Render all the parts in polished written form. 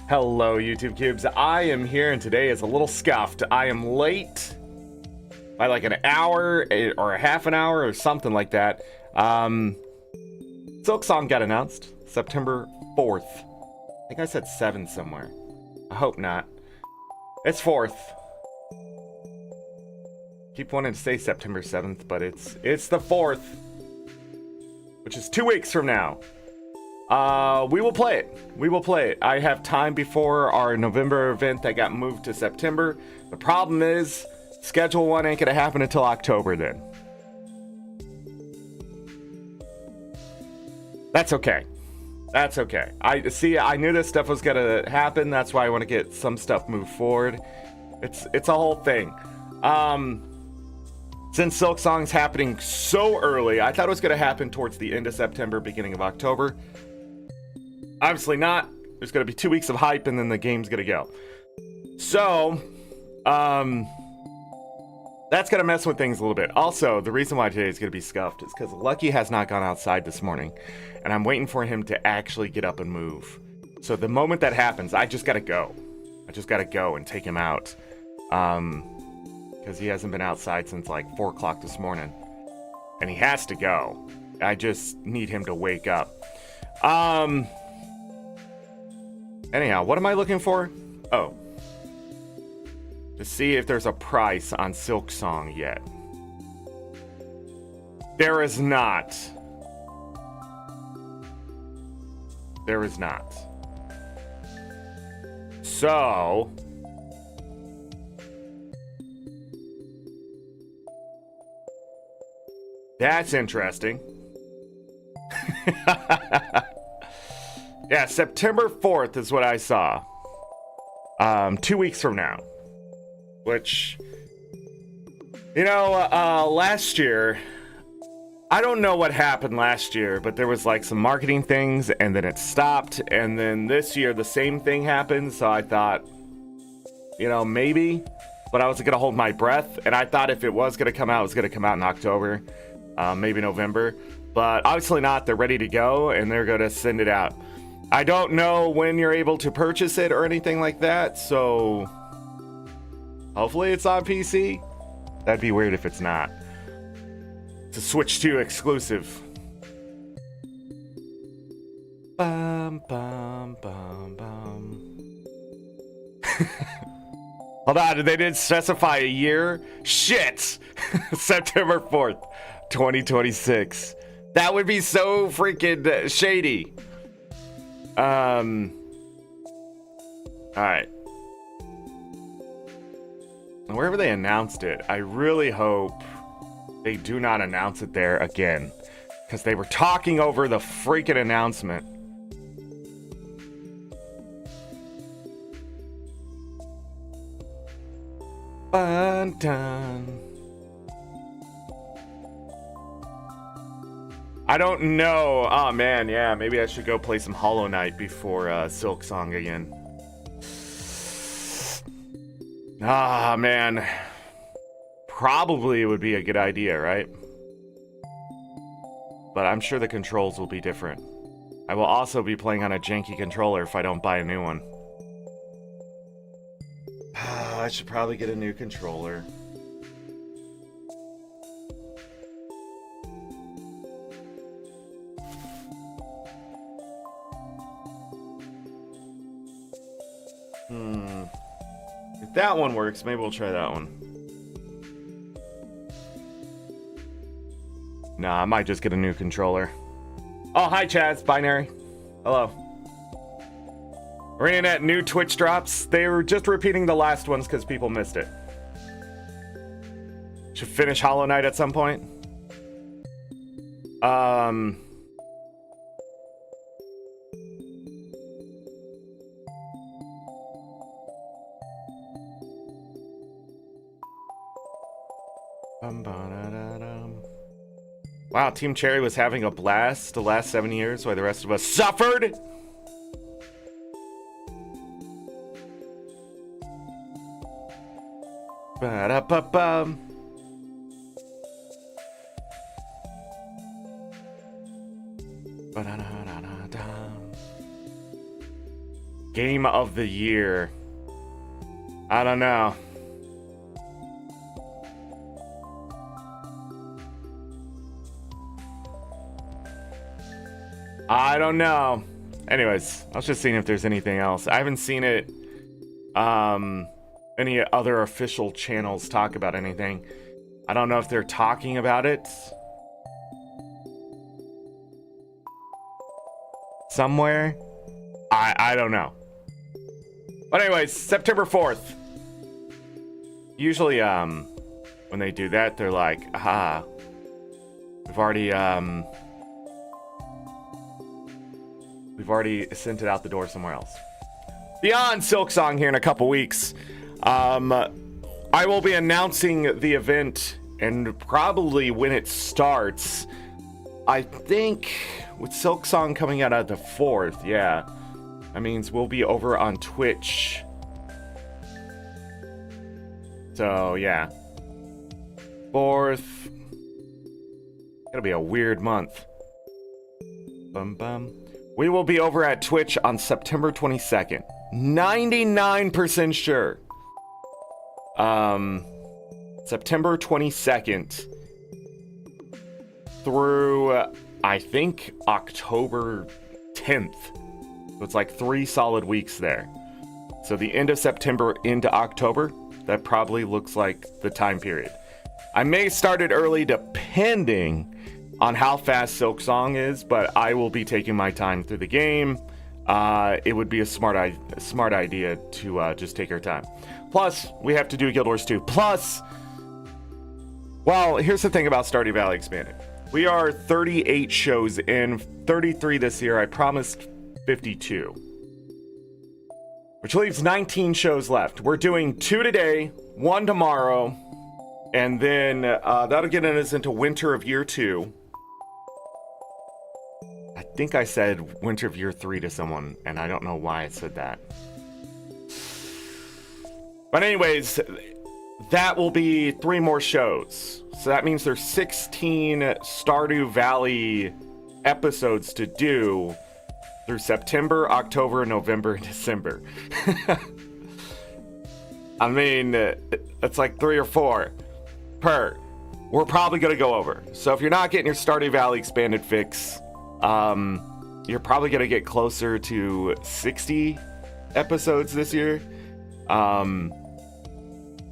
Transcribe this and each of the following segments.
Hello, YouTube Cubes. I am here, and today is a little scuffed. I am late by like an hour or a half an hour or something like that. Silksong got announced September 4th. I think I said 7 somewhere. I hope not. It's 4th. Keep wanting to say September 7th, but it's the 4th, which is 2 weeks from now. We will play it. We will play it. I have time before our November event that got moved to September. The problem is, Schedule 1 ain't gonna happen until October then. That's okay. That's okay. I knew this stuff was gonna happen. That's why I want to get some stuff moved forward. It's a whole thing. Since Silksong's happening so early, I thought it was gonna happen towards the end of September, beginning of October. Obviously not. There's going to be 2 weeks of hype and then the game's going to go. So, that's going to mess with things a little bit. Also, the reason why today is going to be scuffed is because Lucky has not gone outside this morning. And I'm waiting for him to actually get up and move. So the moment that happens, I just got to go. I just got to go and take him out. Because he hasn't been outside since like 4 o'clock this morning. And he has to go. I just need him to wake up. Anyhow, what am I looking for? Oh. To see if there's a price on Silksong yet. There is not. There is not. So. That's interesting. Yeah, September 4th is what I saw. 2 weeks from now. Which, last year, I don't know what happened last year, but there was like some marketing things and then it stopped. And then this year, the same thing happened. So I thought, maybe, but I was going to hold my breath. And I thought if it was going to come out, it was going to come out in October, maybe November. But obviously not. They're ready to go and they're going to send it out. I don't know when you're able to purchase it or anything like that, so hopefully it's on PC. That'd be weird if it's not. It's a Switch 2 exclusive. Bum, bum, bum, bum. Hold on, they didn't specify a year? Shit! September 4th, 2026. That would be so freaking shady. Alright. Wherever they announced it, I really hope they do not announce it there again. Because they were talking over the freaking announcement. Dun, dun. I don't know. Oh man, yeah, maybe I should go play some Hollow Knight before Silksong again. Ah man, probably it would be a good idea, right? But I'm sure the controls will be different. I will also be playing on a janky controller if I don't buy a new one. I should probably get a new controller. If that one works, maybe we'll try that one. Nah, I might just get a new controller. Oh, hi Chaz, Binary. Hello. ArenaNet new Twitch drops. They were just repeating the last ones because people missed it. Should finish Hollow Knight at some point. Wow, Team Cherry was having a blast the last 7 years while the rest of us suffered. Ba-da-ba-bum. Ba-da-da-da-da-da. Game of the year. I don't know. I don't know. Anyways, I was just seeing if there's anything else. I haven't seen it. Any other official channels talk about anything. I don't know if they're talking about it somewhere. I don't know. But anyways, September 4th. Usually, when they do that, they're like, aha, we've already sent it out the door somewhere else. Beyond Silksong here in a couple weeks. I will be announcing the event and probably when it starts. I think with Silksong coming out at the 4th, yeah. That means we'll be over on Twitch. So, yeah. 4th. It'll be a weird month. Bum bum. We will be over at Twitch on September 22nd. 99% sure. September 22nd through, I think, October 10th. So it's like 3 solid weeks there. So the end of September into October, that probably looks like the time period. I may start it early depending on how fast Silksong is, but I will be taking my time through the game. It would be a smart idea to just take our time. Plus, we have to do Guild Wars 2. Plus, well, here's the thing about Stardew Valley Expanded. We are 38 shows in, 33 this year. I promised 52. Which leaves 19 shows left. We're doing 2 today, 1 tomorrow, and then that'll get us into Winter of Year 2. I think I said Winter of Year 3 to someone, and I don't know why I said that. But anyways, that will be 3 more shows. So that means there's 16 Stardew Valley episodes to do through September, October, November, and December. I mean, it's like 3 or 4 per. We're probably going to go over. So if you're not getting your Stardew Valley Expanded fix, you're probably going to get closer to 60 episodes this year.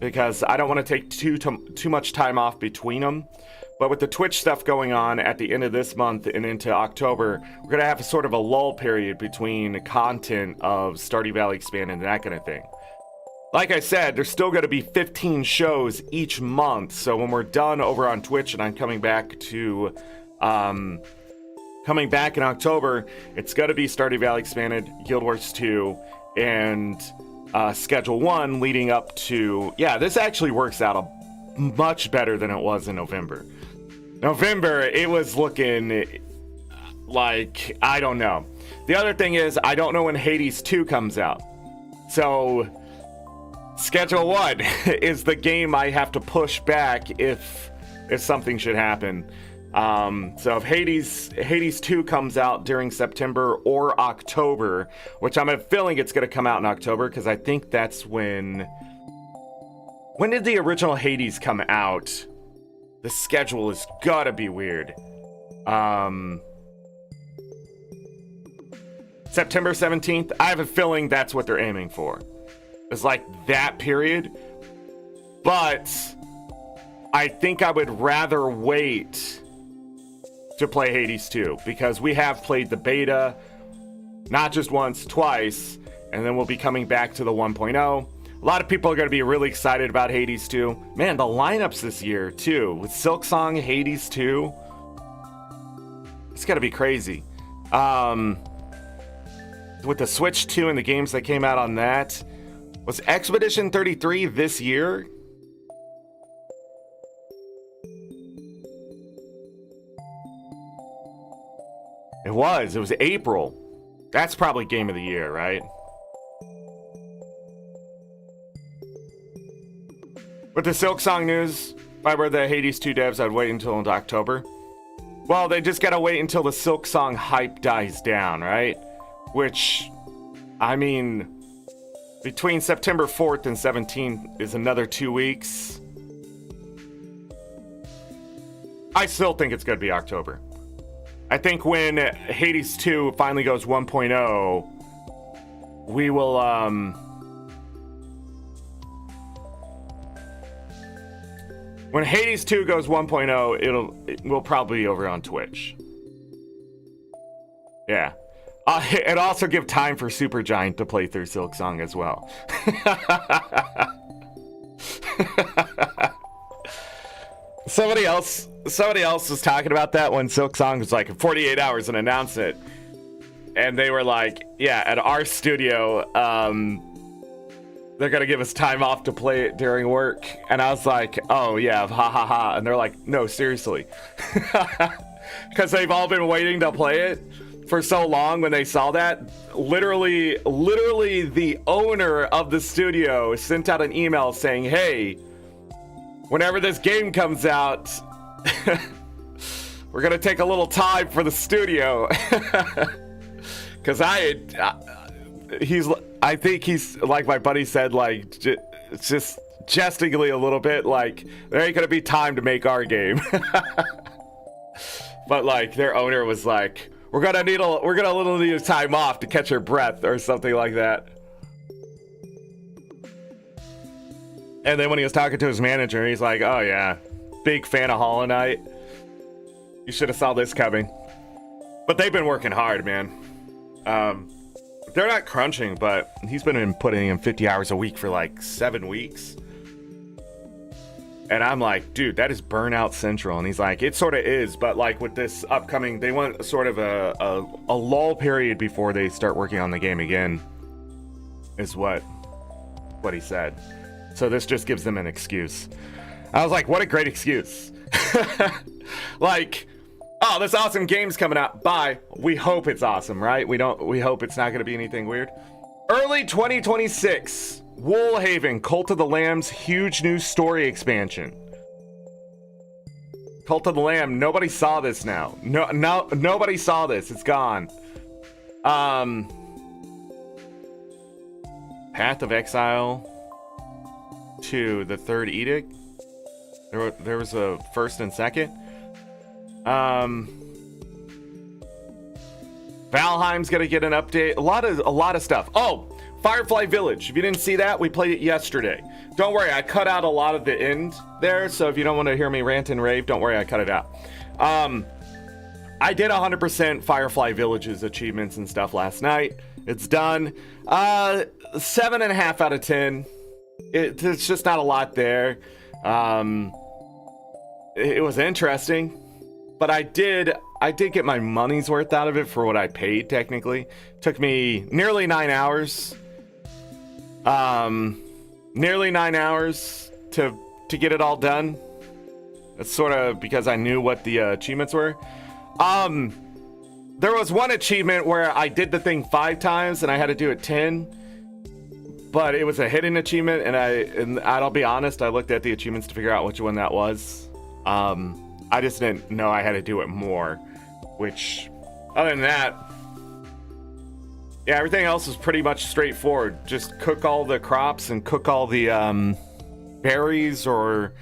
Because I don't want to take too much time off between them. But with the Twitch stuff going on at the end of this month and into October, we're going to have a sort of a lull period between content of Stardew Valley Expanded and that kind of thing. Like I said, there's still going to be 15 shows each month. So when we're done over on Twitch and I'm coming back to... coming back in October, it's going to be Stardew Valley Expanded, Guild Wars 2, and... Schedule 1 leading up to... Yeah, this actually works out much better than it was in November. November, it was looking like... I don't know. The other thing is, I don't know when Hades 2 comes out. So, Schedule 1 is the game I have to push back if something should happen. So if Hades 2 comes out during September or October, which I'm feeling it's going to come out in October because I think that's when did the original Hades come out? The schedule is gotta be weird. September 17th. I have a feeling that's what they're aiming for. It's like that period. But I think I would rather wait to play Hades 2 because we have played the beta not just once, twice, and then we'll be coming back to the 1.0. A lot of people are going to be really excited about Hades 2. Man, the lineups this year too with Silksong, Hades 2, it's got to be crazy. With the Switch 2 and the games that came out on that, was Expedition 33 this year? It was April. That's probably game of the year, right? With the Silksong news, if I were the Hades 2 devs, I'd wait until October. Well, they just gotta wait until the Silksong hype dies down, right? Which, I mean, between September 4th and 17th is another 2 weeks. I still think it's going to be October. I think when Hades 2 finally goes 1.0, we will, when Hades 2 goes 1.0, we'll probably be over on Twitch. Yeah. It also give time for Supergiant to play through Silksong as well. Somebody else was talking about that when Silksong was like 48 hours and announced it. And they were like, yeah, at our studio, they're going to give us time off to play it during work. And I was like, oh, yeah, ha ha ha. And they're like, no, seriously. Because they've all been waiting to play it for so long. When they saw that, literally the owner of the studio sent out an email saying, hey, whenever this game comes out, we're going to take a little time for the studio. Because I think he's, like my buddy said, like, just jestingly a little bit, like, there ain't going to be time to make our game. But, like, their owner was like, we're going to need a time off to catch your breath or something like that. And then when he was talking to his manager, he's like, oh, yeah, big fan of Hollow Knight. You should have saw this coming. But they've been working hard, man. They're not crunching, but he's been putting in 50 hours a week for like 7 weeks. And I'm like, dude, that is burnout central. And he's like, it sort of is, but like with this upcoming, they want sort of a lull period before they start working on the game again, is what he said. So this just gives them an excuse. I was like, what a great excuse. Like, oh, this awesome game's coming out. Bye. We hope it's awesome, right? We hope it's not going to be anything weird. Early 2026. Woolhaven, Cult of the Lamb's huge new story expansion. Cult of the Lamb. Nobody saw this now. No, nobody saw this. It's gone. Path of Exile 2, the Third Edict. There was a first and second. Valheim's gonna get an update. A lot of stuff. Oh, Firefly Village. If you didn't see that, we played it yesterday. Don't worry, I cut out a lot of the end there, so if you don't want to hear me rant and rave, don't worry, I cut it out. I did 100% Firefly Village's achievements and stuff last night. It's done. 7.5 out of 10. It's just not a lot there. It was interesting, but I did get my money's worth out of it for what I paid. Technically, took me nearly 9 hours. Nearly 9 hours to get it all done. That's sort of because I knew what the achievements were. There was one achievement where I did the thing 5 times and I had to do it 10. But it was a hidden achievement, and I'll be honest, I looked at the achievements to figure out which one that was. I just didn't know I had to do it more, which, other than that, yeah, everything else is pretty much straightforward. Just cook all the crops and cook all the berries or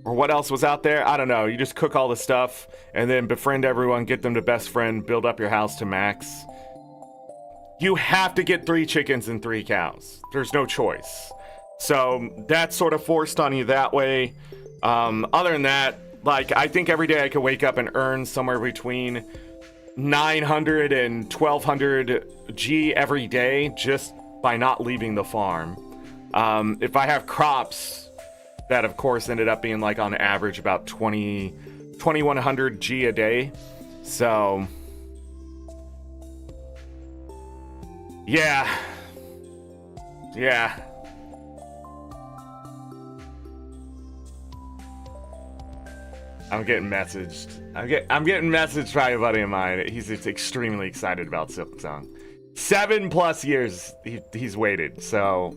what else was out there. I don't know. You just cook all the stuff and then befriend everyone, get them to best friend, build up your house to max. You have to get 3 chickens and 3 cows. There's no choice. So that's sort of forced on you that way. Other than that, like, I think every day I could wake up and earn somewhere between 900 and 1200 G every day just by not leaving the farm. If I have crops that, of course, ended up being like on average about 2100 G a day. So yeah. I'm getting messaged. I'm getting messaged by a buddy of mine. He's extremely excited about Silksong. 7+ years he's waited. So,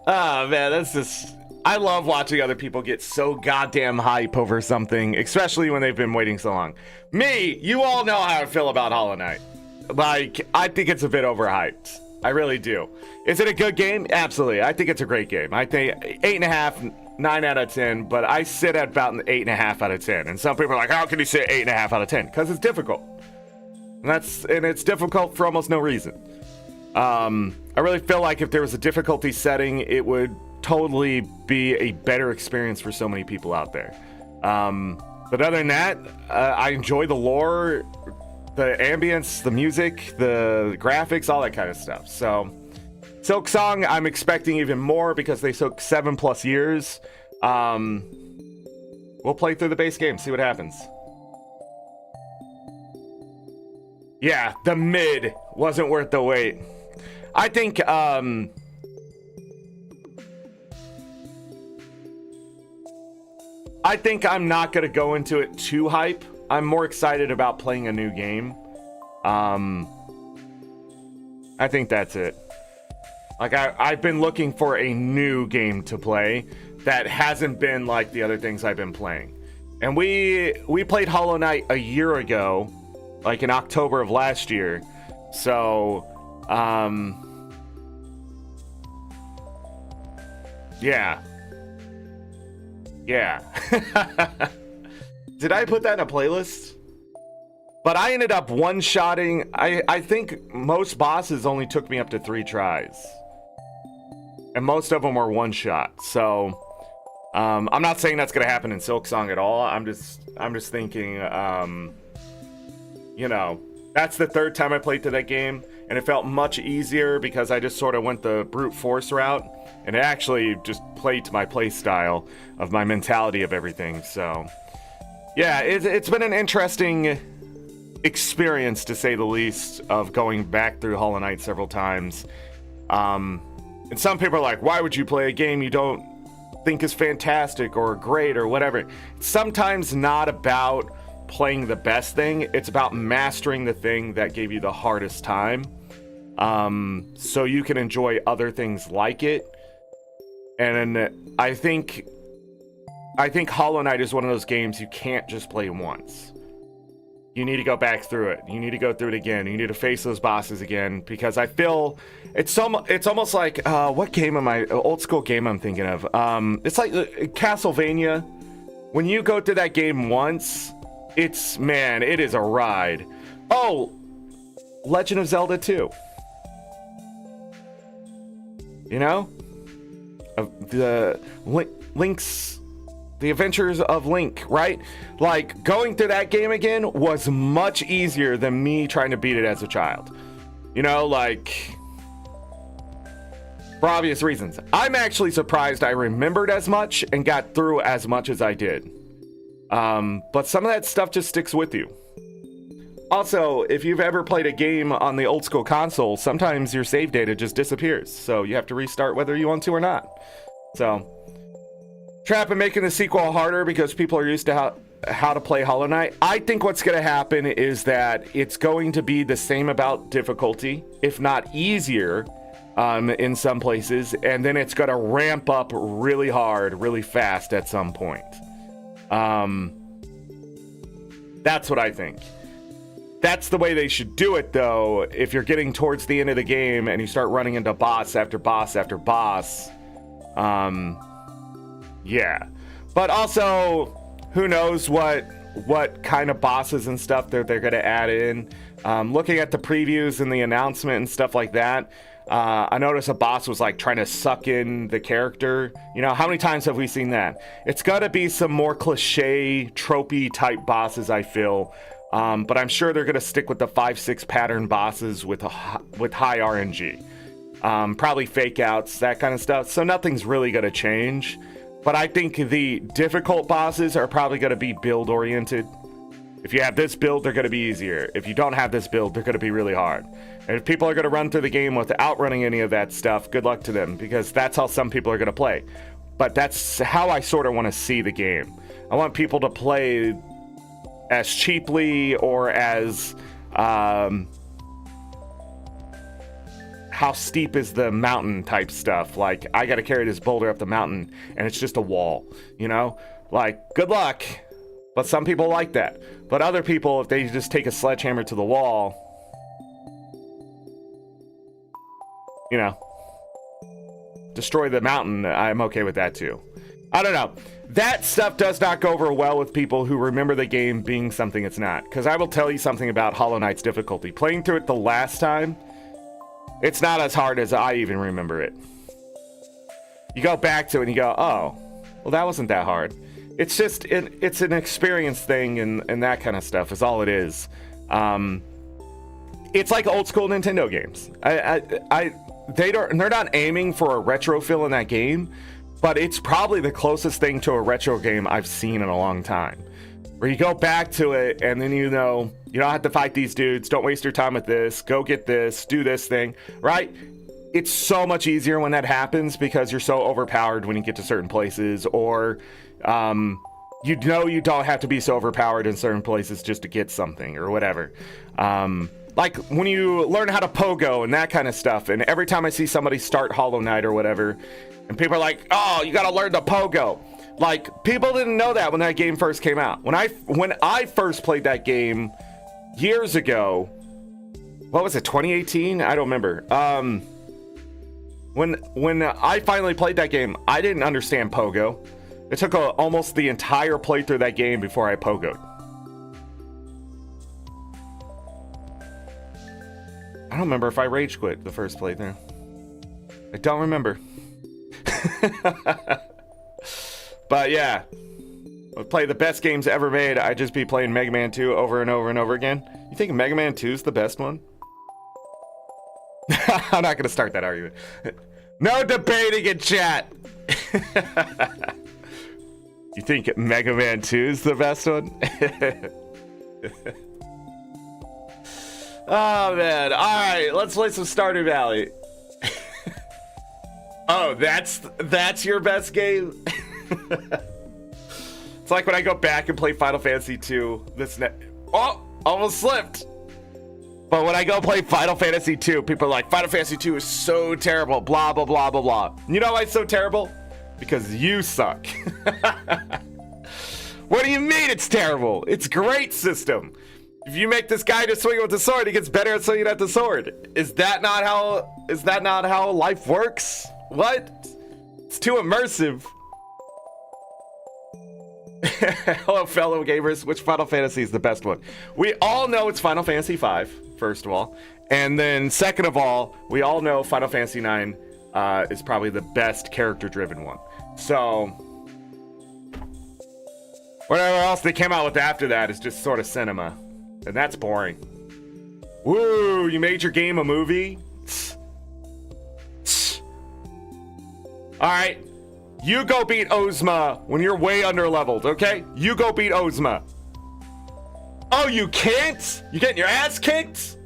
oh man, that's just. I love watching other people get so goddamn hype over something, especially when they've been waiting so long. Me, you all know how I feel about Hollow Knight. Like, I think it's a bit overhyped. I really do. Is it a good game? Absolutely. I think it's a great game. I think 8.5, 9 out of 10, but I sit at about an 8.5 out of 10. And some people are like, how can you say 8.5 out of 10? Because it's difficult. And it's difficult for almost no reason. I really feel like if there was a difficulty setting, it would totally be a better experience for so many people out there. But other than that, I enjoy the lore, the ambience, the music, the graphics, all that kind of stuff. So Silk Song, I'm expecting even more because they took 7+ years. We'll play through the base game, see what happens. Yeah, the mid wasn't worth the wait. I think I'm not going to go into it too hype. I'm more excited about playing a new game. I think that's it. Like, I've been looking for a new game to play that hasn't been like the other things I've been playing. And we played Hollow Knight a year ago, like in October of last year. So, yeah. Yeah. Did I put that in a playlist? But I ended up one-shotting. I think most bosses only took me up to 3 tries. And most of them were one-shot. So, I'm not saying that's going to happen in Silk Song at all. I'm just thinking, you know, that's the 3rd time I played through that game. And it felt much easier because I just sort of went the brute force route. And it actually just played to my play style of my mentality of everything. So, yeah, it's been an interesting experience, to say the least, of going back through Hollow Knight several times. And some people are like, why would you play a game you don't think is fantastic or great or whatever? It's sometimes not about playing the best thing. It's about mastering the thing that gave you the hardest time. So you can enjoy other things like it. And I think Hollow Knight is one of those games you can't just play once. You need to go back through it. You need to go through it again. You need to face those bosses again, because I feel it's almost like what game am I? Old school game I'm thinking of. It's like Castlevania. When you go through that game once, it is a ride. Oh, Legend of Zelda 2. You know? The Adventures of Link, right? Like, going through that game again was much easier than me trying to beat it as a child. You know, like, for obvious reasons. I'm actually surprised I remembered as much and got through as much as I did. But some of that stuff just sticks with you. Also, if you've ever played a game on the old school console, sometimes your save data just disappears. So you have to restart whether you want to or not. So, trap and making the sequel harder because people are used to how to play Hollow Knight. I think what's going to happen is that it's going to be the same about difficulty, if not easier, in some places. And then it's going to ramp up really hard, really fast at some point. That's what I think. That's the way they should do it, though. If you're getting towards the end of the game and you start running into boss after boss after boss, yeah. But also, who knows what kind of bosses and stuff they're going to add in. Looking at the previews and the announcement and stuff like that, I noticed a boss was like trying to suck in the character. You know, how many times have we seen that? It's got to be some more cliche, tropey type bosses, I feel. But I'm sure they're going to stick with the 5-6 pattern bosses with high RNG. Probably fake outs, that kind of stuff. So nothing's really going to change. But I think the difficult bosses are probably going to be build oriented. If you have this build, they're going to be easier. If you don't have this build, they're going to be really hard. And if people are going to run through the game without running any of that stuff, good luck to them, because that's how some people are going to play. But that's how I sort of want to see the game. I want people to play as cheaply or as how steep is the mountain type stuff. Like, I got to carry this boulder up the mountain and it's just a wall, you know? Like, good luck. But some people like that. But other people, if they just take a sledgehammer to the wall, you know, destroy the mountain, I'm okay with that too. I don't know. That stuff does not go over well with people who remember the game being something it's not. Because I will tell you something about Hollow Knight's difficulty. Playing through it the last time, it's not as hard as I even remember it. You go back to it and you go, oh, well, that wasn't that hard. It's just, it's an experience thing and that kind of stuff is all it is. It's like old school Nintendo games. They're not aiming for a retro feel in that game, but it's probably the closest thing to a retro game I've seen in a long time. Where you go back to it and then you know, you don't have to fight these dudes, don't waste your time with this, go get this, do this thing, right? It's so much easier when that happens because you're so overpowered when you get to certain places, or you know you don't have to be so overpowered in certain places just to get something or whatever. Like when you learn how to pogo and that kind of stuff, and every time I see somebody start Hollow Knight or whatever, and people are like, oh, you gotta learn the pogo. Like, people didn't know that when that game first came out. When I first played that game years ago, what was it, 2018? I don't remember. When I finally played that game, I didn't understand pogo. It took almost the entire playthrough of that game before I pogoed. I don't remember if I rage quit the first playthrough. I don't remember. But yeah, I'd play the best games ever made. I'd just be playing Mega Man 2 over and over and over again. You think Mega Man 2 is the best one? I'm not gonna start that argument. No debating in chat. You think Mega Man 2 is the best one? Oh man, alright, let's play some Stardew Valley. Oh, that's your best game? It's like when I go back and play Final Fantasy 2, oh, almost slipped. But when I go play Final Fantasy 2, people are like, Final Fantasy 2 is so terrible, blah, blah, blah, blah, blah. You know why it's so terrible? Because you suck. What do you mean it's terrible? It's a great system. If you make this guy just swing with the sword, he gets better at swinging at the sword. Is that not how life works? What? It's too immersive. Hello, fellow gamers. Which Final Fantasy is the best one? We all know it's Final Fantasy V, first of all. And then second of all, we all know Final Fantasy IX is probably the best character-driven one. So, whatever else they came out with after that is just sort of cinema. And that's boring. Woo, you made your game a movie? Alright, you go beat Ozma when you're way under-leveled, okay? You go beat Ozma. Oh, you can't? You getting your ass kicked?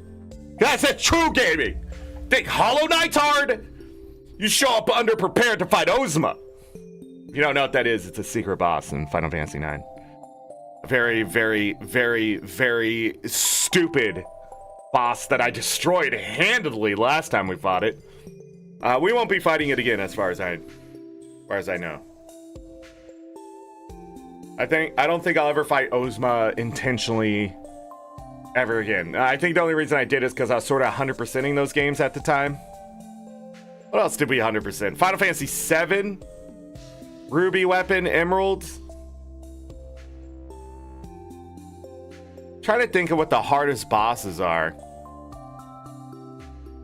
That's a true gaming. Think Hollow Knight's hard? You show up underprepared to fight Ozma. If you don't know what that is, it's a secret boss in Final Fantasy IX. A very, very, very, very stupid boss that I destroyed handedly last time we fought it. We won't be fighting it again, as far as I know. I don't think I'll ever fight Ozma intentionally ever again. I think the only reason I did is because I was sort of 100%ing those games at the time. What else did we 100%? Final Fantasy VII, Ruby Weapon, Emerald. Trying to think of what the hardest bosses are.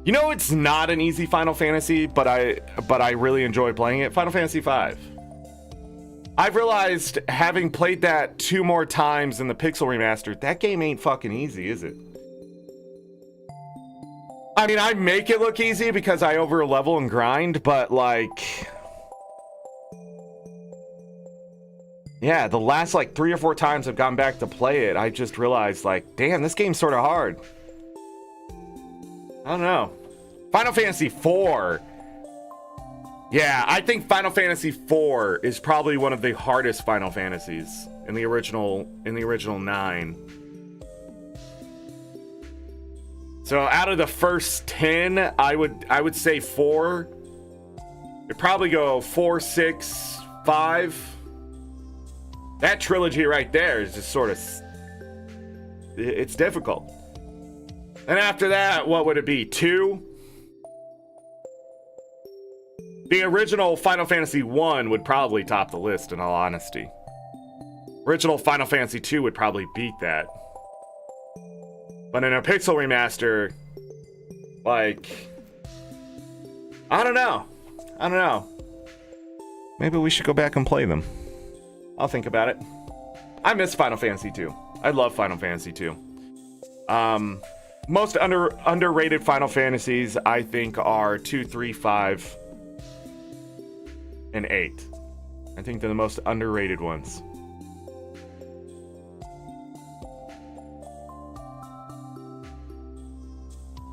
You know, it's not an easy Final Fantasy, but I really enjoy playing it. Final Fantasy V. I've realized, having played that 2 more times in the Pixel Remastered, that game ain't fucking easy, is it? I mean, I make it look easy because I over-level and grind, but like... yeah, the last like 3 or 4 times I've gone back to play it, I just realized, like, damn, this game's sort of hard. I don't know. Final Fantasy IV. Yeah, I think Final Fantasy IV is probably one of the hardest Final Fantasies in the original 9. So out of the first 10, I would say 4. It'd probably go 4, 6, 5. That trilogy right there is just sort of, it's difficult. And after that, what would it be? 2? The original Final Fantasy 1 would probably top the list, in all honesty. Original Final Fantasy 2 would probably beat that. But in a pixel remaster, like, I don't know. Maybe we should go back and play them. I'll think about it. I miss Final Fantasy 2. I love Final Fantasy 2. Most underrated Final Fantasies, I think, are 2, 3, 5, and 8. I think they're the most underrated ones.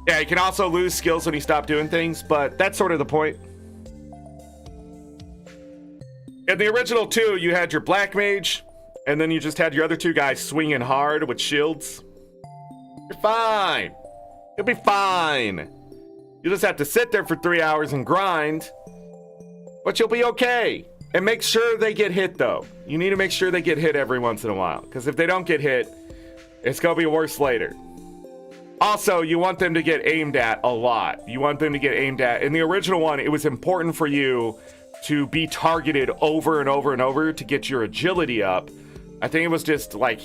Yeah, you can also lose skills when you stop doing things, but that's sort of the point. In the original 2, you had your Black Mage, and then you just had your other 2 guys swinging hard with shields. You're fine. You'll be fine. You just have to sit there for 3 hours and grind, but you'll be okay. And make sure they get hit, though. You need to make sure they get hit every once in a while, because if they don't get hit, it's going to be worse later. Also, you want them to get aimed at a lot. You want them to get aimed at. In the original one, it was important for you to be targeted over and over and over to get your agility up. I think it was just like,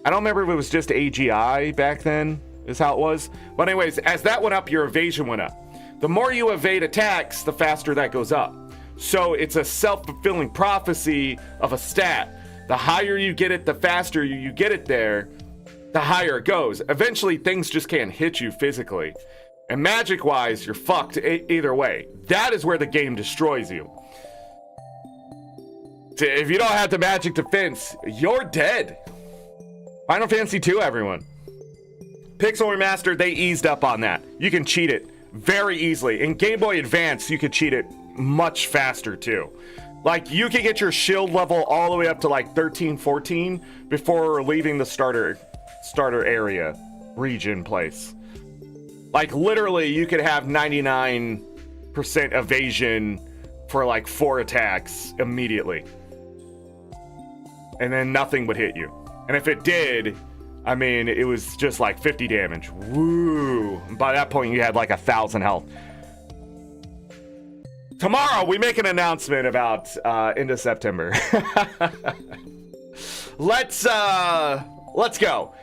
I don't remember if it was just AGI back then, is how it was. But anyways, as that went up, your evasion went up. The more you evade attacks, the faster that goes up. So it's a self-fulfilling prophecy of a stat. The higher you get it, the faster you get it there, the higher it goes. Eventually, things just can't hit you physically. And magic-wise, you're fucked either way. That is where the game destroys you. If you don't have the magic defense, you're dead. Final Fantasy 2, everyone. Pixel Remastered, they eased up on that. You can cheat it very easily. In Game Boy Advance, you could cheat it much faster, too. Like, you can get your shield level all the way up to, like, 13, 14 before leaving the starter area, region place. Like, literally, you could have 99% evasion for, like, 4 attacks immediately. And then nothing would hit you. And if it did, I mean, it was just, like, 50 damage. Woo! And by that point, you had, like, 1,000 health. Tomorrow, we make an announcement about into September. Let's go.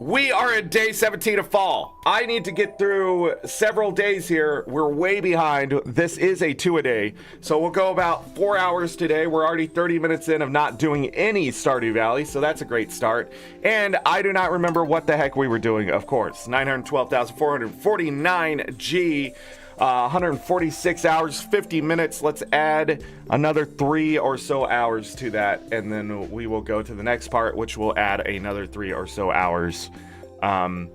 We are at day 17 of fall. I need to get through several days here. We're way behind. This is a 2-a-day, so we'll go about 4 hours today. We're already 30 minutes in of not doing any Stardew Valley, so that's a great start. And I do not remember what the heck we were doing, of course. 912,449 G. 146 hours, 50 minutes. Let's add another 3 or so hours to that, and then we will go to the next part, which will add another 3 or so hours to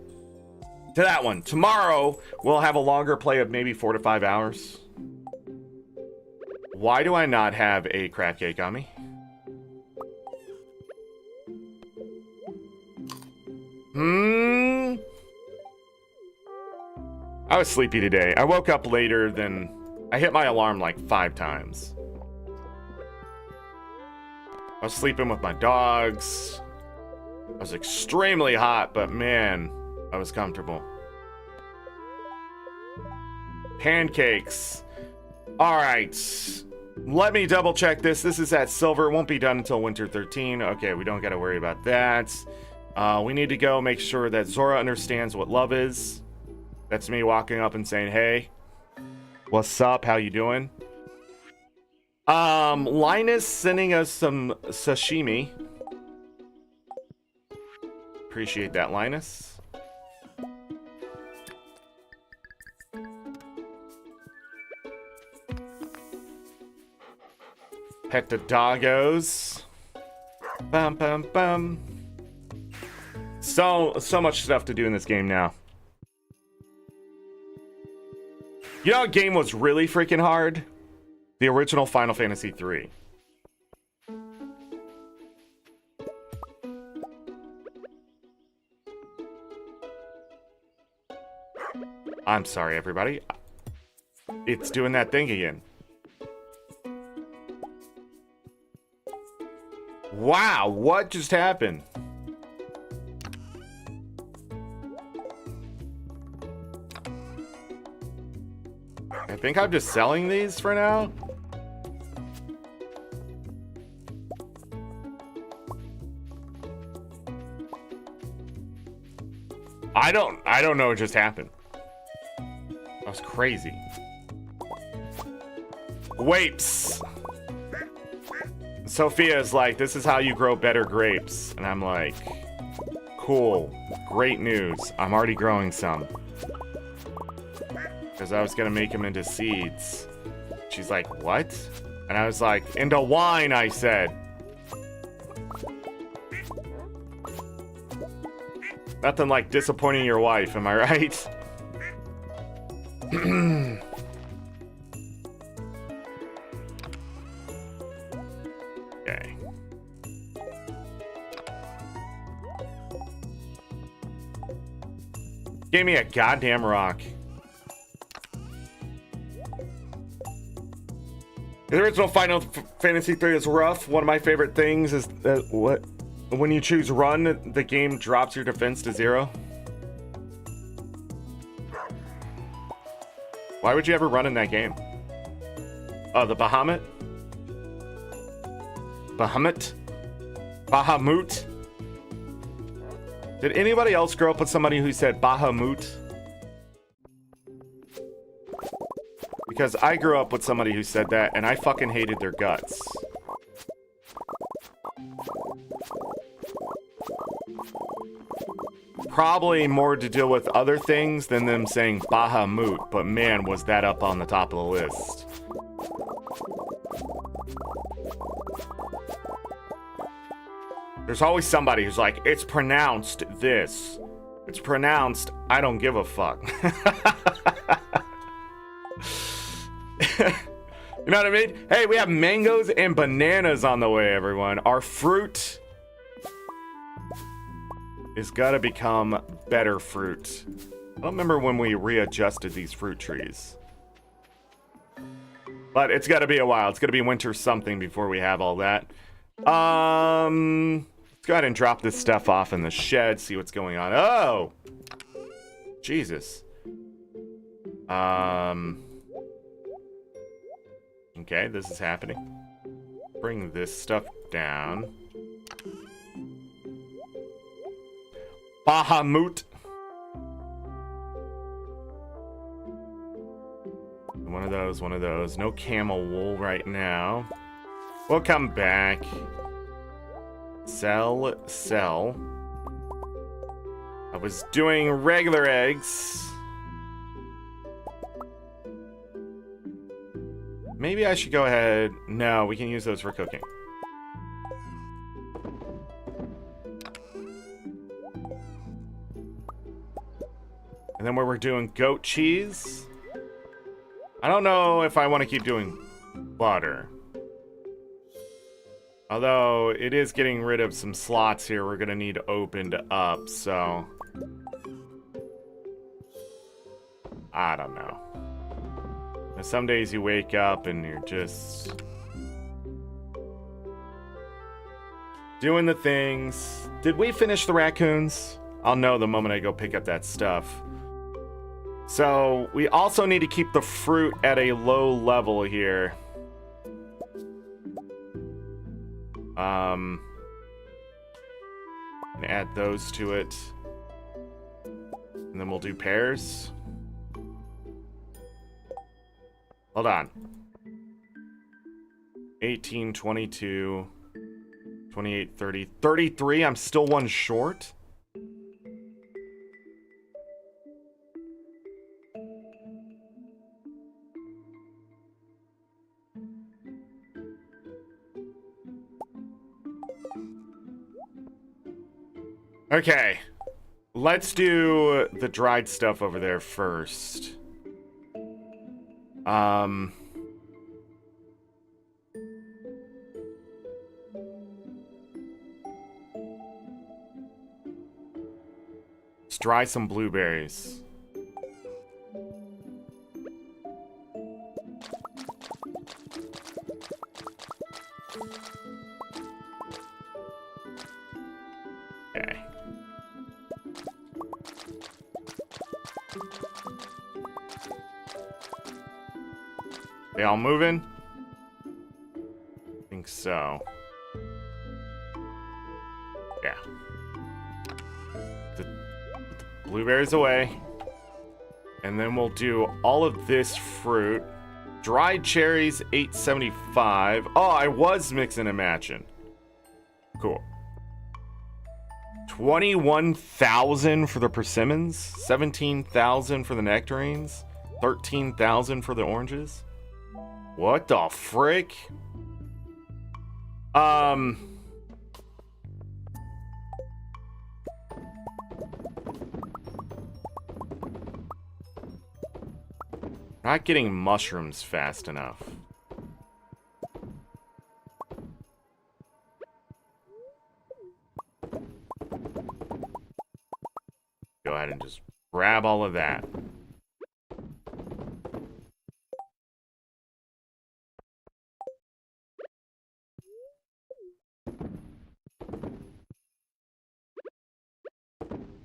that one. Tomorrow, we'll have a longer play of maybe 4 to 5 hours. Why do I not have a crack cake on me? I was sleepy today. I woke up later than... I hit my alarm like 5 times. I was sleeping with my dogs. I was extremely hot, but man, I was comfortable. Pancakes. Alright. Let me double check this. This is at silver. It won't be done until winter 13. Okay, we don't got to worry about that. We need to go make sure that Zora understands what love is. That's me walking up and saying, hey, what's up? How you doing? Linus sending us some sashimi. Appreciate that, Linus. Pet the doggos. Bum, bum, bum. So much stuff to do in this game now. You know what game was really freaking hard? The original Final Fantasy 3. I'm sorry, everybody. It's doing that thing again. Wow, what just happened? I think I'm just selling these for now. I don't know what just happened. That was crazy. Grapes. Sophia's like, this is how you grow better grapes. And I'm like, cool. Great news. I'm already growing some. Because I was going to make them into seeds. She's like, what? And I was like, into wine, I said. Nothing like disappointing your wife, am I right? Okay. Gave me a goddamn rock. The original Final Fantasy 3 is rough. One of my favorite things is that when you choose run, the game drops your defense to 0. Why would you ever run in that game? Oh, the Bahamut? Bahamut? Did anybody else grow up with somebody who said Bahamut? Because I grew up with somebody who said that, and I fucking hated their guts. Probably more to deal with other things than them saying Bahamut, but man, was that up on the top of the list. There's always somebody who's like, it's pronounced this. It's pronounced, I don't give a fuck. You know what I mean? Hey, we have mangoes and bananas on the way, everyone. Our fruit is gotta become better fruit. I don't remember when we readjusted these fruit trees. But it's gotta be a while. It's gonna be winter something before we have all that. Let's go ahead and drop this stuff off in the shed, see what's going on. Oh! Jesus. Okay, this is happening. Bring this stuff down. Bahamut. One of those, one of those. No camel wool right now. We'll come back. Sell, sell. I was doing regular eggs. Maybe I should go ahead. No, we can use those for cooking. And then where we're doing goat cheese. I don't know if I want to keep doing butter. Although it is getting rid of some slots here we're going to need opened up, so I don't know. Some days you wake up and you're just doing the things. Did we finish the raccoons? I'll know the moment I go pick up that stuff. So we also need to keep the fruit at a low level here. And add those to it. And then we'll do pears. Hold on. 18, 22, 28, 30, 33. I'm still one short. Okay. Let's do the dried stuff over there first. Let's dry some blueberries. Okay. They all moving? I think so. Yeah. Put the blueberries away. And then we'll do all of this fruit. Dried cherries, $8.75. Oh, I was mixing and matching. Cool. 21,000 for the persimmons, 17,000 for the nectarines, 13,000 for the oranges. What the frick? Not getting mushrooms fast enough. Go ahead and just grab all of that.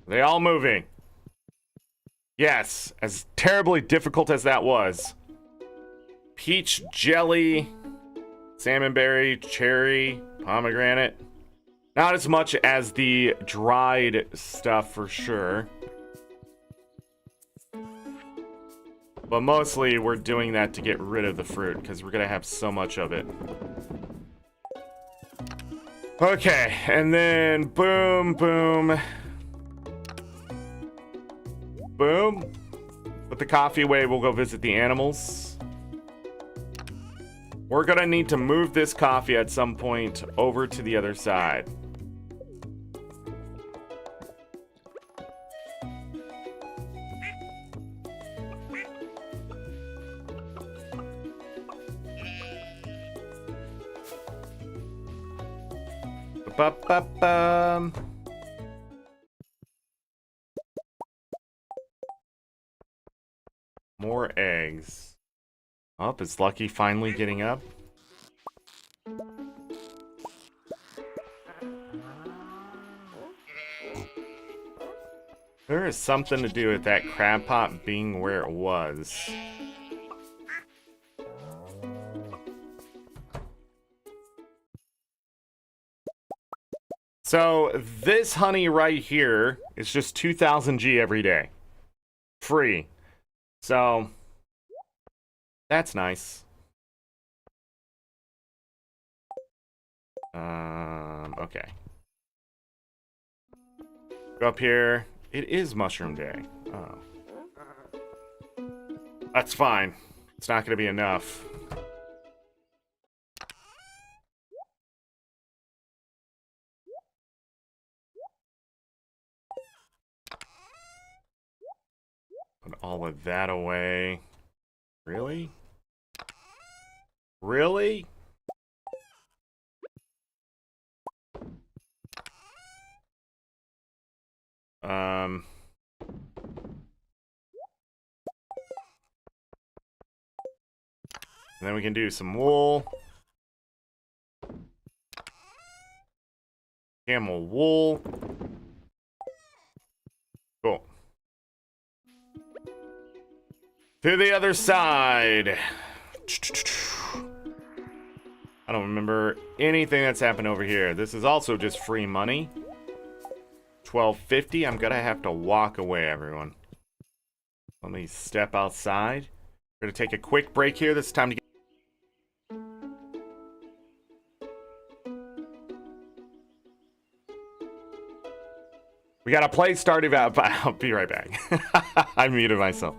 They all moving. Yes, as terribly difficult as that was. Peach jelly, salmonberry, cherry, pomegranate. Not as much as the dried stuff for sure. But mostly we're doing that to get rid of the fruit because we're going to have so much of it. Okay, and then boom, boom. Boom. Put the coffee away, we'll go visit the animals. We're gonna need to move this coffee at some point over to the other side. Ba-ba-ba. More eggs. Oh, is Lucky finally getting up? There is something to do with that crab pot being where it was. So this honey right here is just 2,000 G every day. Free. So that's nice. Okay. Go up here. It is mushroom day. Oh. That's fine. It's not gonna be enough. Put all of that away. Really? Really? And then we can do some wool. Camel wool. Cool. To the other side. I don't remember anything that's happened over here. This is also just free money. $12.50. I'm gonna have to walk away, everyone. Let me step outside. We're gonna take a quick break here. This is time to get... We got a play starting out. I'll be right back. I muted myself.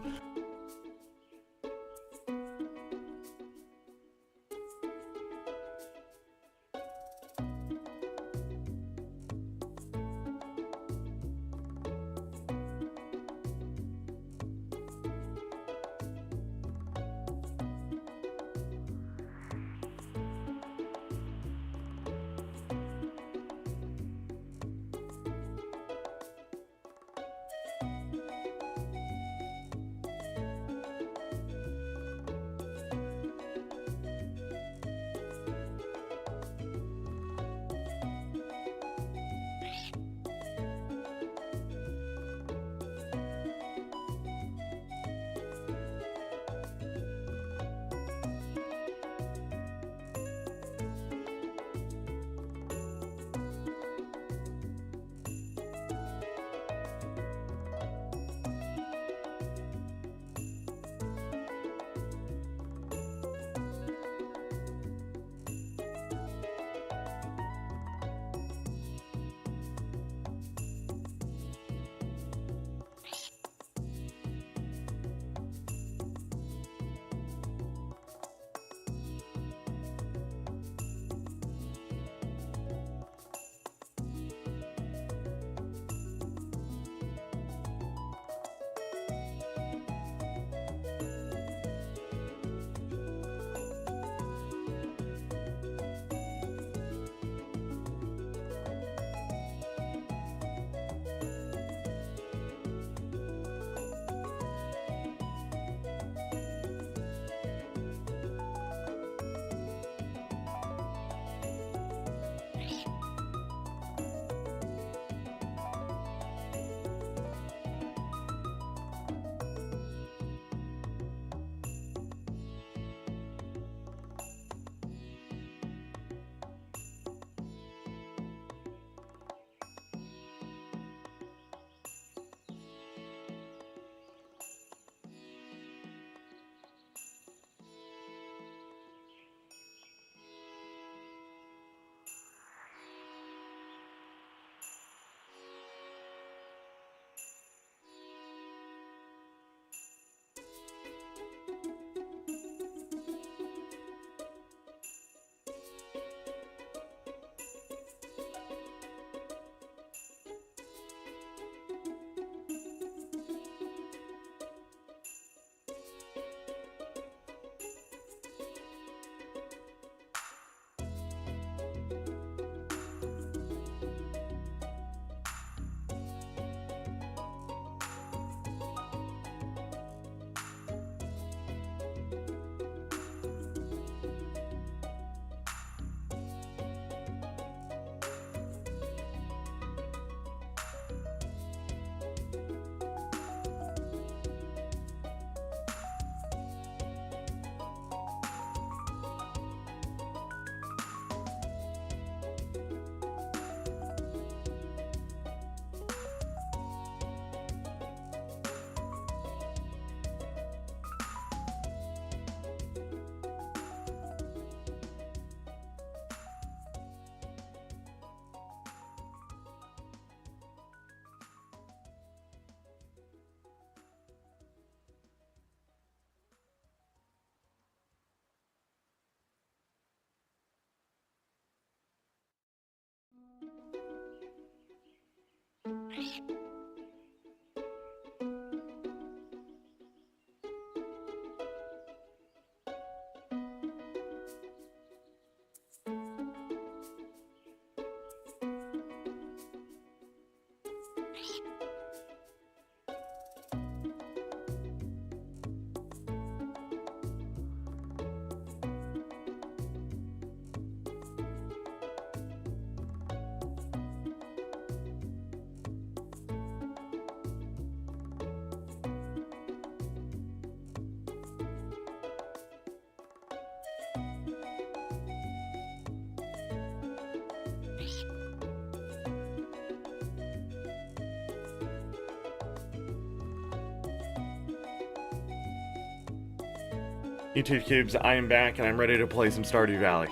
YouTube Cubes, I am back and I'm ready to play some Stardew Valley.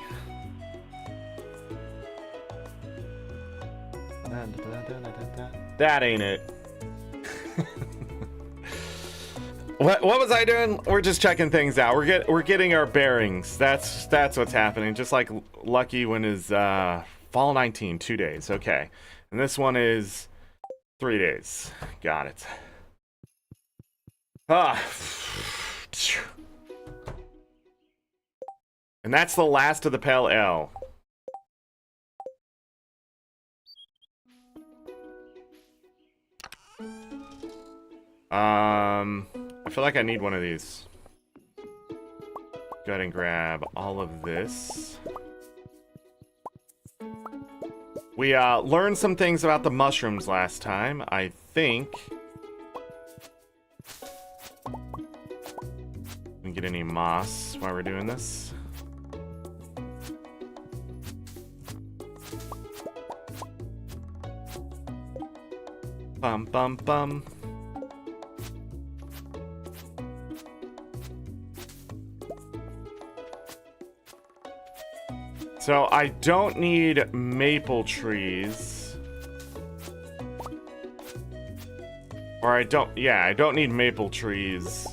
That ain't it. What was I doing? We're just checking things out. We're getting our bearings. That's what's happening. Just like Lucky when his Fall 19, 2 days. Okay. And this one is 3 days. Got it. Ah. And that's the last of the Pale Ale. I feel like I need one of these. Go ahead and grab all of this. We learned some things about the mushrooms last time, I think. Didn't get any moss while we're doing this. Bum bum bum. So I don't need maple trees. Or I don't need maple trees.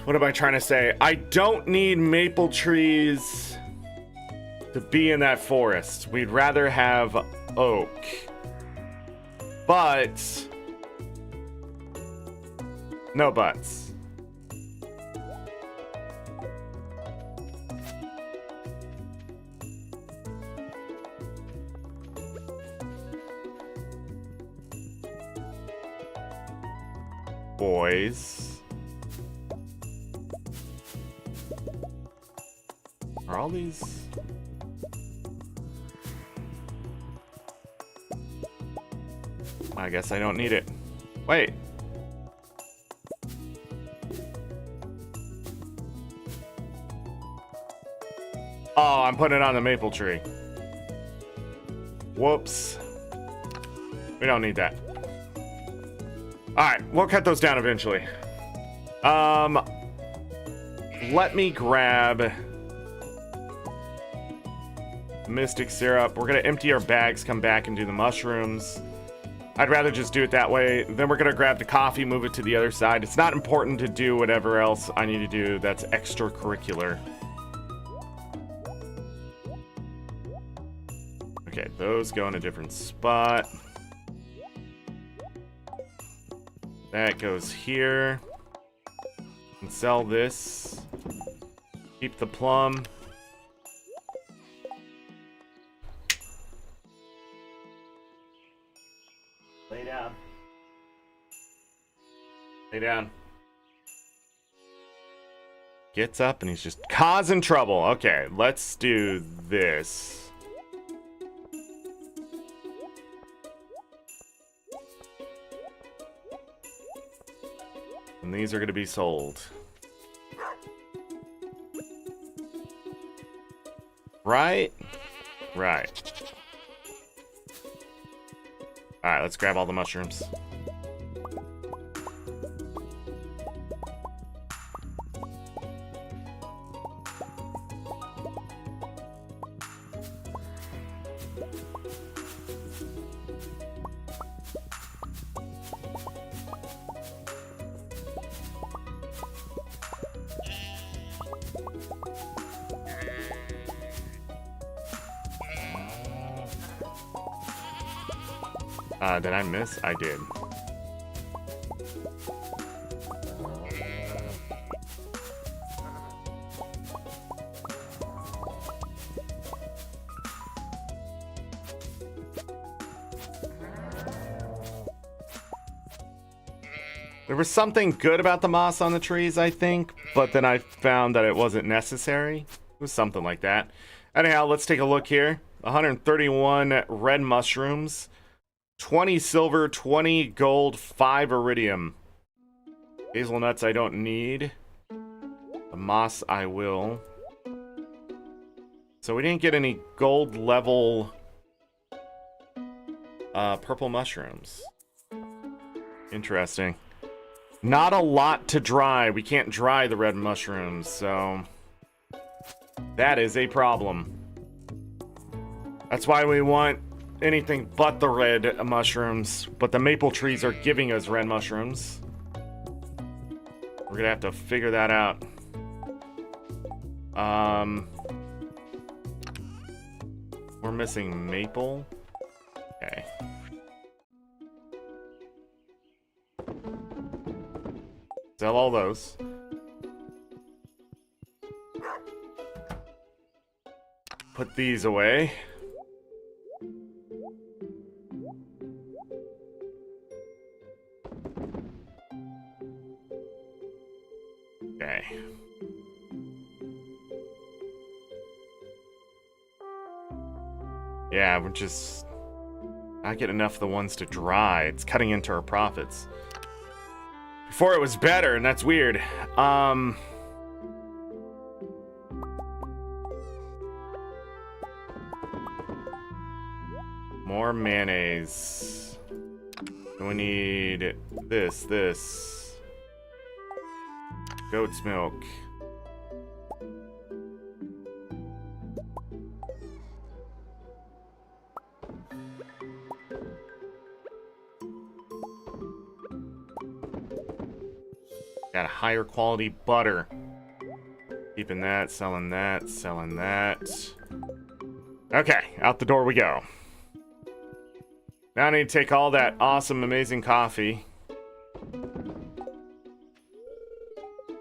What am I trying to say? I don't need maple trees to be in that forest. We'd rather have oak. But no buts. Boys. Are all these... I guess I don't need it. Wait. Oh, I'm putting it on the maple tree. Whoops. We don't need that. Alright, we'll cut those down eventually. Let me grab Mystic Syrup. We're gonna empty our bags, come back and do the mushrooms. I'd rather just do it that way. Then we're gonna grab the coffee, move it to the other side. It's not important to do whatever else I need to do that's extracurricular. Okay, those go in a different spot. That goes here. And sell this. Keep the plum. Lay down. Gets up and he's just causing trouble. Okay, let's do this. And these are going to be sold. Right? Right. Alright, let's grab all the mushrooms. Did I miss? I did. There was something good about the moss on the trees, I think, but then I found that it wasn't necessary. It was something like that. Anyhow, let's take a look here. 131 red mushrooms. 20 silver, 20 gold, 5 iridium. Hazelnuts I don't need. The moss I will. So we didn't get any gold level purple mushrooms. Interesting. Not a lot to dry. We can't dry the red mushrooms, so that is a problem. That's why we want anything but the red mushrooms, but the maple trees are giving us red mushrooms. We're gonna have to figure that out. We're missing maple. Okay. Sell all those. Put these away. Okay. Yeah, we're just not getting enough of the ones to dry. It's cutting into our profits. Before it was better, and that's weird. More mayonnaise. We need this. Goat's milk. Got a higher quality butter. Keeping that, selling that, selling that. Okay, out the door we go. Now I need to take all that awesome, amazing coffee.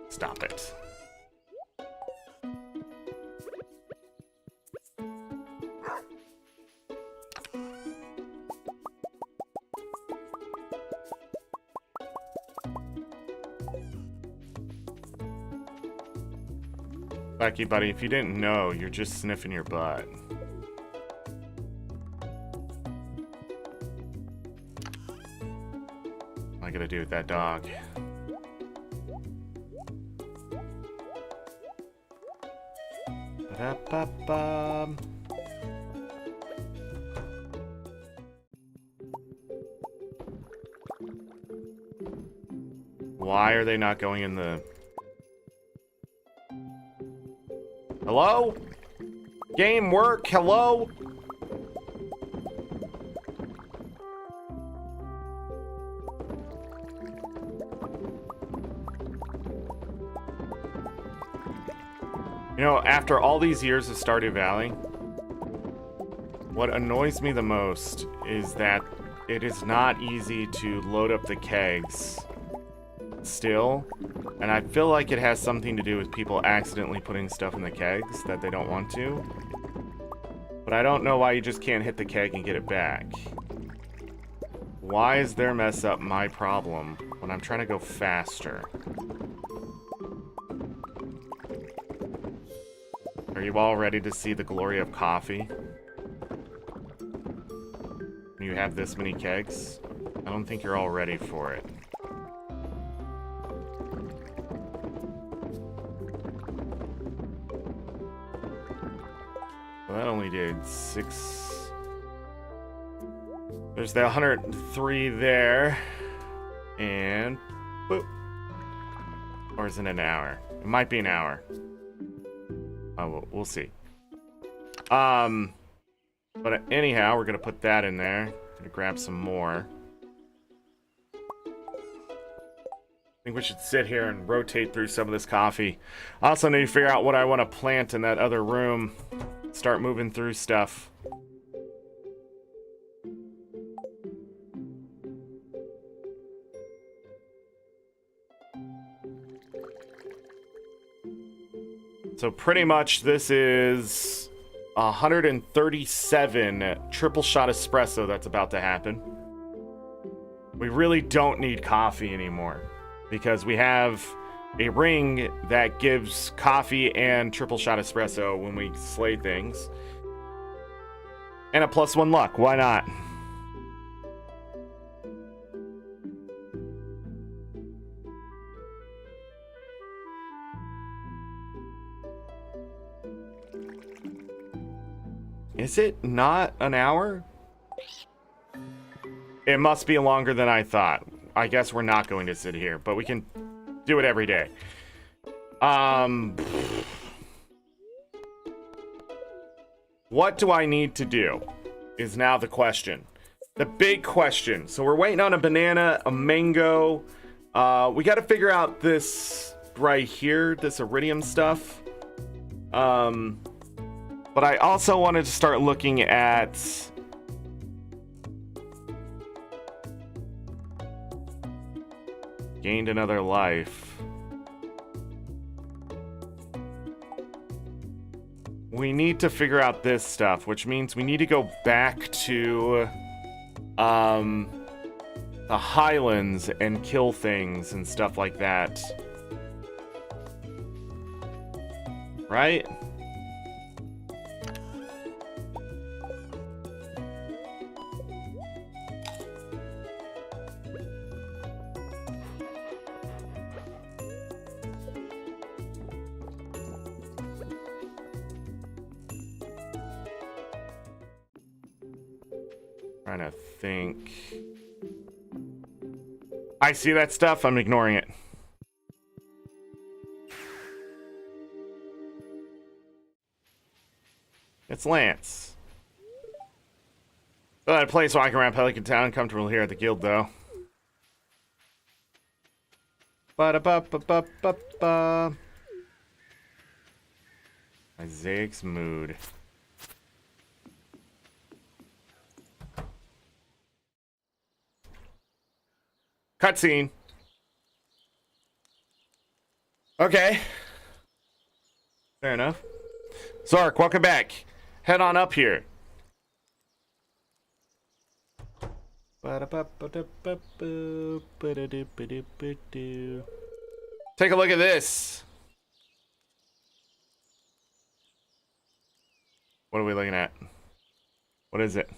Stop it. Lucky buddy, if you didn't know, you're just sniffing your butt. What am I gonna do with that dog? Ba-da-ba-ba. Why are they not going in the... Hello? Game work? Hello? You know, after all these years of Stardew Valley, what annoys me the most is that it is not easy to load up the kegs still. And I feel like it has something to do with people accidentally putting stuff in the kegs that they don't want to. But I don't know why you just can't hit the keg and get it back. Why is their mess up my problem when but I'm trying to go faster. Are you all ready to see the glory of coffee? You have this many kegs? I don't think you're all ready for it. Well, that only did 6. There's the 103 there. And boop. Or is it an hour? It might be an hour. Oh, we'll see. But anyhow, we're gonna put that in there. Gonna grab some more. I think we should sit here and rotate through some of this coffee. I also need to figure out what I want to plant in that other room. Start moving through stuff. So pretty much this is 137 triple shot espresso that's about to happen. We really don't need coffee anymore because we have a ring that gives coffee and triple shot espresso when we slay things. And a +1 luck, why not? Is it not an hour? It must be longer than I thought. I guess we're not going to sit here, but we can do it every day. What do I need to do is now the question. The big question. So we're waiting on a banana, a mango. We got to figure out this right here, this iridium stuff. But I also wanted to start looking at gained another life. We need to figure out this stuff, which means we need to go back to the Highlands and kill things and stuff like that. Right? Trying to think. I see that stuff. I'm ignoring it. It's Lance. Still at a place walking around Pelican Town. Comfortable here at the guild, though. Ba-da-ba-ba-ba-ba-ba. Isaac's mood. Cutscene. Okay. Fair enough. Zorric, welcome back. Head on up here. Take a look at this. What are we looking at? What is it?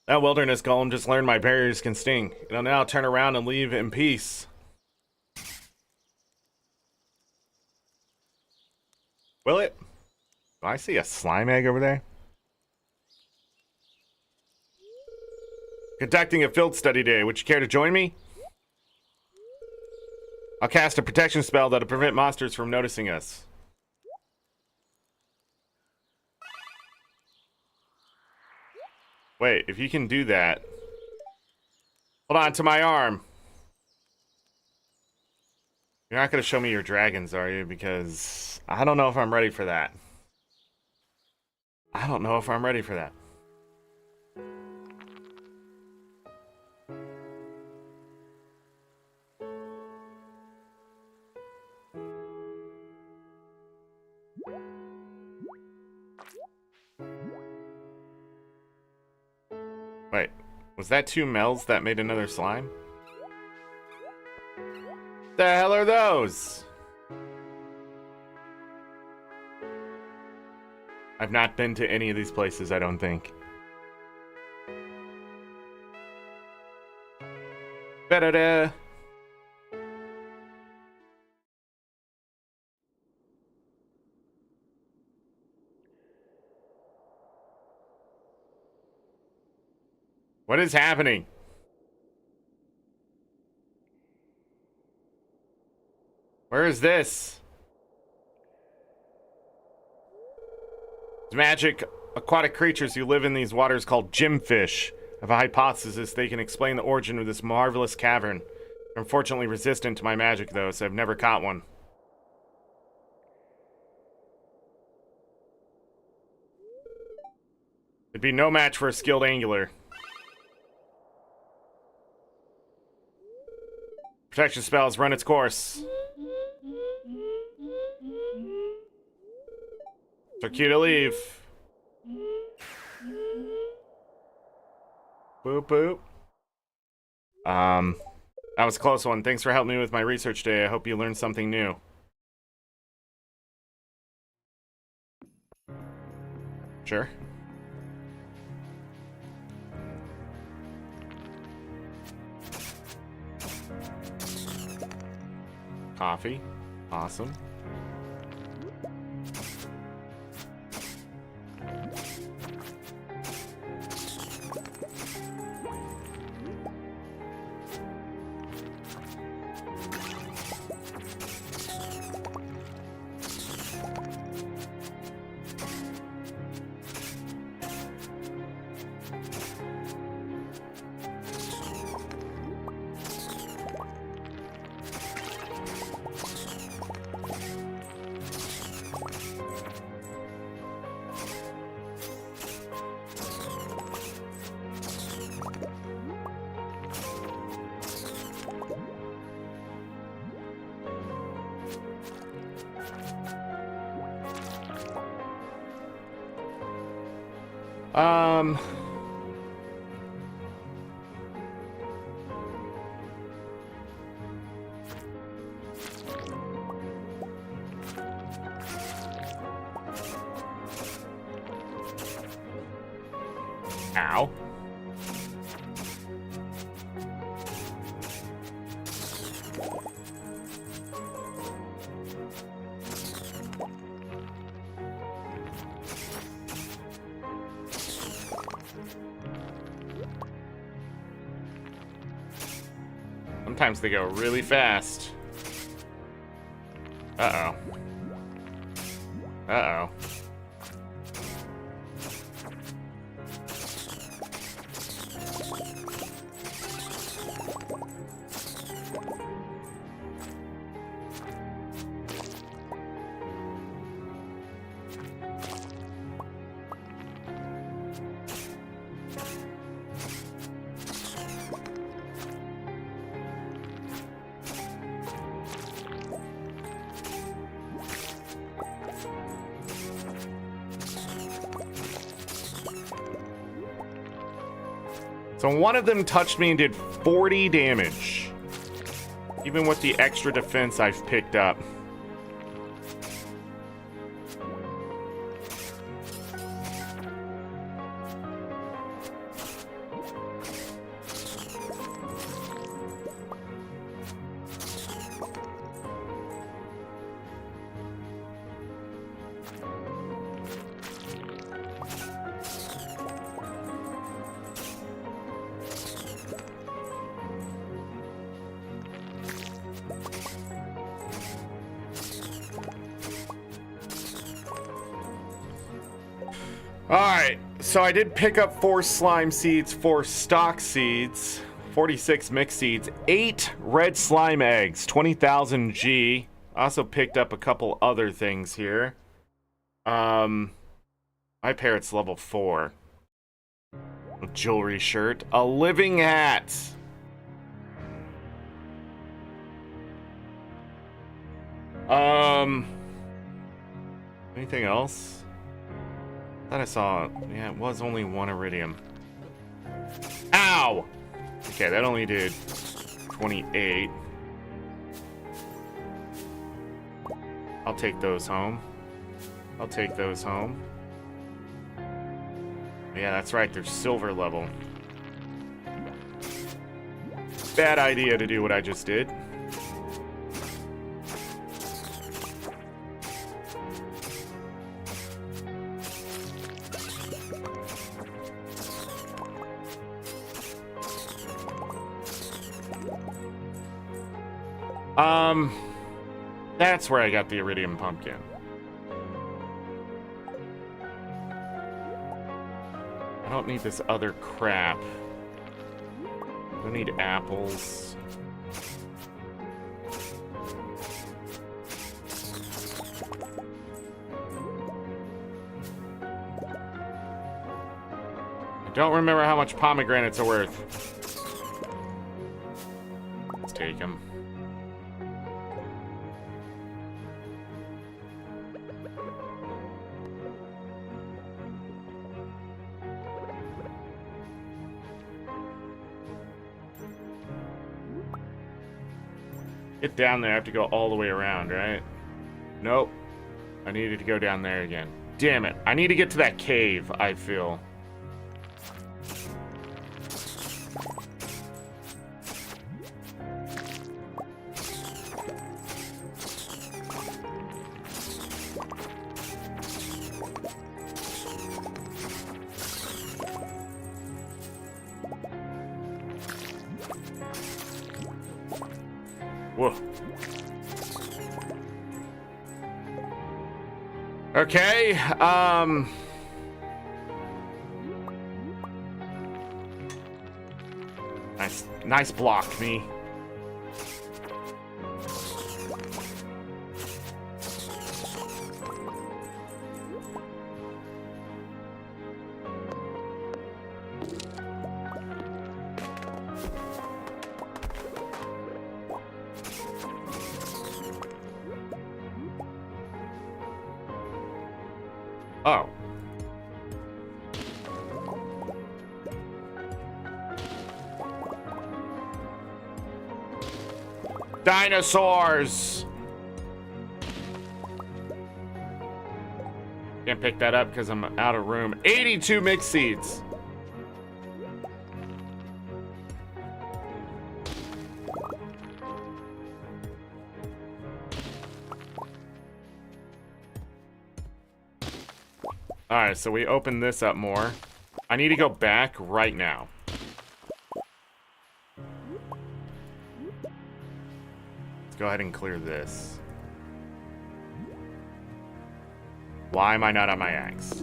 That wilderness golem just learned my barriers can sting. It'll now turn around and leave in peace. Will it? Do I see a slime egg over there? Conducting a field study day. Would you care to join me? I'll cast a protection spell that'll prevent monsters from noticing us. Wait, if you can do that... Hold on to my arm. You're not going to show me your dragons, are you? Because I don't know if I'm ready for that. I don't know if I'm ready for that. Was that 2 Mel's that made another slime? The hell are those? I've not been to any of these places, I don't think. Ba-da-da. What is happening? Where is this? Magic aquatic creatures who live in these waters called gymfish. I have a hypothesis they can explain the origin of this marvelous cavern. They're unfortunately resistant to my magic though, so I've never caught one. It'd be no match for a skilled angler. Protection spells run its course. So cue to leave. Boop boop. That was a close one. Thanks for helping me with my research today. I hope you learned something new. Sure. Coffee. Awesome. Ow. Sometimes they go really fast. Uh-oh. Uh-oh. So one of them touched me and did 40 damage. Even with the extra defense I've picked up. Alright, so I did pick up 4 slime seeds, 4 stock seeds, 46 mixed seeds, 8 red slime eggs, 20,000 G. Also picked up a couple other things here. My parrot's level 4. A jewelry shirt, a living hat. Anything else? I thought I saw, yeah, it was only 1 iridium. Ow! Okay, that only did 28. I'll take those home. I'll take those home. Yeah, that's right, they're silver level. Bad idea to do what I just did. That's where I got the iridium pumpkin. I don't need this other crap. I don't need apples. I don't remember how much pomegranates are worth. Let's take them. Get down there. I have to go all the way around, right? Nope. I needed to go down there again. Damn it. I need to get to that cave, I feel. Whoa. Okay, nice block, me. Oh. Dinosaurs! Can't pick that up because I'm out of room. 82 mixed seeds. Alright, so we open this up more. I need to go back right now. Let's go ahead and clear this. Why am I not on my axe?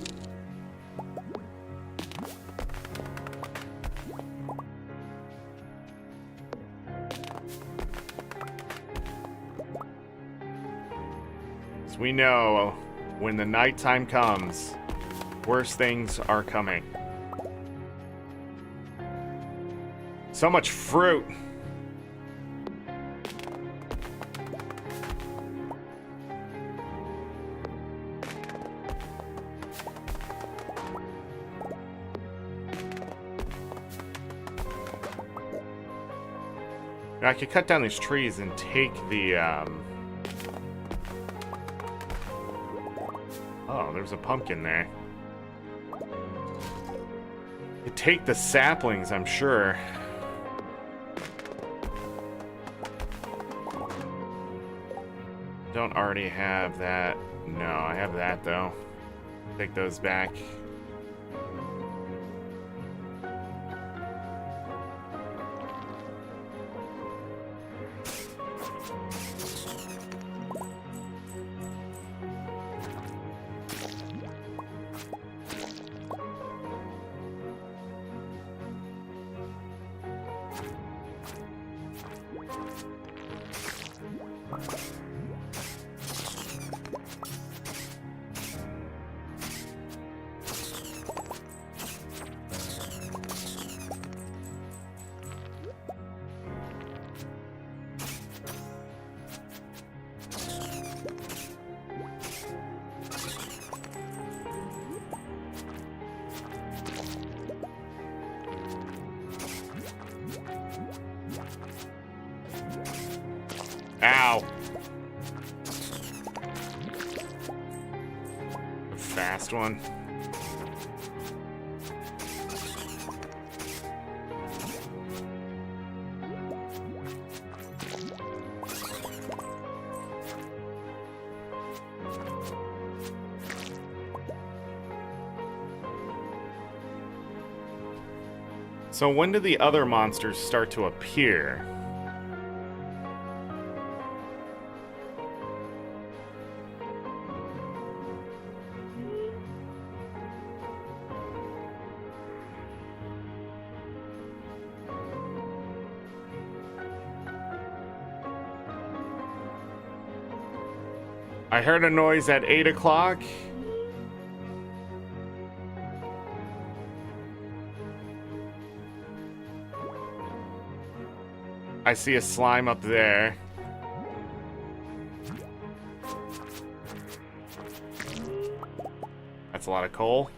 So we know when the nighttime comes, worse things are coming. So much fruit. Now, I could cut down these trees and take the, Oh, there's a pumpkin there. You take the saplings, I'm sure. Don't already have that. No, I have that, though. Take those back. Ow. A fast one. So when do the other monsters start to appear? I heard a noise at 8 o'clock. I see a slime up there. That's a lot of coal.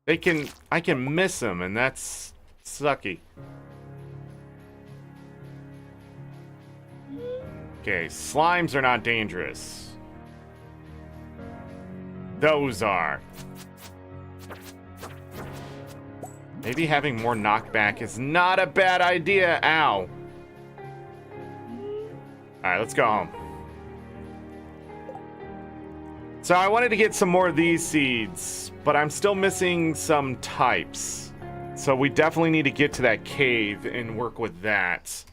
I can miss them, and that's sucky. Okay, slimes are not dangerous. Those are. Maybe having more knockback is not a bad idea. Ow. Alright, let's go home. So I wanted to get some more of these seeds, but I'm still missing some types. So we definitely need to get to that cave and work with that.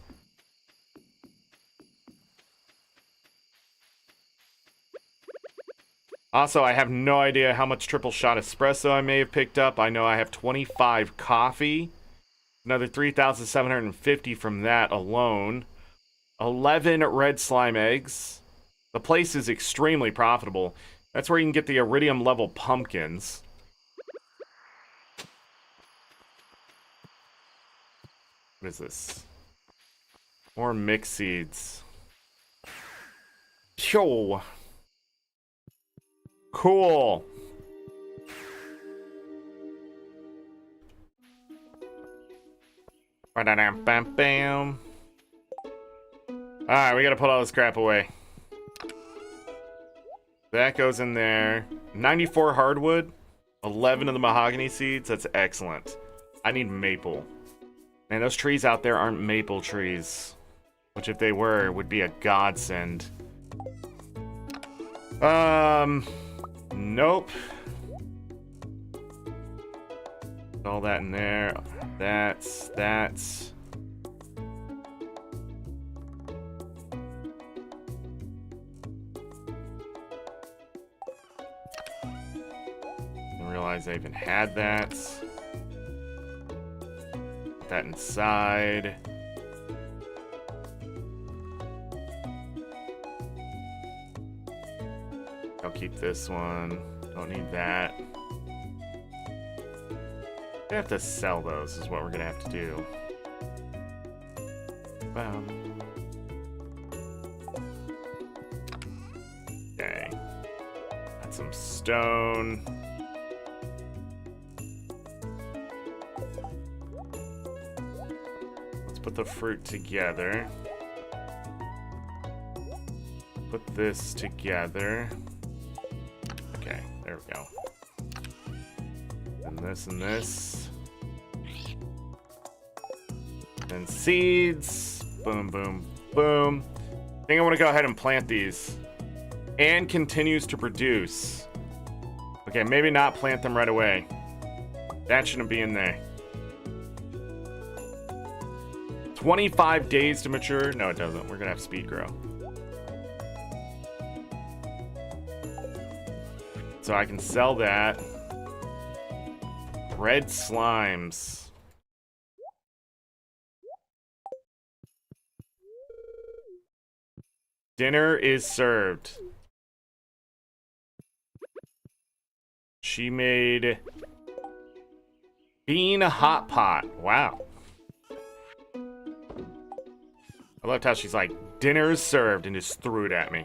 Also, I have no idea how much triple shot espresso I may have picked up. I know I have 25 coffee. Another 3,750 from that alone. 11 red slime eggs. The place is extremely profitable. That's where you can get the iridium level pumpkins. What is this? More mix seeds. Yo. Cool. Bam. Alright, we gotta put all this crap away. That goes in there. 94 hardwood. 11 of the mahogany seeds. That's excellent. I need maple. Man, those trees out there aren't maple trees. Which, if they were, would be a godsend. Nope. All that in there. That's. Didn't realize I even had that. Put that inside. I'll keep this one. Don't need that. We have to sell those is what we're gonna have to do. Okay. Got some stone. Let's put the fruit together. Put this together. Okay, there we go. And this and this. And seeds. Boom, boom, boom. I think I want to go ahead and plant these. And continues to produce. Okay, maybe not plant them right away. That shouldn't be in there. 25 days to mature. No, it doesn't. We're gonna have speed grow. So I can sell that. Red slimes. Dinner is served. She made bean hot pot. Wow. I loved how she's like, dinner is served, and just threw it at me.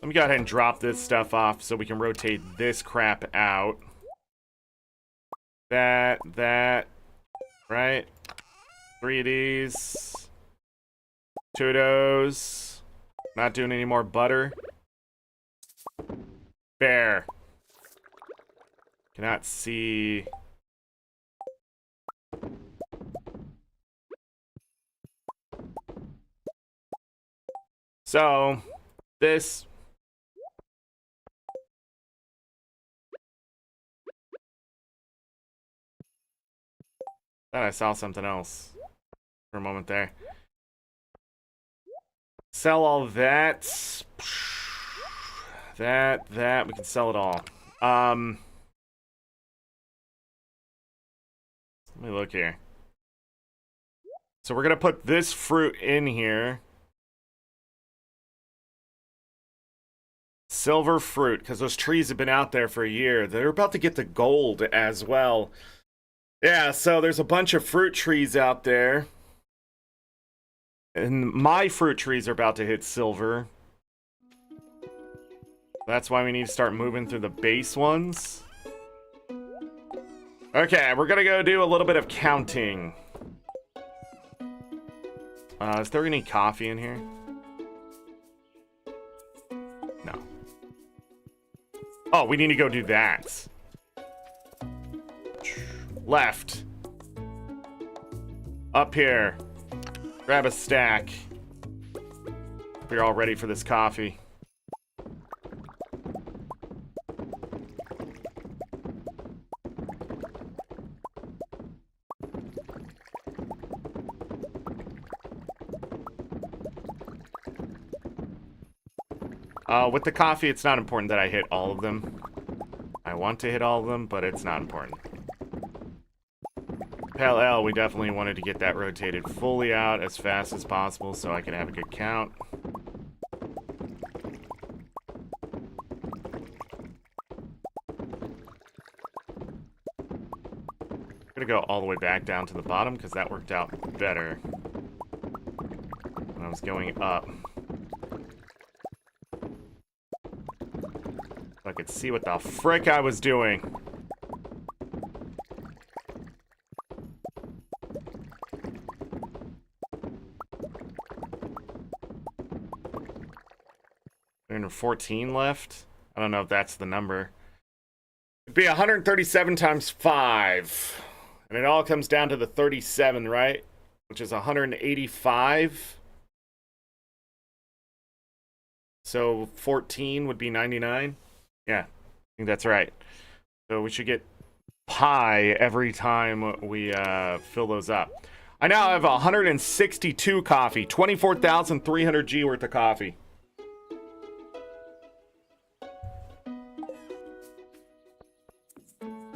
Let me go ahead and drop this stuff off so we can rotate this crap out. That, right? 3 of these. 2 of those. Not doing any more butter. Bear. Cannot see. So, this. Thought I saw something else for a moment there. Sell all that. That. We can sell it all. Let me look here. So we're going to put this fruit in here. Silver fruit, because those trees have been out there for a year. They're about to get to gold as well. Yeah, so there's a bunch of fruit trees out there. And my fruit trees are about to hit silver. That's why we need to start moving through the base ones. Okay, we're gonna go do a little bit of counting. Is there any coffee in here? No. Oh, we need to go do that. Left. Up here. Grab a stack. We're all ready for this coffee. With the coffee, it's not important that I hit all of them. I want to hit all of them, but it's not important. Pale Ale, we definitely wanted to get that rotated fully out as fast as possible so I can have a good count. I'm gonna go all the way back down to the bottom because that worked out better when I was going up. So I could see what the frick I was doing. There's 14 left. I don't know if that's the number. It'd be 137 times 5. And it all comes down to the 37, right? Which is 185. So 14 would be 99. Yeah, I think that's right. So we should get pi every time we fill those up. I now have 162 coffee. 24,300 G worth of coffee.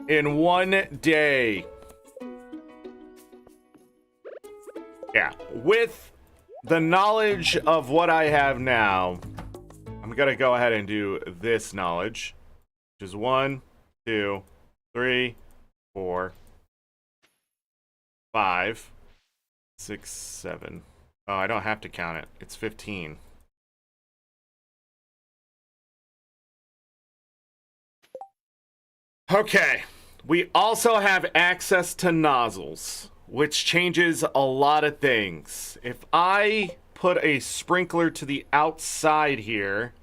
In one day. Yeah, with the knowledge of what I have now, I'm gonna go ahead and do this knowledge, which is 1, 2, 3, 4, 5, 6, 7. Oh, I don't have to count it. It's 15. Okay, we also have access to nozzles, which changes a lot of things. If I put a sprinkler to the outside here,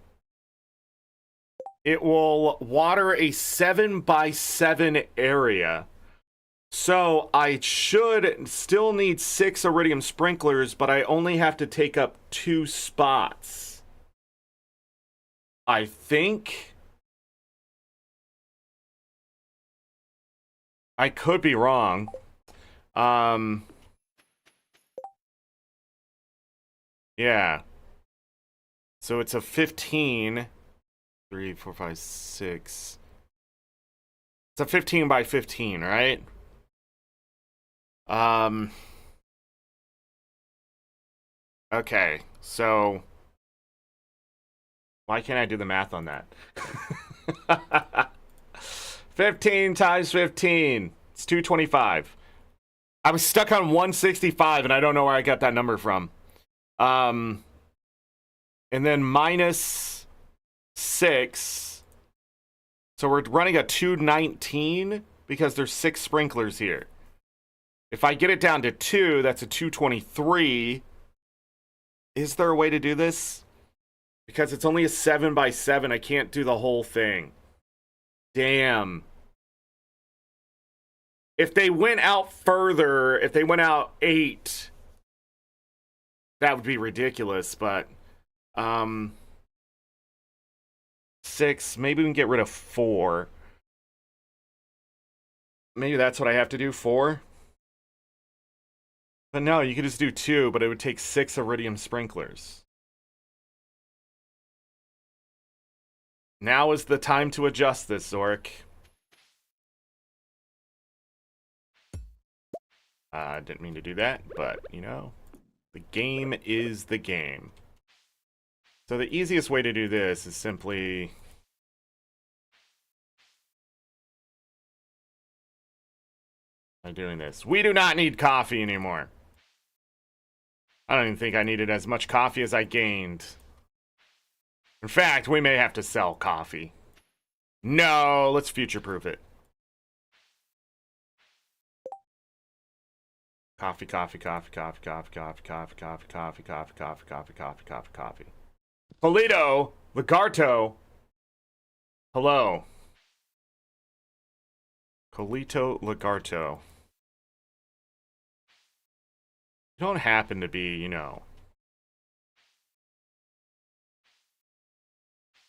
it will water a 7x7 area. So I should still need 6 iridium sprinklers, but I only have to take up 2 spots. I think. I could be wrong. Yeah. So it's a 15. 3, 4, 5, 6. It's a 15 by 15, right? Okay, so why can't I do the math on that? 15 times 15. It's 225. I was stuck on 165 and I don't know where I got that number from. And then minus 6. So we're running a 219. because there's 6 sprinklers here. If I get it down to 2, that's a 223. Is there a way to do this? Because it's only a 7 by 7, I can't do the whole thing. Damn. If they went out further, if they went out 8, that would be ridiculous, but 6, maybe we can get rid of 4. Maybe that's what I have to do, 4. But no, you could just do 2, but it would take 6 iridium sprinklers. Now is the time to adjust this, Zorric. I didn't mean to do that, but, you know, the game is the game. So the easiest way to do this is simply... by doing this. We do not need coffee anymore. I don't even think I needed as much coffee as I gained. In fact, we may have to sell coffee. No, let's future-proof it. Coffee, coffee, coffee, coffee, coffee, coffee, coffee, coffee, coffee, coffee, coffee, coffee, coffee, coffee, coffee. Polito, Lagarto. Hello. Colito Lagarto. You don't happen to be, you know,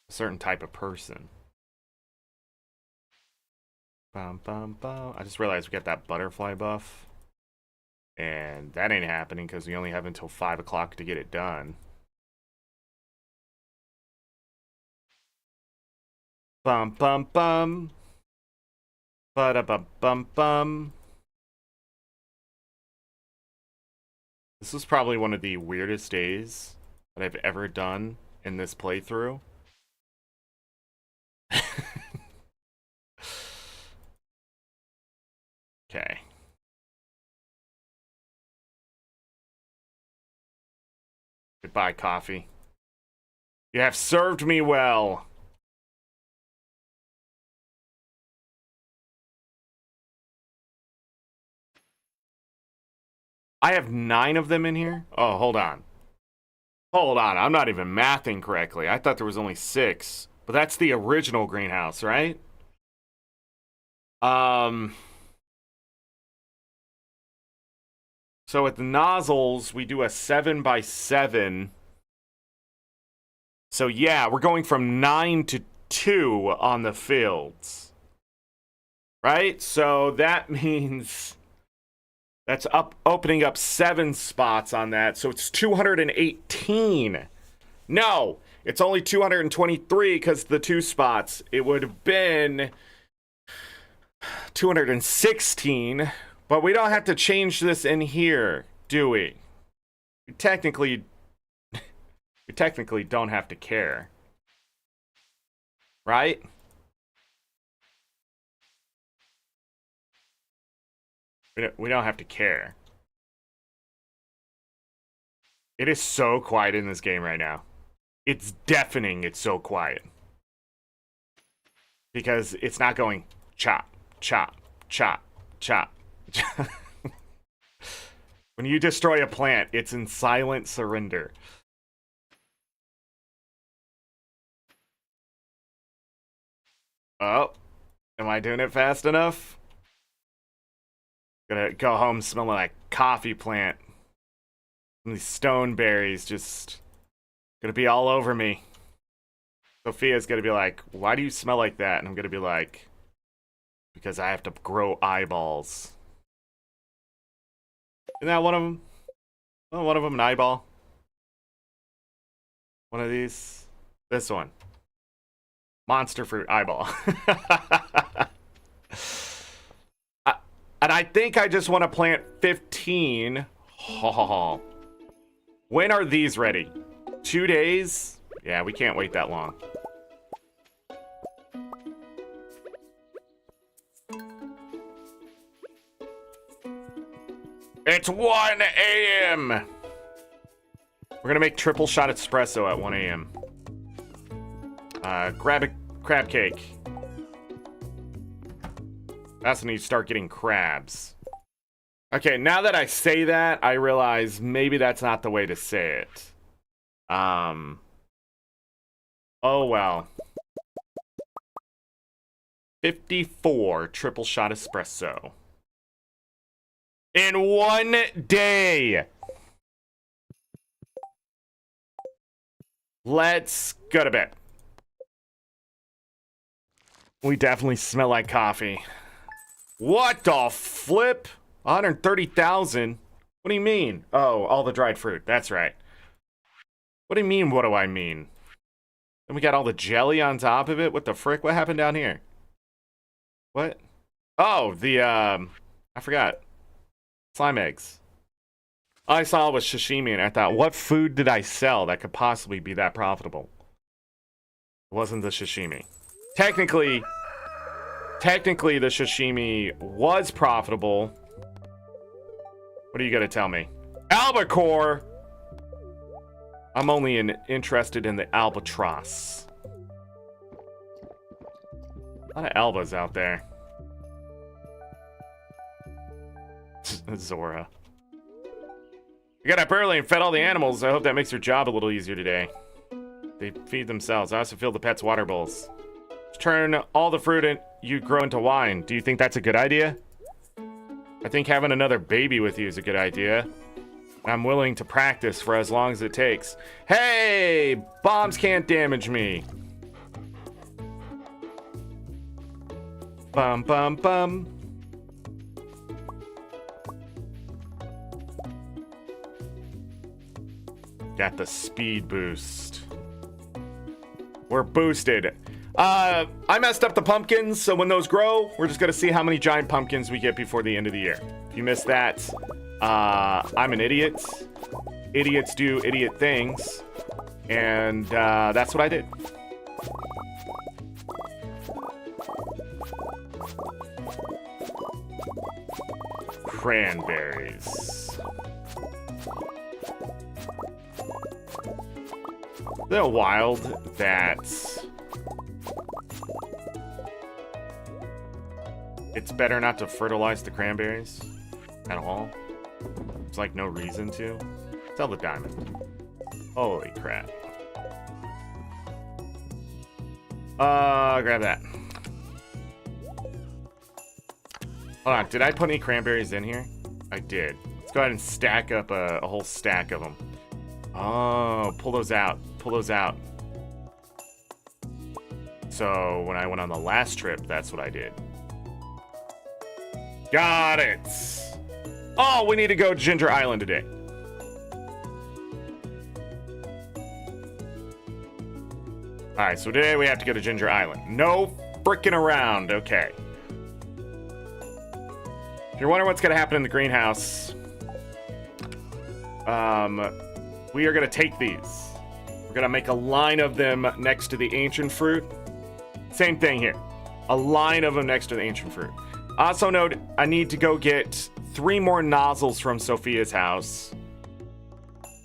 a certain type of person. Bum, bum, bum. I just realized we got that butterfly buff. And that ain't happening because we only have until 5 o'clock to get it done. Bum, bum, bum. Ba-da-bum-bum-bum. This was probably one of the weirdest days that I've ever done in this playthrough. Okay. Goodbye, coffee. You have served me well. I have 9 of them in here? Oh, hold on. Hold on, I'm not even mathing correctly. I thought there was only 6. But that's the original greenhouse, right? So with the nozzles, we do a 7 by 7. So yeah, we're going from 9 to 2 on the fields. Right? So that means... that's opening up 7 spots on that, so it's 218. No, it's only 223 because the 2 spots. It would have been 216, but we don't have to change this in here, do we? We technically don't have to care, right? We don't have to care. It is so quiet in this game right now. It's deafening, it's so quiet. Because it's not going chop, chop, chop, chop. When you destroy a plant, it's in silent surrender. Oh, am I doing it fast enough? Gonna go home smelling like coffee plant. And these stone berries just gonna be all over me. Sophia's gonna be like, why do you smell like that? And I'm gonna be like, because I have to grow eyeballs. Isn't that one of them? Oh, one of them an eyeball. One of these. This one. Monster fruit eyeball. And I think I just want to plant 15. Oh. When are these ready? 2 days? Yeah, we can't wait that long. It's 1 a.m. We're gonna make triple shot espresso at 1 a.m. Grab a crab cake. That's when you start getting crabs. Okay, now that I say that, I realize maybe that's not the way to say it. Oh well. 54 triple shot espresso. In 1 day! Let's go to bed. We definitely smell like coffee. What the flip? 130,000? What do you mean? Oh, all the dried fruit. That's right. What do you mean, what do I mean? And we got all the jelly on top of it? What the frick? What happened down here? What? Oh, the, I forgot. Slime eggs. All I saw was sashimi, and I thought, what food did I sell that could possibly be that profitable? It wasn't the sashimi. Technically, the sashimi was profitable. What are you gonna tell me? Albacore! I'm only interested in the albatross. A lot of albas out there. Zora. You got up early and fed all the animals. I hope that makes your job a little easier today. They feed themselves. I also fill the pets' water bowls. Turn all the fruit you grow into wine. Do you think that's a good idea? I think having another baby with you is a good idea. I'm willing to practice for as long as it takes. Hey! Bombs can't damage me. Bum, bum, bum. Got the speed boost. We're boosted. I messed up the pumpkins, so when those grow, we're just gonna see how many giant pumpkins we get before the end of the year. If you missed that, I'm an idiot. Idiots do idiot things. And that's what I did. Cranberries. Isn't it wild that it's better not to fertilize the cranberries at all? There's like no reason to. Sell the diamond. Holy crap. Grab that. Hold on, did I put any cranberries in here? I did. Let's go ahead and stack up a whole stack of them. Oh, pull those out. Pull those out. So when I went on the last trip, that's what I did. Got it. Oh, we need to go to Ginger Island today. All right, so today we have to go to Ginger Island. No frickin' around. Okay. If you're wondering what's gonna happen in the greenhouse, we are gonna take these. We're gonna make a line of them next to the ancient fruit. Same thing here. A line of them next to the ancient fruit. Also note, I need to go get 3 more nozzles from Sophia's house.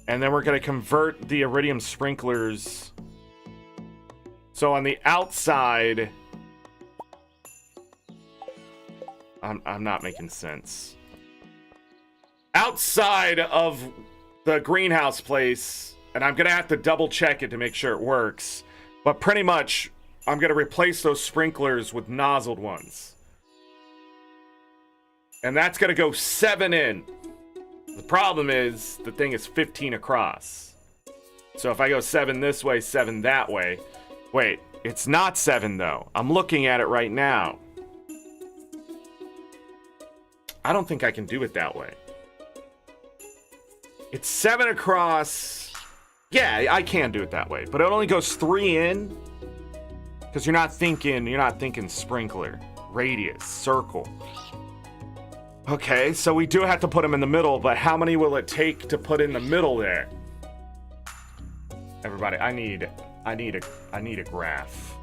And then we're gonna convert the iridium sprinklers. So on the outside, I'm not making sense. Outside of the greenhouse place, and I'm gonna have to double check it to make sure it works, but pretty much I'm gonna replace those sprinklers with nozzled ones. And that's gonna go 7 in. The problem is the thing is 15 across. So if I go 7 this way, 7 that way. Wait, it's not 7 though. I'm looking at it right now. I don't think I can do it that way. It's 7 across. Yeah, I can do it that way, but it only goes 3 in. Because you're not thinking sprinkler, radius, circle. Okay, so we do have to put them in the middle, but how many will it take to put in the middle there? Everybody, I need a graph.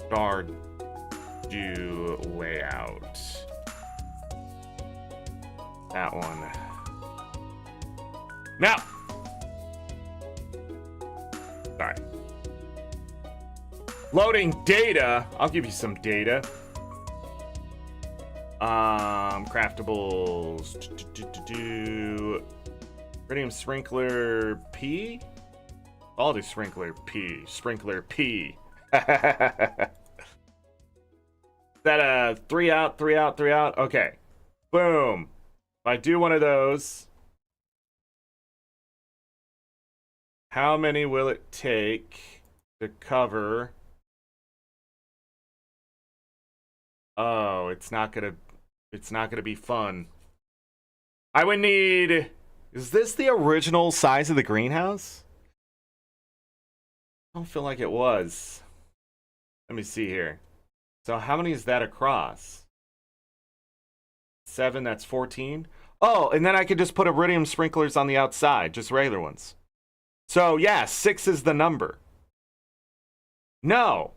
Stardew layout. That one. Now. Sorry. Loading data. I'll give you some data. Craftables. Iridium sprinkler P. I'll do sprinkler P. Sprinkler P. That 3 out, 3 out, 3 out. Okay. Boom. If I do one of those, how many will it take to cover? Oh, it's not gonna be fun. I would need. Is this the original size of the greenhouse? I don't feel like it was. Let me see here. So how many is that across? 7, that's 14. Oh, and then I could just put iridium sprinklers on the outside, just regular ones. So yeah, 6 is the number. No.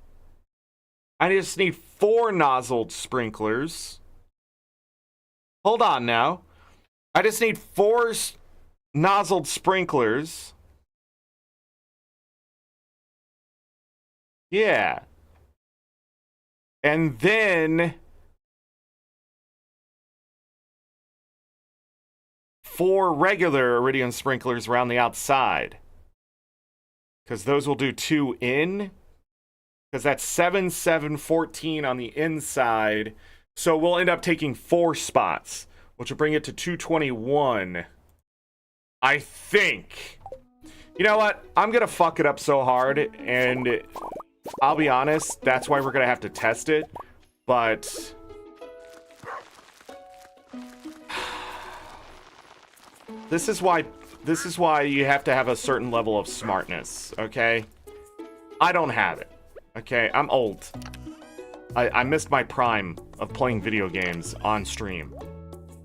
I just need 4 nozzled sprinklers. Hold on now. I just need 4 nozzled sprinklers. Yeah. And then 4 regular iridium sprinklers around the outside. Because those will do 2 in. Because that's 7, 7, 14 on the inside. So we'll end up taking 4 spots, which will bring it to 221. I think. You know what? I'm going to fuck it up so hard, and I'll be honest, that's why we're going to have to test it. But this is why you have to have a certain level of smartness, okay? I don't have it. Okay, I'm old. I missed my prime of playing video games on stream.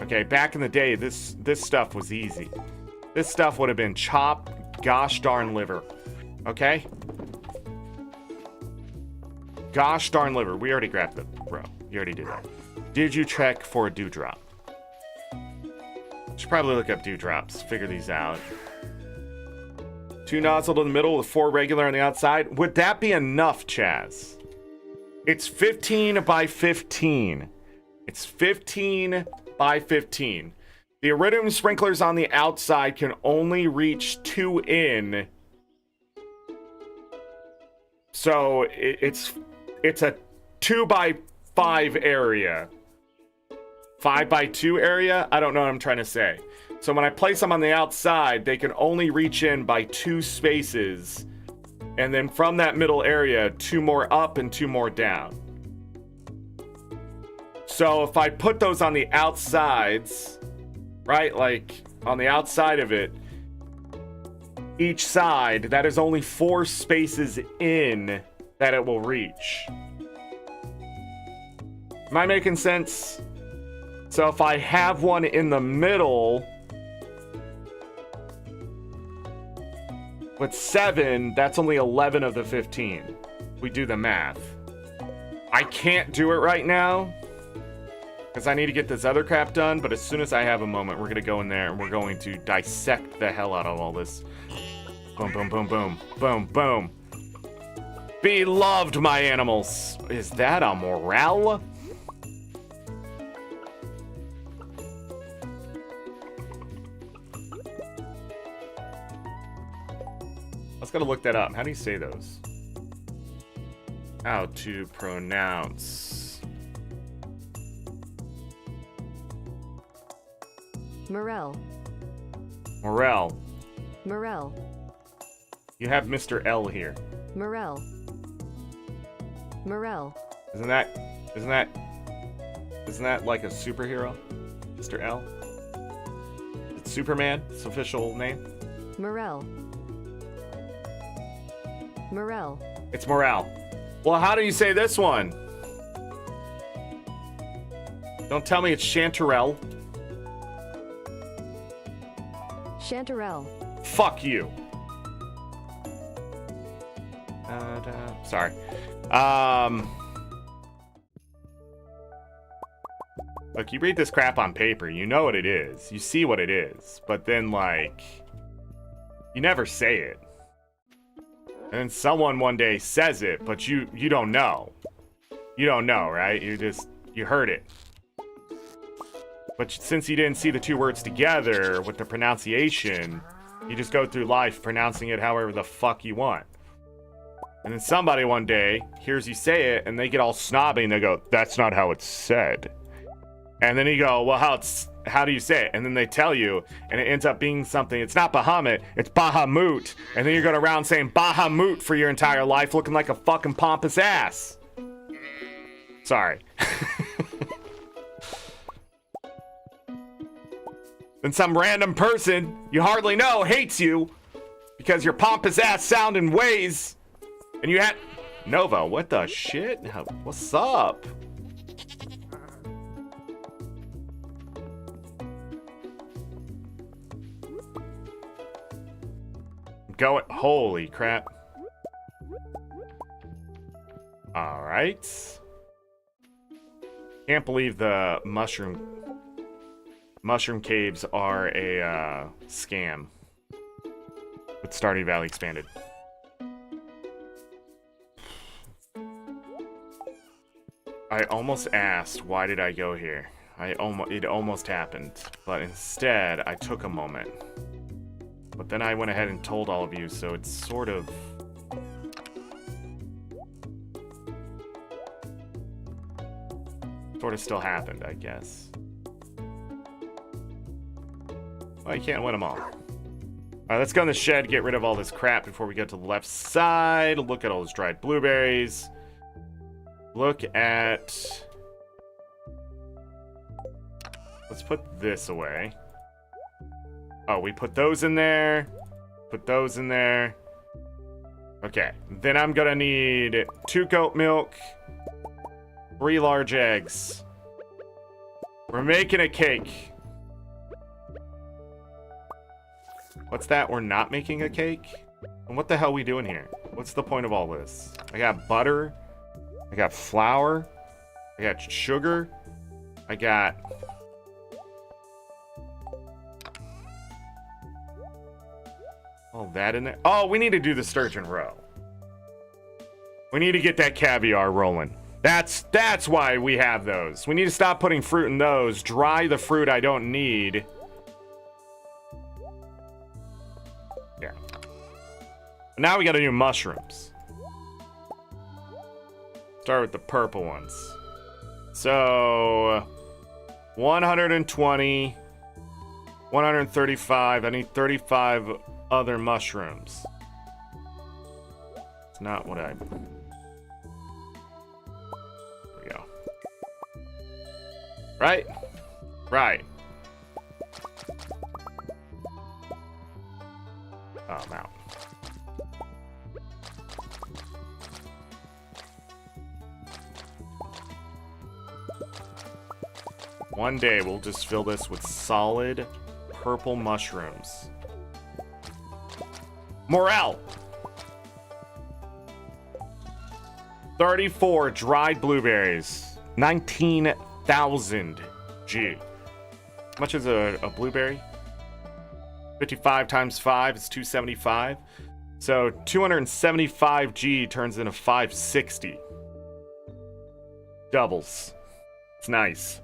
Okay, back in the day, this stuff was easy. This stuff would have been chop gosh darn liver. Okay? Gosh darn liver. We already grabbed it, bro. You already did that. Did you check for a dewdrop? Should probably look up dewdrops. Figure these out. 2 nozzled in the middle with 4 regular on the outside. Would that be enough, Chaz? It's 15 by 15. It's 15 by 15. The iridium sprinklers on the outside can only reach 2 in. So it's a 2 by 5 area. 5 by 2 area? I don't know what I'm trying to say. So when I place them on the outside, they can only reach in by 2 spaces. And then from that middle area, 2 more up and 2 more down. So if I put those on the outsides, right, like on the outside of it, each side, that is only 4 spaces in that it will reach. Am I making sense? So if I have one in the middle with 7, that's only 11 of the 15. We do the math. I can't do it right now because I need to get this other crap done, but as soon as I have a moment, we're going to go in there and we're going to dissect the hell out of all this. Boom, boom, boom, boom, boom, boom. Beloved, my animals. Is that a morale? I was gonna look that up. How do you say those? How to pronounce. Morel. Morel. Morel. You have Mr. L here. Morel. Morel. Isn't that like a superhero? Mr. L? It's Superman, its official name? Morel. Morel. It's Morale. Well, how do you say this one? Don't tell me it's Chanterelle. Chanterelle. Fuck you. Sorry. Look, you read this crap on paper, you know what it is. You see what it is. But then, like, you never say it. And then someone one day says it, but you don't know. You don't know, right? You heard it. But since you didn't see the two words together with the pronunciation, you just go through life pronouncing it however the fuck you want. And then somebody one day hears you say it, and they get all snobby, and they go, that's not how it's said. And then you go, well, how do you say it? And then they tell you, and it ends up being something. It's not Bahamut, it's Bahamut. And then you're going around saying Bahamut for your entire life, looking like a fucking pompous ass. Sorry. Then some random person you hardly know hates you because your pompous ass sound and ways. And you had Nova, what the shit? What's up? Holy crap. All right. Can't believe the mushroom caves are a scam with Stardew Valley Expanded. I almost asked, why did I go here? It almost happened, but instead I took a moment. But then I went ahead and told all of you, so it's sort of still happened, I guess. Well, you can't win them all. All right, let's go in the shed, get rid of all this crap before we get to the left side. Look at all those dried blueberries. Look at... Let's put this away. Oh, we put those in there. Put those in there. Okay, then I'm gonna need 2 goat milk, 3 large eggs. We're making a cake. What's that? We're not making a cake? And what the hell are we doing here? What's the point of all this? I got butter. I got flour. I got sugar. I got... all that in there. Oh, we need to do the sturgeon roe. We need to get that caviar rolling. That's why we have those. We need to stop putting fruit in those. Dry the fruit I don't need. Yeah. Now we gotta do mushrooms. Start with the purple ones. So 120, 135. I need 35 other mushrooms. It's not what I... There we go. Right? Right. Oh, I'm out. One day we'll just fill this with solid purple mushrooms. Morel! 34 dried blueberries. 19,000 G. How much is a blueberry? 55 times 5 is 275. So 275 G turns into 560. Doubles. It's nice.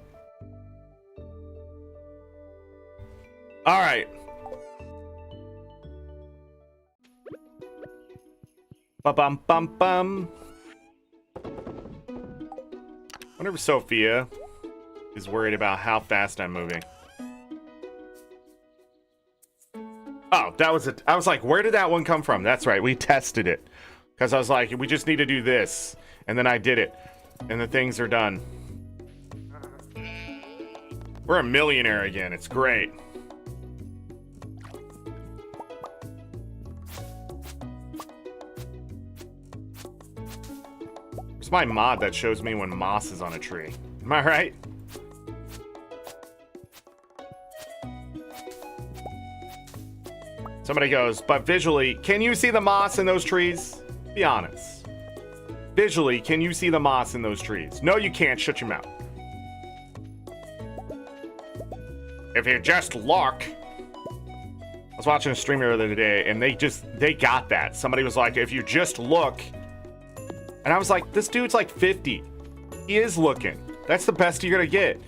All right. Bum bum bum. Wonder if Sophia is worried about how fast I'm moving. Oh, that was it. I was like, where did that one come from? That's right, we tested it. Because I was like, we just need to do this. And then I did it. And the things are done. We're a millionaire again. It's great. Where's my mod that shows me when moss is on a tree? Am I right? Somebody goes, but visually, can you see the moss in those trees? Be honest. Visually, can you see the moss in those trees? No, you can't. Shut your mouth. If you just look. was watching a streamer the other day, and they got that. Somebody was like, if you just look, and I was like, this dude's like 50. He is looking. That's the best you're gonna get.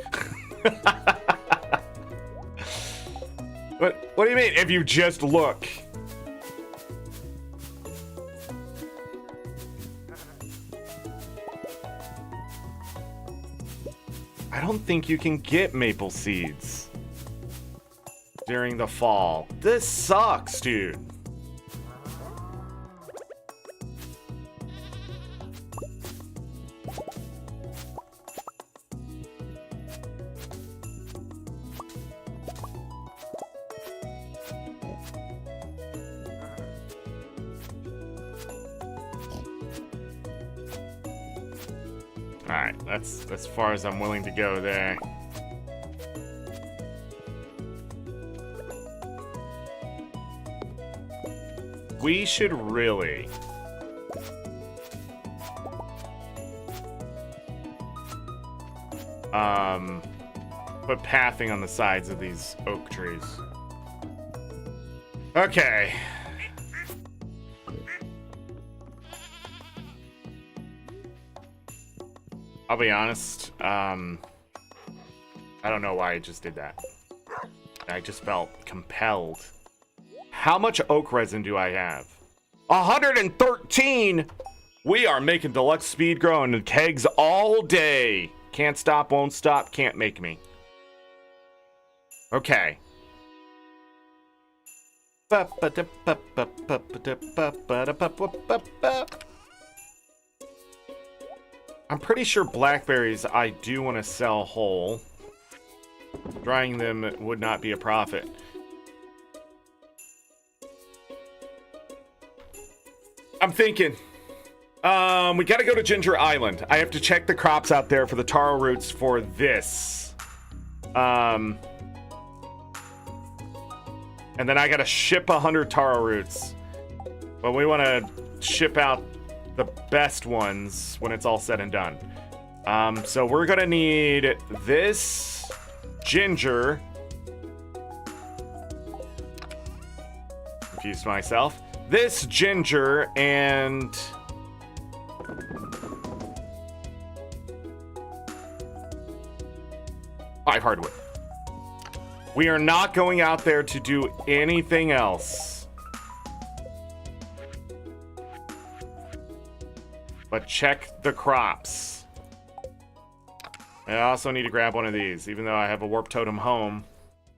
What do you mean, if you just look? I don't think you can get maple seeds during the fall. This sucks, dude. Alright, that's as far as I'm willing to go there. We should really put pathing on the sides of these oak trees. Okay. I'll be honest, I don't know why I just did that. I just felt compelled. How much oak resin do I have? 113! We are making deluxe speed grow in kegs all day. Can't stop, won't stop, can't make me. Okay. I'm pretty sure blackberries I do want to sell whole. Drying them would not be a profit. I'm thinking. We gotta go to Ginger Island. I have to check the crops out there for the taro roots for this. And then I gotta ship 100 taro roots. But we want to ship out the best ones when it's all said and done. So we're gonna need this ginger. Confused myself. This ginger and 5 hardwood. We are not going out there to do anything else but check the crops. I also need to grab one of these, even though I have a warp totem home.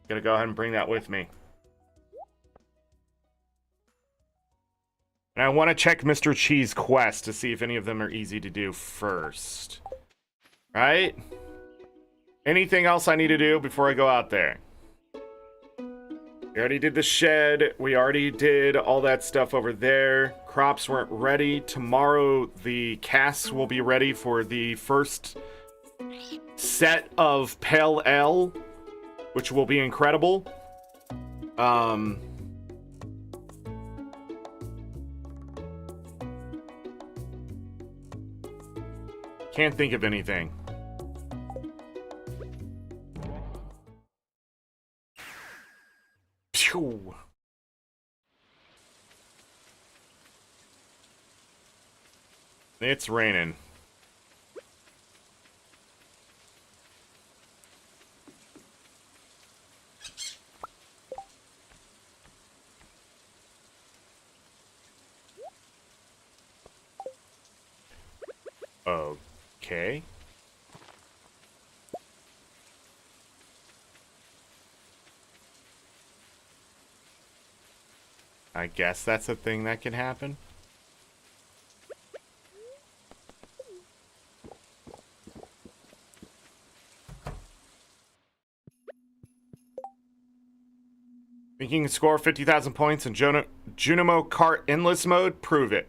Gonna go ahead and bring that with me. And I want to check Mr. Cheese quest to see if any of them are easy to do first. Right? Anything else I need to do before I go out there? We already did the shed. We already did all that stuff over there. Crops weren't ready. Tomorrow, the casts will be ready for the first set of Pale Ale, which will be incredible. Can't think of anything. Phew. It's raining. Okay. I guess that's a thing that can happen. Think you can score 50,000 points in Junimo Kart Endless Mode? Prove it.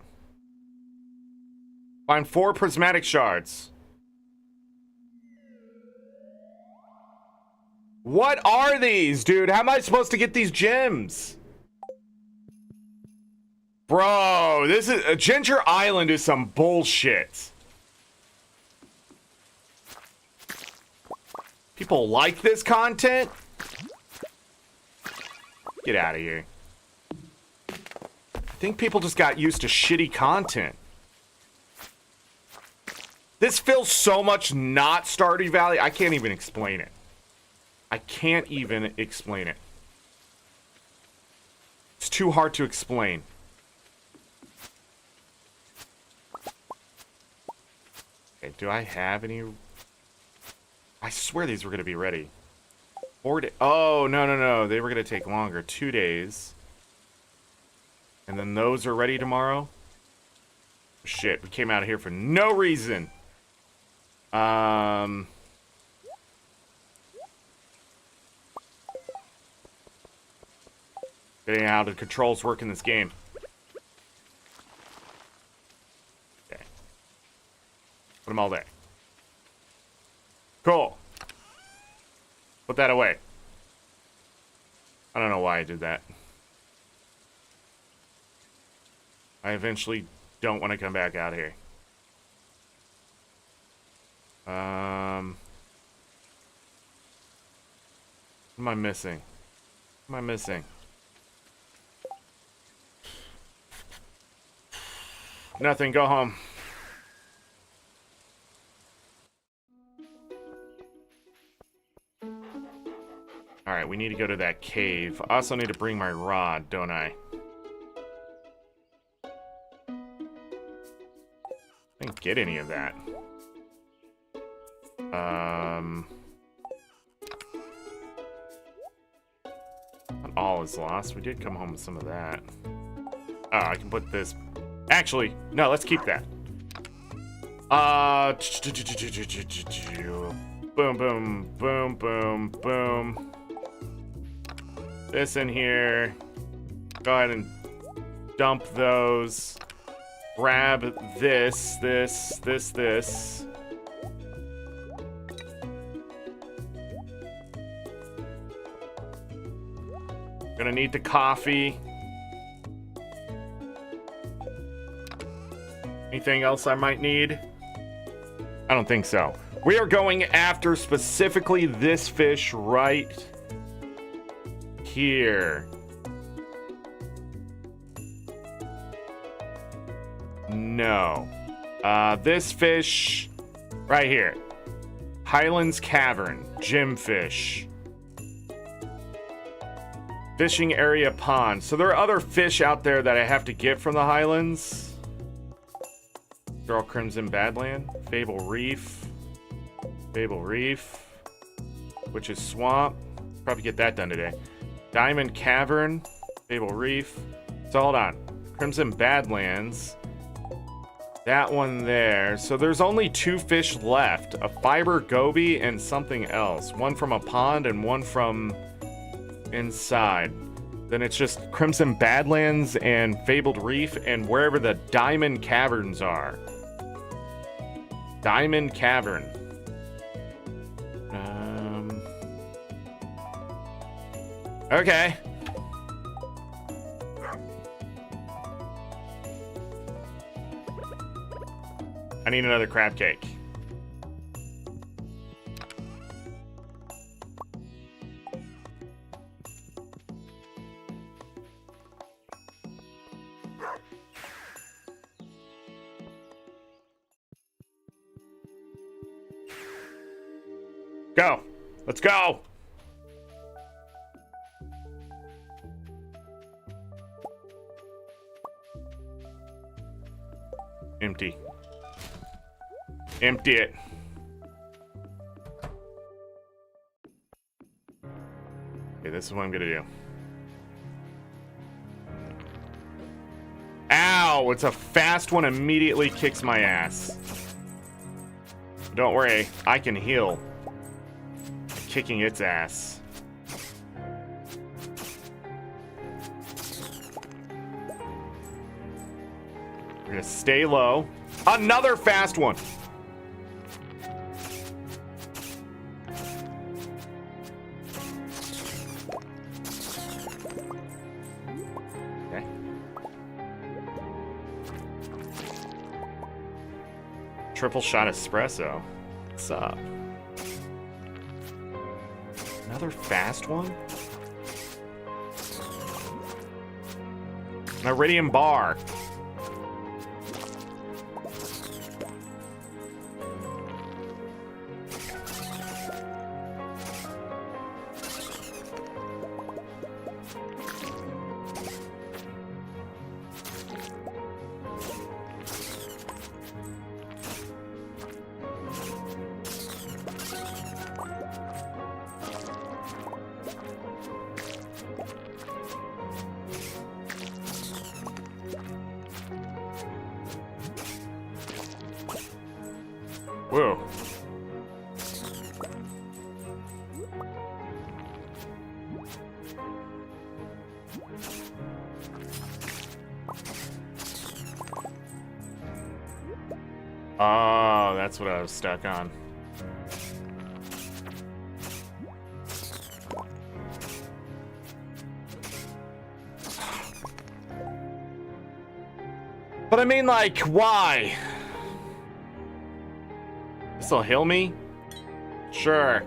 Find 4 prismatic shards. What are these, dude? How am I supposed to get these gems? Bro, this is Ginger Island is some bullshit. People like this content? Get out of here. think people just got used to shitty content. This feels so much not Stardew Valley. I can't even explain it. I can't even explain it. It's too hard to explain. Okay, do I have any? I swear these were going to be ready. 4 days. Oh, no. They were going to take longer. 2 days. And then those are ready tomorrow? Shit, we came out of here for no reason. Getting how the controls work in this game. Okay. Put them all there. Cool. Put that away. I don't know why I did that. I eventually don't want to come back out here. What am I missing? What am I missing? Nothing, go home. Alright, we need to go to that cave. I also need to bring my rod, don't I? I didn't get any of that. Not all is lost. We did come home with some of that. Oh, I can put this... Actually, no, let's keep that. Boom, boom, boom, boom, boom. This in here. Go ahead and dump those. Grab this. Gonna need the coffee. Anything else I might need? I don't think so. We are going after specifically this fish right here. No. This fish right here. Highlands Cavern, gemfish. Fishing area pond. So there are other fish out there that I have to get from the Highlands. Girl Crimson Badland, Fable Reef, which is swamp. Probably get that done today. Diamond Cavern, Fable Reef. So hold on, Crimson Badlands. That one there. So there's only 2 fish left: a fiber goby and something else. One from a pond and one from inside. Then it's just Crimson Badlands and Fabled Reef and wherever the Diamond Caverns are. Diamond Cavern. Okay. I need another crab cake. Go. Let's go. Empty. Empty it. Okay, this is what I'm gonna do. Ow! It's a fast one, immediately kicks my ass. Don't worry, I can heal. Kicking its ass. We're gonna stay low. Another fast one. Okay. Triple shot espresso. What's up? Another fast one? An iridium bar. Whoa. Oh, that's what I was stuck on. But I mean, like, why? This'll heal me? Sure.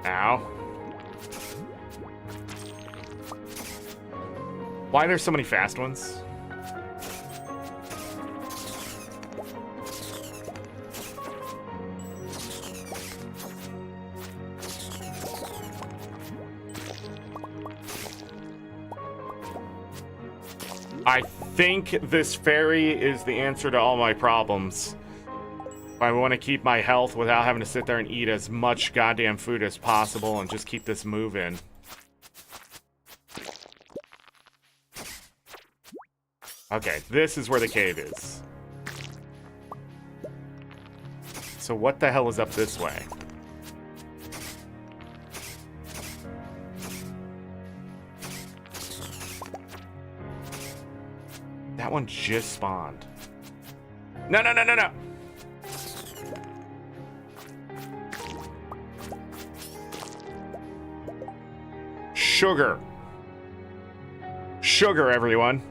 Ow. Why are there so many fast ones? I think this fairy is the answer to all my problems. I want to keep my health without having to sit there and eat as much goddamn food as possible and just keep this moving. Okay, this is where the cave is. So what the hell is up this way? That one just spawned. No, no, no, no, no! Sugar. Sugar, everyone.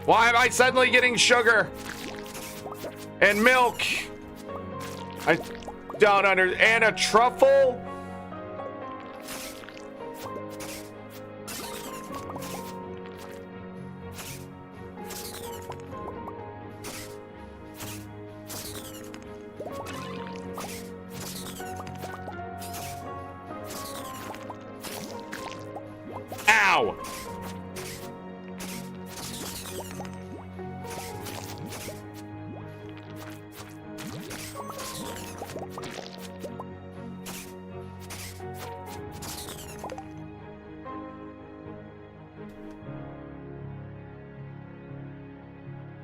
Why am I suddenly getting sugar? And milk. I don't and a truffle? Ow!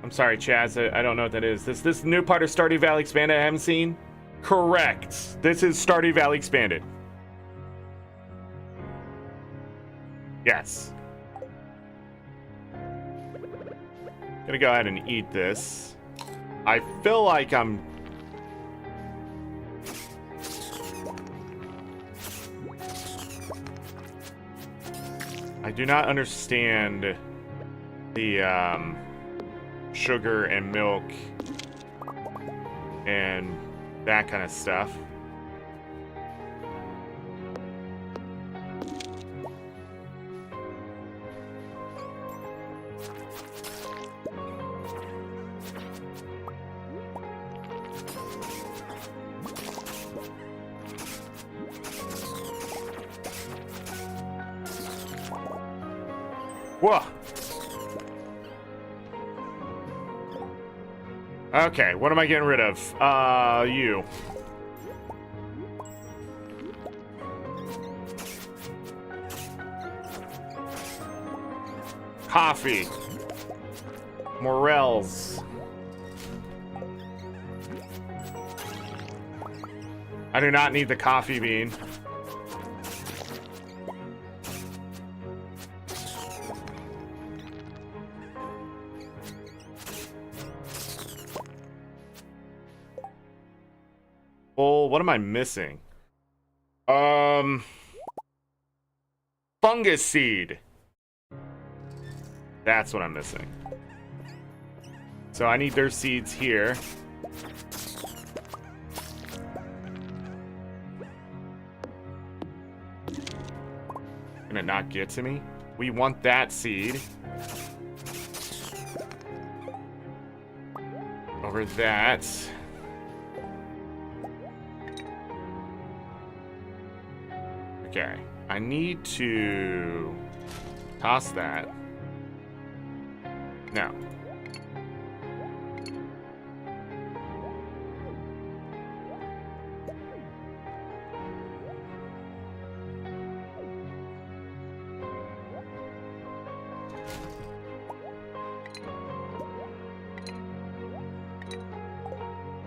I'm sorry, Chaz. I don't know what that is. This new part of Stardew Valley Expanded I haven't seen? Correct. This is Stardew Valley Expanded. Yes. Gonna go ahead and eat this. I feel like I'm... I do not understand the, sugar and milk and that kind of stuff. Whoa. Okay, what am I getting rid of? You. Coffee. Morels. I do not need the coffee bean. Well, what am I missing? Fungus seed. That's what I'm missing. So I need their seeds here. Can it not get to me? We want that seed. Over that. Okay, I need to toss that. No.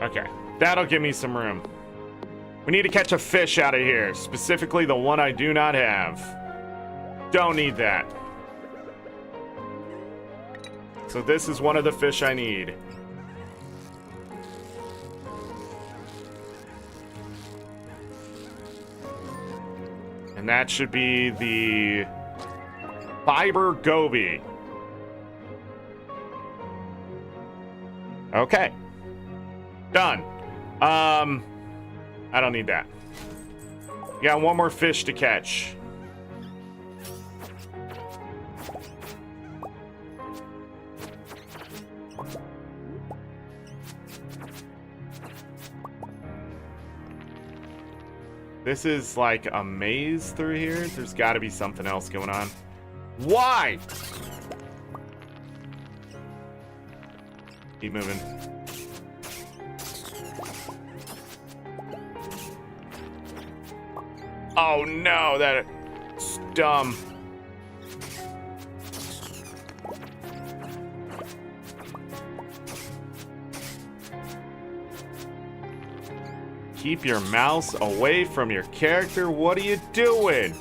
Okay, that'll give me some room. We need to catch a fish out of here, specifically the one I do not have. Don't need that. So this is one of the fish I need. And that should be the fiber goby. Okay. Done. I don't need that. Got one more fish to catch. This is like a maze through here. There's got to be something else going on. Why? Keep moving. Oh no, that's dumb. Keep your mouse away from your character. What are you doing?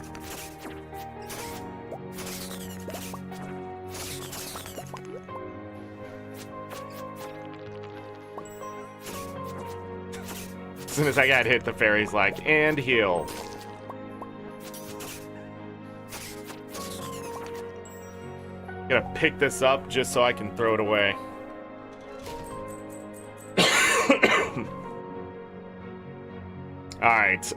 As soon as I got hit, the fairy's like, and heal. Gonna pick this up just so I can throw it away. All right.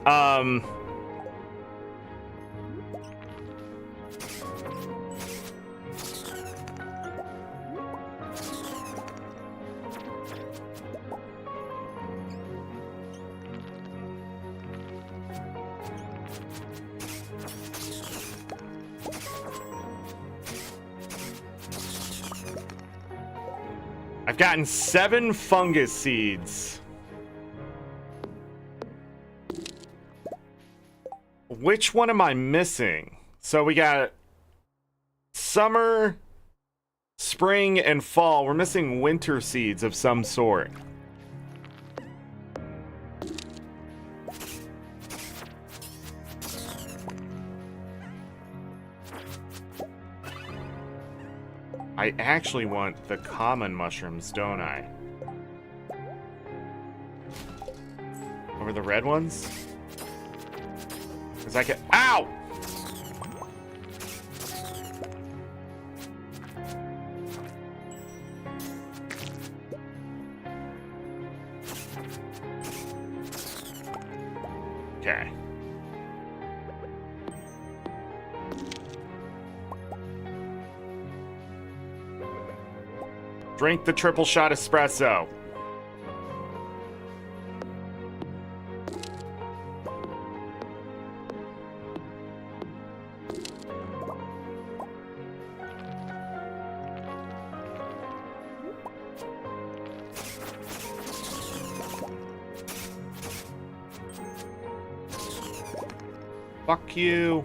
I've gotten 7 fungus seeds. Which one am I missing? So we got summer, spring, and fall. We're missing winter seeds of some sort. I actually want the common mushrooms, don't I? Over the red ones? Because I can... Ow! Okay. Drink the triple shot espresso. Fuck you.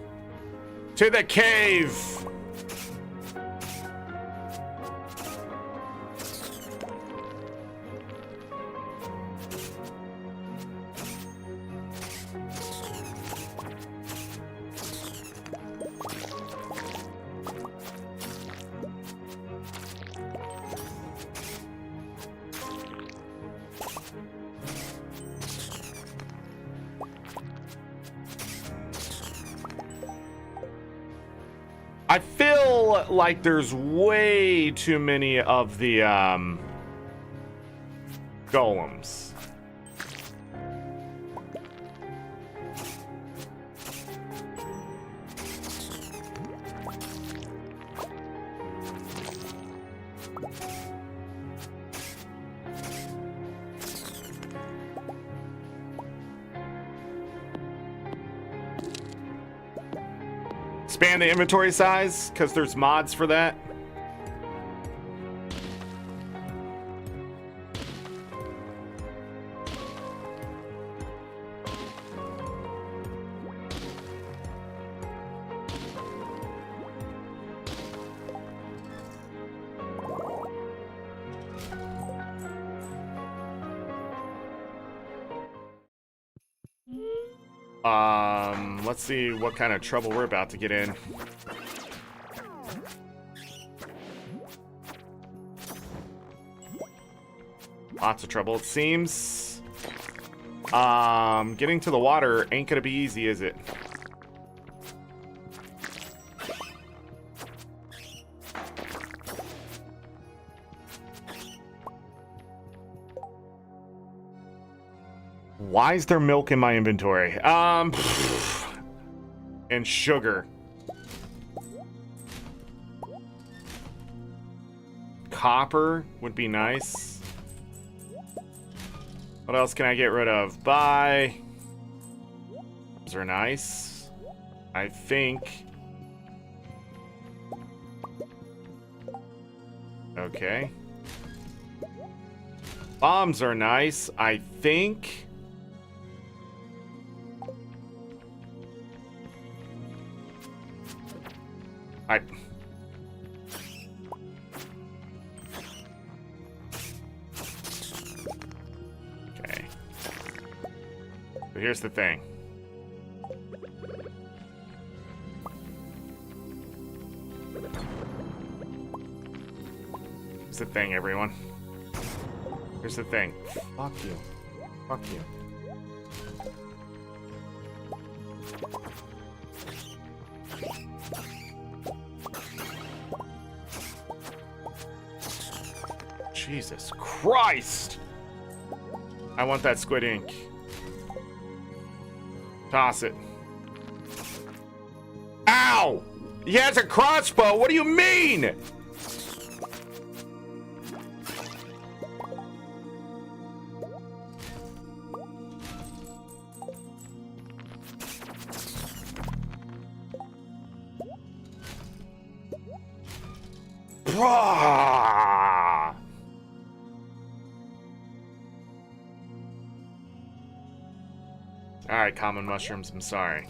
To the cave. I feel like there's way too many of the golems. Expand the inventory size because there's mods for that. Let's see what kind of trouble we're about to get in. Lots of trouble, it seems. Getting to the water ain't gonna be easy, is it? Why is there milk in my inventory? And sugar. Copper would be nice. What else can I get rid of? Buy. Those are nice. I think. Okay. Bombs are nice, I think. Okay. So here's the thing. Here's the thing, everyone. Here's the thing. Fuck you. Fuck you. Jesus Christ! I want that squid ink. Toss it. Ow! He has a crossbow! What do you mean? Bruh! Alright, common mushrooms, I'm sorry.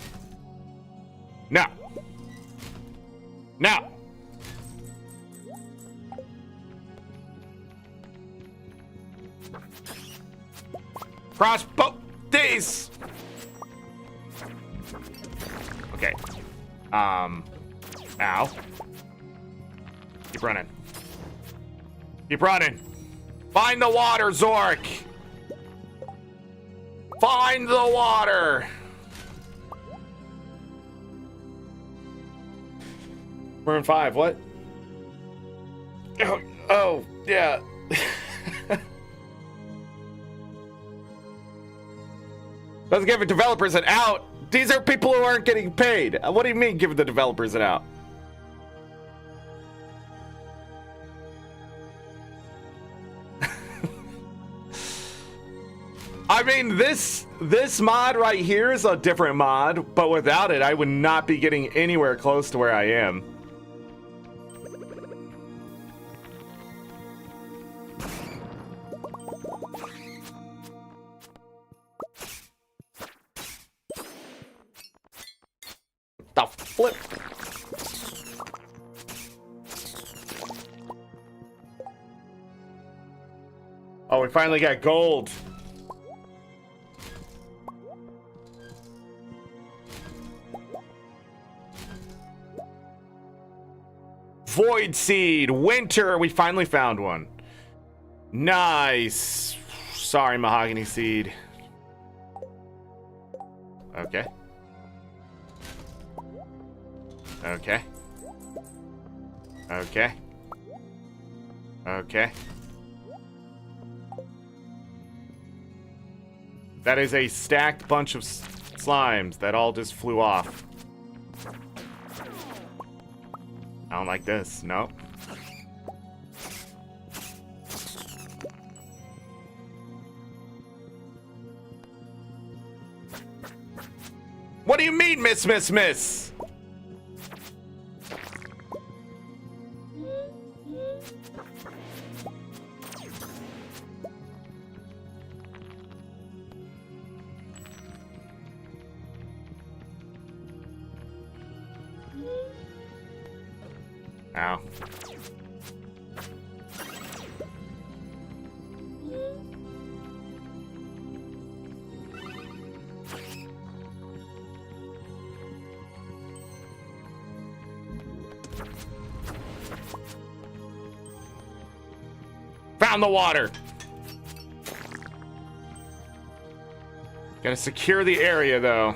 No! No! Crossbow! These! Okay. Ow. Keep running. Keep running. Find the water, Zorric! Find the water! We're in 5, what? Oh, yeah. Doesn't give the developers an out. These are people who aren't getting paid. What do you mean give the developers an out? I mean, this mod right here is a different mod, but without it, I would not be getting anywhere close to where I am. Flip. Oh, we finally got gold. Void Seed, Winter. We finally found one. Nice. Sorry, Mahogany Seed. Okay. Okay. Okay. Okay. That is a stacked bunch of slimes that all just flew off. I don't like this. Nope. What do you mean, miss? Ow. Found the water. Gotta secure the area, though.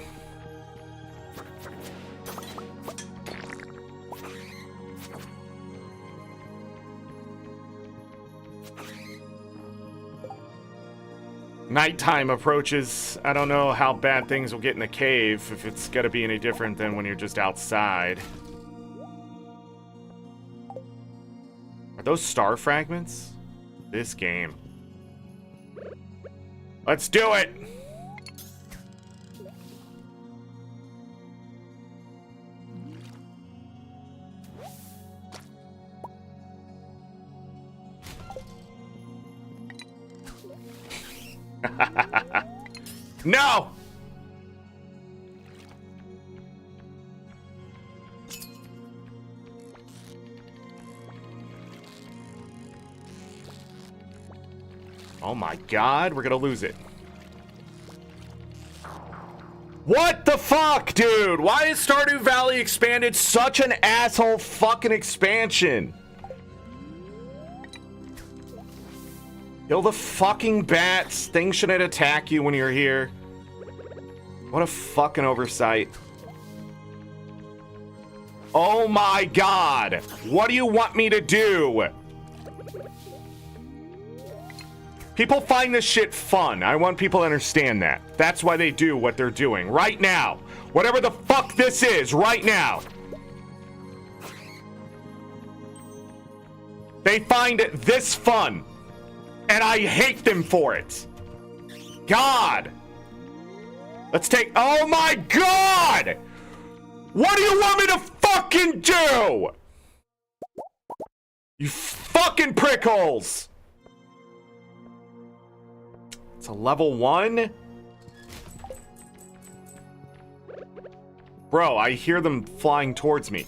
Nighttime approaches. I don't know how bad things will get in the cave, if it's gonna be any different than when you're just outside. Are those star fragments? This game. Let's do it! No! Oh my god, we're gonna lose it. What the fuck, dude? Why is Stardew Valley Expanded such an asshole fucking expansion? Kill the fucking bats. Things shouldn't attack you when you're here. What a fucking oversight. Oh my god. What do you want me to do? People find this shit fun. I want people to understand that. That's why they do what they're doing. Right now. Whatever the fuck this is, right now. They find this fun. And I hate them for it. God. Let's take... Oh my god! What do you want me to fucking do? You fucking prickholes! It's a level 1? Bro, I hear them flying towards me.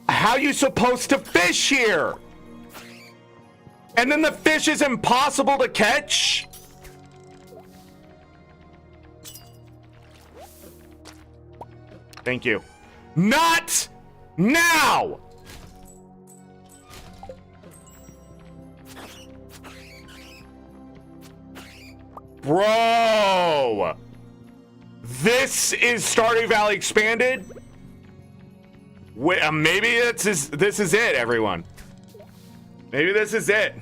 How are you supposed to fish here? And then the fish is impossible to catch? Thank you. Not now! Bro! This is Stardew Valley Expanded? Wait, maybe this is it, everyone. Maybe this is it.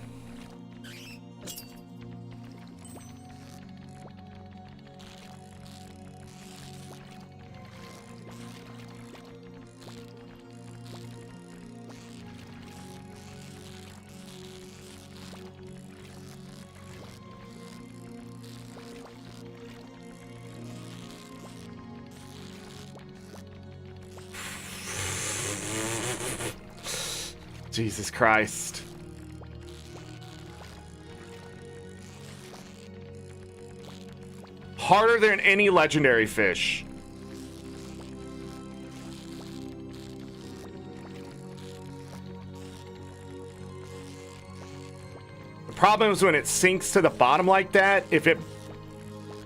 Jesus Christ. Harder than any legendary fish. Problem is when it sinks to the bottom like that, if it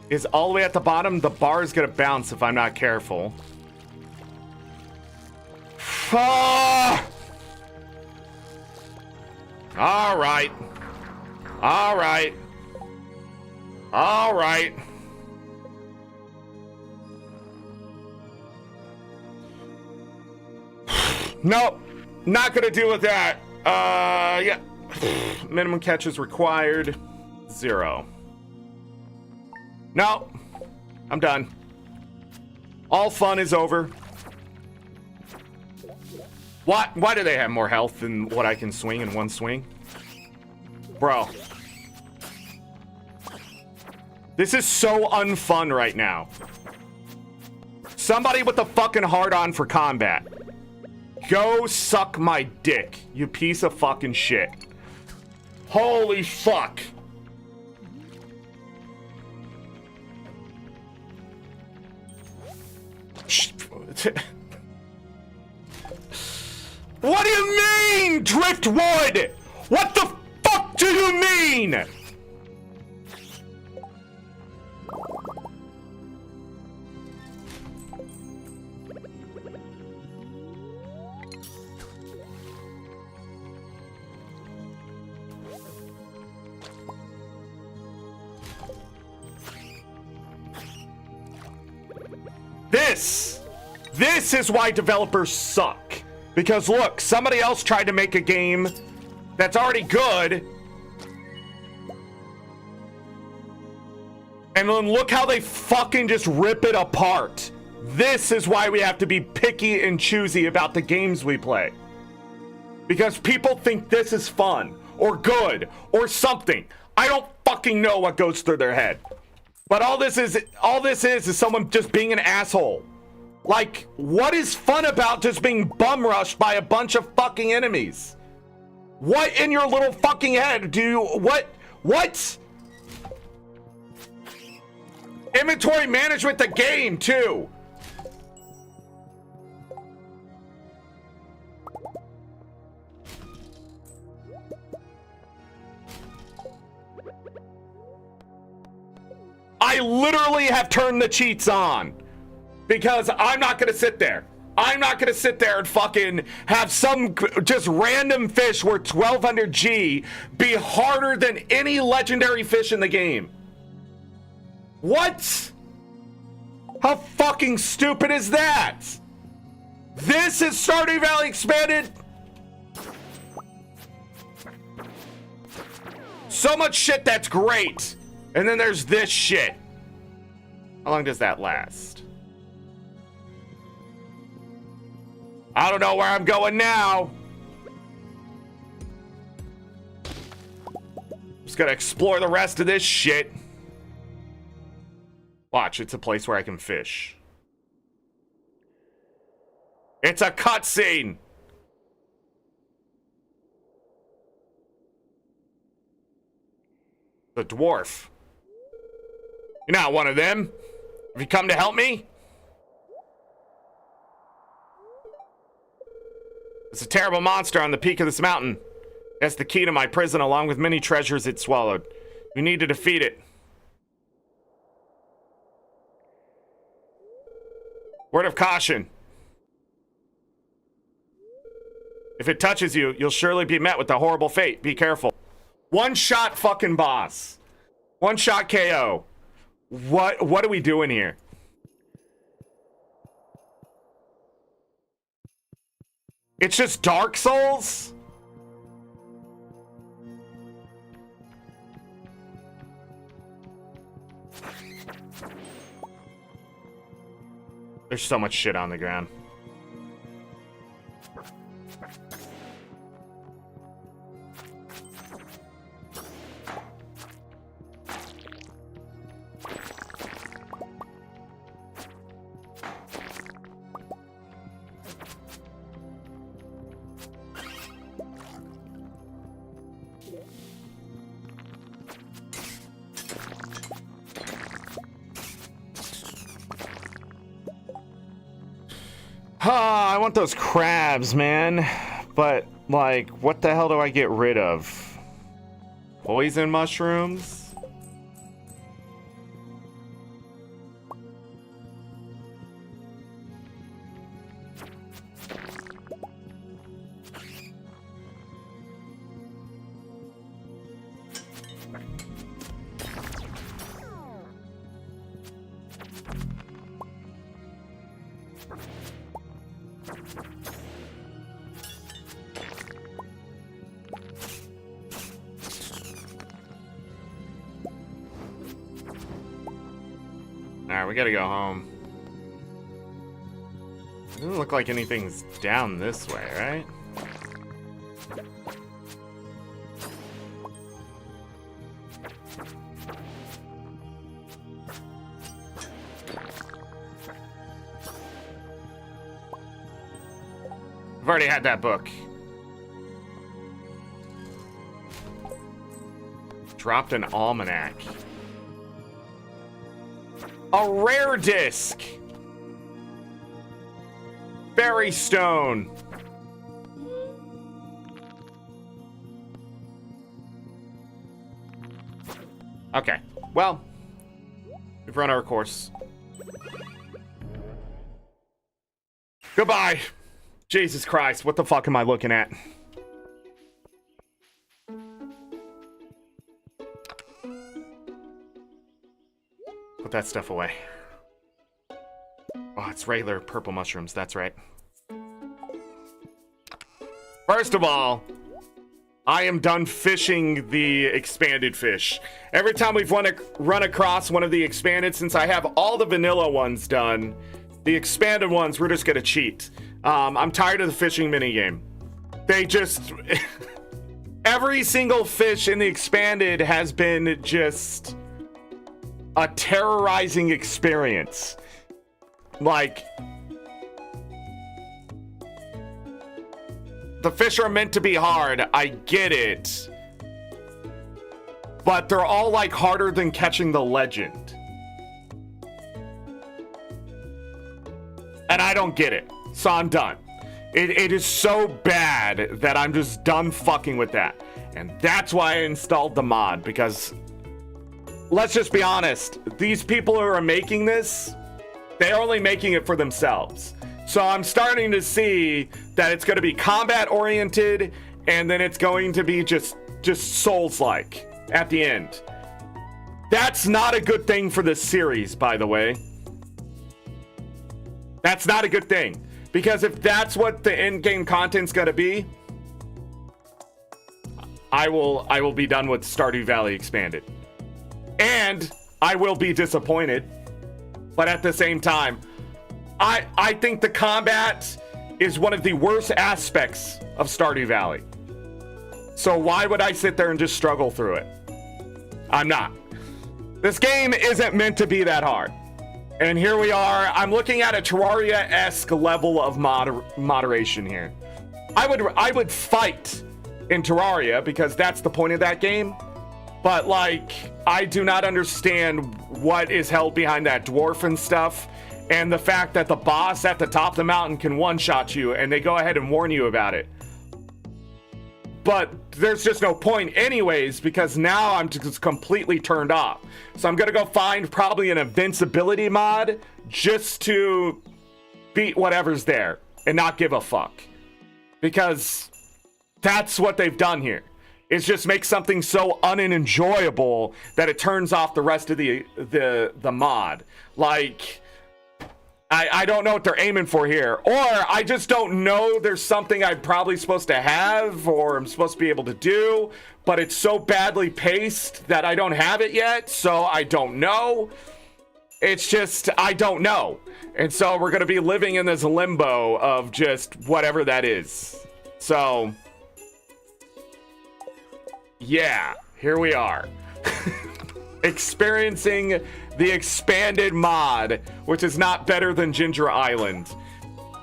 is all the way at the bottom, the bar is gonna bounce if I'm not careful. Ah! All right. All right. All right. Nope. Not gonna deal with that. Yeah. Minimum catches required. 0. No. I'm done. All fun is over. Why do they have more health than what I can swing in one swing? Bro. This is so unfun right now. Somebody with a fucking hard-on for combat. Go suck my dick, you piece of fucking shit. Holy fuck. What do you mean, Driftwood? What the fuck do you mean? This is why developers suck. Because look, somebody else tried to make a game that's already good. And then look how they fucking just rip it apart. This is why we have to be picky and choosy about the games we play. Because people think this is fun or good or something. I don't fucking know what goes through their head. But all this is someone just being an asshole. Like, what is fun about just being bum rushed by a bunch of fucking enemies? What in your little fucking head do you, what? Inventory management the game, too. I literally have turned the cheats on. Because I'm not gonna sit there. I'm not gonna sit there and fucking have some just random fish worth 1200 G be harder than any legendary fish in the game. What? How fucking stupid is that? This is Stardew Valley Expanded? So much shit that's great. And then there's this shit. How long does that last? I don't know where I'm going now. Just gonna explore the rest of this shit. Watch, it's a place where I can fish. It's a cutscene. The dwarf. You're not one of them. Have you come to help me? It's a terrible monster on the peak of this mountain. That's the key to my prison, along with many treasures it swallowed. You need to defeat it. Word of caution. If it touches you, you'll surely be met with a horrible fate. Be careful. One shot fucking boss. One shot KO. What are we doing here? It's just Dark Souls? There's so much shit on the ground. I want those crabs, man. But, like, what the hell do I get rid of? Poison mushrooms. Alright, we gotta go home. Doesn't look like anything's down this way, right? I've already had that book. Dropped an almanac. A rare disc. Berry stone. Okay. Well, we've run our course. Goodbye. Jesus Christ, what the fuck am I looking at? Put that stuff away. Oh, it's regular purple mushrooms, that's right. First of all, I am done fishing the expanded fish. Every time we've run across one of the expanded, since I have all the vanilla ones done, the expanded ones, we're just gonna cheat. I'm tired of the fishing minigame. They just... every single fish in the expanded has been just a terrorizing experience. Like, the fish are meant to be hard, I get it. But they're all like harder than catching the legend. And I don't get it. So I'm done. It is so bad that I'm just done fucking with that. And that's why I installed the mod, because let's just be honest, these people who are making this, they're only making it for themselves. So I'm starting to see that it's going to be combat oriented, and then it's going to be just Souls-like at the end. That's not a good thing for this series, by the way. That's not a good thing. Because if that's what the in-game content's gonna be, I will be done with Stardew Valley Expanded. And I will be disappointed. But at the same time, I think the combat is one of the worst aspects of Stardew Valley. So why would I sit there and just struggle through it? I'm not. This game isn't meant to be that hard. And here we are. I'm looking at a Terraria-esque level of moderation here. I would fight in Terraria because that's the point of that game. But like, I do not understand what is held behind that dwarf and stuff. And the fact that the boss at the top of the mountain can one-shot you and they go ahead and warn you about it. But there's just no point anyways, because now I'm just completely turned off. So I'm gonna go find probably an invincibility mod just to beat whatever's there and not give a fuck. Because that's what they've done here. Is just make something so unenjoyable that it turns off the rest of the mod. Like, I don't know what they're aiming for here. Or I just don't know there's something I'm probably supposed to have or I'm supposed to be able to do, but it's so badly paced that I don't have it yet, so I don't know. It's just, I don't know. And so we're going to be living in this limbo of just whatever that is. So, yeah, here we are. Experiencing the expanded mod, which is not better than Ginger Island.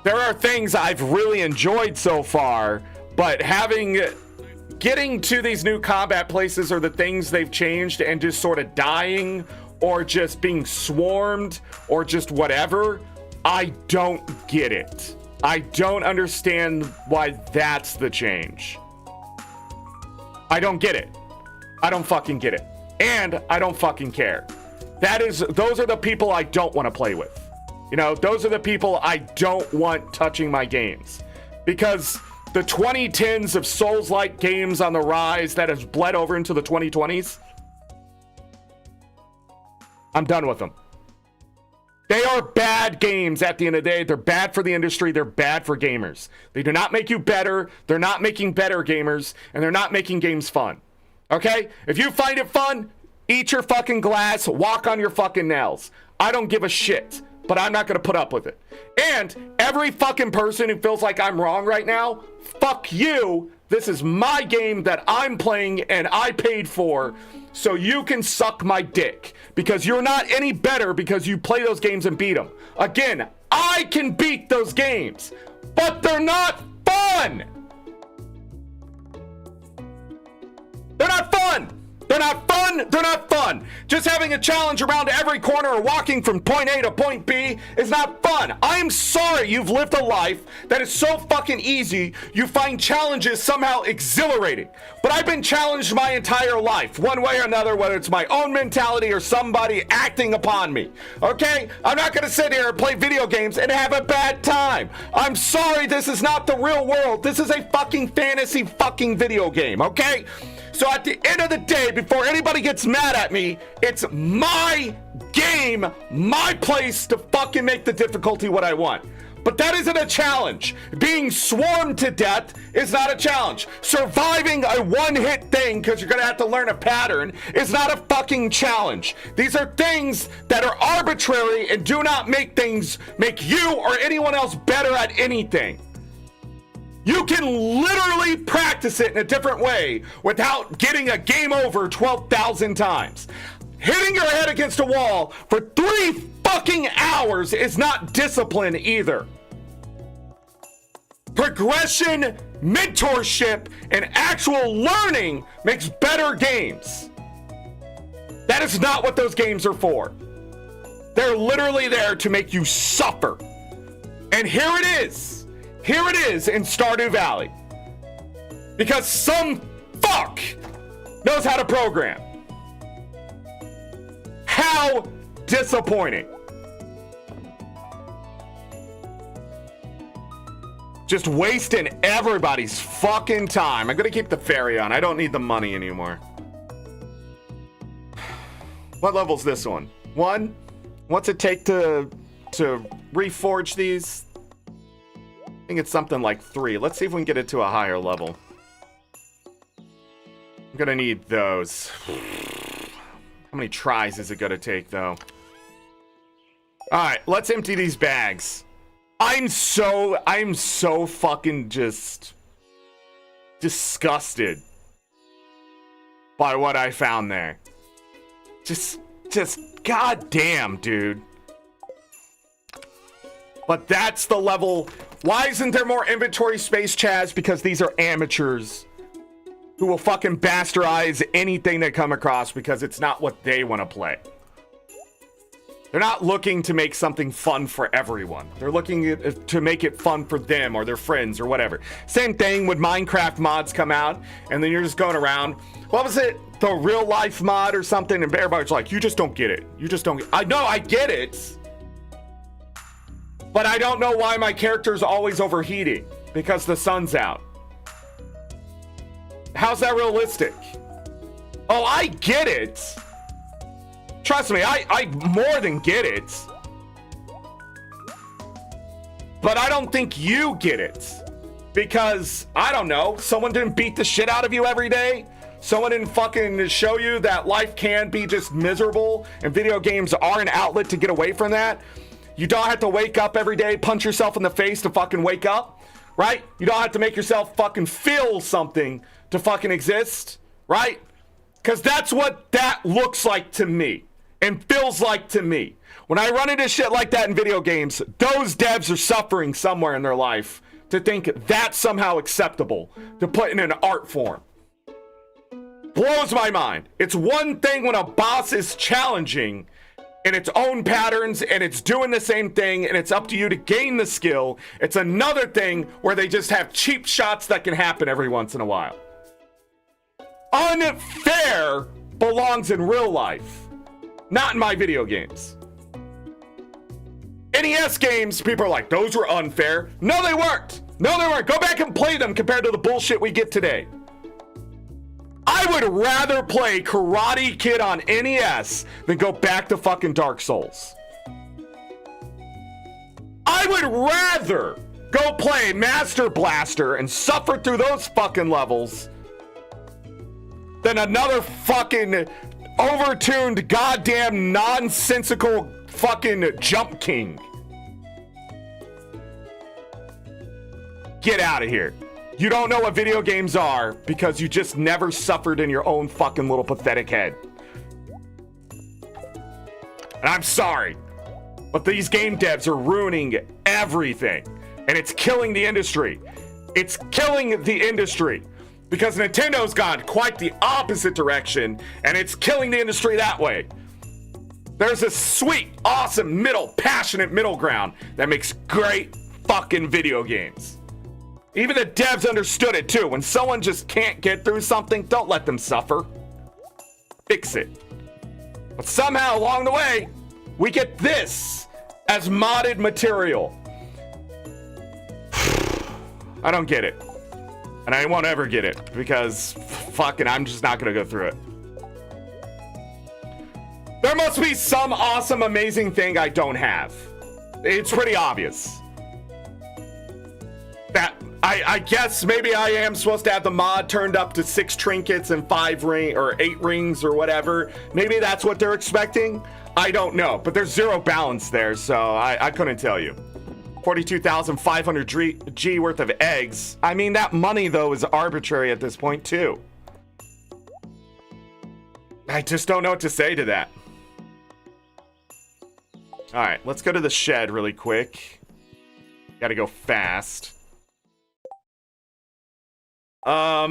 There are things I've really enjoyed so far, but getting to these new combat places or the things they've changed and just sort of dying or just being swarmed or just whatever, I don't get it. I don't understand why that's the change. I don't get it. I don't fucking get it. And I don't fucking care. Those are the people I don't want to play with. You know, those are the people I don't want touching my games. Because the 2010s of Souls-like games on the rise that has bled over into the 2020s, I'm done with them. They are bad games at the end of the day. They're bad for the industry. They're bad for gamers. They do not make you better. They're not making better gamers. And they're not making games fun. Okay? If you find it fun, eat your fucking glass. Walk on your fucking nails. I don't give a shit. But I'm not going to put up with it. And every fucking person who feels like I'm wrong right now, fuck you. This is my game that I'm playing and I paid for. So you can suck my dick. Because you're not any better because you play those games and beat them. Again, I can beat those games. But they're not fun. They're not fun. They're not fun. They're not fun. Just having a challenge around every corner or walking from point A to point B is not fun. I am sorry you've lived a life that is so fucking easy you find challenges somehow exhilarating. But I've been challenged my entire life, one way or another, whether it's my own mentality or somebody acting upon me. Okay? I'm not going to sit here and play video games and have a bad time. I'm sorry, this is not the real world. This is a fucking fantasy fucking video game, okay? So at the end of the day, before anybody gets mad at me, it's my game, my place to fucking make the difficulty what I want. But that isn't a challenge. Being swarmed to death is not a challenge. Surviving a one-hit thing, because you're going to have to learn a pattern, is not a fucking challenge. These are things that are arbitrary and do not make you or anyone else better at anything. You can literally practice it in a different way without getting a game over 12,000 times. Hitting your head against a wall for 3 fucking hours is not discipline either. Progression, mentorship, and actual learning makes better games. That is not what those games are for. They're literally there to make you suffer. And here it is. Here it is in Stardew Valley. Because some fuck knows how to program. How disappointing. Just wasting everybody's fucking time. I'm gonna keep the ferry on. I don't need the money anymore. What level's this one? 1? What's it take to reforge these? I think it's something like 3. Let's see if we can get it to a higher level. I'm gonna need those. How many tries is it gonna take, though? Alright, let's empty these bags. I'm so fucking just disgusted by what I found there. Just goddamn, dude. But that's the level. Why isn't there more inventory space, Chaz? Because these are amateurs who will fucking bastardize anything they come across because it's not what they want to play. They're not looking to make something fun for everyone. They're looking to make it fun for them or their friends or whatever. Same thing when Minecraft mods come out and then you're just going around. What was it? The real life mod or something? And everybody's like, you just don't get it. You just don't. I know I get it. But I don't know why my character's always overheating because the sun's out. How's that realistic? Oh, I get it. Trust me, I more than get it. But I don't think you get it. Because, I don't know, someone didn't beat the shit out of you every day? Someone didn't fucking show you that life can be just miserable and video games are an outlet to get away from that? You don't have to wake up every day, punch yourself in the face to fucking wake up, right? You don't have to make yourself fucking feel something to fucking exist, right? Because that's what that looks like to me and feels like to me. When I run into shit like that in video games, those devs are suffering somewhere in their life to think that's somehow acceptable to put in an art form. Blows my mind. It's one thing when a boss is challenging in its own patterns and it's doing the same thing and it's up to you to gain the skill. It's another thing where they just have cheap shots that can happen every once in a while. unfair belongs in real life, not in my video games. NES games, people are like, those were unfair. No, they weren't. No, they weren't. Go back and play them compared to the bullshit we get today. I would rather play Karate Kid on NES than go back to fucking Dark Souls. I would rather go play Master Blaster and suffer through those fucking levels than another fucking overtuned, goddamn, nonsensical fucking Jump King. Get out of here. You don't know what video games are because you just never suffered in your own fucking little pathetic head. And I'm sorry, but these game devs are ruining everything. And it's killing the industry. It's killing the industry. Because Nintendo's gone quite the opposite direction, and it's killing the industry that way. There's a sweet, awesome, passionate middle ground that makes great fucking video games. Even the devs understood it too. When someone just can't get through something, don't let them suffer. Fix it. But somehow along the way, we get this as modded material. I don't get it. And I won't ever get it because fucking I'm just not gonna go through it. There must be some awesome, amazing thing I don't have. It's pretty obvious. That I guess maybe I am supposed to have the mod turned up to 6 trinkets and 5 ring or 8 rings or whatever. Maybe that's what they're expecting. I don't know, but there's zero balance there, so I couldn't tell you. 42,500 G worth of eggs. I mean, that money though is arbitrary at this point too. I just don't know what to say to that. All right, let's go to the shed really quick. Gotta go fast.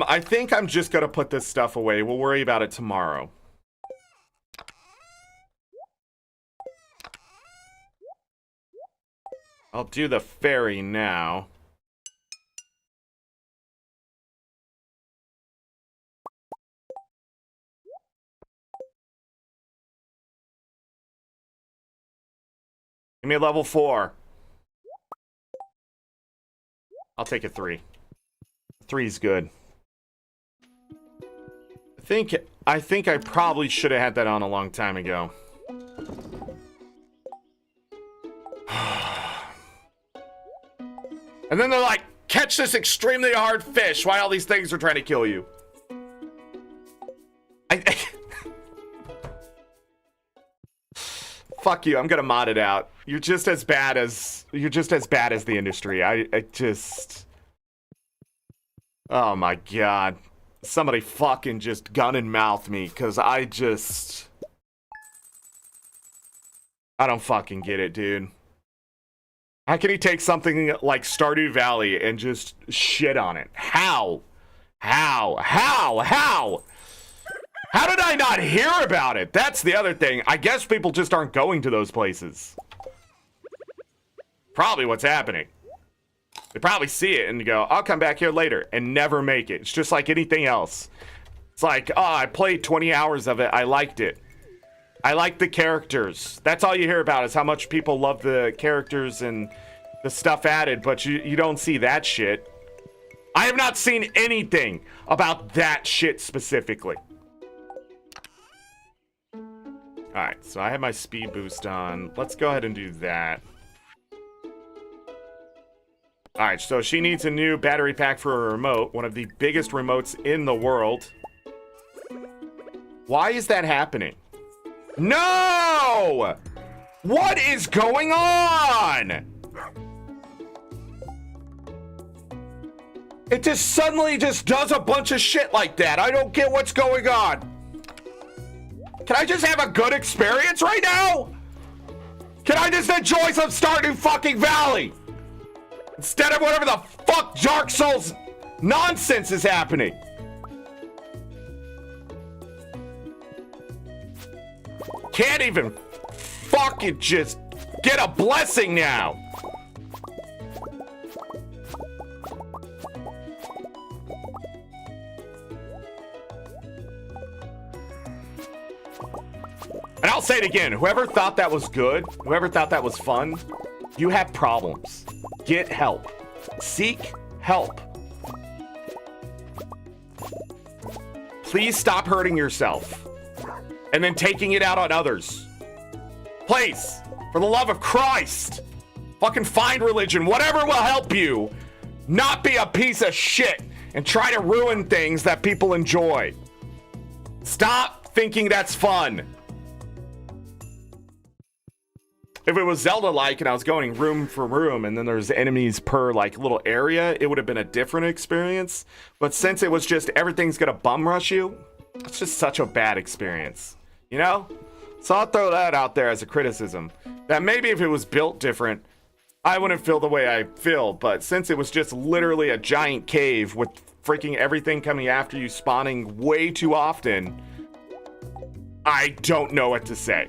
I think I'm just gonna put this stuff away. We'll worry about it tomorrow. I'll do the ferry now. Give me a level 4. I'll take a 3. 3's good. I think I probably should have had that on a long time ago. And then they're like, catch this extremely hard fish while all these things are trying to kill you. Fuck you, I'm gonna mod it out. You're just as bad as the industry. I just, oh my god. Somebody fucking just gun and mouth me, cause I don't fucking get it, dude. How can he take something like Stardew Valley and just shit on it? How? How did I not hear about it? That's the other thing. I guess people just aren't going to those places. Probably what's happening. They probably see it and go, I'll come back here later, and never make it. It's just like anything else. It's like, oh, I played 20 hours of it. I liked it. I like the characters. That's all you hear about is how much people love the characters and the stuff added, but you don't see that shit. I have not seen anything about that shit specifically. Alright, so I have my speed boost on. Let's go ahead and do that. Alright, so she needs a new battery pack for her remote, one of the biggest remotes in the world. Why is that happening? No! What is going on? It just suddenly just does a bunch of shit like that. I don't get what's going on. Can I just have a good experience right now? Can I just enjoy some Stardew fucking Valley? Instead of whatever the fuck Dark Souls nonsense is happening. Can't even fucking just get a blessing now. I'll say it again. Whoever thought that was good, whoever thought that was fun, you have problems. Get help. Seek help. Please stop hurting yourself and then taking it out on others. Please, for the love of Christ, fucking find religion, whatever will help you not be a piece of shit and try to ruin things that people enjoy. Stop thinking that's fun. If it was Zelda-like and I was going room for room and then there's enemies per like little area, it would have been a different experience. But since it was just everything's gonna bum rush you, it's just such a bad experience, you know? So I'll throw that out there as a criticism. That maybe if it was built different, I wouldn't feel the way I feel. But since it was just literally a giant cave with freaking everything coming after you spawning way too often, I don't know what to say.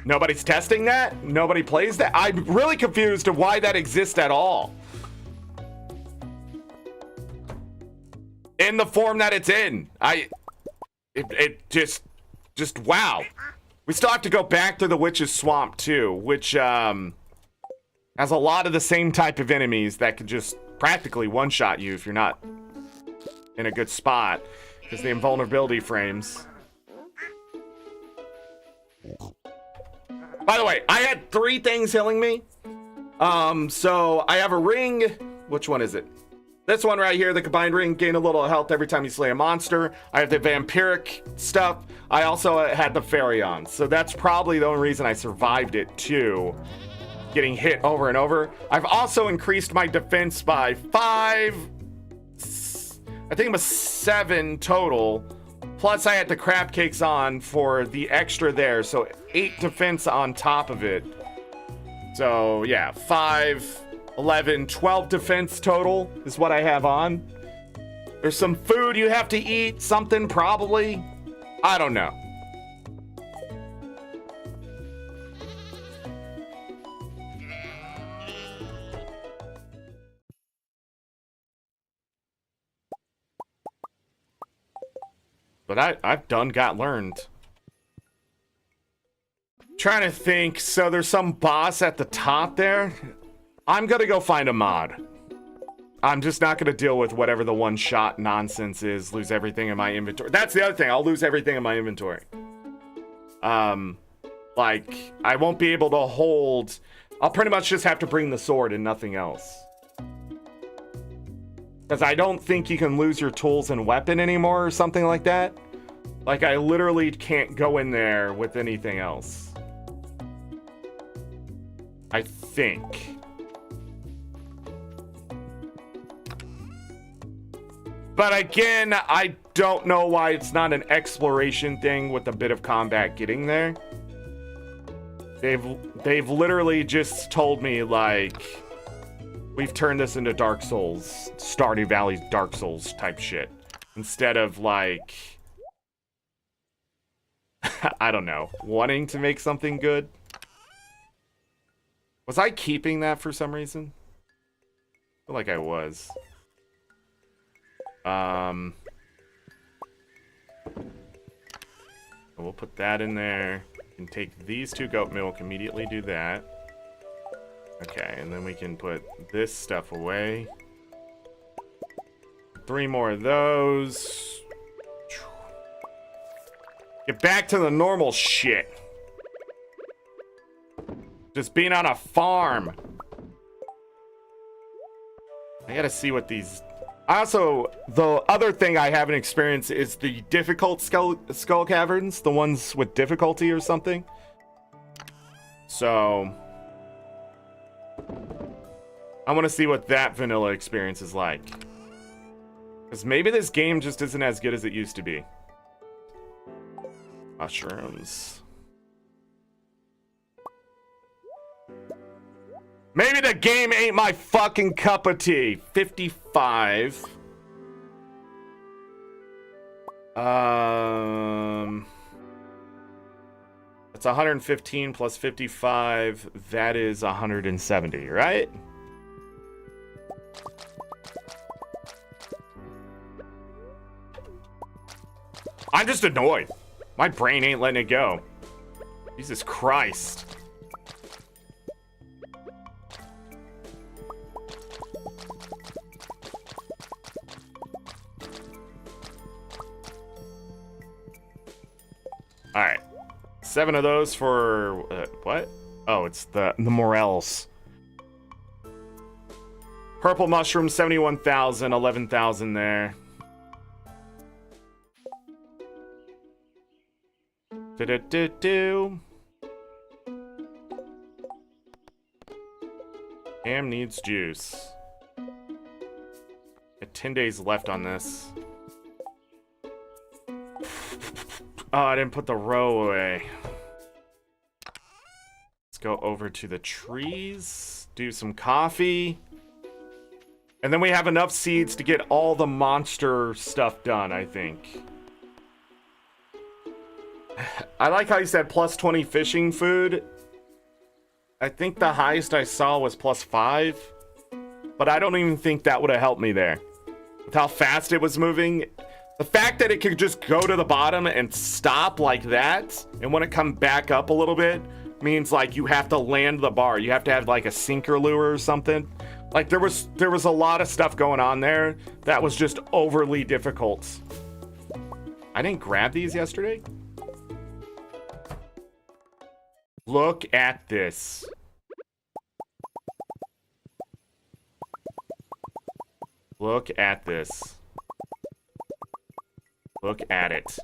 Nobody's testing that? Nobody plays that? I'm really confused of why that exists at all. In the form that it's in. It just wow. We still have to go back to the Witch's Swamp too, which has a lot of the same type of enemies that could just practically one-shot you if you're not in a good spot, because the invulnerability frames. By the way, I had 3 things healing me. So I have a ring. Which one is it? This one right here, the combined ring, gain a little health every time you slay a monster. I have the vampiric stuff. I also had the Fairy-on. So that's probably the only reason I survived it too. Getting hit over and over. I've also increased my defense by 5. I think it was 7 total. Plus, I had the crab cakes on for the extra there, so 8 defense on top of it. So, yeah, 5, 11, 12 defense total is what I have on. There's some food you have to eat, something probably. I don't know. But I've done got learned. Trying to think. So there's some boss at the top there. I'm gonna go find a mod. I'm just not gonna deal with whatever the one-shot nonsense is. Lose everything in my inventory. That's the other thing. I'll lose everything in my inventory. Like, I won't be able to hold... I'll pretty much just have to bring the sword and nothing else. Because I don't think you can lose your tools and weapon anymore or something like that. Like, I literally can't go in there with anything else. I think. But again, I don't know why it's not an exploration thing with a bit of combat getting there. They've literally just told me, like... We've turned this into Dark Souls, Stardew Valley Dark Souls type shit. Instead of like, I don't know, wanting to make something good. Was I keeping that for some reason? I feel like I was. We'll put that in there. We can take these 2 goat milk, immediately do that. Okay, and then we can put this stuff away. 3 more of those. Get back to the normal shit. Just being on a farm. I gotta see what these... Also, the other thing I haven't experienced is the difficult skull caverns. The ones with difficulty or something. So... I want to see what that vanilla experience is like. Because maybe this game just isn't as good as it used to be. Mushrooms. Maybe the game ain't my fucking cup of tea. 55. That's 115 plus 55. That is 170, right? I'm just annoyed. My brain ain't letting it go. Jesus Christ. All right. 7 of those for what? Oh, it's the morels. Purple mushroom, 71,000, 11,000 there. Do-do-do-do. Ham needs juice. Got 10 days left on this. Oh, I didn't put the row away. Let's go over to the trees, do some coffee. And then we have enough seeds to get all the monster stuff done, I think. I like how you said plus 20 fishing food. I think the highest I saw was plus 5. But I don't even think that would have helped me there. With how fast it was moving. The fact that it could just go to the bottom and stop like that, and when it come back up a little bit, means like you have to land the bar. You have to have like a sinker lure or something. Like there was a lot of stuff going on there that was just overly difficult. I didn't grab these yesterday. Look at this. Look at this. Look at it.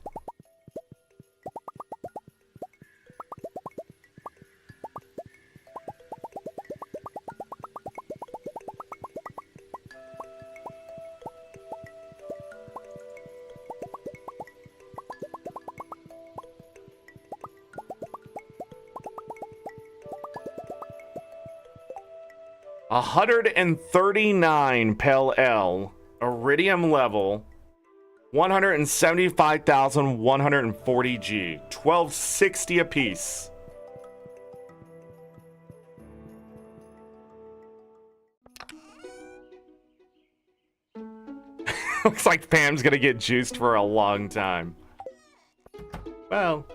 $139 Pel L, Iridium level, 175,140 G, 1260 apiece. Looks like Pam's gonna get juiced for a long time. Well.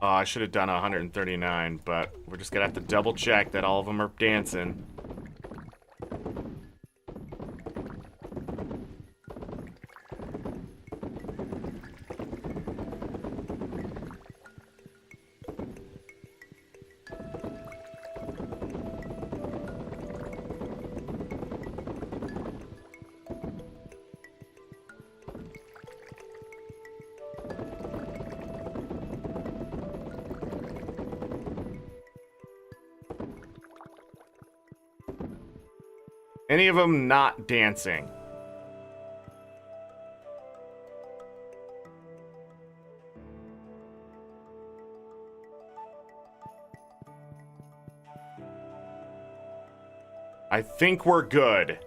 Oh, I should have done 139, but we're just gonna have to double check that all of them are dancing. Any of them not dancing? I think we're good.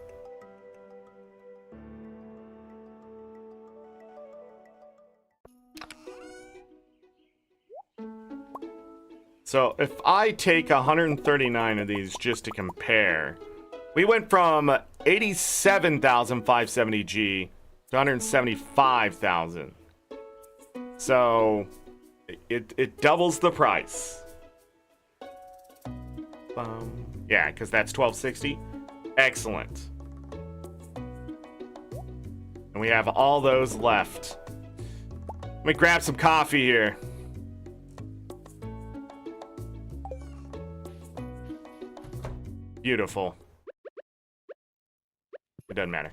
So if I take 139 of these just to compare, we went from 87,570 G to 175,000. So it doubles the price. Yeah, because that's 1260. Excellent. And we have all those left. Let me grab some coffee here. Beautiful. It doesn't matter.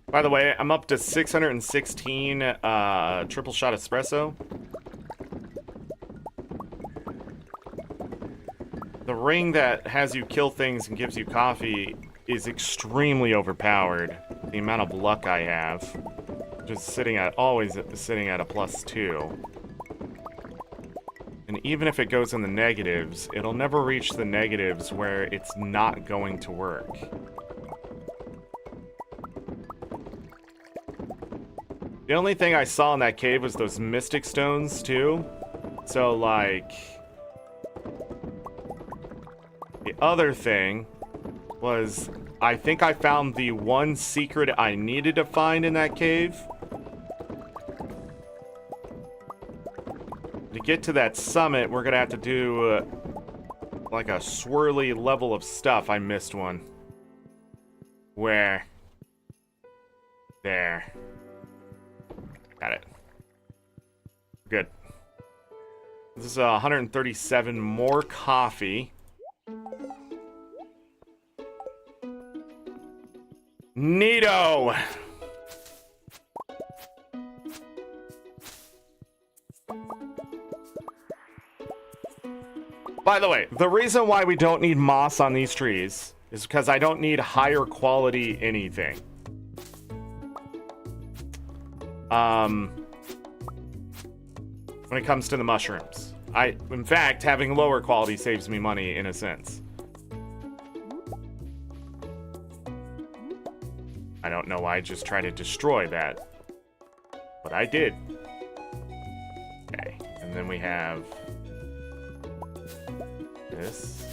By the way, I'm up to 616 triple shot espresso. The ring that has you kill things and gives you coffee is extremely overpowered. The amount of luck I have. Just sitting at, always sitting at a +2. And even if it goes in the negatives, it'll never reach the negatives where it's not going to work. The only thing I saw in that cave was those mystic stones too. So like, the other thing was I think I found the one secret I needed to find in that cave. To get to that summit, we're gonna have to do like a swirly level of stuff. I missed one. Where? There. Got it. Good. This is 137 more coffee. Neato! By the way, the reason why we don't need moss on these trees is because I don't need higher quality anything. When it comes to the mushrooms. In fact, having lower quality saves me money in a sense. I don't know why I just tried to destroy that. But I did. Okay, and then we have this.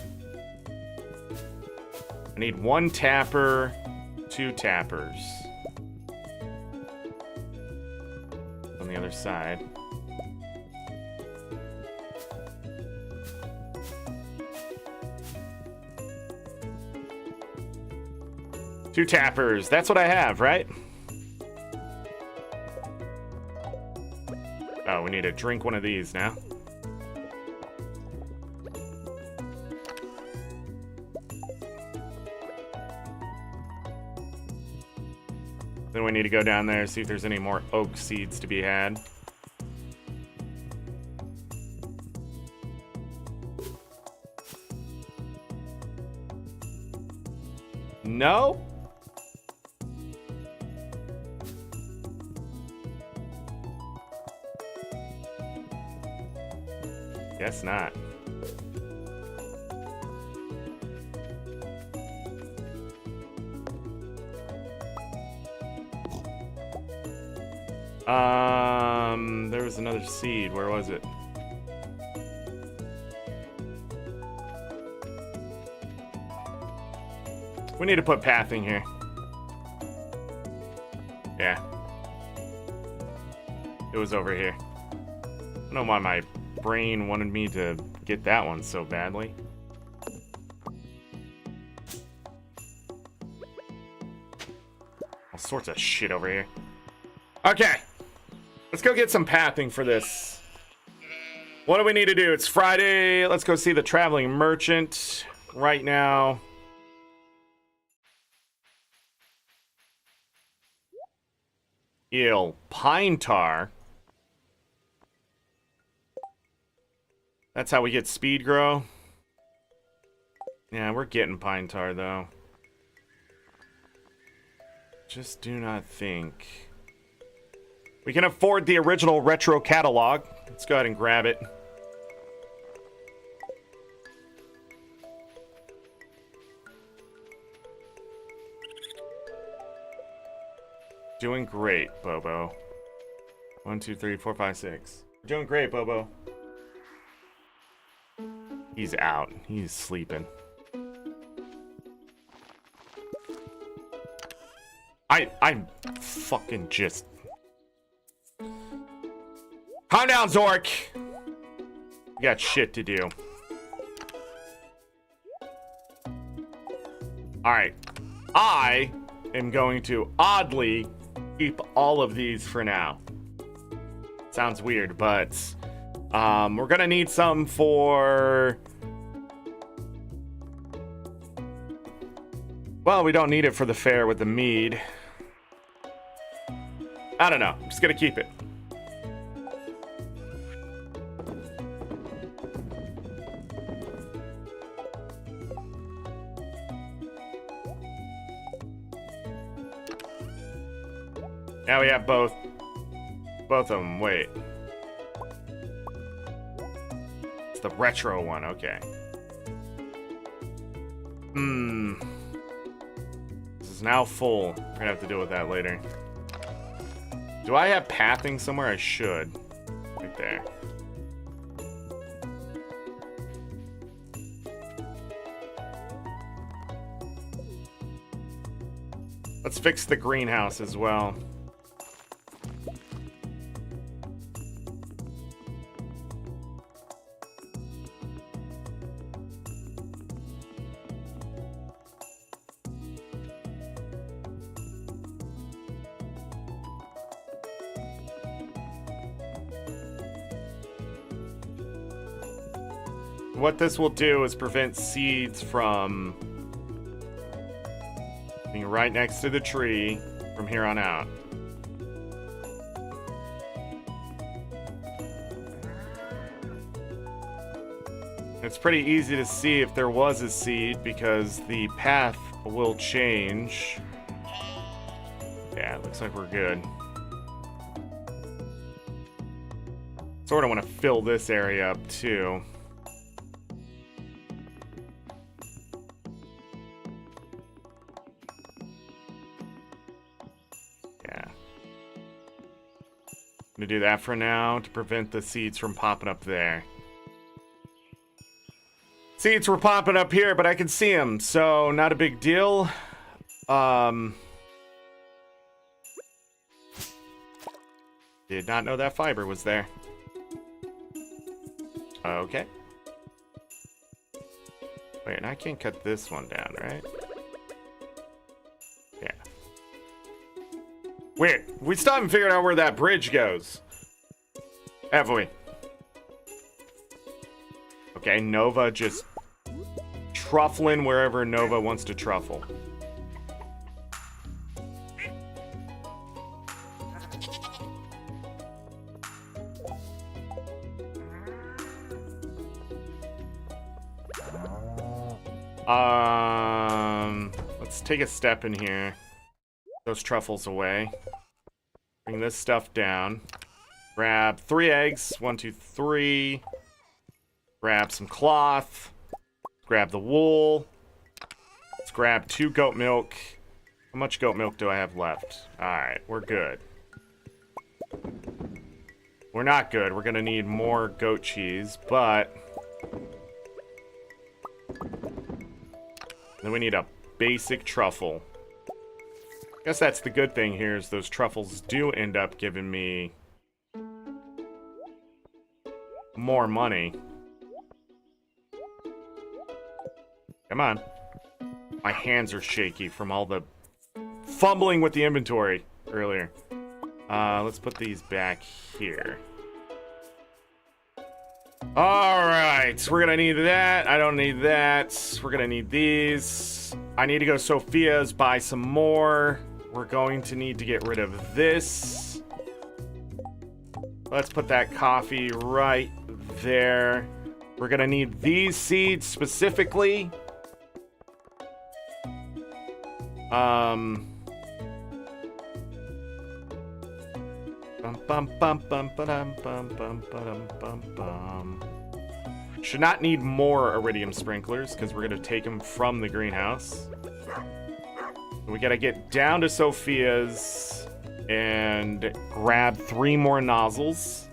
I need 1 tapper, 2 tappers. On the other side. Two tappers. That's what I have, right? Oh, we need to drink one of these now. Then we need to go down there and see if there's any more oak seeds to be had. No? Guess not. There was another seed. Where was it? We need to put pathing here. Yeah. It was over here. I don't know why my brain wanted me to get that one so badly. All sorts of shit over here. Okay. Let's go get some pathing for this. What do we need to do? It's Friday. Let's go see the traveling merchant right now. Pine tar. That's how we get speed grow. Yeah, we're getting pine tar though. Just do not think we can afford the original retro catalog. Let's go ahead and grab it. Doing great, Bobo. 1, 2, 3, 4, 5, 6. We're doing great, Bobo. He's out. He's sleeping. I'm fucking just... Calm down, Zorric! We got shit to do. Alright. I am going to oddly keep all of these for now. Sounds weird, but we're gonna need some for... Well, we don't need it for the fair with the mead. I don't know. I'm just gonna keep it. Now we have both of them. Wait. It's the retro one. Okay. This is now full. We're gonna have to deal with that later. Do I have pathing somewhere? I should. Right there. Let's fix the greenhouse as well. What this will do is prevent seeds from being right next to the tree from here on out. It's pretty easy to see if there was a seed because the path will change. Yeah, it looks like we're good. Sort of want to fill this area up too. Gonna do that for now to prevent the seeds from popping up there. Seeds were popping up here, but I can see them, so not a big deal. Did not know that fiber was there. Okay. Wait, and I can't cut this one down, right? Yeah. Weird. We still haven't figured out where that bridge goes. Have we? Okay, Nova just truffling wherever Nova wants to truffle. Let's take a step in here. Those truffles away. Bring this stuff down. Grab 3 eggs. 1, 2, 3. Grab some cloth. Grab the wool. Let's grab 2 goat milk. How much goat milk do I have left? Alright, we're good. We're not good. We're gonna need more goat cheese, but then we need a basic truffle. Guess that's the good thing here is those truffles do end up giving me more money. Come on. My hands are shaky from all the fumbling with the inventory earlier. Let's put these back here. Alright, we're gonna need that. I don't need that. We're gonna need these. I need to go to Sophia's, buy some more. We're going to need to get rid of this. Let's put that coffee right there. We're gonna need these seeds specifically. Should not need more iridium sprinklers because we're gonna take them from the greenhouse. We gotta get down to Sophia's and grab 3 more nozzles.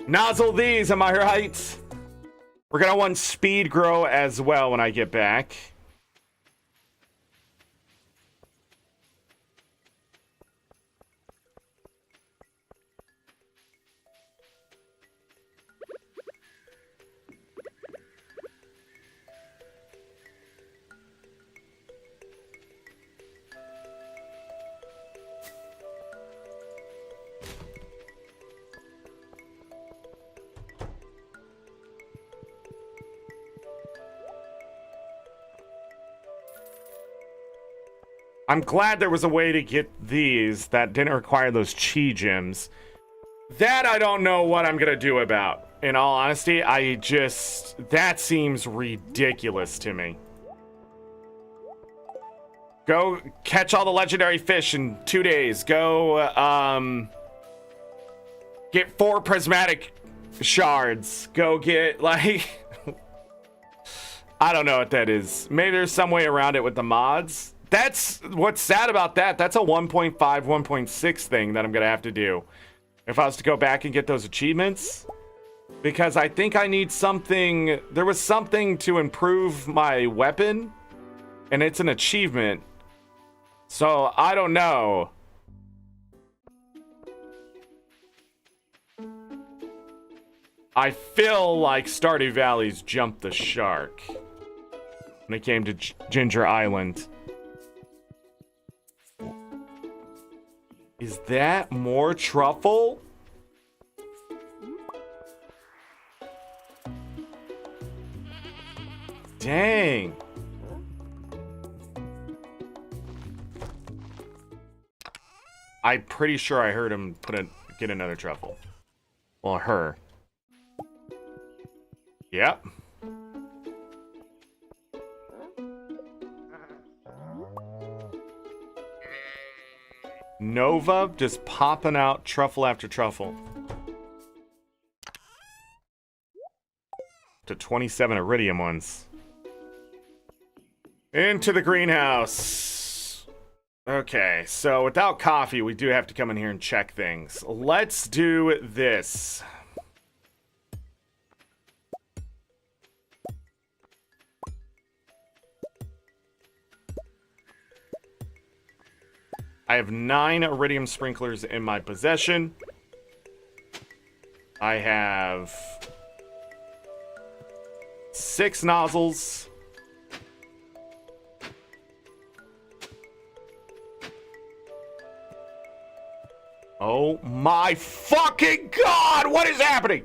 Nozzle these, am I right? We're gonna want speed grow as well when I get back. I'm glad there was a way to get these that didn't require those chi gems. That I don't know what I'm gonna do about. In all honesty, that seems ridiculous to me. Go catch all the legendary fish in 2 days. Go, get 4 prismatic shards. Go get, like... I don't know what that is. Maybe there's some way around it with the mods. That's what's sad about that. That's a 1.5, 1.6 thing that I'm going to have to do. If I was to go back and get those achievements. Because I think I need something. There was something to improve my weapon. And it's an achievement. So, I don't know. I feel like Stardew Valley's jumped the shark when it came to Ginger Island. Is that more truffle? Dang. I'm pretty sure I heard him get another truffle. Well, her. Yep. Nova just popping out truffle after truffle. To 27 iridium ones. Into the greenhouse. Okay, so without coffee, we do have to come in here and check things. Let's do this. I have 9 iridium sprinklers in my possession. I have 6 nozzles. Oh my fucking god! What is happening?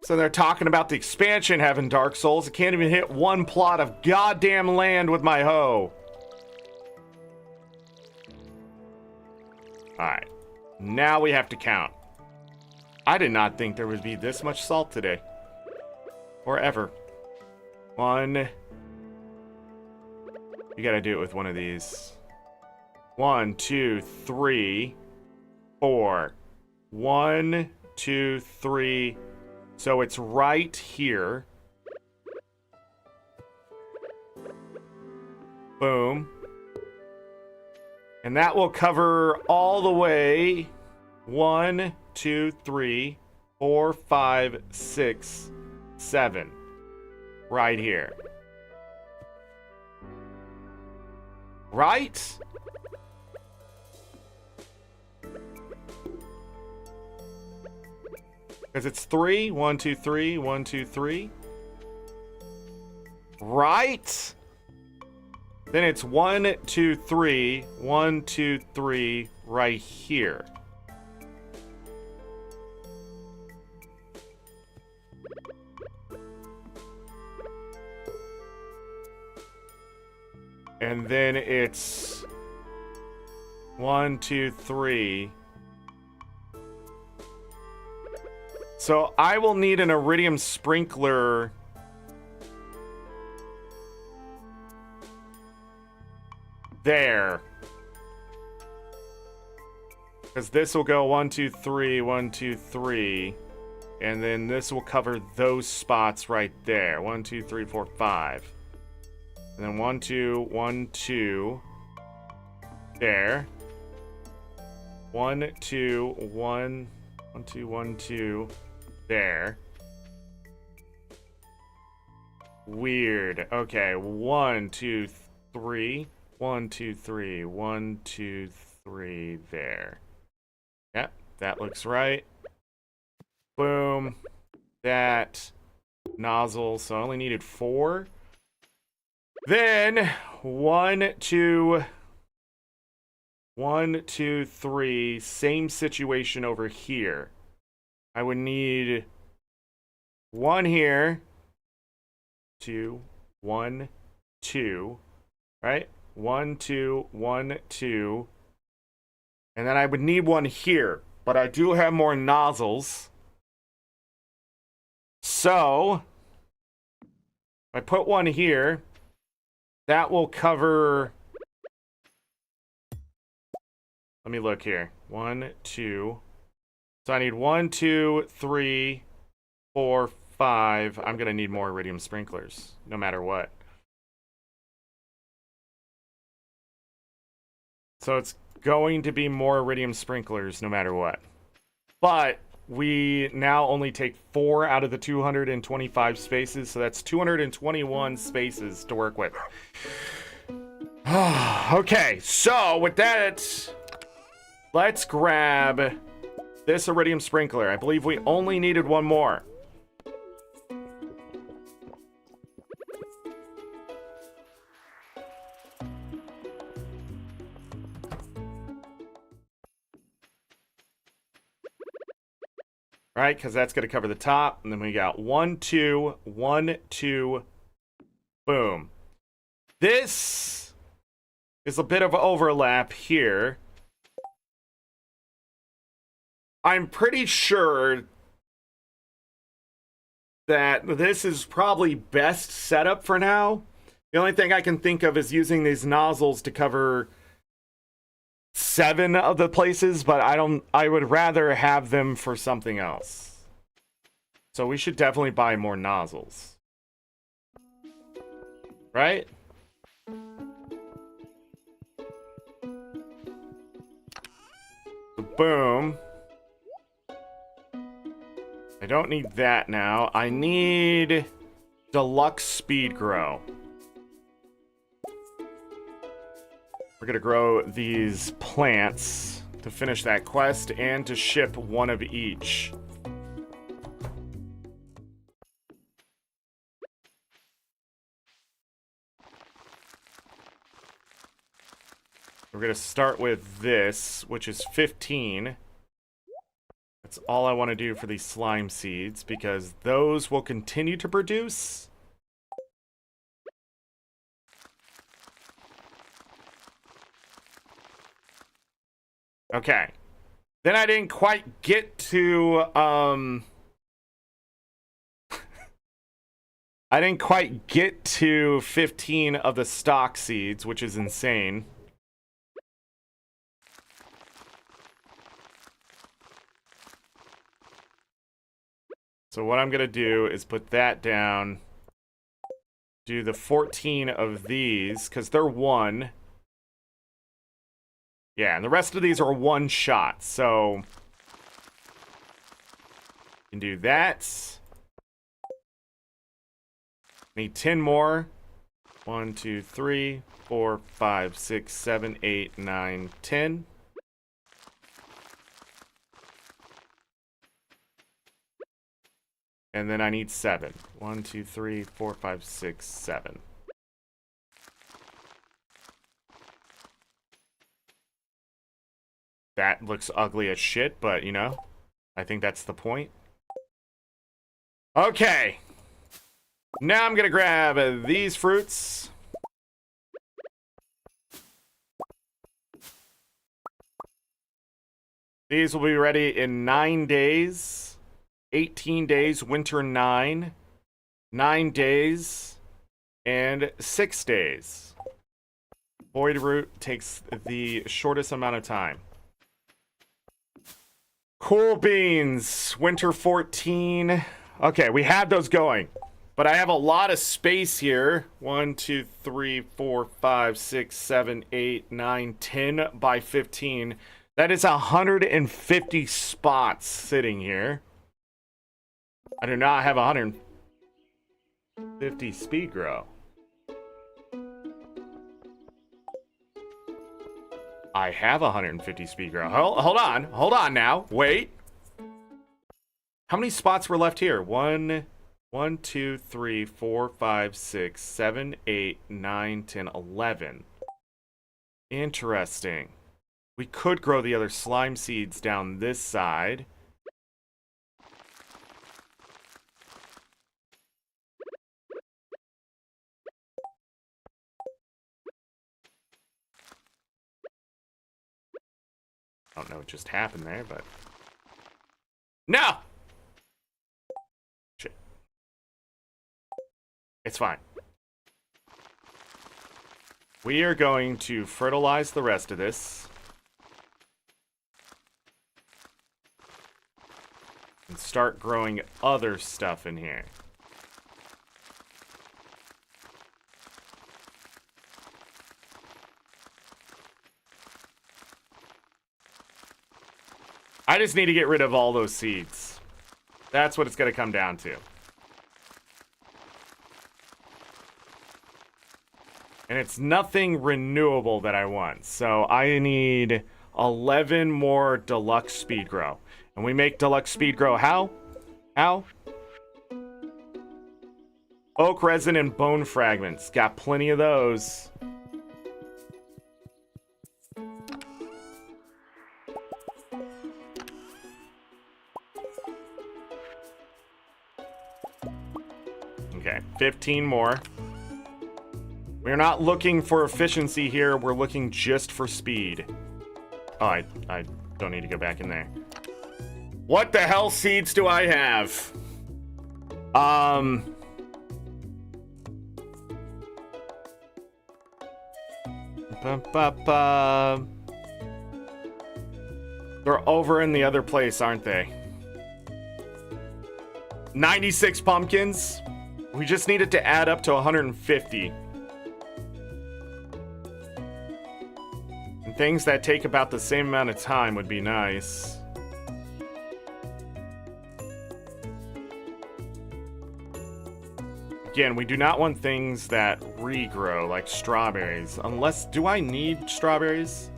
So they're talking about the expansion having Dark Souls. I can't even hit one plot of goddamn land with my hoe. Alright. Now we have to count. I did not think there would be this much salt today. Or ever. 1. You gotta do it with one of these. 1, 2, 3, 4. 1, 2, 3. So it's right here. Boom. And that will cover all the way 1, 2, 3, 4, 5, 6, 7. Right here. Right? Because it's 3. 1, 2, 3. 1, 2, 3. Right? Then it's 1, 2, 3. 1, 2, 3 right here. And then it's 1, 2, 3. So I will need an iridium sprinkler there. Because this will go 1, 2, 3, 1, 2, 3. And then this will cover those spots right there. 1, 2, 3, 4, 5. And then 1, 2, 1, 2. There. 1, 2, 1. 1, 2, 1, 2. There. Weird. Okay. 1, 2, 3. 1, 2, 3. 1, 2, 3. There. Yep. That looks right. Boom. That. Nozzle. So I only needed 4. Then 1, 2. 1, 2, 3. Same situation over here. I would need 1 here. 2, 1, 2. Right? 1, 2, 1, 2. And then I would need 1 here. But I do have more nozzles. So, if I put 1 here, that will cover... Let me look here. 1, 2. So I need 1, 2, 3, 4, 5. I'm going to need more iridium sprinklers, no matter what. So it's going to be more iridium sprinklers, no matter what. But we now only take 4 out of the 225 spaces, so that's 221 spaces to work with. Okay, so with that, let's grab this iridium sprinkler. I believe we only needed one more. Right, because that's going to cover the top. And then we got 1, 2, 1, 2, boom. This is a bit of overlap here. I'm pretty sure that this is probably best setup for now. The only thing I can think of is using these nozzles to cover 7 of the places, but I would rather have them for something else. So we should definitely buy more nozzles. Right? Boom. I don't need that now. I need deluxe speed grow. We're gonna grow these plants to finish that quest and to ship one of each. We're gonna start with this, which is 15. That's all I want to do for these slime seeds, because those will continue to produce. Okay. Then I didn't quite get to, I didn't quite get to 15 of the stock seeds, which is insane. So what I'm going to do is put that down, do the 14 of these, because they're 1. Yeah, and the rest of these are 1 shot, so you can do that. Need 10 more. 1, 2, 3, 4, 5, 6, 7, 8, 9, 10. And then I need 7. 1, 2, 3, 4, 5, 6, 7. That looks ugly as shit, but, you know, I think that's the point. Okay. Now I'm going to grab these fruits. These will be ready in 9 days. 18 days, winter 9. 9 days. And 6 days. Void root takes the shortest amount of time. Cool beans, winter 14. Okay, we have those going. But I have a lot of space here. 1, 2, 3, 4, 5, 6, 7, 8, 9, 10 by 15. That is 150 spots sitting here. I do not have 150 speed grow. I have 150 speed grow. Hold on now. Wait. How many spots were left here? 1, 2, 3, 4, 5, 6, 7, 8, 9, 10, 11. Interesting. We could grow the other slime seeds down this side. I don't know what just happened there, but... No! Shit. It's fine. We are going to fertilize the rest of this. And start growing other stuff in here. I just need to get rid of all those seeds. That's what it's going to come down to. And it's nothing renewable that I want. So I need 11 more deluxe speed grow. And we make deluxe speed grow how? How? Oak resin and bone fragments. Got plenty of those. Okay, 15 more. We're not looking for efficiency here. We're looking just for speed. Oh, I don't need to go back in there. What the hell seeds do I have? They're over in the other place, aren't they? 96 pumpkins. We just need it to add up to 150. And things that take about the same amount of time would be nice. Again, we do not want things that regrow, like strawberries. Unless, do I need strawberries?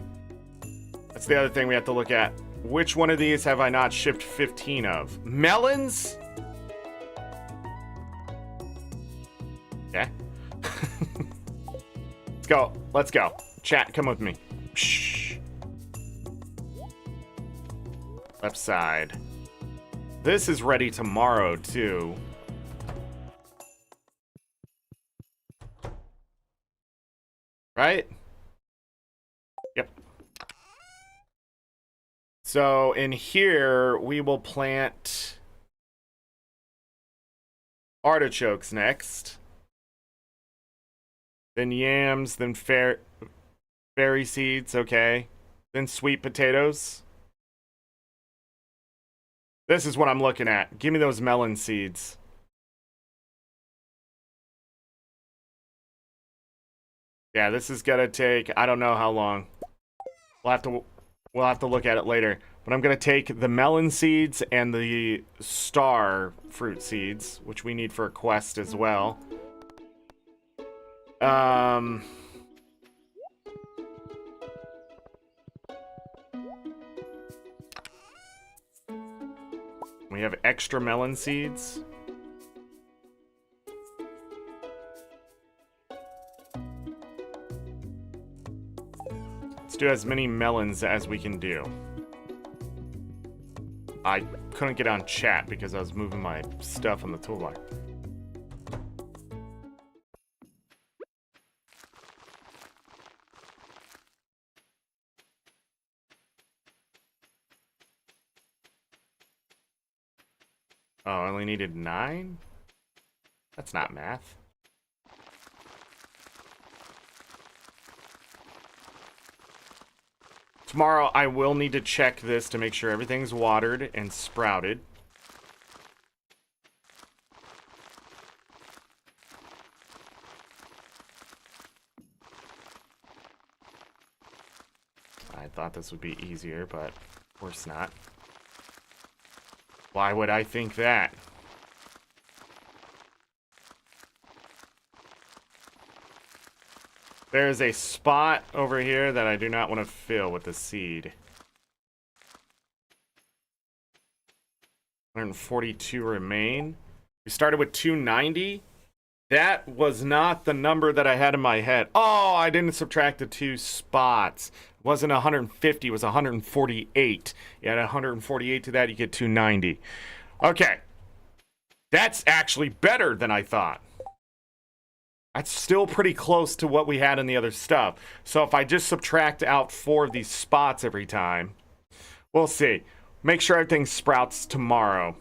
That's the other thing we have to look at. Which one of these have I not shipped 15 of? Melons? Okay. Let's go. Let's go. Chat, come with me. Shh. Left side. This is ready tomorrow, too. Right? Yep. So in here, we will plant artichokes next. Then yams, then berry seeds, okay. Then sweet potatoes. This is what I'm looking at. Give me those melon seeds. Yeah, this is gonna take, I don't know how long. We'll have to look at it later. But I'm gonna take the melon seeds and the star fruit seeds, which we need for a quest as well. We have extra melon seeds. Let's do as many melons as we can do. I couldn't get on chat because I was moving my stuff on the toolbar. Oh, I only needed 9? That's not math. Tomorrow, I will need to check this to make sure everything's watered and sprouted. I thought this would be easier, but of course not. Why would I think that? There's a spot over here that I do not want to fill with the seed. 142 remain. We started with 290. That was not the number that I had in my head. Oh, I didn't subtract the 2 spots. It wasn't 150, it was 148. You add 148 to that, you get 290. Okay. That's actually better than I thought. That's still pretty close to what we had in the other stuff. So if I just subtract out 4 of these spots every time, we'll see. Make sure everything sprouts tomorrow.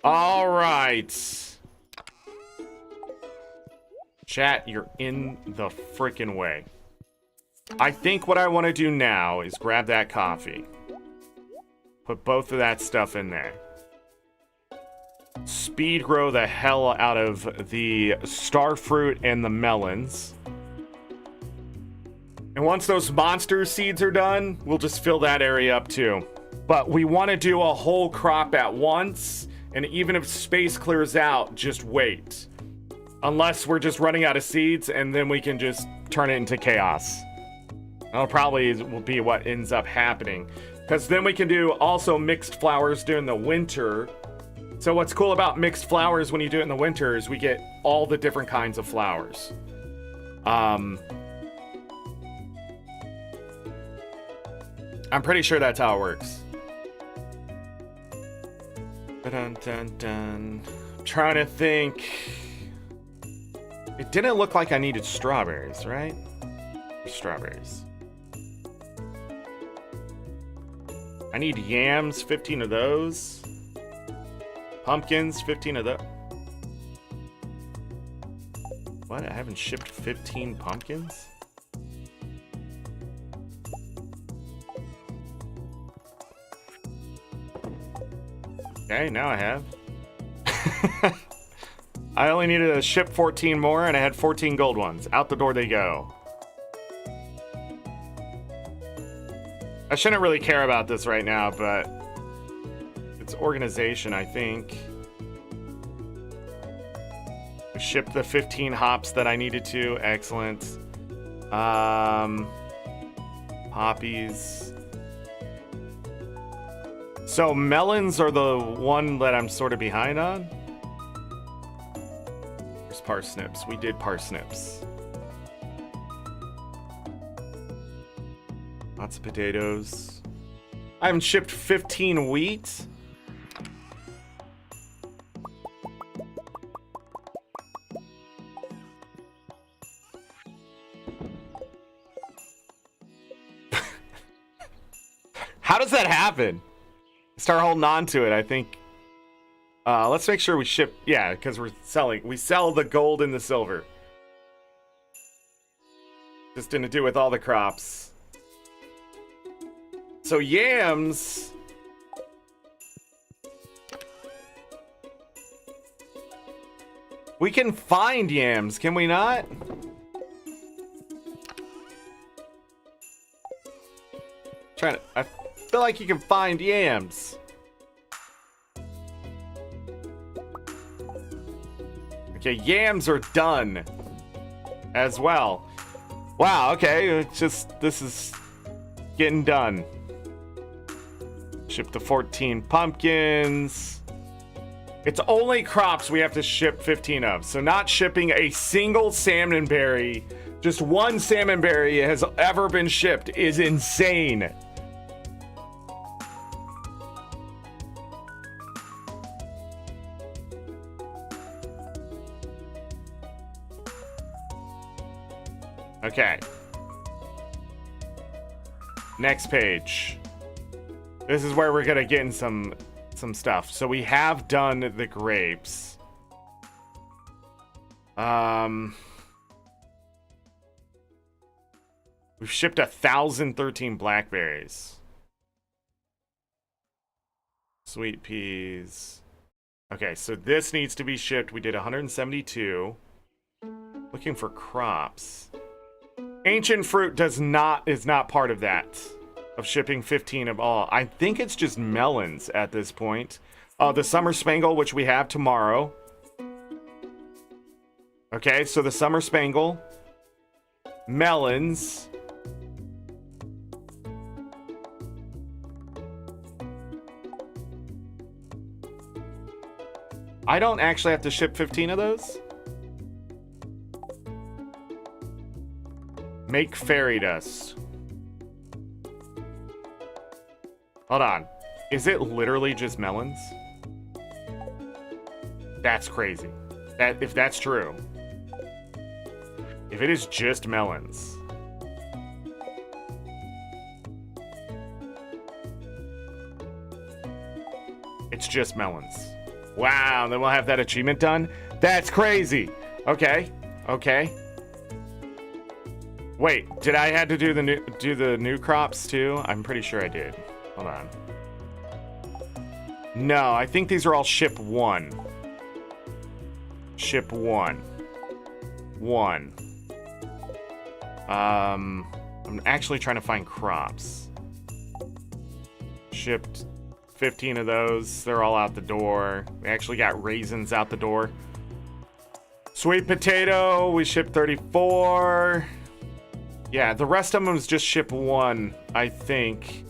All right. Chat, you're in the freaking way. I think what I want to do now is grab that coffee. Put both of that stuff in there. Speed grow the hell out of the star fruit and the melons. And once those monster seeds are done, we'll just fill that area up too. But we want to do a whole crop at once, and even if space clears out, just wait. Unless we're just running out of seeds, and then we can just turn it into chaos. That'll probably will be what ends up happening. Because then we can do also mixed flowers during the winter. So what's cool about mixed flowers when you do it in the winter is we get all the different kinds of flowers. I'm pretty sure that's how it works. Dun, dun, dun. I'm trying to think. It didn't look like I needed strawberries, right? Strawberries. I need yams, 15 of those. Pumpkins, 15 of those. What? I haven't shipped 15 pumpkins? Okay, now I have. I only needed to ship 14 more, and I had 14 gold ones. Out the door they go. I shouldn't really care about this right now, but it's organization, I think. I shipped the 15 hops that I needed to. Excellent. Poppies. So melons are the one that I'm sort of behind on. There's parsnips. We did parsnips. Lots of potatoes. I haven't shipped 15 wheat. How does that happen? Start holding on to it, I think. Let's make sure we ship. Yeah, because we're selling. We sell the gold and the silver. Just didn't do with all the crops. So yams. We can find yams, can we not? I feel like you can find yams. Okay, yams are done as well. Wow, okay, it's just, this is getting done. Ship the 14 pumpkins. It's only crops we have to ship 15 of. So not shipping a single salmon berry, just one salmon berry has ever been shipped is insane. Okay. Next page. This is where we're gonna get in some stuff. So we have done the grapes. We've shipped 1,013 blackberries. Sweet peas. Okay, so this needs to be shipped. We did 172. Looking for crops. Ancient fruit is not part of that. Of shipping 15 of all. I think it's just melons at this point. The summer spangle, which we have tomorrow. Okay, so the summer spangle. Melons. I don't actually have to ship 15 of those. Make fairy dust. Hold on. Is it literally just melons? That's crazy. If that's true. If it is just melons. It's just melons. Wow, then we'll have that achievement done? That's crazy. Okay. Okay. Wait, did I have to do the new crops too? I'm pretty sure I did. Hold on. No, I think these are all ship 1. Ship 1. 1. I'm actually trying to find crops. Shipped 15 of those. They're all out the door. We actually got raisins out the door. Sweet potato, we ship 34. Yeah, the rest of them was just ship 1, I think.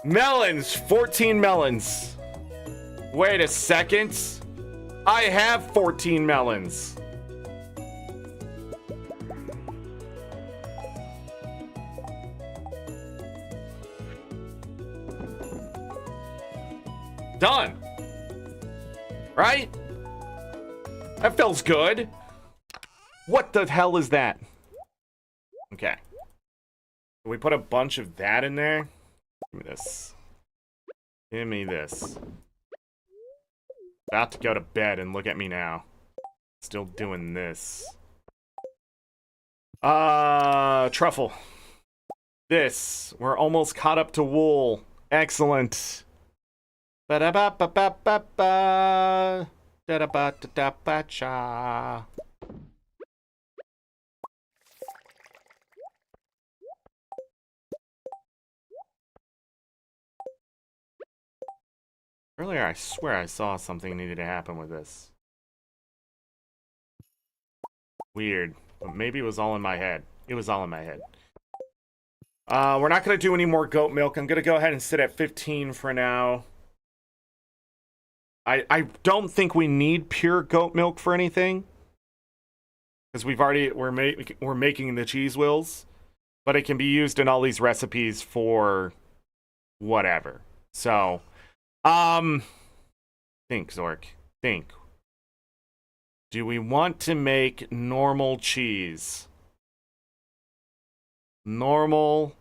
Melons, 14 melons. Wait a second. I have 14 melons. Done. Right? That feels good. What the hell is that? Okay. Can we put a bunch of that in there? Give me this. Give me this. About to go to bed and look at me now. Still doing this. Truffle. This. We're almost caught up to wool. Excellent. Ba-da-ba-ba-ba-ba. Da-da-ba-da-da-ba-cha. Earlier, I swear I saw something needed to happen with this. Weird. But maybe it was all in my head. It was all in my head. We're not going to do any more goat milk. I'm going to go ahead and sit at 15 for now. I don't think we need pure goat milk for anything. Because we're making the cheese wheels. But it can be used in all these recipes for whatever. So... think, Zork. Think. Do we want to make normal cheese? Normal,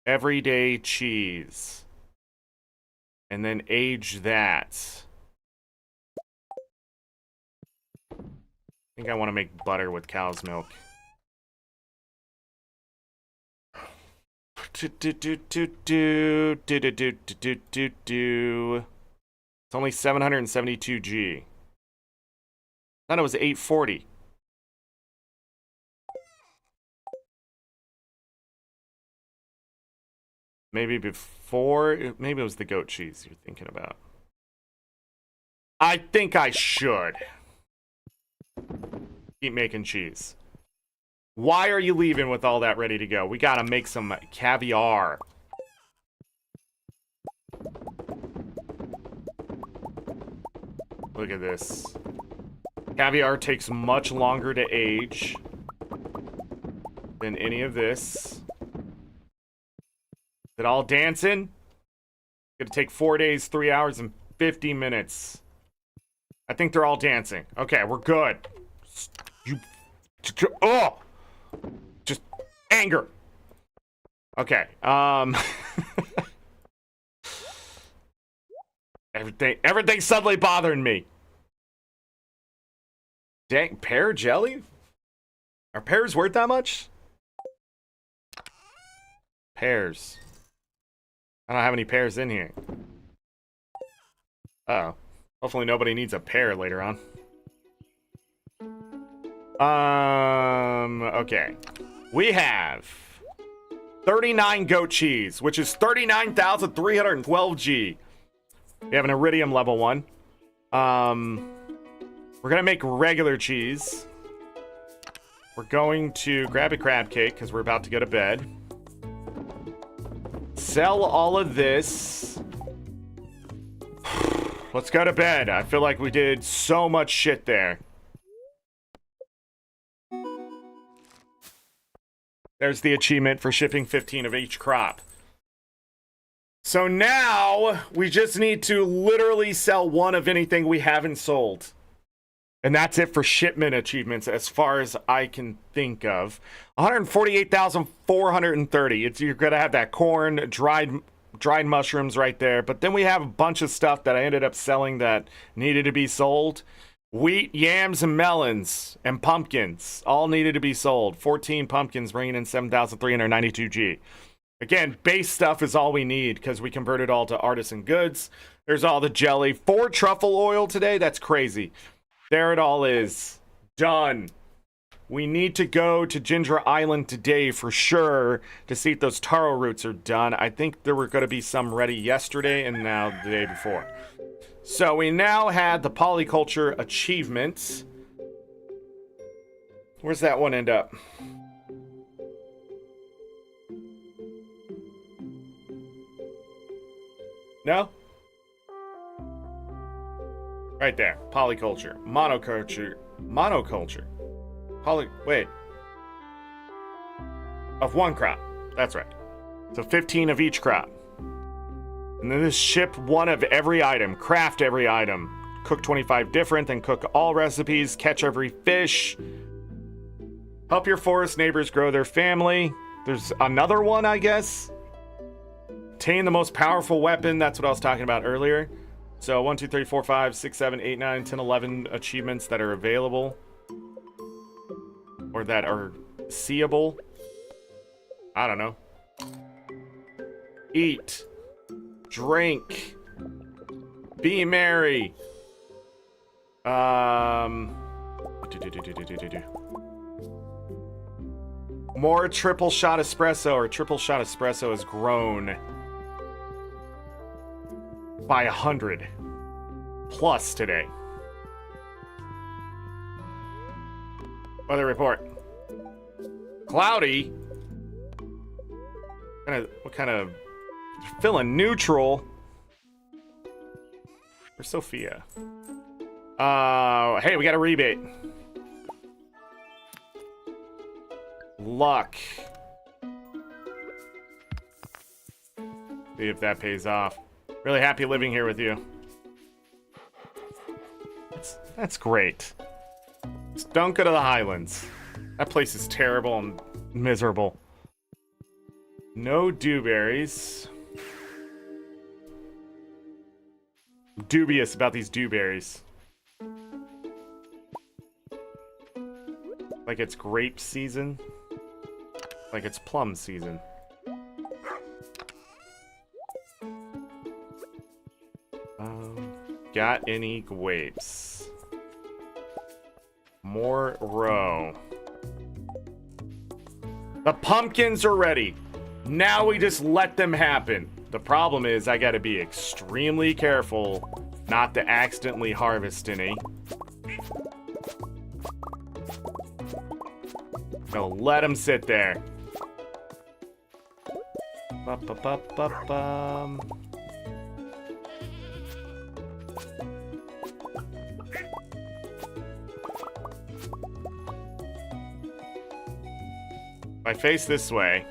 everyday cheese. And then age that. I think I want to make butter with cow's milk. It's only 772G. Thought it was 840. Maybe before, maybe it was the goat cheese you're thinking about. I think I should keep making cheese. Why are you leaving with all that ready to go? We gotta make some caviar. Look at this. Caviar takes much longer to age than any of this. Is it all dancing? It's gonna take 4 days, 3 hours, and 50 minutes. I think they're all dancing. Okay, we're good. Oh! Just anger. Okay, everything's suddenly bothering me. Dang, pear jelly? Are pears worth that much? Pears. I don't have any pears in here. Uh-oh. Hopefully nobody needs a pear later on. Okay. We have 39 goat cheese, which is 39,312G. We have an iridium level 1. We're gonna make regular cheese. We're going to grab a crab cake because we're about to go to bed. Sell all of this. Let's go to bed. I feel like we did so much shit there. There's the achievement for shipping 15 of each crop. So now we just need to literally sell 1 of anything we haven't sold. And that's it for shipment achievements as far as I can think of. 148,430. You're going to have that corn, dried mushrooms right there. But then we have a bunch of stuff that I ended up selling that needed to be sold. Wheat, yams, and melons, and pumpkins all needed to be sold. 14 pumpkins bringing in 7,392G. Again, base stuff is all we need because we converted all to artisan goods. There's all the jelly. 4 truffle oil today. That's crazy. There it all is. Done. We need to go to Ginger Island today for sure to see if those taro roots are done. I think there were going to be some ready yesterday and now the day before. So we now had the polyculture achievements. Where's that one end up? No? Right there. Polyculture. Monoculture. Monoculture. Wait. Of one crop. That's right. So 15 of each crop. And then this ship one of every item. Craft every item. Cook 25 different, then cook all recipes. Catch every fish. Help your forest neighbors grow their family. There's another one, I guess. Obtain the most powerful weapon. That's what I was talking about earlier. So 1, 2, 3, 4, 5, 6, 7, 8, 9, 10, 11 achievements that are available. Or that are seeable. I don't know. Eat. Drink. Be merry. More triple shot espresso, or triple shot espresso has grown by 100 plus today. Weather report. Cloudy. What kind of feeling neutral. Where's Sophia? Hey, we got a rebate. Luck. See if that pays off. Really happy living here with you. That's great. Just don't go to the Highlands. That place is terrible and miserable. No dewberries. I'm dubious about these dewberries. Like it's grape season. Like it's plum season. Got any grapes? More row. The pumpkins are ready. Now we just let them happen. The problem is I gotta be extremely careful not to accidentally harvest any. I'll let them sit there. Ba-ba-ba-ba-bum. If I face this way.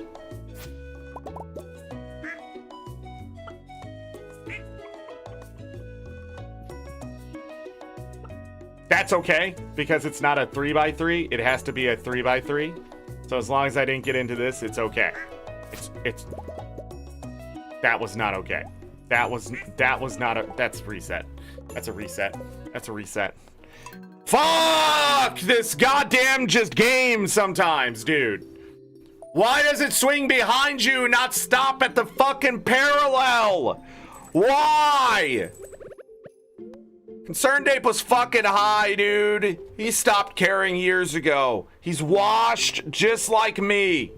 That's okay, because it's not a 3x3. It has to be a 3x3. So as long as I didn't get into this, it's okay. It's that was not okay. That was not a, that's reset. That's a reset. That's a reset. Fuck this goddamn just game sometimes, dude. Why does it swing behind you, not stop at the fucking parallel? Why? Concerned Ape was fucking high, dude. He stopped caring years ago. He's washed just like me.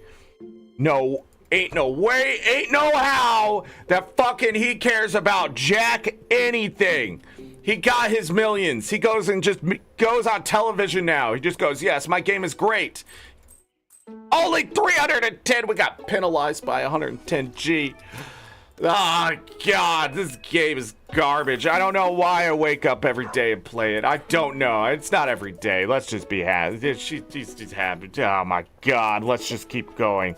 No, ain't no way, ain't no how that fucking he cares about jack anything. He got his millions. He goes and just goes on television now. He just goes, yes, my game is great. Only 310. We got penalized by 110G. Oh, God, this game is garbage. I don't know why I wake up every day and play it. I don't know. It's not every day. Let's just be happy. She's happy. Oh, my God. Let's just keep going.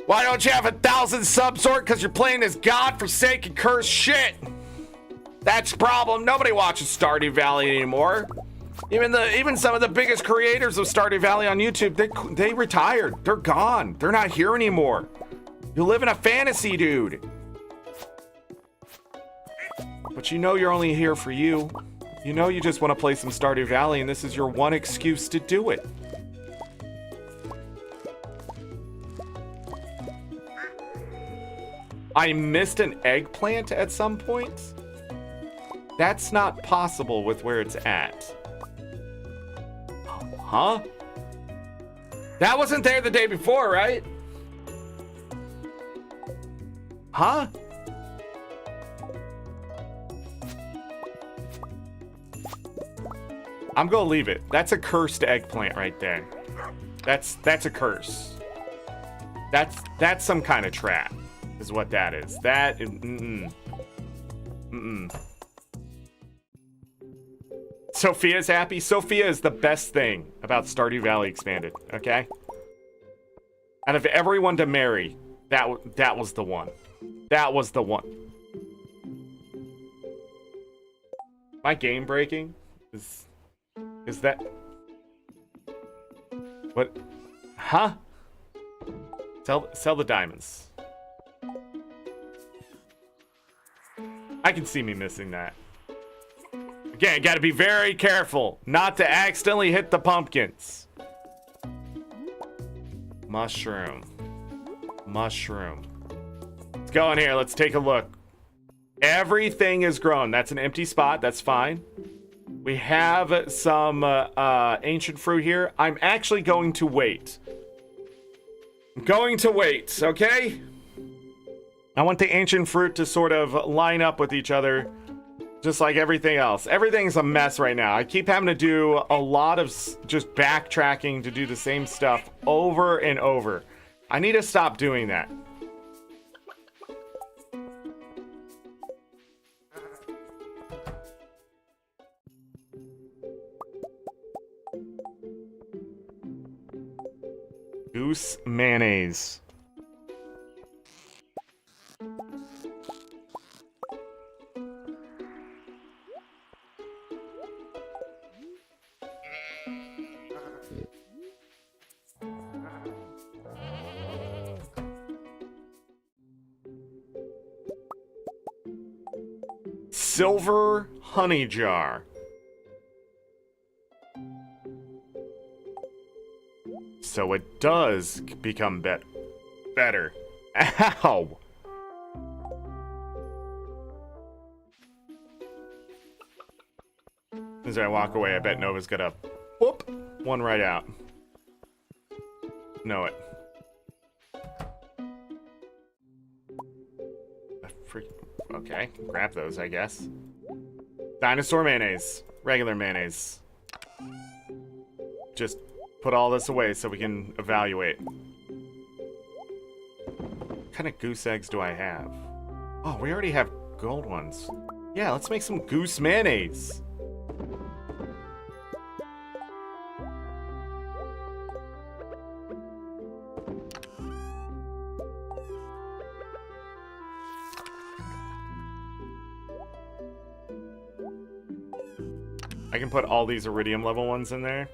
Why don't you have 1,000 subs, Zork? Because you're playing this godforsaken cursed shit. That's the problem. Nobody watches Stardew Valley anymore. Even some of the biggest creators of Stardew Valley on YouTube, they retired. They're gone. They're not here anymore. You live in a fantasy, dude. But you know you're only here for you. You know you just want to play some Stardew Valley, and this is your one excuse to do it. I missed an eggplant at some point? That's not possible with where it's at. Oh, Huh? That wasn't there the day before, right? Huh? I'm gonna leave it. That's a cursed eggplant right there. That's a curse. That's some kind of trap, is what that is. That is, Sophia's happy. Sophia is the best thing about Stardew Valley Expanded, okay? Out of everyone to marry, that was the one. That was the one. My game breaking? Is that... What? Huh? Sell the diamonds. I can see me missing that. Again, gotta be very careful not to accidentally hit the pumpkins. Mushroom. Mushroom. Let's go in here. Let's take a look. Everything is grown. That's an empty spot. That's fine. We have some ancient fruit here. I'm actually going to wait. I'm going to wait, okay? I want the ancient fruit to sort of line up with each other, just like everything else. Everything's a mess right now. I keep having to do a lot of just backtracking to do the same stuff over and over. I need to stop doing that. Goose mayonnaise. Silver honey jar. So it does become better. Ow! As I walk away, I bet Nova's gonna whoop one right out. Know it. Okay, grab those, I guess. Dinosaur mayonnaise. Regular mayonnaise. Just put all this away so we can evaluate. What kind of goose eggs do I have? Oh, we already have gold ones. Yeah, let's make some goose mayonnaise. I can put all these iridium level ones in there.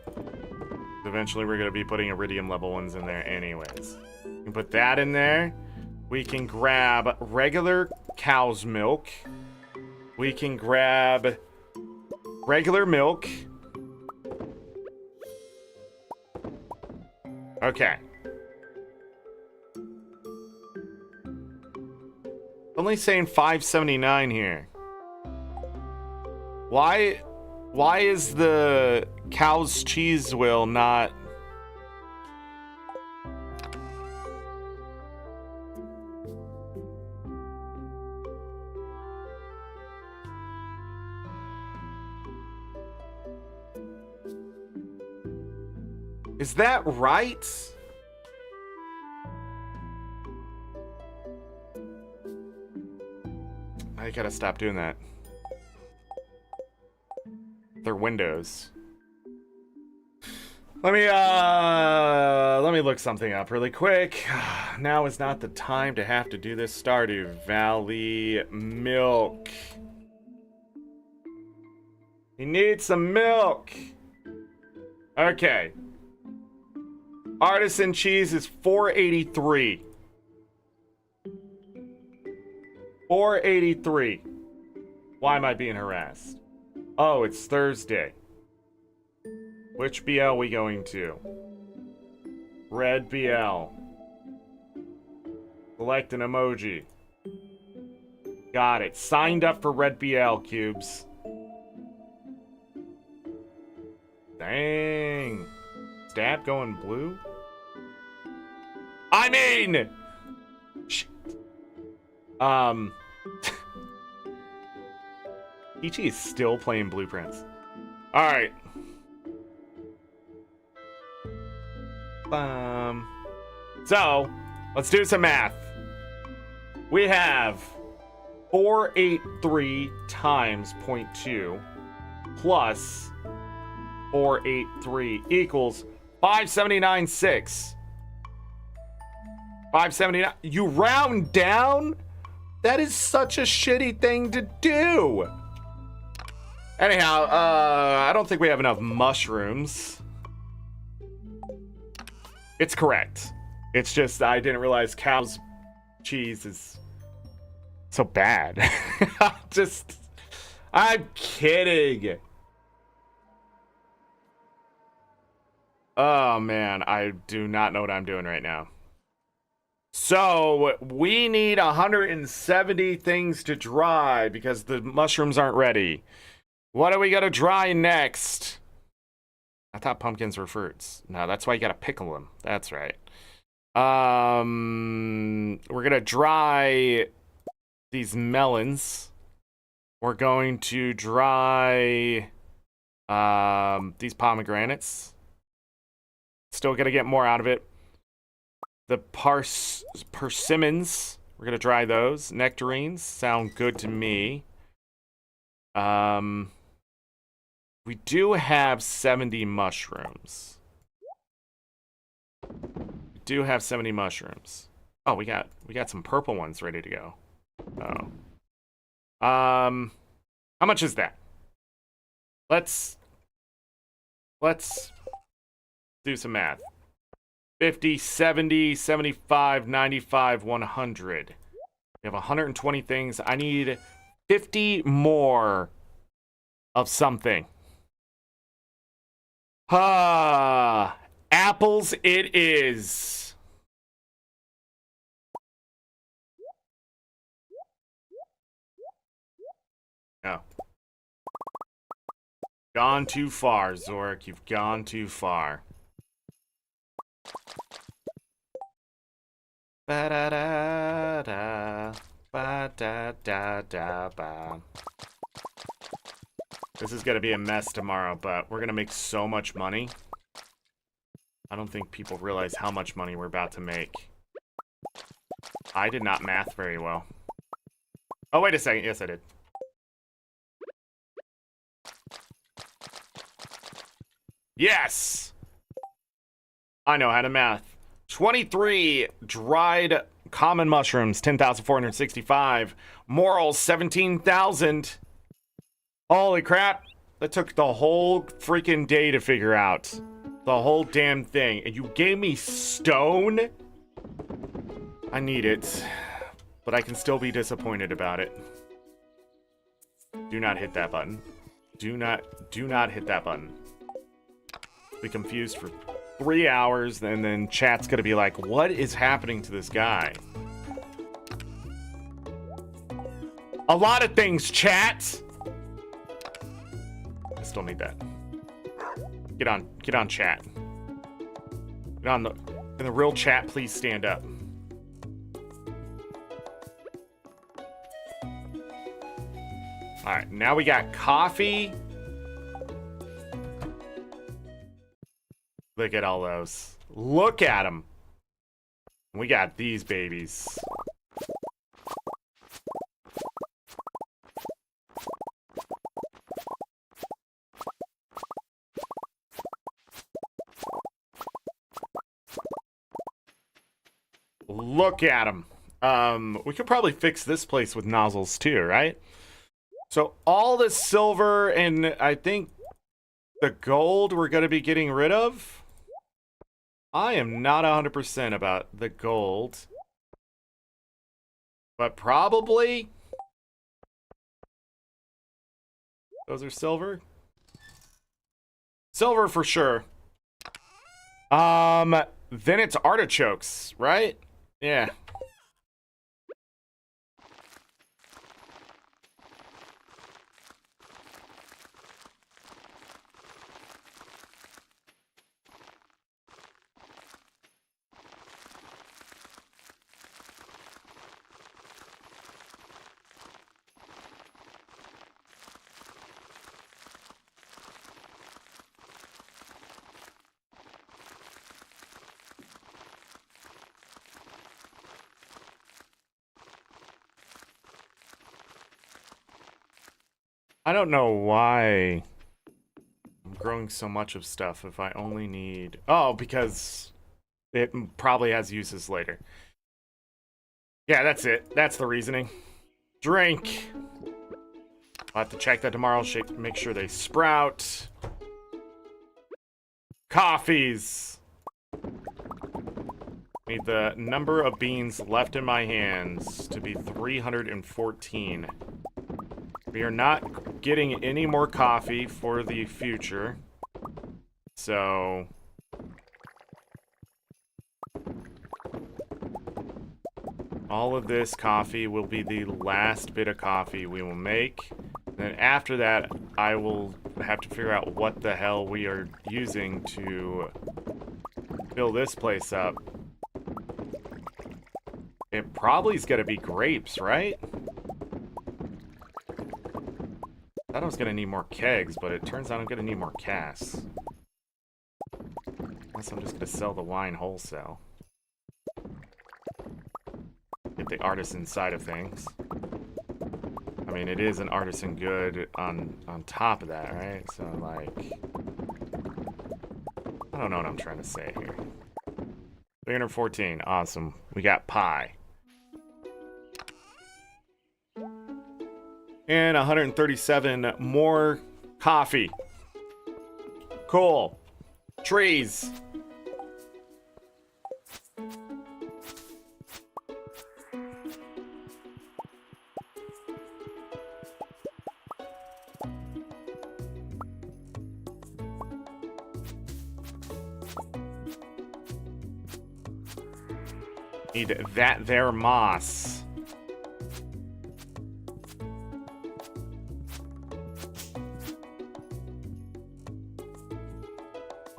Eventually we're going to be putting iridium level ones in there anyways. We can put that in there. We can grab regular cow's milk. We can grab regular milk. Okay. Only saying 579 here. Why is the cow's cheese wheel not... Is that right? I gotta stop doing that. Their windows. Let me look something up really quick. Now is not the time to have to do this. Stardew Valley milk. You need some milk. Okay. Artisan cheese is 483. 483. Why am I being harassed? Oh, it's Thursday. Which BL we going to? Red BL. Select an emoji. Got it. Signed up for Red BL, cubes. Dang. stab going blue? I mean... Ichi is still playing Blueprints. Alright. So, let's do some math. We have 483 times 0.2 plus 483 equals 579.6. 579. You round down? That is such a shitty thing to do. Anyhow, I don't think we have enough mushrooms. It's correct. It's just I didn't realize cow's cheese is so bad. I'm kidding. Oh man, I do not know what I'm doing right now. So we need 170 things to dry because the mushrooms aren't ready. What are we gonna dry next? I thought pumpkins were fruits. No, that's why you gotta pickle them. That's right. We're gonna dry these melons. We're going to dry these pomegranates. Still gonna get more out of it. The persimmons, we're gonna dry those. Nectarines sound good to me. We do have 70 mushrooms. We do have 70 mushrooms. Oh, we got some purple ones ready to go. Oh. How much is that? Let's do some math. 50, 70, 75, 95, 100. We have 120 things. I need 50 more of something. Apples it is. Oh. Gone too far, Zorric. You've gone too far. Ba-da-da-da. Ba-da-da-da-ba. This is gonna be a mess tomorrow, but we're gonna make so much money. I don't think people realize how much money we're about to make. I did not math very well. Oh, wait a second. Yes, I did. Yes! I know how to math. 23 dried common mushrooms, 10,465. Morels, 17,000. Holy crap. That took the whole freaking day to figure out. The whole damn thing. And you gave me stone? I need it. But I can still be disappointed about it. Do not hit that button. Do not hit that button. Be confused for 3 hours, and then chat's gonna be like, what is happening to this guy? A lot of things, chat! I still need that. Get on chat. Get on in the real chat, please stand up. Alright, now we got coffee. Look at all those. Look at them. We got these babies. Look at them. We could probably fix this place with nozzles too, right? So all the silver and I think the gold we're going to be getting rid of. I am not 100% about the gold. But probably. Those are silver. Silver for sure. Then it's artichokes, right? Yeah. I don't know why I'm growing so much of stuff if I only need... Oh, because it probably has uses later. Yeah, that's it. That's the reasoning. Drink. I'll have to check that tomorrow. Make sure they sprout. Coffees. Need the number of beans left in my hands to be 314. We are not getting any more coffee for the future. So... all of this coffee will be the last bit of coffee we will make. Then after that, I will have to figure out what the hell we are using to fill this place up. It probably is going to be grapes, right? I thought I was going to need more kegs, but it turns out I'm going to need more casks. Unless I'm just going to sell the wine wholesale. Get the artisan side of things. I mean, it is an artisan good on top of that, right? So, like... I don't know what I'm trying to say here. 314, awesome. We got pie. And 137 more coffee. Cool. Trees. Need that there moss.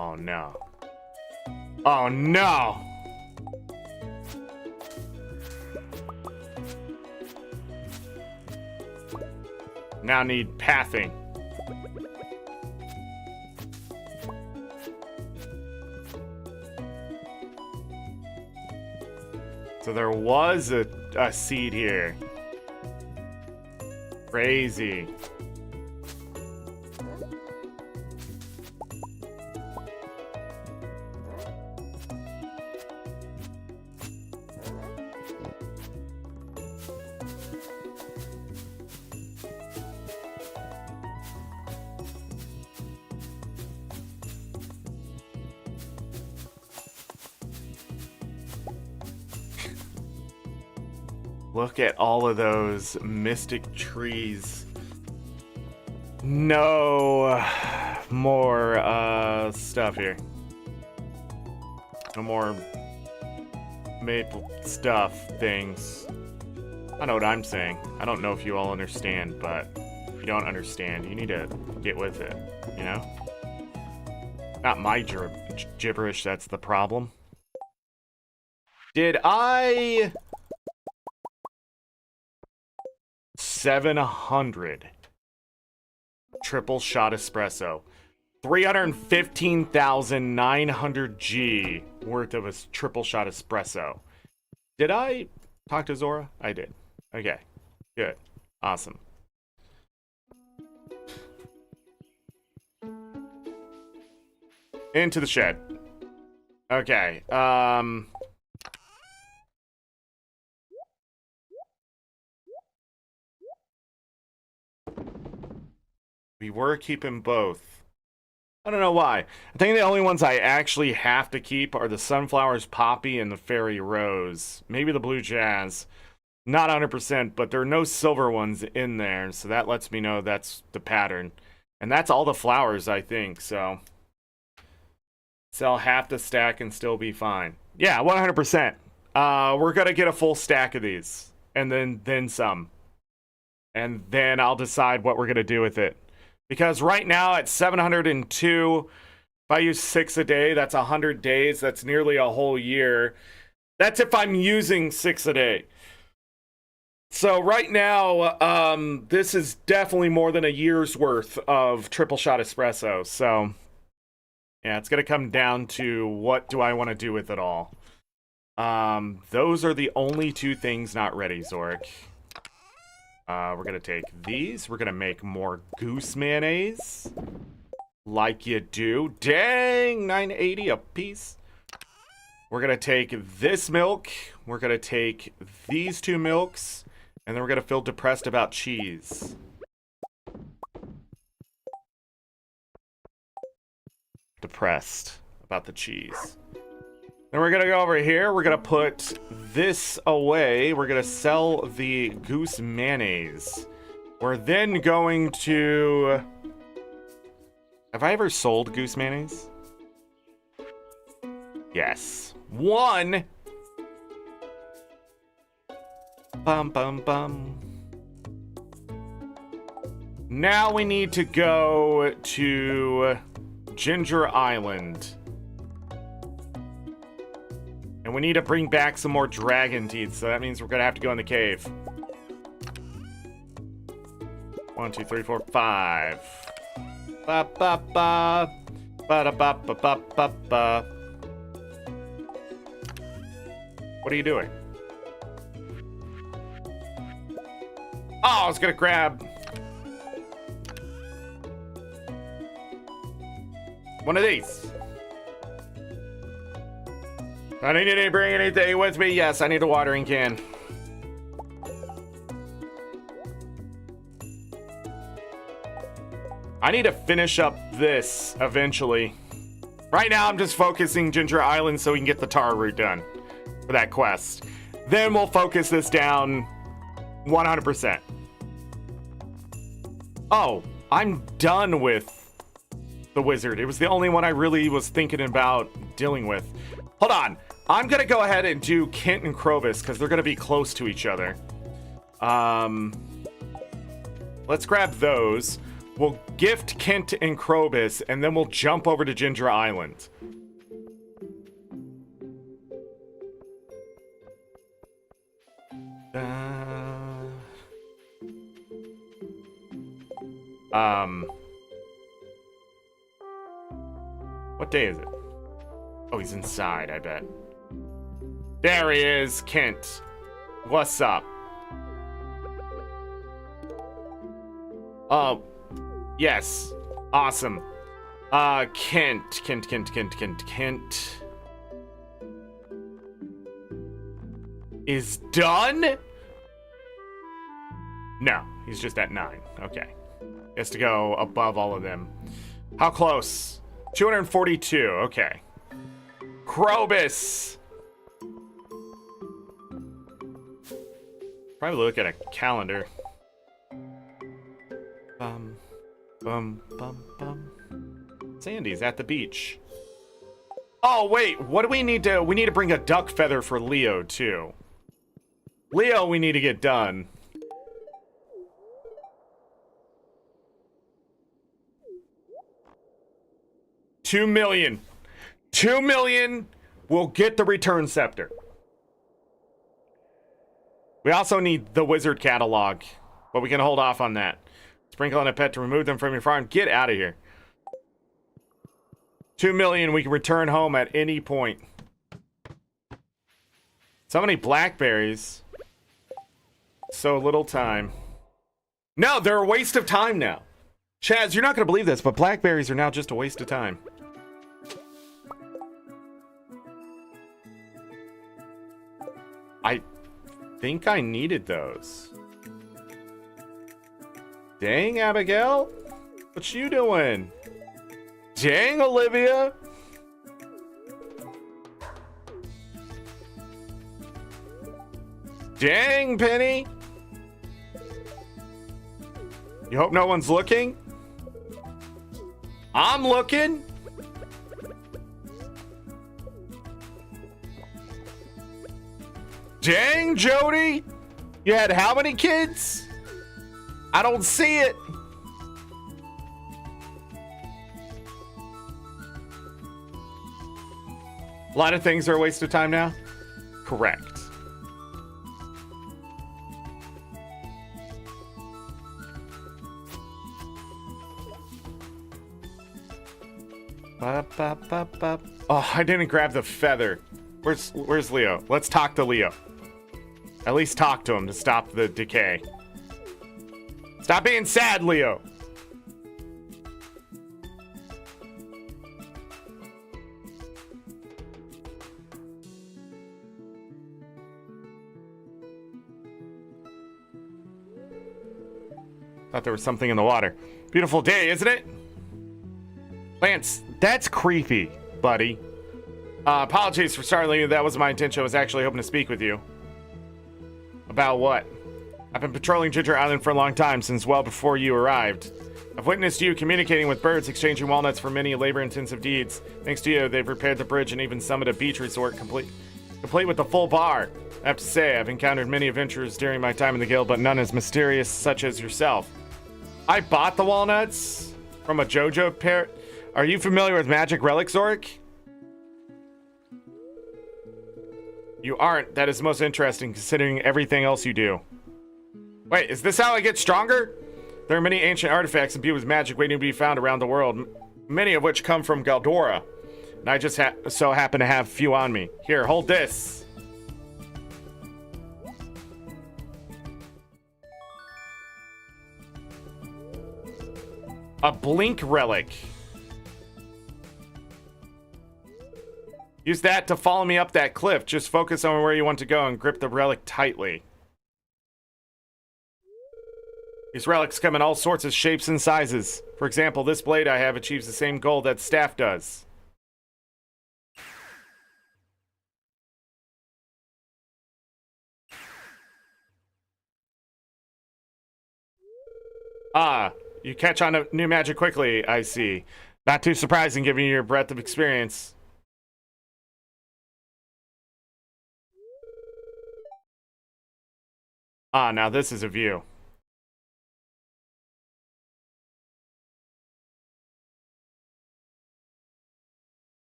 Oh no. Oh no! Now need pathing. So there was a seed here. Crazy. Look at all of those mystic trees. No more stuff here. No more maple stuff things. I know what I'm saying. I don't know if you all understand, but if you don't understand, you need to get with it, you know? Not my gibberish, that's the problem. Did I... 700 triple shot espresso, 315,900 G worth of a triple shot espresso. Did I talk to Zora? I did. Okay, good, awesome. Into the shed. Okay, we were keeping both. I don't know why. I think the only ones I actually have to keep are the Sunflower's Poppy and the Fairy Rose. Maybe the Blue Jazz. Not 100%, but there are no silver ones in there, so that lets me know that's the pattern. And that's all the flowers, I think, so... sell half the stack and still be fine. Yeah, 100%. We're gonna get a full stack of these. And then some. And then I'll decide what we're gonna do with it. Because right now at 702, if I use 6 a day, that's 100 days. That's nearly a whole year. That's if I'm using 6 a day. So right now, this is definitely more than a year's worth of triple shot espresso. So yeah, it's going to come down to what do I want to do with it all. Those are the only two things not ready, Zorric. We're gonna take these. We're gonna make more goose mayonnaise. Like you do. Dang, 980 a piece. We're gonna take this milk. We're gonna take these 2 milks. And then we're gonna feel depressed about cheese. Depressed about the cheese. Then we're gonna go over here. We're gonna put this away. We're gonna sell the goose mayonnaise. We're then going to... Have I ever sold goose mayonnaise? Yes. 1. Bum, bum, bum. Now we need to go to Ginger Island. And we need to bring back some more dragon teeth, so that means we're gonna have to go in the cave. 1, 2, 3, 4, 5. Ba ba ba. Ba da ba ba ba ba ba. What are you doing? Oh, I was gonna grab one of these. I need to bring anything with me. Yes, I need a watering can. I need to finish up this eventually. Right now, I'm just focusing Ginger Island so we can get the tar root done for that quest. Then we'll focus this down 100%. Oh, I'm done with the wizard. It was the only one I really was thinking about dealing with. Hold on. I'm going to go ahead and do Kent and Krobus because they're going to be close to each other. Let's grab those. We'll gift Kent and Krobus, and then we'll jump over to Ginger Island. What day is it? Oh, he's inside, I bet. There he is, Kent. What's up? Oh, yes. Awesome. Kent is done? No, he's just at 9. Okay. He has to go above all of them. How close? 242. Okay. Krobus. Probably look at a calendar. Bum, bum, bum. Sandy's at the beach. Oh, wait. What do we need to... We need to bring a duck feather for Leo, too. Leo, we need to get done. $2 million. 2 million will get the return scepter. We also need the wizard catalog, but we can hold off on that. Sprinkle on a pet to remove them from your farm. Get out of here. 2 million, we can return home at any point. So many blackberries. So little time. No, they're a waste of time now. Chaz, you're not going to believe this, but blackberries are now just a waste of time. I think I needed those. Dang, Abigail. What you doing? Dang, Olivia. Dang, Penny. You hope no one's looking? I'm looking. Dang, Jody. You had how many kids? I don't see it. A lot of things are a waste of time now? Correct. Oh, I didn't grab the feather. Where's Leo? Let's talk to Leo. At least talk to him to stop the decay. Stop being sad, Leo. Thought there was something in the water. Beautiful day, isn't it? Lance, that's creepy, buddy. Apologies for startling you. That was my intention. I was actually hoping to speak with you. About what? I've been patrolling Ginger Island for a long time, since well before you arrived. I've witnessed you communicating with birds, exchanging walnuts for many labor-intensive deeds. Thanks to you, they've repaired the bridge and even summoned a beach resort complete with a full bar. I have to say, I've encountered many adventurers during my time in the guild, but none as mysterious such as yourself. I bought the walnuts from a JoJo parrot. Are you familiar with Magic Relic, Zorric? You aren't. That is most interesting, considering everything else you do. Wait, is this how I get stronger? There are many ancient artifacts imbued with magic waiting to be found around the world, many of which come from Galdora. And I just so happen to have a few on me. Here, hold this. A blink relic. Use that to follow me up that cliff. Just focus on where you want to go and grip the relic tightly. These relics come in all sorts of shapes and sizes. For example, this blade I have achieves the same goal that staff does. Ah, you catch on to new magic quickly, I see. Not too surprising given your breadth of experience. Ah, now this is a view.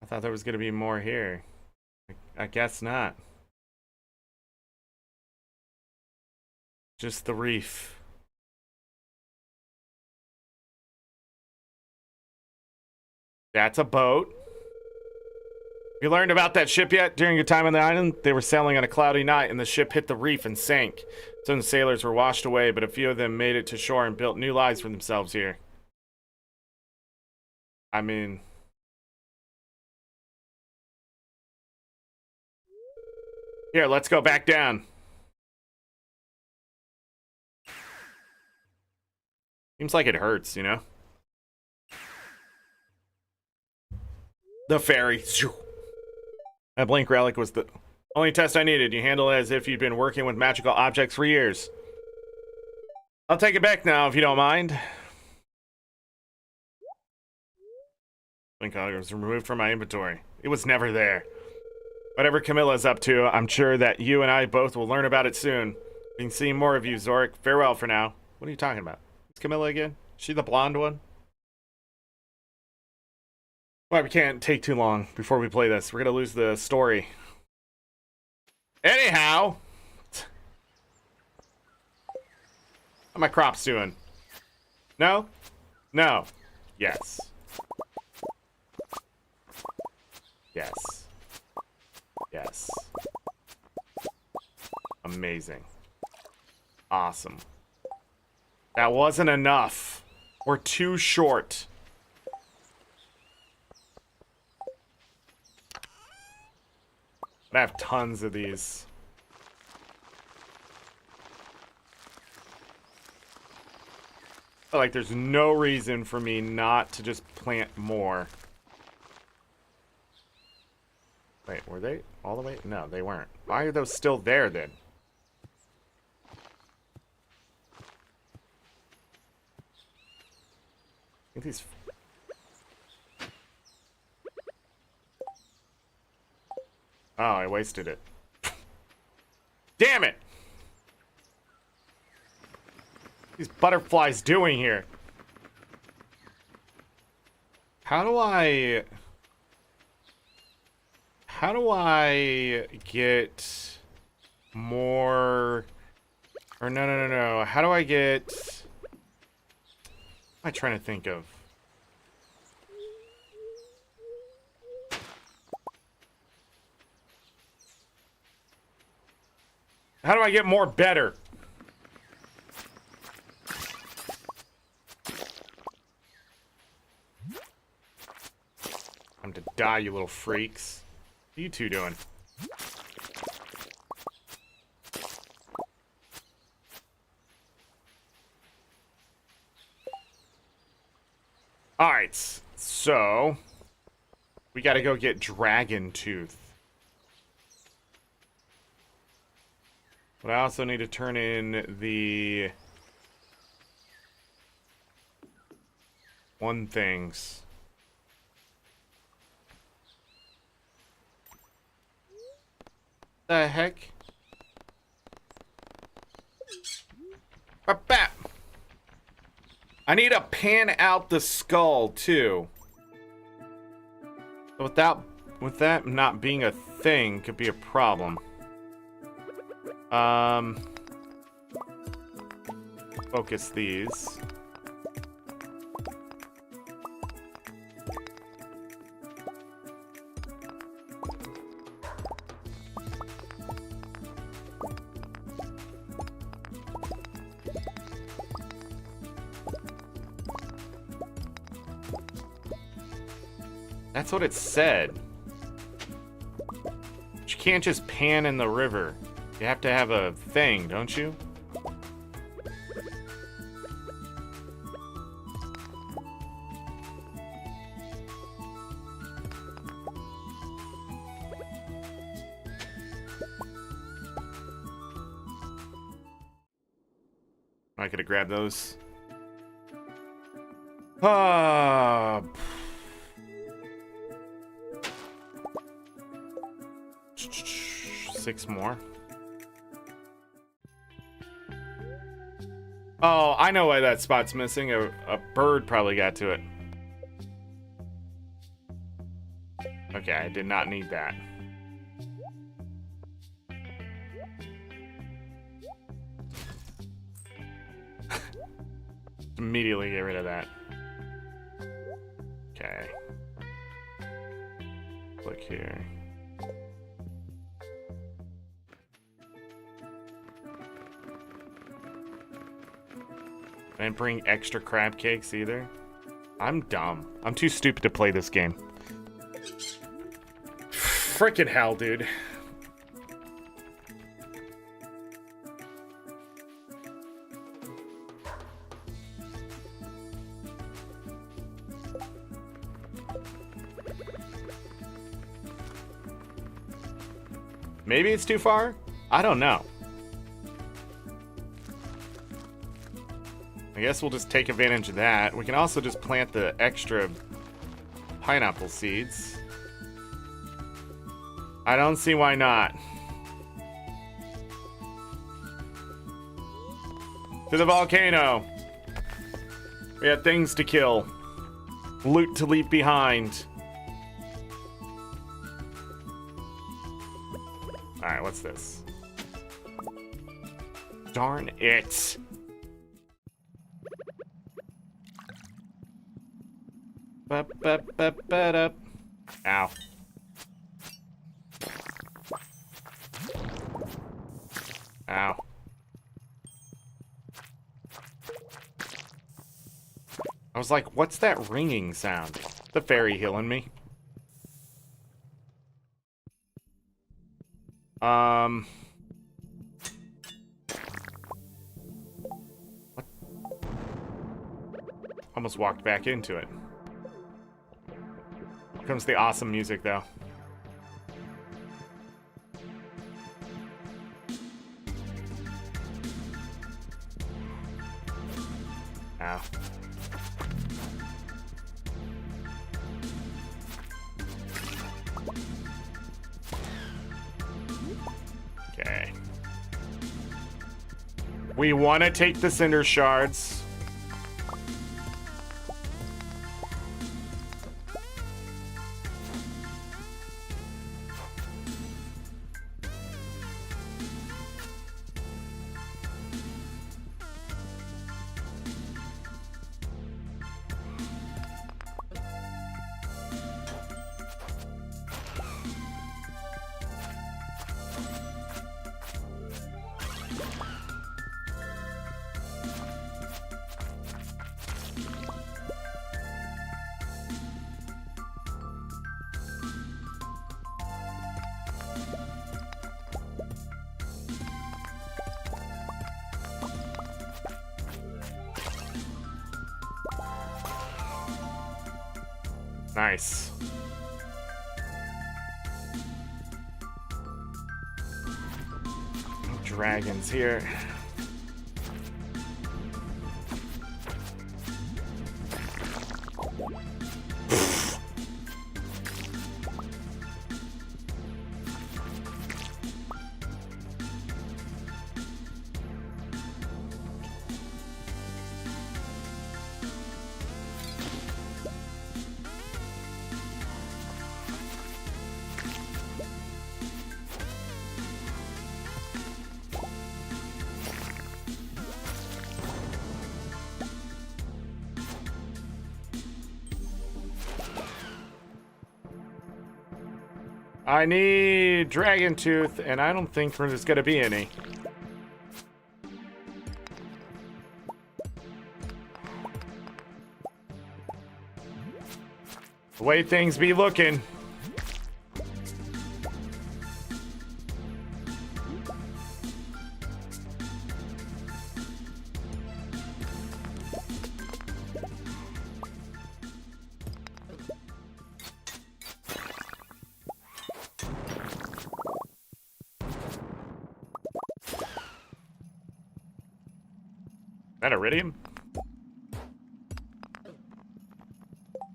I thought there was going to be more here. I guess not. Just the reef. That's a boat. You learned about that ship yet? During your time on the island, they were sailing on a cloudy night and the ship hit the reef and sank. Some sailors were washed away, but a few of them made it to shore and built new lives for themselves here. I mean... Here, let's go back down. Seems like it hurts, you know? The ferry. That blink relic was the only test I needed. You handle it as if you'd been working with magical objects for years. I'll take it back now, if you don't mind. Blink relic was removed from my inventory. It was never there. Whatever Camilla's up to, I'm sure that you and I both will learn about it soon. We can see more of you, Zorric. Farewell for now. What are you talking about? It's Camilla again? Is she the blonde one? Well, we can't take too long before we play this. We're gonna lose the story. Anyhow, how my crops doing? No? No. Yes. Yes. Yes. Amazing. Awesome. That wasn't enough. We're too short. I have tons of these. I feel like there's no reason for me not to just plant more. Wait, were they all the way? No, they weren't. Why are those still there then? I think these... Oh, I wasted it. Damn it! These butterflies doing here? How do I get more... Or no. How do I get... What am I trying to think of? How do I get more better? die, you little freaks. What are you two doing? Alright, so we gotta go get Dragon Tooth. But I also need to turn in the one things. The heck? Bap. I need to pan out the skull too. With that not being a thing could be a problem. Focus these. That's what it said. But you can't just pan in the river. You have to have a thing, don't you? I could have grabbed those. Ah. 6 more. Oh, I know why that spot's missing. A bird probably got to it. Okay, I did not need that. Immediately get rid of that. Okay. Click here. I didn't bring extra crab cakes either. I'm dumb. I'm too stupid to play this game. Frickin' hell, dude. Maybe it's too far? I don't know. I guess we'll just take advantage of that. We can also just plant the extra pineapple seeds. I don't see why not. To the volcano. We have things to kill. Loot to leave behind. Alright, what's this? Darn it. Ba-ba-ba-ba-da. Ow. Ow. I was like, what's that ringing sound? The fairy healing me. What? Almost walked back into it. Here comes the awesome music, though. Ow. Okay. We want to take the cinder shards. Nice. No dragons here. I need Dragon Tooth, and I don't think there's gonna be any. The way things be looking. That iridium?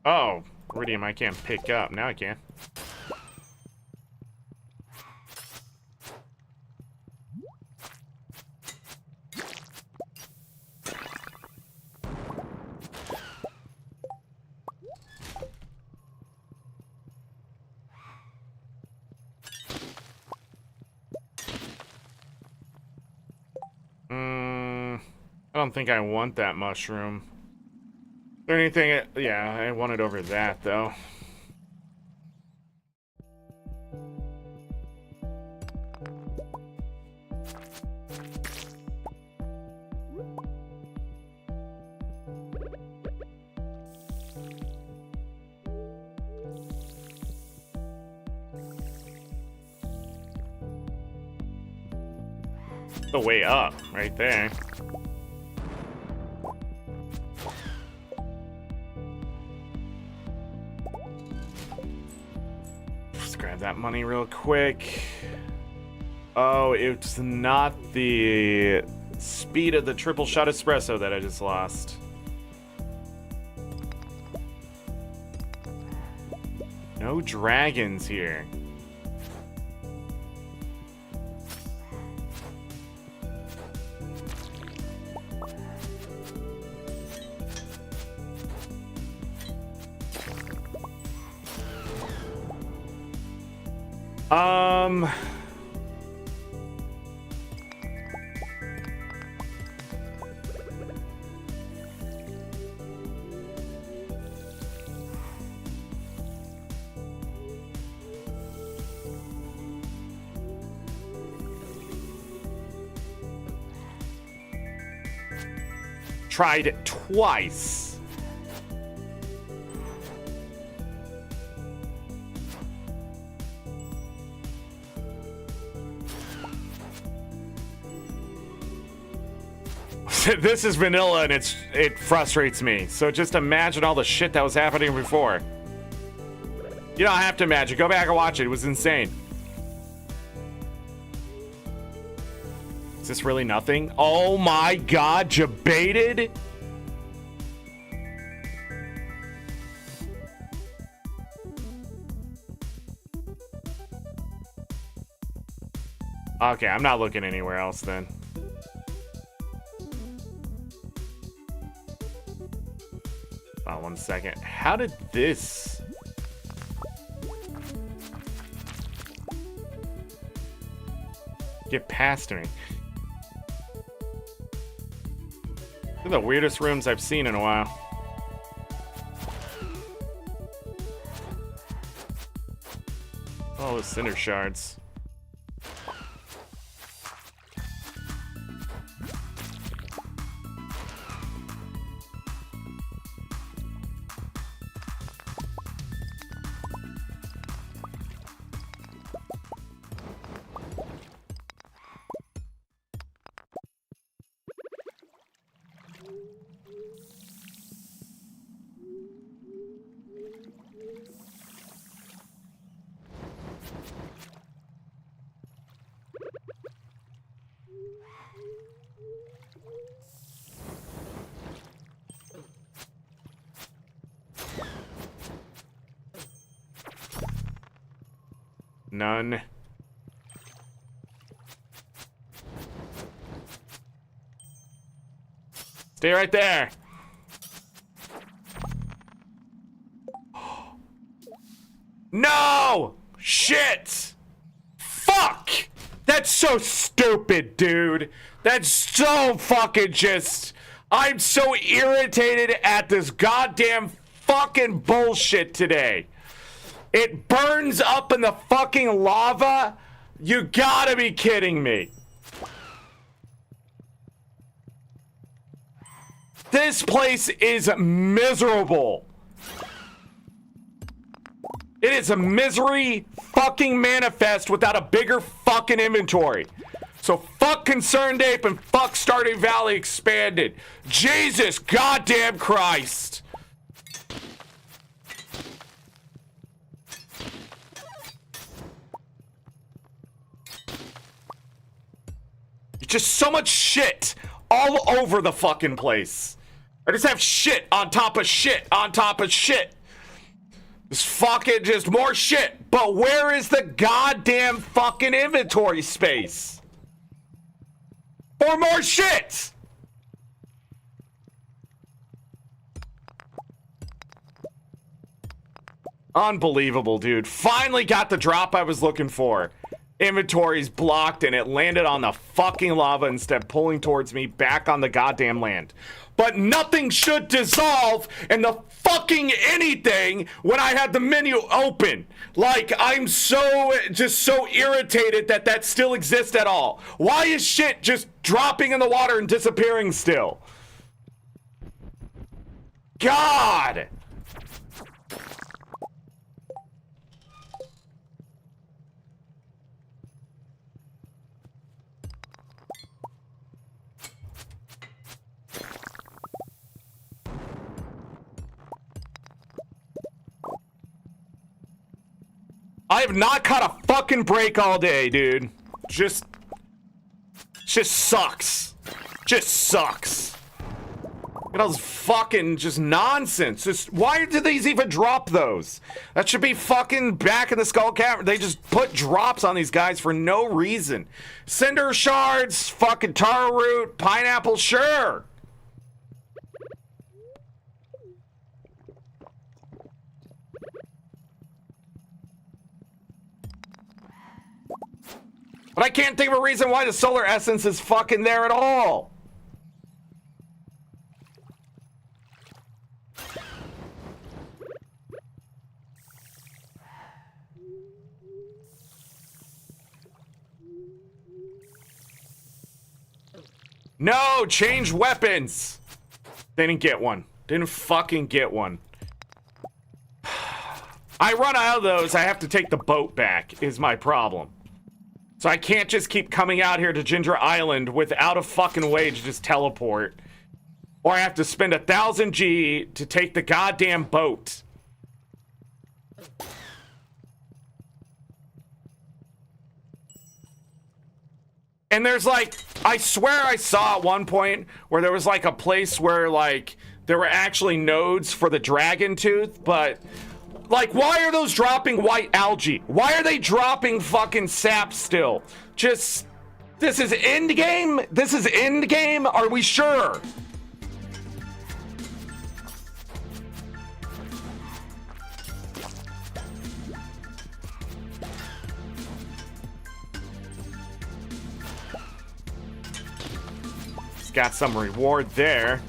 Oh, iridium I can't pick up. Now I can. I don't think I want that mushroom. Is there anything? Yeah, I want it over that, though. The way up, right there. Just grab that money real quick. Oh, it's not the speed of the triple shot espresso that I just lost. No dragons here. Tried it twice. This is vanilla and it frustrates me. So just imagine all the shit that was happening before. You don't have to imagine. Go back and watch it. It was insane. Is this really nothing? Oh my god, you baited? Okay, I'm not looking anywhere else then. Oh, 1 second. How did this... get past me? These are the weirdest rooms I've seen in a while. Oh, those cinder shards. None. Stay right there. No! Shit! Fuck! That's so stupid, dude. That's so fucking just... I'm so irritated at this goddamn fucking bullshit today. It burns up in the fucking lava? You gotta be kidding me. This place is miserable. It is a misery fucking manifest without a bigger fucking inventory. So fuck Concerned Ape and fuck Stardew Valley Expanded. Jesus goddamn Christ. Just so much shit all over the fucking place. I just have shit on top of shit on top of shit. Just fucking just more shit. But where is the goddamn fucking inventory space? For more shit! Unbelievable, dude. Finally got the drop I was looking for. Inventory's blocked and it landed on the fucking lava instead of pulling towards me back on the goddamn land. But nothing should dissolve in the fucking anything when I had the menu open. Like, I'm just so irritated that that still exists at all. Why is shit just dropping in the water and disappearing still? God! I have not caught a fucking break all day, dude. Just sucks. Just sucks. It was fucking just nonsense. Just why do these even drop those? That should be fucking back in the Skull Cavern. They just put drops on these guys for no reason. Cinder shards, fucking taro root, pineapple, sure. But I can't think of a reason why the solar essence is fucking there at all. No, change weapons. They didn't get one. Didn't fucking get one. I run out of those. I have to take the boat back is my problem. So I can't just keep coming out here to Ginger Island without a fucking way to just teleport. Or I have to spend 1,000 G to take the goddamn boat. And there's like, I swear I saw at one point where there was like a place where like there were actually nodes for the dragon tooth, but like, why are those dropping white algae? Why are they dropping fucking sap still? Just, this is end game? This is end game? Are we sure? It's got some reward there.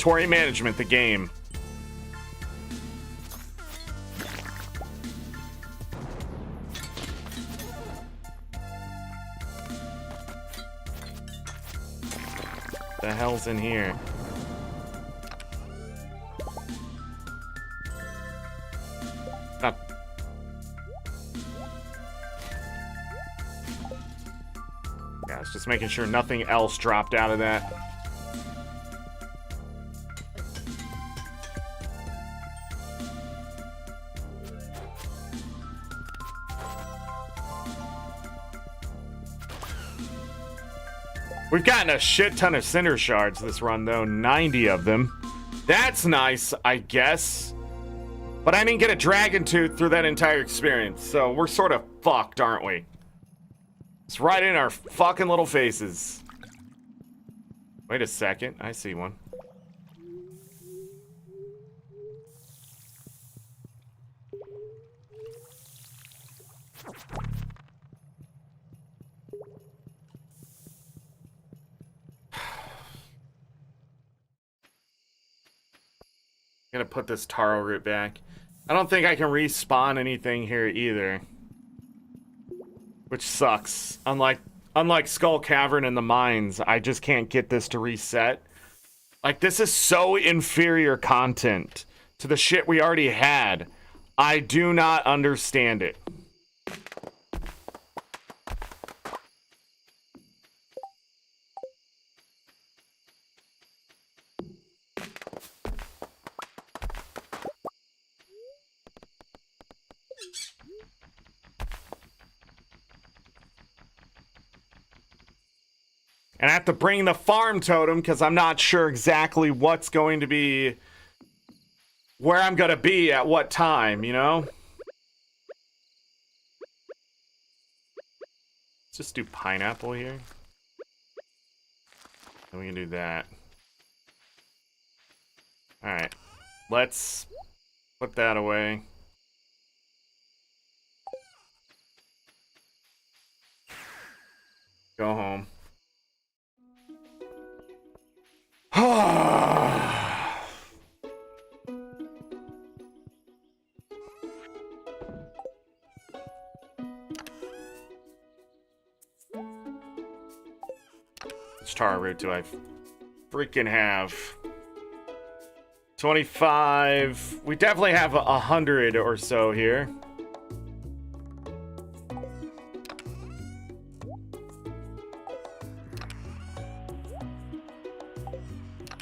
Inventory management, the game. The hell's in here? Yeah, it's just making sure nothing else dropped out of that. We've gotten a shit ton of cinder shards this run, though. 90 of them. That's nice, I guess. But I didn't get a dragon tooth through that entire experience, so we're sort of fucked, aren't we? It's right in our fucking little faces. Wait a second, I see one. Gonna put this taro root back. I don't think I can respawn anything here either, which sucks. Unlike Skull Cavern and the mines, I just can't get this to reset. Like, this is so inferior content to the shit we already had. I do not understand it. And I have to bring the farm totem because I'm not sure exactly what's going to be, where I'm going to be at what time, you know? Let's just do pineapple here. And we can do that. Alright. Let's put that away. Go home. Which taro root do I freaking have? 25. We definitely have 100 or so here.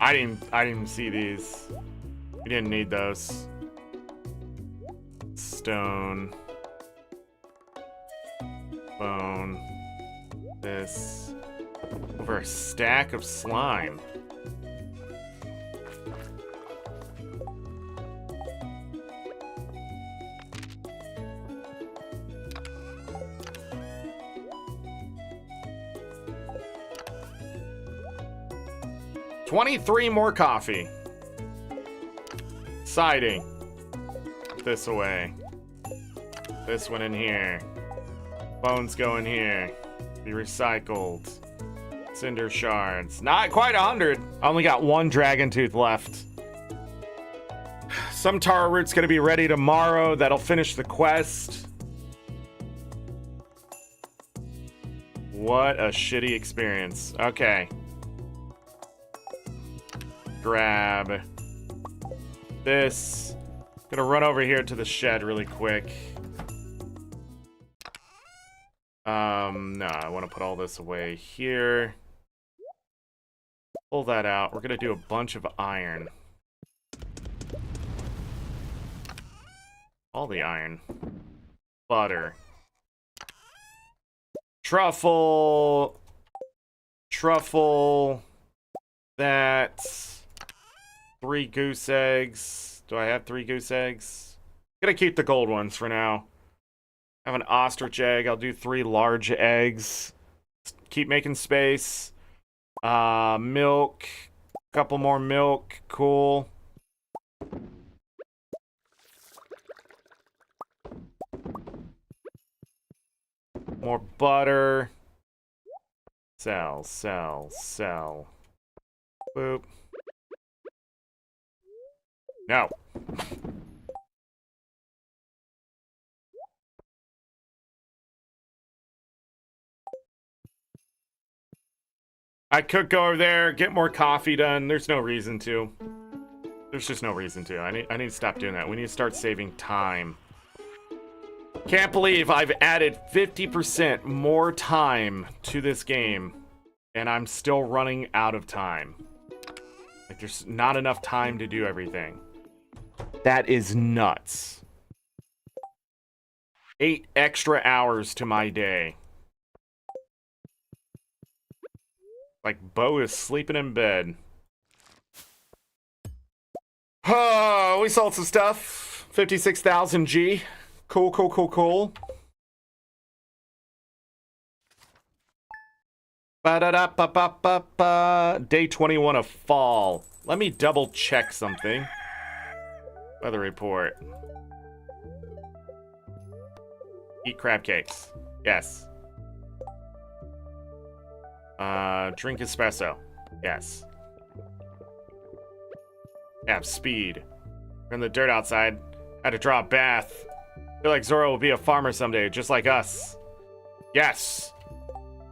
I didn't see these. We didn't need those. Stone. Bone. This. Over a stack of slime. $23 more coffee. Siding. This away. This one in here. Bones go in here. Be recycled. Cinder shards. Not quite 100. I only got one dragon tooth left. Some taro root's gonna be ready tomorrow. That'll finish the quest. What a shitty experience. Okay. Grab this. Gonna run over here to the shed really quick. No, I want to put all this away here. Pull that out. We're gonna do a bunch of iron. All the iron. Butter. Truffle. Truffle. That. 3 goose eggs. Do I have 3 goose eggs? I'm gonna keep the gold ones for now. I have an ostrich egg. I'll do 3 large eggs. Keep making space. Milk. Couple more milk. Cool. More butter. Sell, sell, sell. Boop. No. I could go over there, get more coffee done. There's no reason to. There's just no reason to. I need to stop doing that. We need to start saving time. Can't believe I've added 50% more time to this game, and I'm still running out of time. Like, there's not enough time to do everything. That is nuts. 8 extra hours to my day. Like Bo is sleeping in bed. Oh, we sold some stuff. 56,000 G. Cool, cool, cool, cool. Ba-da-da-ba-ba-ba-ba. Day 21 of fall. Let me double check something. Weather report. Eat crab cakes. Yes. Drink espresso. Yes. Have speed. We're in the dirt outside. Had to draw a bath. Feel like Zorro will be a farmer someday, just like us. Yes.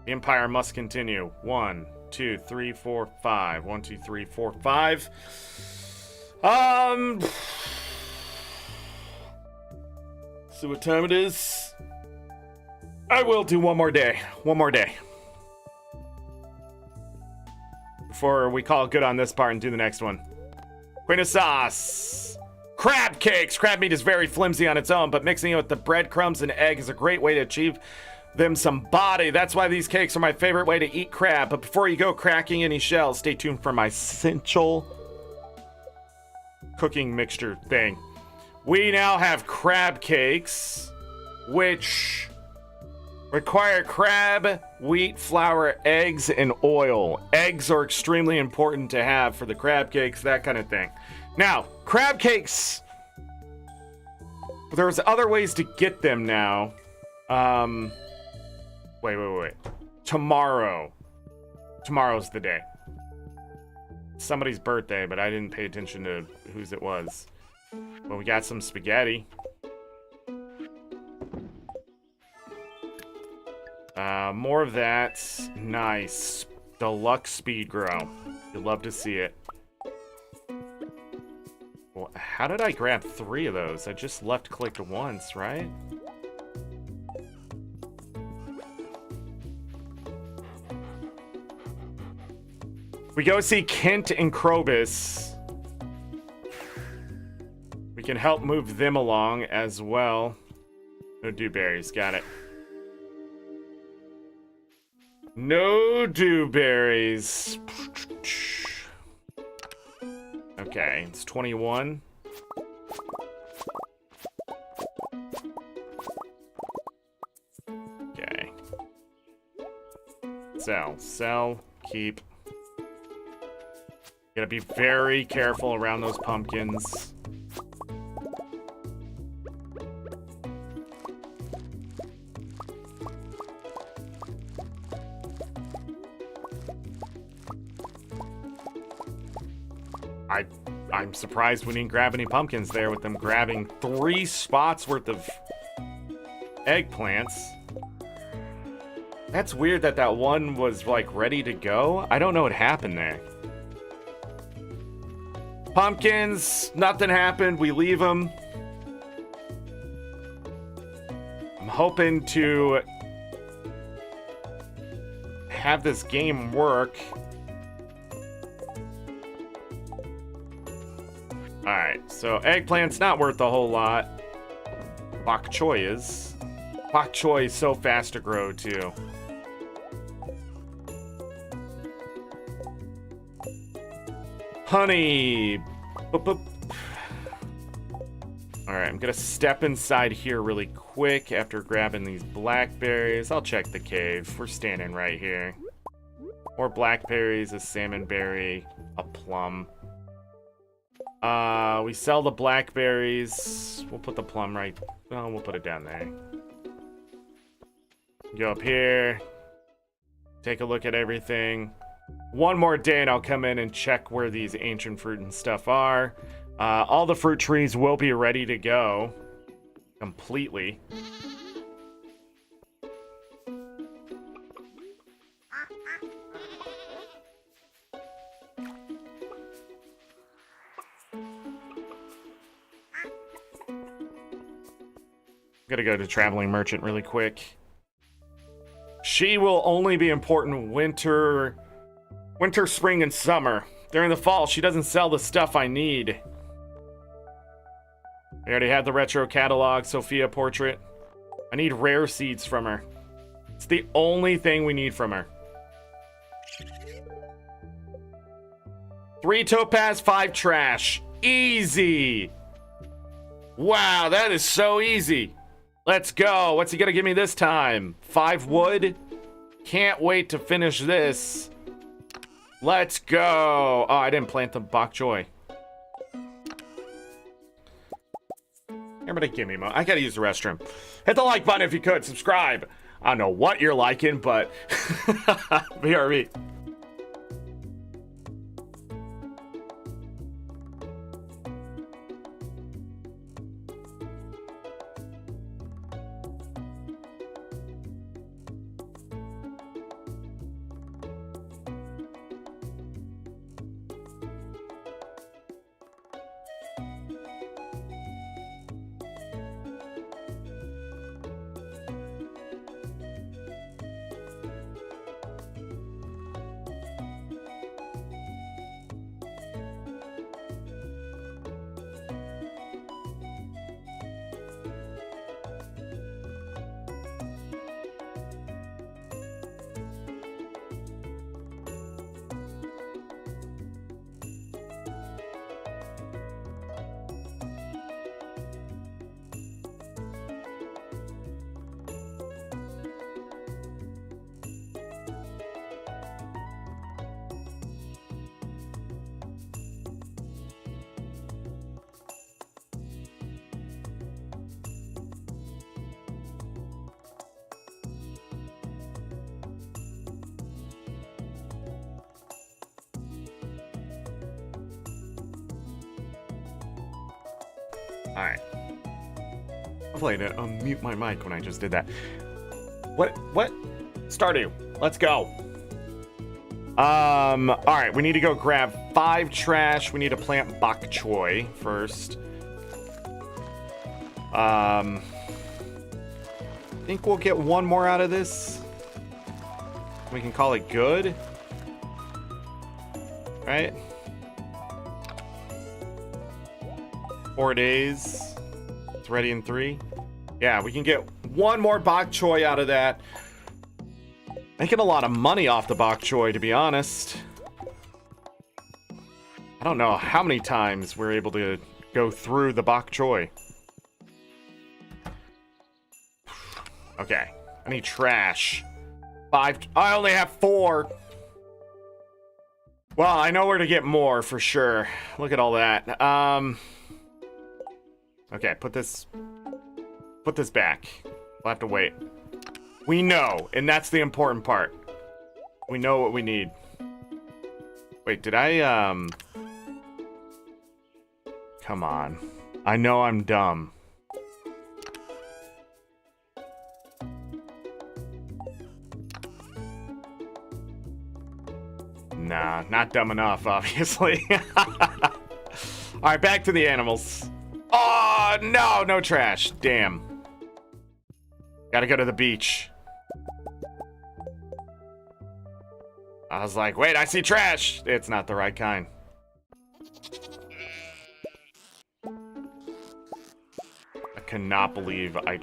The Empire must continue. 1, 2, 3, 4, 5. 1, 2, 3, 4, 5. See what time it is. I will do one more day. One more day. Before we call it good on this part and do the next one. Queen of sauce. Crab cakes. Crab meat is very flimsy on its own, but mixing it with the breadcrumbs and egg is a great way to achieve them some body. That's why these cakes are my favorite way to eat crab. But before you go cracking any shells, stay tuned for my essential cooking mixture thing. We now have crab cakes, which require crab, wheat, flour, eggs, and oil. Eggs are extremely important to have for the crab cakes, that kind of thing. Now, crab cakes, there's other ways to get them now. Wait. Tomorrow's the day. Somebody's birthday, but I didn't pay attention to whose it was. But we got some spaghetti. More of that. Nice. Deluxe speed grow. You'd love to see it. Well, how did I grab 3 of those? I just left-clicked once, right? We go see Kent and Krobus. We can help move them along as well. No dewberries, got it. No dewberries. Okay, it's 21. Okay. Sell, keep. Gotta be very careful around those pumpkins. I'm surprised we didn't grab any pumpkins there with them grabbing 3 spots worth of eggplants. That's weird that that one was like ready to go. I don't know what happened there. Pumpkins, nothing happened. We leave them. I'm hoping to have this game work. Alright, so eggplant's not worth a whole lot. Bok choy is. Bok choy is so fast to grow, too. Honey! Boop, boop. Alright, I'm gonna step inside here really quick after grabbing these blackberries. I'll check the cave. We're standing right here. More blackberries, a salmonberry, a plum. We sell the blackberries. We'll put the plum right... Oh, we'll put it down there. Go up here. Take a look at everything. One more day and I'll come in and check where these ancient fruit and stuff are. All the fruit trees will be ready to go. Completely. Gotta go to Traveling Merchant really quick. She will only be important winter, spring, and summer. During the fall, she doesn't sell the stuff I need. I already had the retro catalog, Sophia portrait. I need rare seeds from her. It's the only thing we need from her. 3 topaz, 5 trash. Easy. Wow, that is so easy. Let's go. What's he gonna give me this time? 5 wood? Can't wait to finish this. Let's go. Oh, I didn't plant the bok choy. Everybody give me I gotta use the restroom. Hit the like button if you could. Subscribe. I don't know what you're liking, but BRB. Alright. Hopefully I didn't unmute my mic when I just did that. What? Stardew. Let's go. Alright, we need to go grab 5 trash. We need to plant bok choy first. I think we'll get 1 more out of this. We can call it good. Right? 4 days. It's ready in 3. Yeah, we can get 1 more bok choy out of that. Making a lot of money off the bok choy, to be honest. I don't know how many times we're able to go through the bok choy. Okay, I need trash. 5. I only have 4. Well, I know where to get more for sure. Look at all that. Okay, put this back. We'll have to wait. We know, and that's the important part. We know what we need. Wait, did I, Come on. I know I'm dumb. Nah, not dumb enough, obviously. Alright, back to the animals. Oh, no, no trash. Damn. Gotta go to the beach. I was like, wait, I see trash. It's not the right kind. I cannot believe I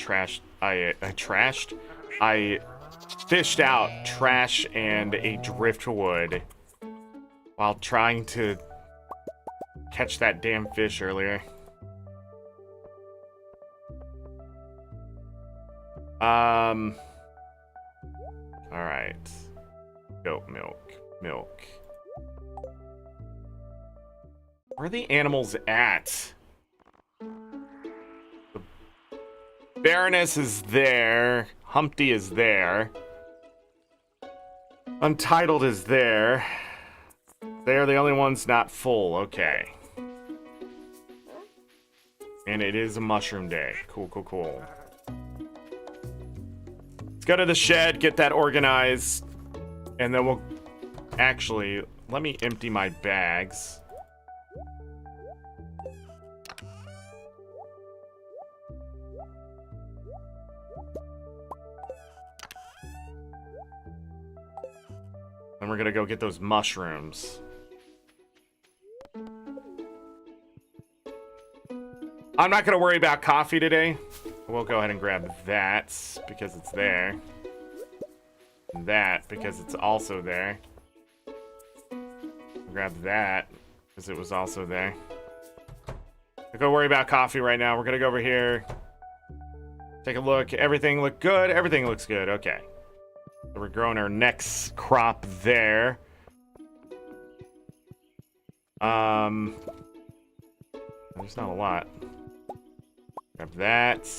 fished out trash and a driftwood while trying to catch that damn fish earlier. Alright. Goat milk. Where are the animals at? The Baroness is there. Humpty is there. Untitled is there. They are the only ones not full. Okay. And it is a mushroom day. Cool. Let's go to the shed, get that organized. And then we'll... Actually, let me empty my bags. And we're gonna go get those mushrooms. I'm not gonna worry about coffee today. We'll go ahead and grab that because it's there. That because it's also there. Grab that because it was also there. Don't go worry about coffee right now. We're gonna go over here. Take a look. Everything looked good. Everything looks good. Okay. So we're growing our next crop there. There's not a lot. Grab that.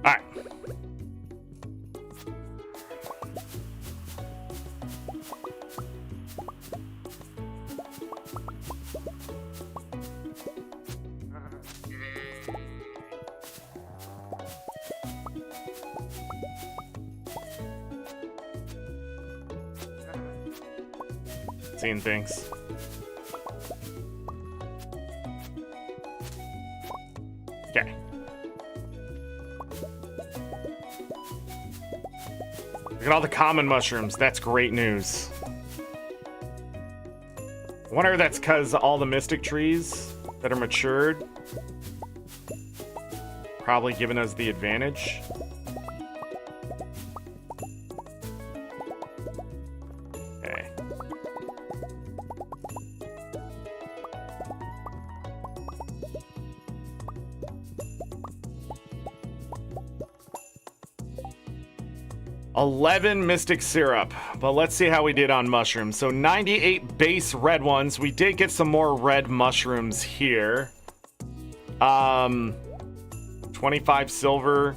All right. Seeing things. Okay. Look at all the common mushrooms. That's great news. I wonder if that's because all the mystic trees that are matured probably giving us the advantage. Okay. $11 mystic syrup, but let's see how we did on mushrooms. So 98 base red ones. We did get some more red mushrooms here. 25 silver,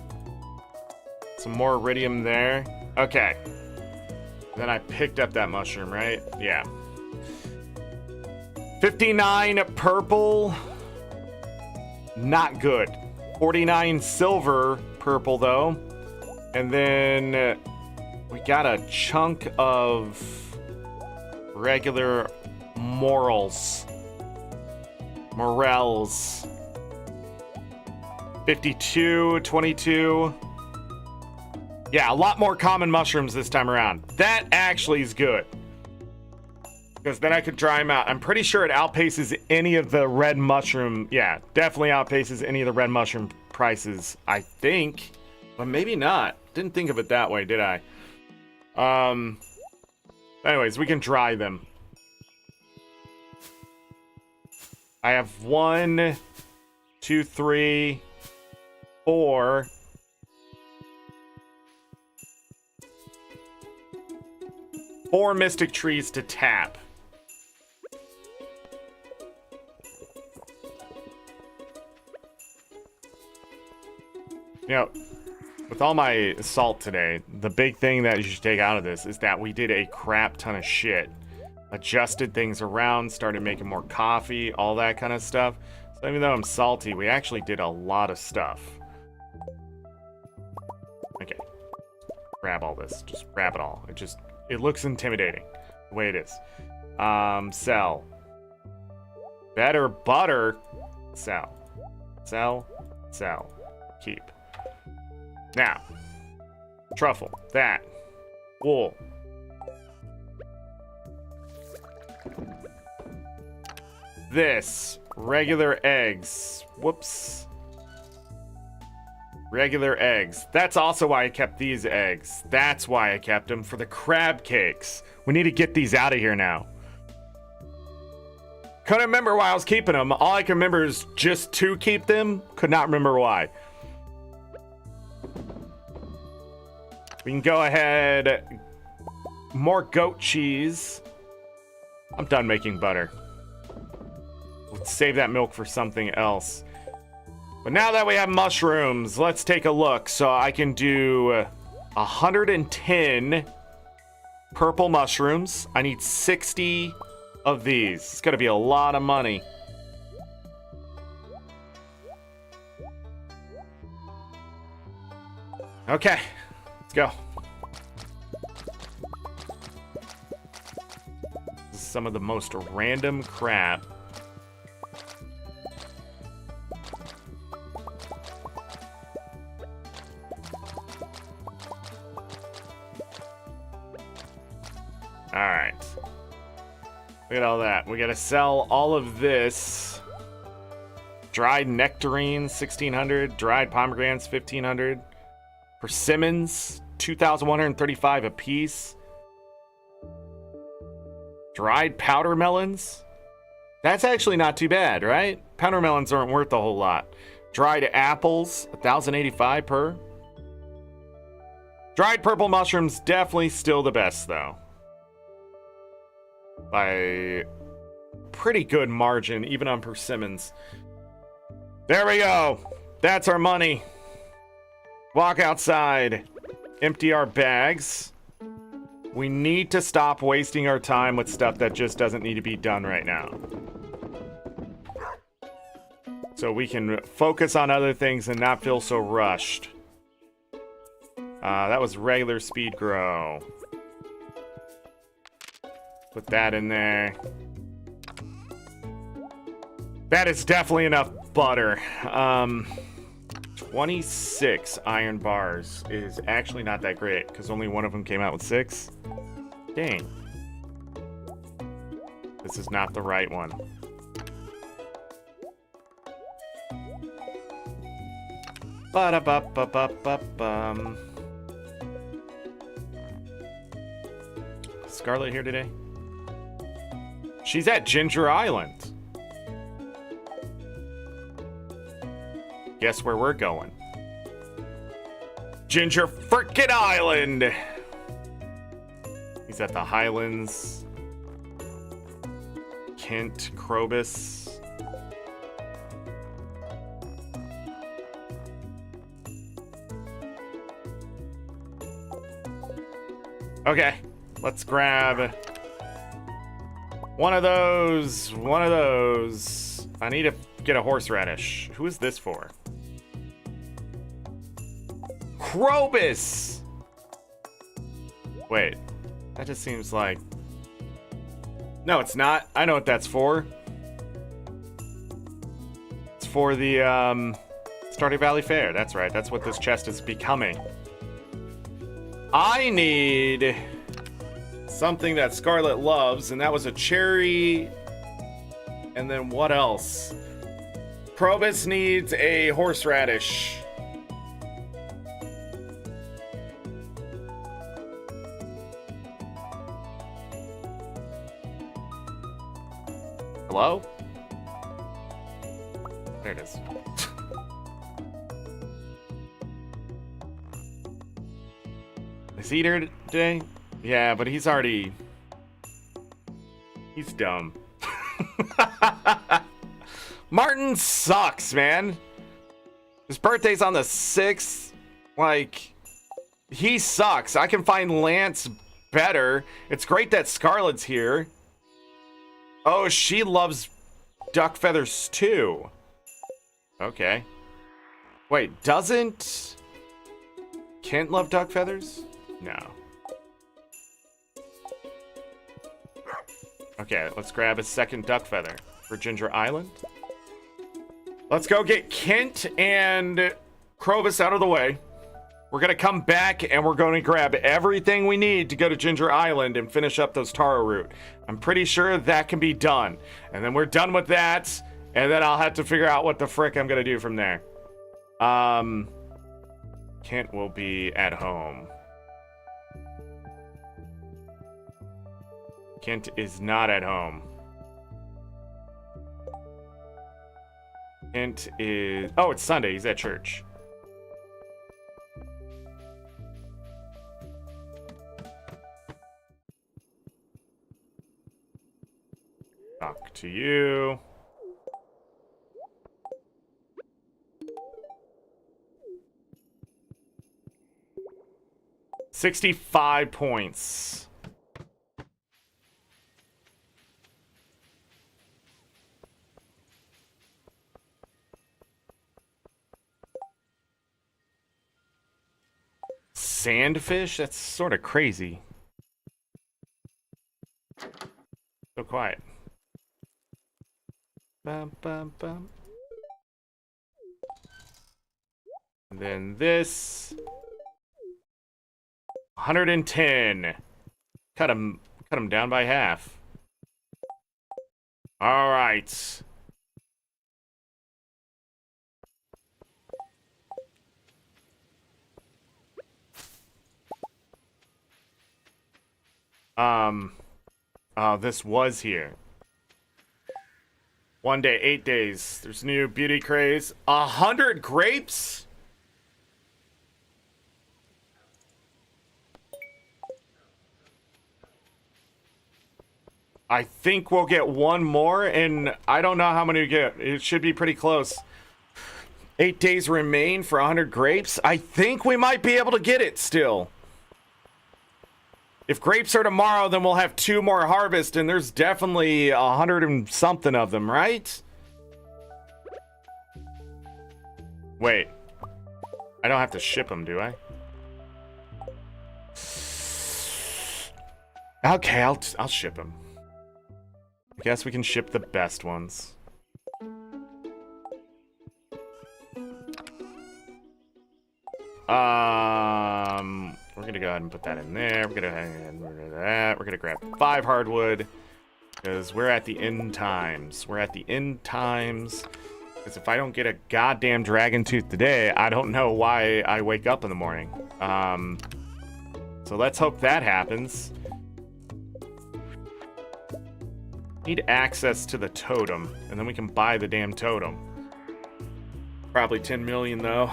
some more iridium there. Okay. Then I picked up that mushroom, right? Yeah. 59 purple, not good. 49 silver purple though. And then we got a chunk of regular morels. 52, 22. Yeah, a lot more common mushrooms this time around. That actually is good. Because then I could dry them out. I'm pretty sure it outpaces any of the red mushroom. Yeah, definitely outpaces any of the red mushroom prices, I think. But maybe not. Didn't think of it that way, did I? Anyways, we can dry them. I have 1, 2, 3, 4. 4 mystic trees to tap. You know, with all my salt today, the big thing that you should take out of this is that we did a crap ton of shit. Adjusted things around, started making more coffee, all that kind of stuff. So even though I'm salty, we actually did a lot of stuff. Okay. Grab all this. Just grab it all. It looks intimidating the way it is. Sell. Better butter. Sell. Sell. Sell. Keep. Now, truffle, that, wool. This, regular eggs. Whoops. Regular eggs. That's also why I kept these eggs. That's why I kept them for the crab cakes. We need to get these out of here now. Couldn't remember why I was keeping them. All I can remember is just to keep them. Could not remember why. We can go ahead. More goat cheese. I'm done making butter. Let's save that milk for something else. But now that we have mushrooms, let's take a look. So I can do 110 purple mushrooms. I need 60 of these. It's gonna be a lot of money. Okay. Let's go. This is some of the most random crap. All right. Look at all that. We gotta sell all of this. Dried nectarines, 1,600. Dried pomegranates, 1,500. Persimmons, 2,135 a piece. Dried powder melons. That's actually not too bad, right? Powder melons aren't worth a whole lot. Dried apples, 1,085 per. Dried purple mushrooms, definitely still the best, though. By pretty good margin, even on persimmons. There we go. That's our money. Walk outside. Empty our bags. We need to stop wasting our time with stuff that just doesn't need to be done right now. So we can focus on other things and not feel so rushed. That was regular speed grow. Put that in there. That is definitely enough butter. 26 iron bars is actually not that great because only one of them came out with 6. Dang. This is not the right one. Ba-da-ba-ba-ba-ba-bum. Scarlet here today? She's at Ginger Island. Guess where we're going? Ginger frickin' Island! He's at the Highlands. Kent, Krobus. Okay, let's grab one of those. I need to get a horseradish. Who is this for? Krobus! Wait, that just seems like... No, it's not. I know what that's for. It's for the Stardew Valley Fair. That's right, that's what this chest is becoming. I need something that Scarlet loves, and that was a cherry. And then what else? Krobus needs a horseradish. Hello? There it is. Is he here today? Yeah, but he's already... He's dumb. Martin sucks, man. His birthday's on the 6th. Like, he sucks. I can find Lance better. It's great that Scarlet's here. Oh, she loves duck feathers too. Okay. Wait, doesn't Kent love duck feathers? No. Okay, let's grab a second duck feather for Ginger Island. Let's go get Kent and Krobus out of the way. We're gonna come back and we're gonna grab everything we need to go to Ginger Island and finish up those taro root. I'm pretty sure that can be done. And then we're done with that, and then I'll have to figure out what the frick I'm gonna do from there. Kent will be at home. Kent is not at home. Kent is... Oh, it's Sunday. He's at church. Talk to you. $65 points. Sandfish? That's sort of crazy. So quiet. Bum, bum, bum. And then this. 110. Cut him down by half. All right. Oh, this was here. 1 day, 8 days. There's new beauty craze. 100 grapes? I think we'll get one more, and I don't know how many we get. It should be pretty close. 8 days remain for 100 grapes. I think we might be able to get it still. If grapes are tomorrow, then we'll have 2 more harvest, and there's definitely 100 and something of them, right? Wait. I don't have to ship them, do I? Okay, I'll ship them. I guess we can ship the best ones. We're gonna go ahead and put that in there. We're gonna go ahead and get rid of that. We're gonna grab 5 hardwood because we're at the end times. We're at the end times. Because if I don't get a goddamn dragon tooth today, I don't know why I wake up in the morning. So let's hope that happens. Need access to the totem, and then we can buy the damn totem. Probably 10 million though.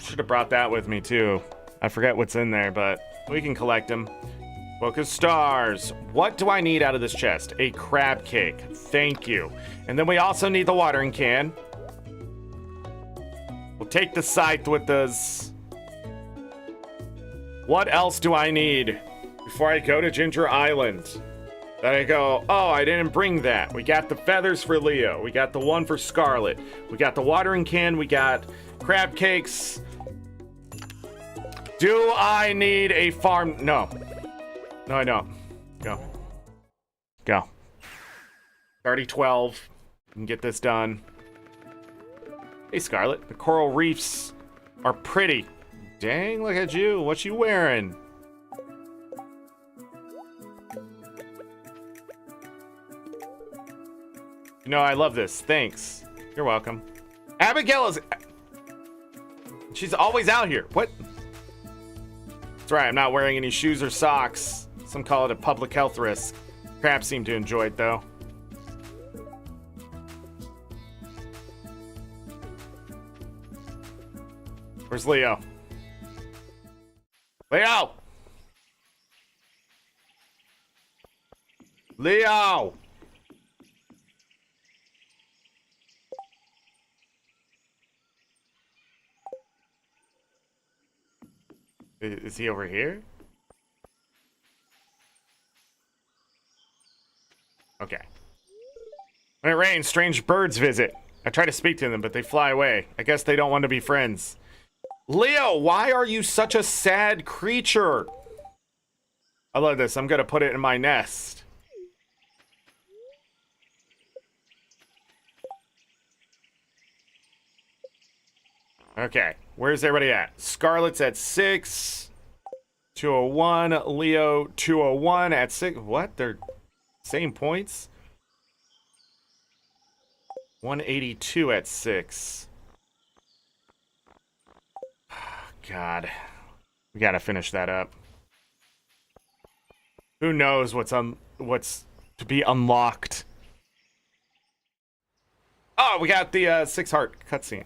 Should have brought that with me too. I forget what's in there, but we can collect them. Focus stars. What do I need out of this chest? A crab cake. Thank you. And then we also need the watering can. We'll take the scythe with us. What else do I need before I go to Ginger Island? Then I go, oh, I didn't bring that. We got the feathers for Leo. We got the one for Scarlet. We got the watering can. We got crab cakes. Do I need a farm? No. No, I don't. Go. Go. 30-12. We can get this done. Hey, Scarlet. The coral reefs are pretty. Dang, look at you. What you wearing? You know, I love this. Thanks. You're welcome. Abigail is... She's always out here. What? That's right. I'm not wearing any shoes or socks. Some call it a public health risk. Crabs seem to enjoy it, though. Where's Leo? Leo! Leo! Is he over here? Okay. When it rains, strange birds visit. I try to speak to them, but they fly away. I guess they don't want to be friends. Leo, why are you such a sad creature? I love this. I'm gonna put it in my nest. Okay, where's everybody at? Scarlet's at 6. 201. Leo, 201 at 6. What? They're same points? 182 at 6. God. We gotta finish that up. Who knows what's to be unlocked? Oh, we got the 6 heart cutscene.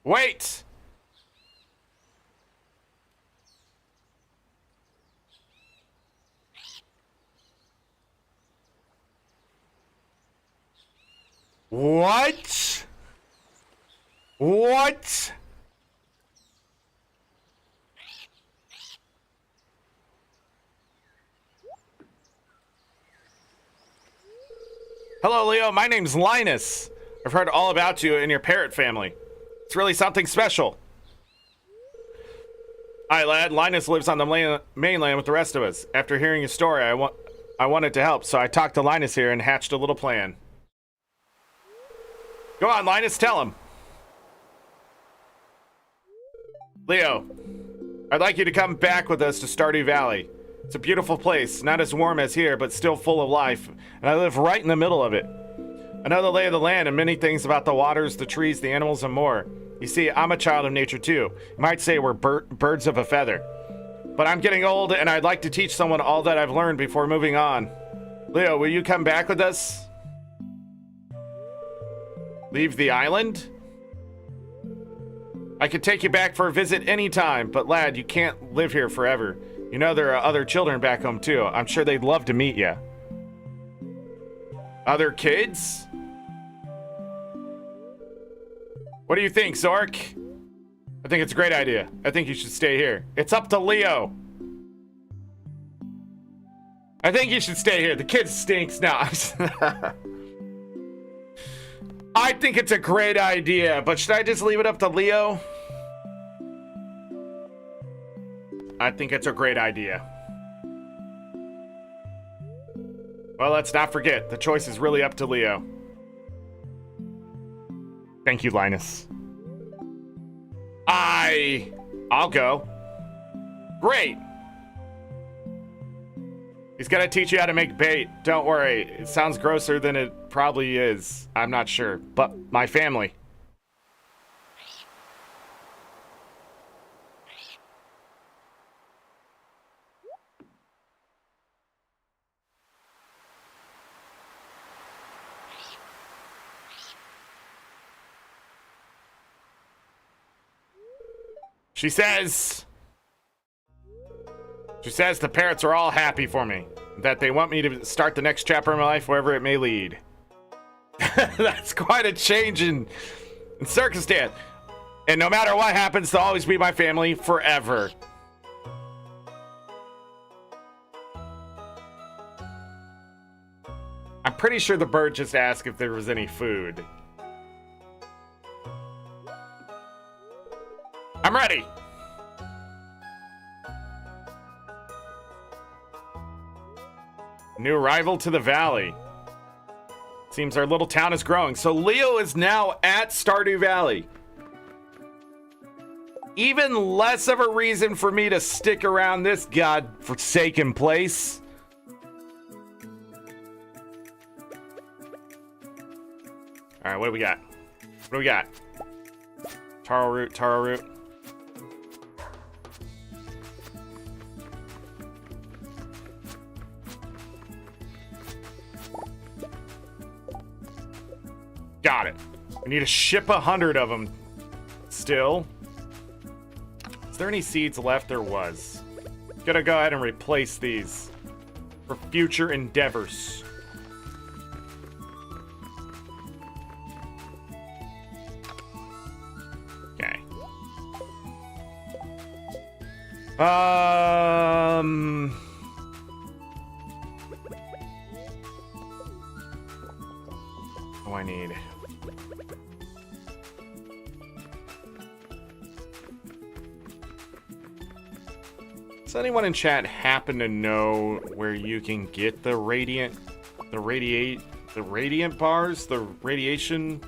Wait! What? What? Hello, Leo. My name's Linus. I've heard all about you and your parrot family. It's really something special. Hi, lad. Linus lives on the mainland with the rest of us. After hearing your story, I wanted to help, so I talked to Linus here and hatched a little plan. Go on, Linus, tell him. Leo, I'd like you to come back with us to Stardew Valley. It's a beautiful place, not as warm as here, but still full of life, and I live right in the middle of it. I know the lay of the land and many things about the waters, the trees, the animals, and more. You see, I'm a child of nature too. You might say we're birds of a feather. But I'm getting old, and I'd like to teach someone all that I've learned before moving on. Leo, will you come back with us? Leave the island? I could take you back for a visit anytime, but lad, you can't live here forever. You know there are other children back home too. I'm sure they'd love to meet you. Other kids? What do you think, Zork? I think it's a great idea. I think you should stay here. It's up to Leo. I think you should stay here. The kid stinks now. I think it's a great idea, but should I just leave it up to Leo? I think it's a great idea. Well, let's not forget, the choice is really up to Leo. Thank you, Linus. I'll go. Great. He's gonna teach you how to make bait. Don't worry. It sounds grosser than it probably is. I'm not sure. But my family. She says the parents are all happy for me. That they want me to start the next chapter of my life wherever it may lead. That's quite a change in circumstance. And no matter what happens, they'll always be my family forever. I'm pretty sure the bird just asked if there was any food. I'm ready. New arrival to the valley. Seems our little town is growing. So Leo is now at Stardew Valley. Even less of a reason for me to stick around this godforsaken place. All right, what do we got? What do we got? Taro root, taro root. Got it. We need to ship 100 of them. Still. Is there any seeds left? There was. Gonna go ahead and replace these for future endeavors. Okay. What do I need? Does anyone in chat happen to know where you can get the radiant bars, the radiation,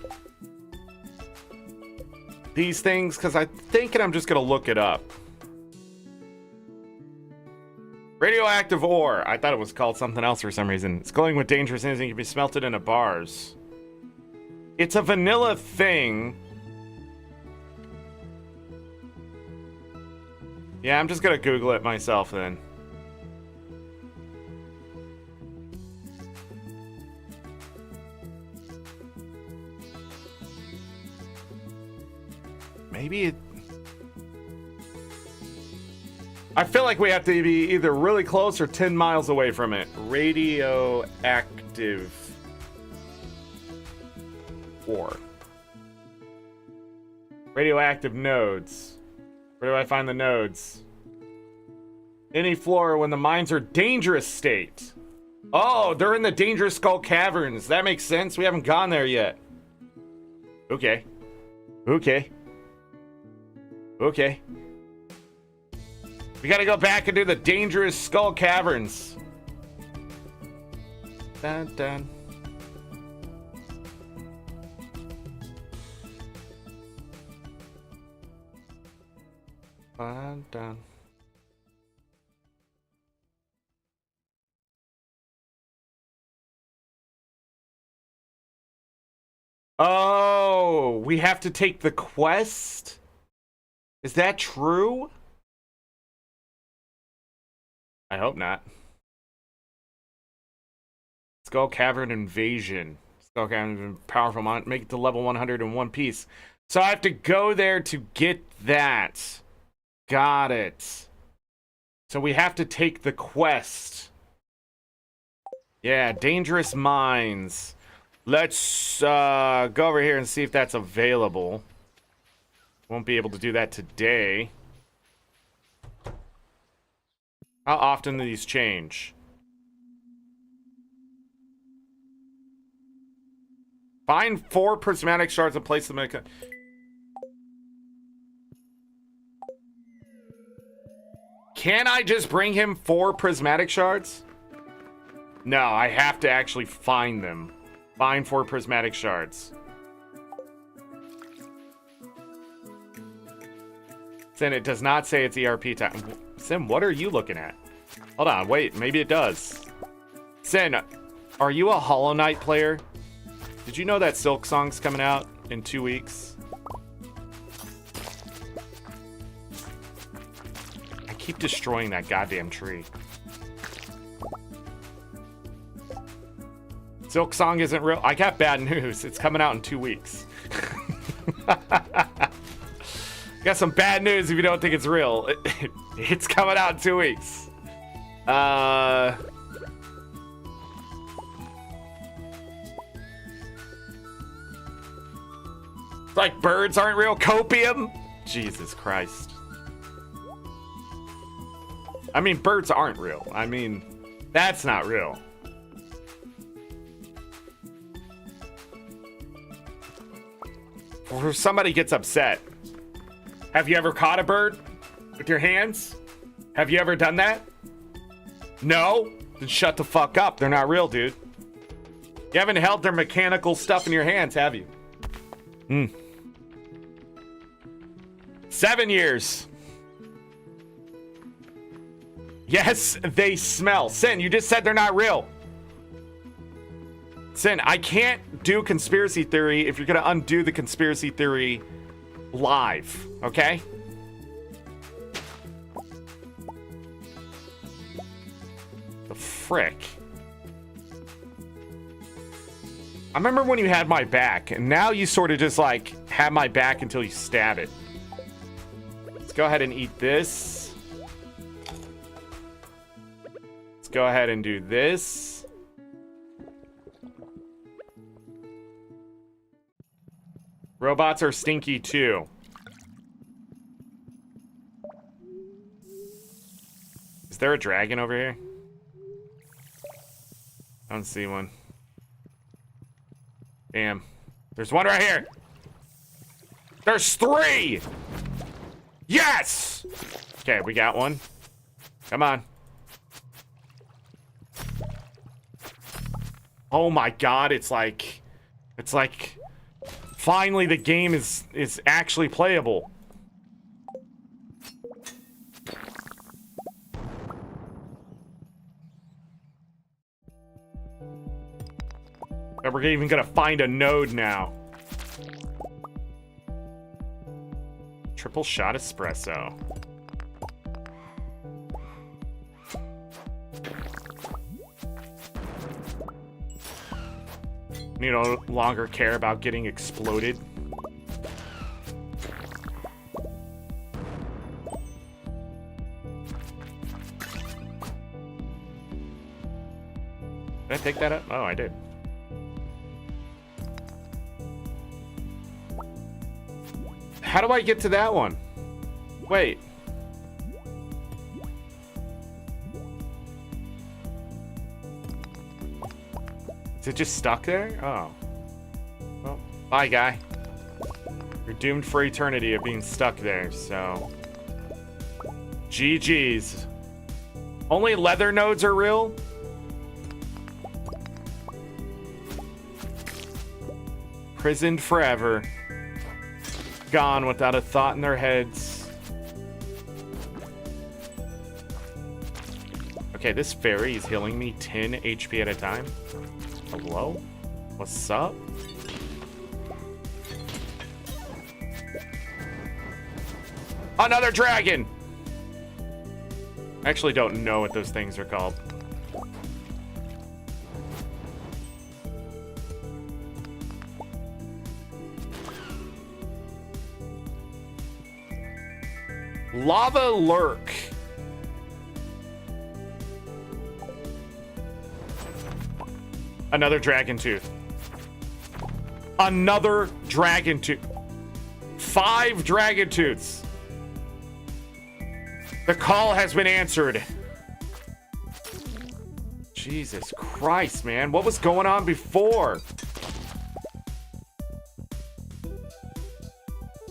these things? Because I'm thinking I'm just gonna look it up. Radioactive ore. I thought it was called something else for some reason. It's glowing with dangerous energy and can be smelted into bars. It's a vanilla thing. Yeah, I'm just gonna Google it myself then. Maybe it... I feel like we have to be either really close or 10 miles away from it. Radioactive ore. Radioactive nodes. Where do I find the nodes? Any flora when the mines are dangerous state. Oh, they're in the Dangerous Skull Caverns. That makes sense. We haven't gone there yet. Okay. Okay. Okay. We gotta go back and do the Dangerous Skull Caverns. Dun, dun. Dun, dun. Oh, we have to take the quest? Is that true? I hope not. Skull Cavern Invasion. Skull Cavern Powerful Mon. Make it to level 100 in one piece. So I have to go there to get that. Got it. So we have to take the quest. Yeah, Dangerous Mines. Let's go over here and see if that's available. Won't be able to do that today. How often do these change? Find 4 prismatic shards and place them in a... Can I just bring him 4 prismatic shards? No, I have to actually find them. Find 4 prismatic shards. Sin, it does not say it's ERP time. Sin, what are you looking at? Hold on, wait, maybe it does. Sin, are you a Hollow Knight player? Did you know that Silk Song's coming out in 2 weeks? I keep destroying that goddamn tree. Silk Song isn't real. I got bad news. It's coming out in 2 weeks. Got some bad news if you don't think it's real. It's coming out in 2 weeks. Like birds aren't real. Copium? Jesus Christ. I mean, birds aren't real. I mean, that's not real. Or if somebody gets upset. Have you ever caught a bird with your hands? Have you ever done that? No? Then shut the fuck up. They're not real, dude. You haven't held their mechanical stuff in your hands, have you? 7 years. Yes, they smell. Sin, you just said they're not real. Sin, I can't do conspiracy theory if you're gonna undo the conspiracy theory live, okay? The frick. I remember when you had my back, and now you sort of just like have my back until you stab it. Let's go ahead and eat this. Let's go ahead and do this. Robots are stinky too. Is there a dragon over here? I don't see one. Damn. There's one right here. There's 3! Yes! Okay, we got one. Come on. Oh my god, it's like finally the game is actually playable. And we're even gonna find a node now. Triple shot espresso. You no longer care about getting exploded. Did I pick that up? Oh, I did. How do I get to that one? Wait. Is it just stuck there? Oh. Well, bye, guy. You're doomed for eternity of being stuck there, so... GG's. Only leather nodes are real? Prisoned forever. Gone without a thought in their heads. Okay, this fairy is healing me 10 HP at a time. Hello? What's up? Another dragon! I actually don't know what those things are called. Lava lurk. Another dragon tooth. Another dragon tooth. 5 dragon tooths. The call has been answered. Jesus Christ, man. What was going on before?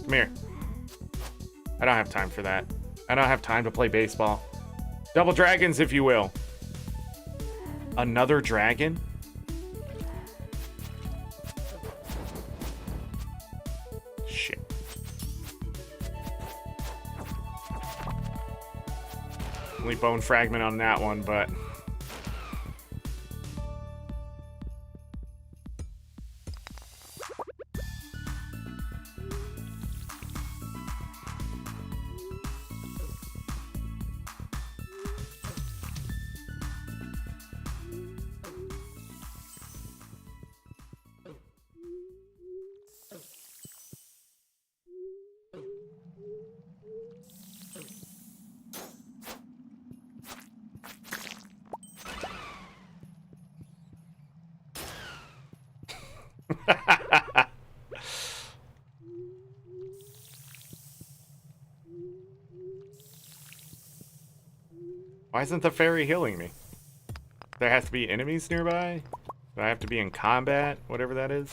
Come here. I don't have time for that. I don't have time to play baseball. Double dragons, if you will. Another dragon? Shit. Only bone fragment on that one, but... Why isn't the fairy healing me? There has to be enemies nearby? Do I have to be in combat? Whatever that is?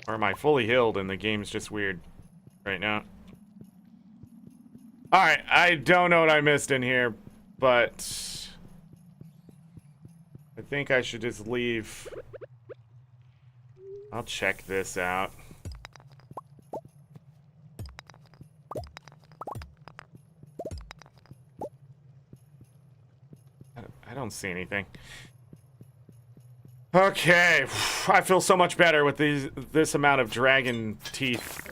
Or am I fully healed and the game's just weird right now? Alright, I don't know what I missed in here, but... I think I should just leave. I'll check this out. I don't see anything. Okay, I feel so much better with this amount of dragon teeth.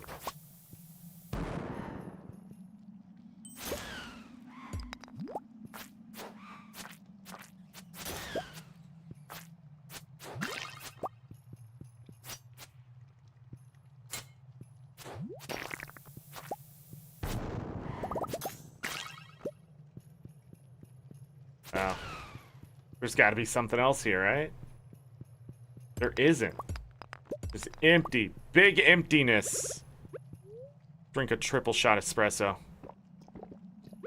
Oh. There's got to be something else here, right? There isn't. It's empty. Big emptiness. Drink a triple shot espresso.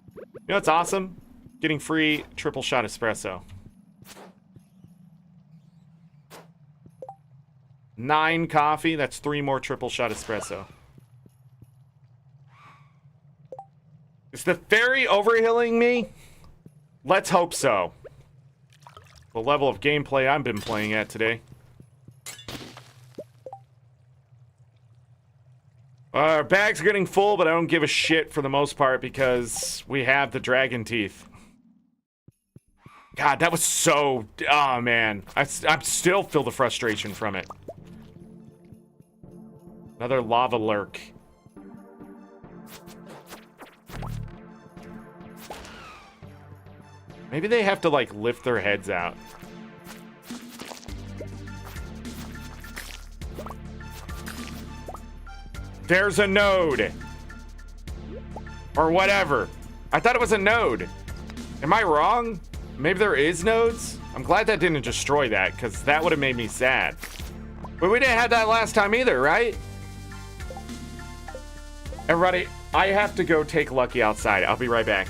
You know what's awesome? Getting free triple shot espresso. 9 coffee, that's 3 more triple shot espresso. Is the fairy overhealing me? Let's hope so. The level of gameplay I've been playing at today. Our bags are getting full, but I don't give a shit for the most part because we have the dragon teeth. God, that was so... Oh, man. I still feel the frustration from it. Another lava lurk. Maybe they have to, like, lift their heads out. There's a node. Or whatever. I thought it was a node. Am I wrong? Maybe there is nodes? I'm glad that didn't destroy that, because that would have made me sad. But we didn't have that last time either, right? Everybody, I have to go take Lucky outside. I'll be right back.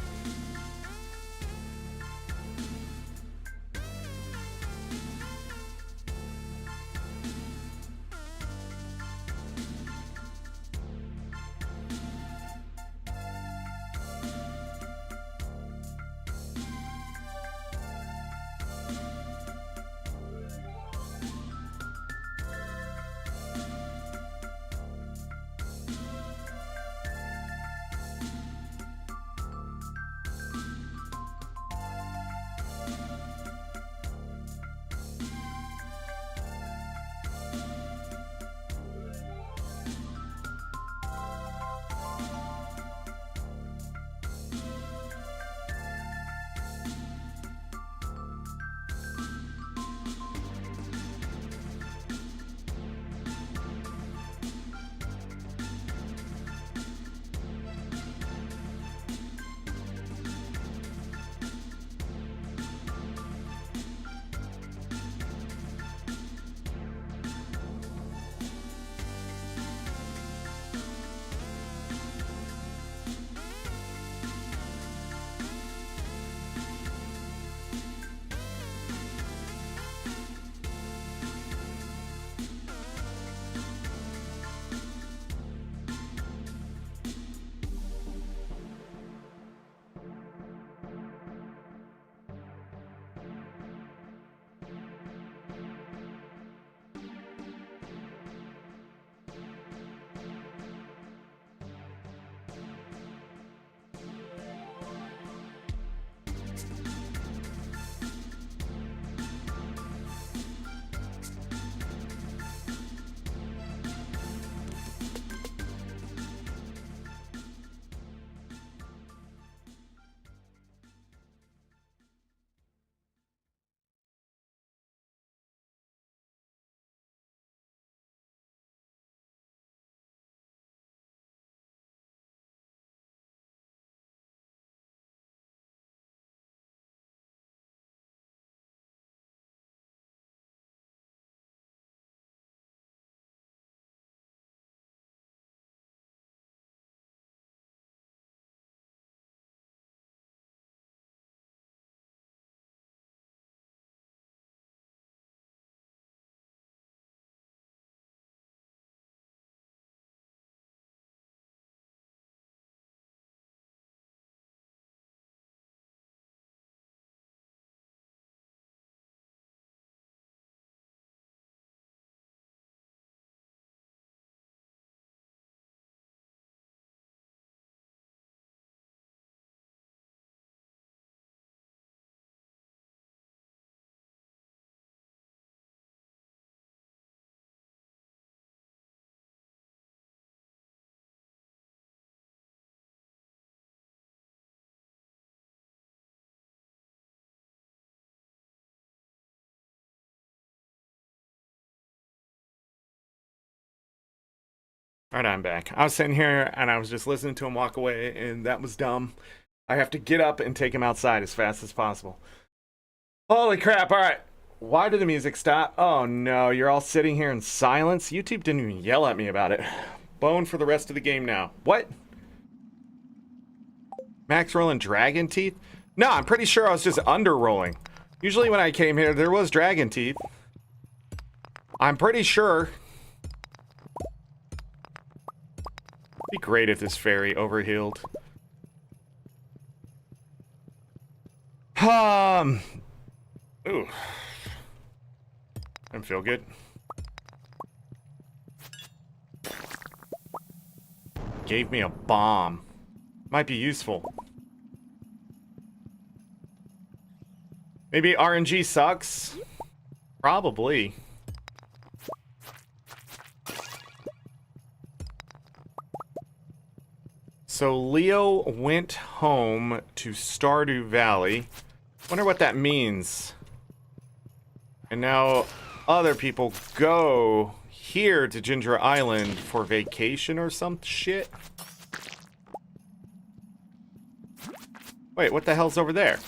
Alright, I'm back. I was sitting here and I was just listening to him walk away, and that was dumb. I have to get up and take him outside as fast as possible. Holy crap, alright. Why did the music stop? Oh no, you're all sitting here in silence? YouTube didn't even yell at me about it. Bone for the rest of the game now. What? Max rolling dragon teeth? No, I'm pretty sure I was just under rolling. Usually when I came here, there was dragon teeth. I'm pretty sure. Be great if this fairy overhealed. Ooh. Didn't feel good. Gave me a bomb. Might be useful. Maybe RNG sucks? Probably. So Leo went home to Stardew Valley. Wonder what that means. And now other people go here to Ginger Island for vacation or some shit. Wait, what the hell's over there?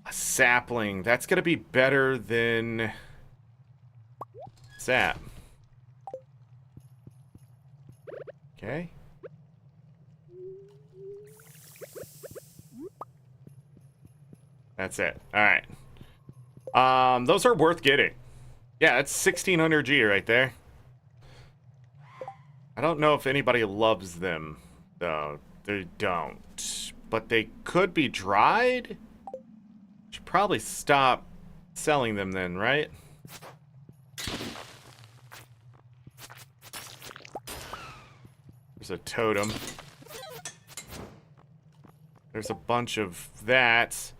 A sapling. That's gonna be better than sap. Okay. That's it. Alright. Those are worth getting. Yeah, that's 1600 G right there. I don't know if anybody loves them, though. They don't. But they could be dried? Should probably stop selling them then, right? There's a totem. There's a bunch of that.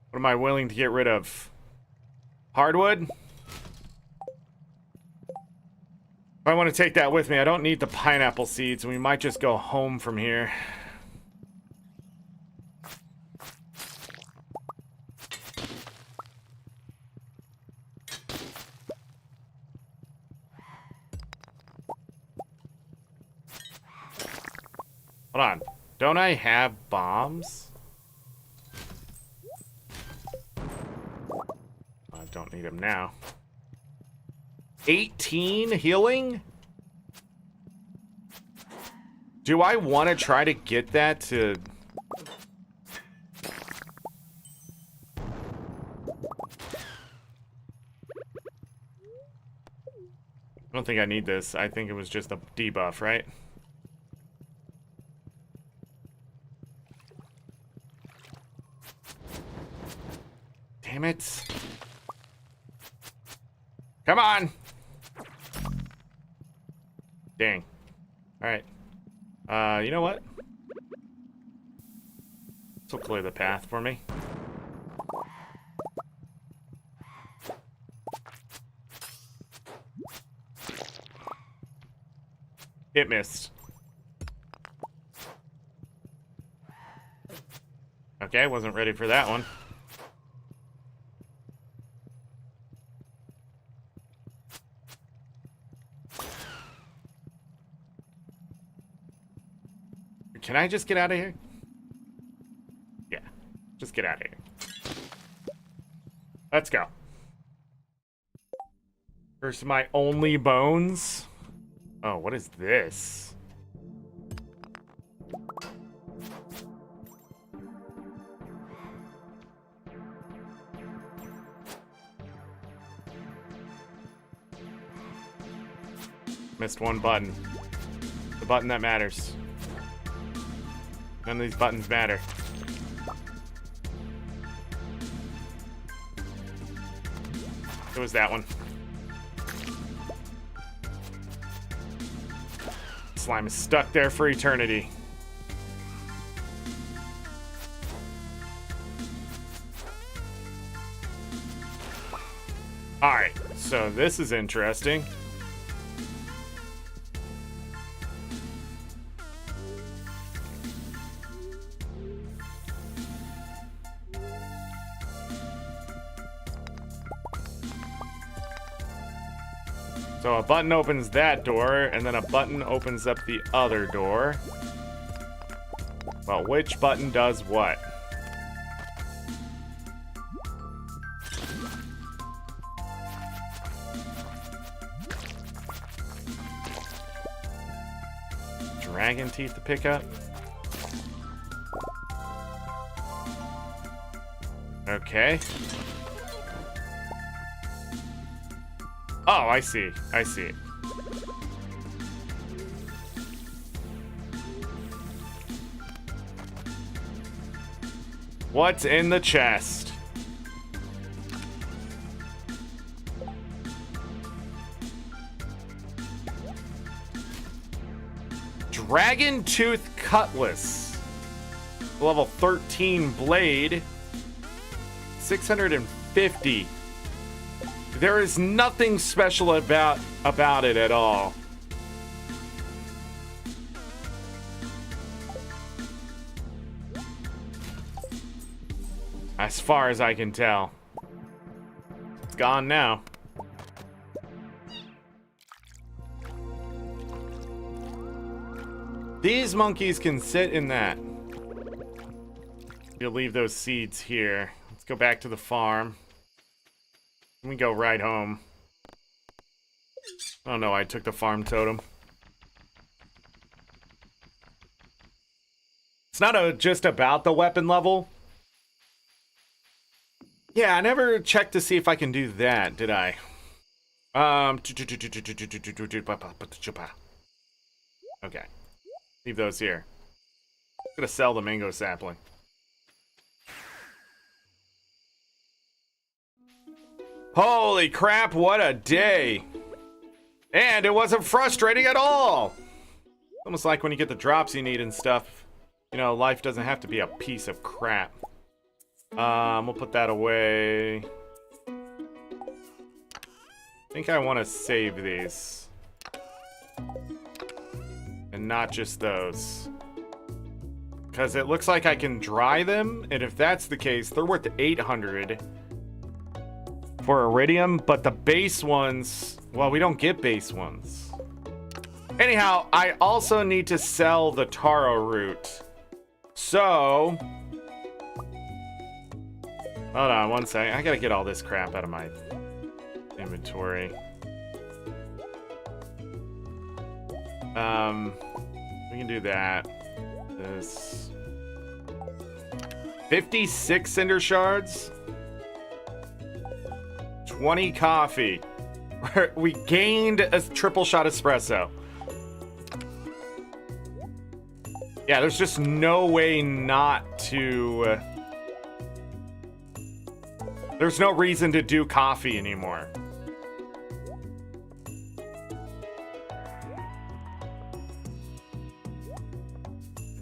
What am I willing to get rid of? Hardwood? I want to take that with me. I don't need the pineapple seeds, and we might just go home from here. Hold on. Don't I have bombs? I don't need them now. 18 healing? Do I want to try to get that to... I don't think I need this. I think it was just a debuff, right? Damn it. Come on! Dang. Alright. You know what? This will clear the path for me. It missed. Okay, wasn't ready for that one. Can I just get out of here? Yeah, just get out of here. Let's go. First, my only bones. Oh, what is this? Missed one button. The button that matters. None of these buttons matter. It was that one. Slime is stuck there for eternity. Alright, so this is interesting. So a button opens that door, and then a button opens up the other door. Well, which button does what? Dragon teeth to pick up? Okay. Oh, I see. I see. What's in the chest? Dragon Tooth Cutlass. Level 13 blade. 650. There is nothing special about it at all. As far as I can tell. It's gone now. These monkeys can sit in that. You'll leave those seeds here. Let's go back to the farm. We go right home. Oh no, I took the farm totem. It's not just about the weapon level. Yeah, I never checked to see if I can do that, did I? Okay. Leave those here. I'm gonna sell the mango sapling. Holy crap, what a day. And it wasn't frustrating at all. Almost like when you get the drops you need and stuff. You know, life doesn't have to be a piece of crap. We'll put that away. I think I want to save these. And not just those. Because it looks like I can dry them. And if that's the case, they're worth 800 for iridium. But the base ones, well, we don't get base ones. Anyhow, I also need to sell the taro root. So... hold on one second. I gotta get all this crap out of my inventory. We can do that. This 56 cinder shards. 20 coffee. We gained a triple shot espresso. Yeah, there's just no way not to... there's no reason to do coffee anymore.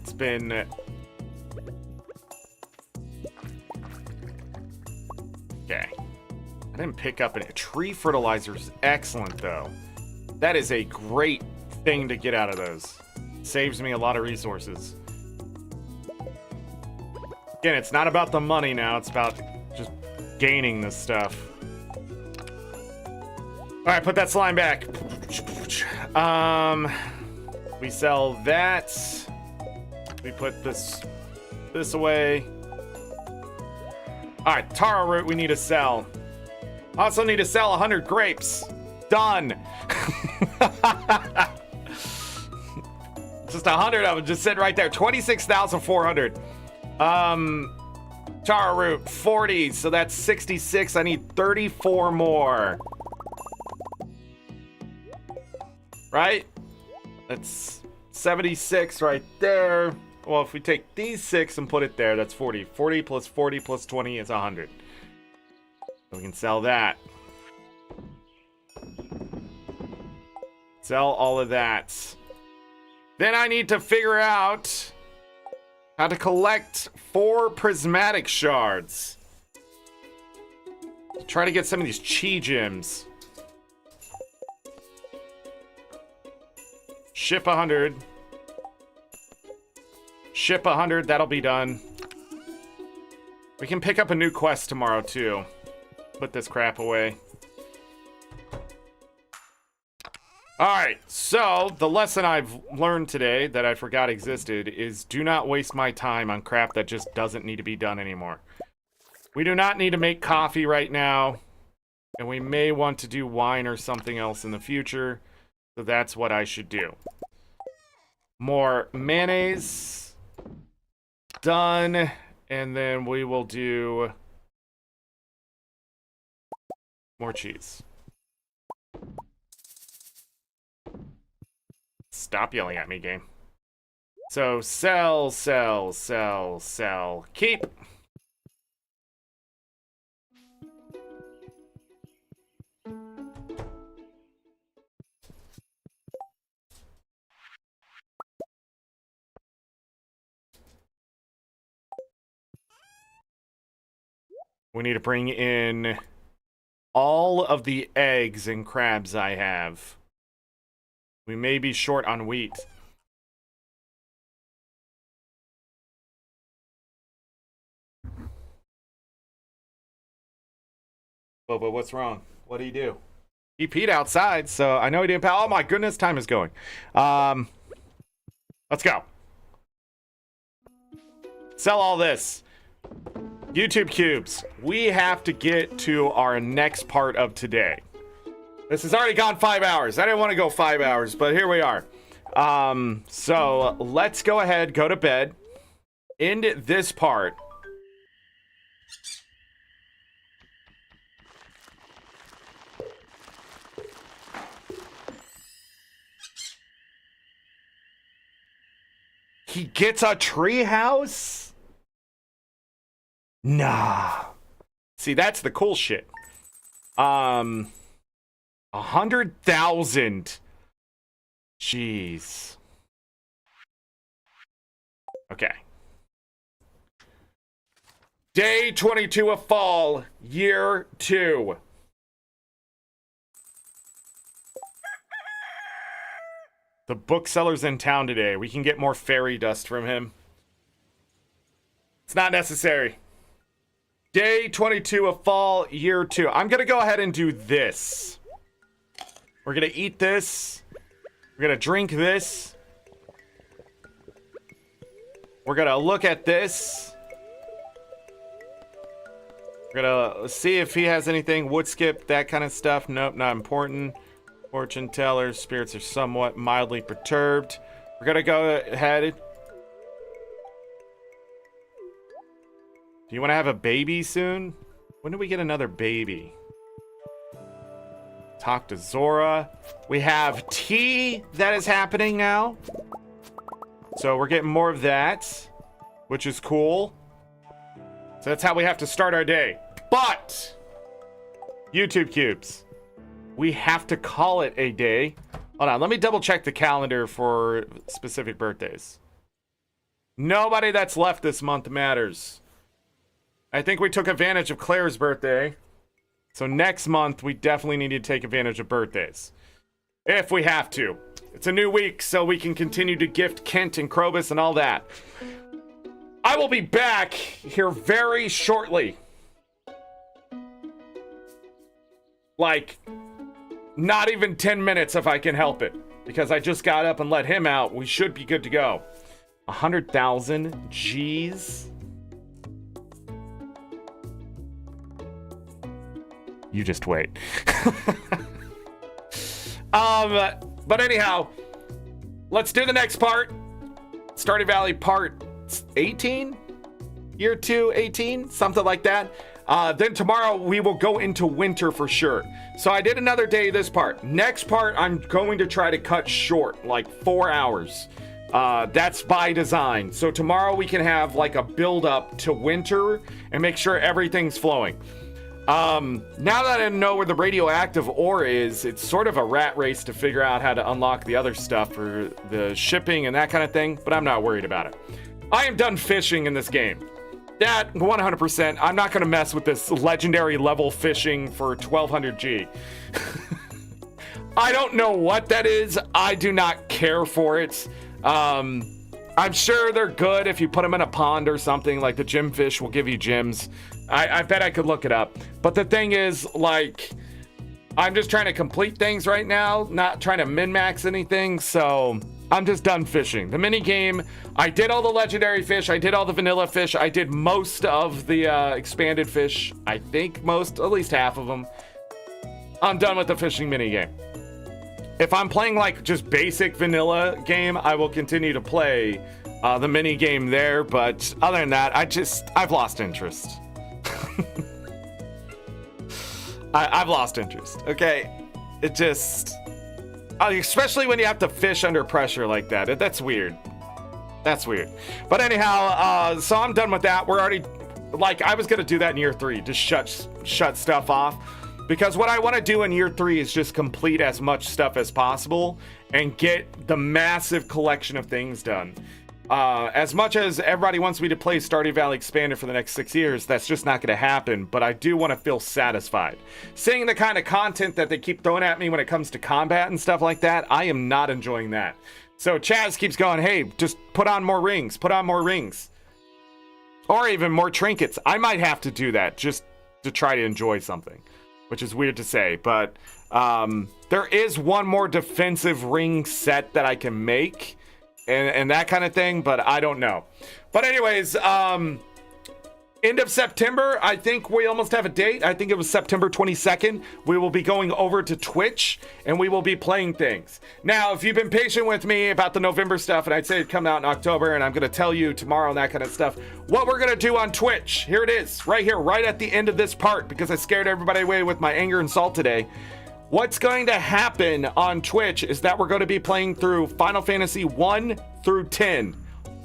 It's been... okay. I didn't pick up any... tree fertilizer is excellent, though. That is a great thing to get out of those. Saves me a lot of resources. Again, it's not about the money now. It's about just gaining this stuff. Alright, put that slime back. We sell that. We put this away. Alright, taro root we need to sell. Also need to sell 100 grapes. Done. Just 100 of them just sitting right there. 26,400. Taro root 40, so that's 66. I need 34 more. Right? That's 76 right there. Well, if we take these 6 and put it there, that's 40. 40 plus 40 plus 20 is 100. So we can sell that. Sell all of that. Then I need to figure out how to collect 4 prismatic shards. Try to get some of these chi gems. Ship 100. Ship 100, that'll be done. We can pick up a new quest tomorrow too. Put this crap away. All right, so the lesson I've learned today that I forgot existed is do not waste my time on crap that just doesn't need to be done anymore. We do not need to make coffee right now, and we may want to do wine or something else in the future, so that's what I should do. More mayonnaise. Done, and then we will do more cheese. Stop yelling at me, game. So, sell, sell, sell, sell, keep. We need to bring in all of the eggs and crabs I have. We may be short on wheat. But what's wrong? What do you do? He peed outside, so I know he didn't. Oh my goodness, time is going. Let's go. Sell all this. YouTube cubes. We have to get to our next part of today. This has already gone 5 hours. I didn't want to go 5 hours, but here we are. So let's go ahead, go to bed, end this part. He gets a tree house? Nah. See, that's the cool shit. 100,000. Jeez. Okay. Day 22 of fall, year 2. The bookseller's in town today. We can get more fairy dust from him. It's not necessary. Day 22 of fall, year 2. I'm going to go ahead and do this. We're going to eat this. We're going to drink this. We're going to look at this. We're going to see if he has anything. Wood skip, that kind of stuff. Nope, not important. Fortune teller, spirits are somewhat mildly perturbed. We're going to go ahead. Do you want to have a baby soon? When do we get another baby? Talk to Zora. We have tea that is happening now. So we're getting more of that, which is cool. So that's how we have to start our day. But, YouTube cubes, we have to call it a day. Hold on, let me double check the calendar for specific birthdays. Nobody that's left this month matters. I think we took advantage of Claire's birthday. So next month, we definitely need to take advantage of birthdays. If we have to. It's a new week, so we can continue to gift Kent and Krobus and all that. I will be back here very shortly. Like, not even 10 minutes if I can help it. Because I just got up and let him out. We should be good to go. 100,000? Jeez. You just wait. But anyhow, let's do the next part. Stardew Valley part 18? Year 2, 18? Something like that. Then tomorrow we will go into winter for sure. So I did another day this part. Next part, I'm going to try to cut short, like 4 hours. That's by design. So tomorrow we can have like a build up to winter and make sure everything's flowing. Now that I know where the radioactive ore is, it's sort of a rat race to figure out how to unlock the other stuff for the shipping and that kind of thing, but I'm not worried about it. I am done fishing in this game. That 100%. I'm not going to mess with this legendary level fishing for 1200G. I don't know what that is. I do not care for it. I'm sure they're good if you put them in a pond or something, like the gym fish will give you gems. I bet I could look it up. But the thing is, like, I'm just trying to complete things right now, not trying to min-max anything, so I'm just done fishing. The mini game, I did all the legendary fish, I did all the vanilla fish, I did most of the expanded fish. I think at least half of them. I'm done with the fishing mini game. If I'm playing like just basic vanilla game, I will continue to play the mini game there, but other than that, I've lost interest. I've lost interest, okay? It just, especially when you have to fish under pressure like that. That's weird. That's weird. But anyhow, so I'm done with that. We're already, like, I was gonna do that in year 3, just shut stuff off. Because what I want to do in year 3 is just complete as much stuff as possible and get the massive collection of things done. As much as everybody wants me to play Stardew Valley Expanded for the next 6 years, that's just not going to happen, but I do want to feel satisfied. Seeing the kind of content that they keep throwing at me when it comes to combat and stuff like that, I am not enjoying that. So Chaz keeps going, hey, just put on more rings, put on more rings. Or even more trinkets. I might have to do that just to try to enjoy something, which is weird to say, but there is one more defensive ring set that I can make and that kind of thing, but I don't know. But anyways, end of September, I think we almost have a date. I think it was September 22nd. We will be going over to Twitch and we will be playing things. Now, if you've been patient with me about the November stuff, and I'd say it'd come out in October, and I'm going to tell you tomorrow and that kind of stuff, what we're going to do on Twitch. Here it is, right here, right at the end of this part, because I scared everybody away with my anger and salt today. What's going to happen on Twitch is that we're going to be playing through Final Fantasy 1 through 10.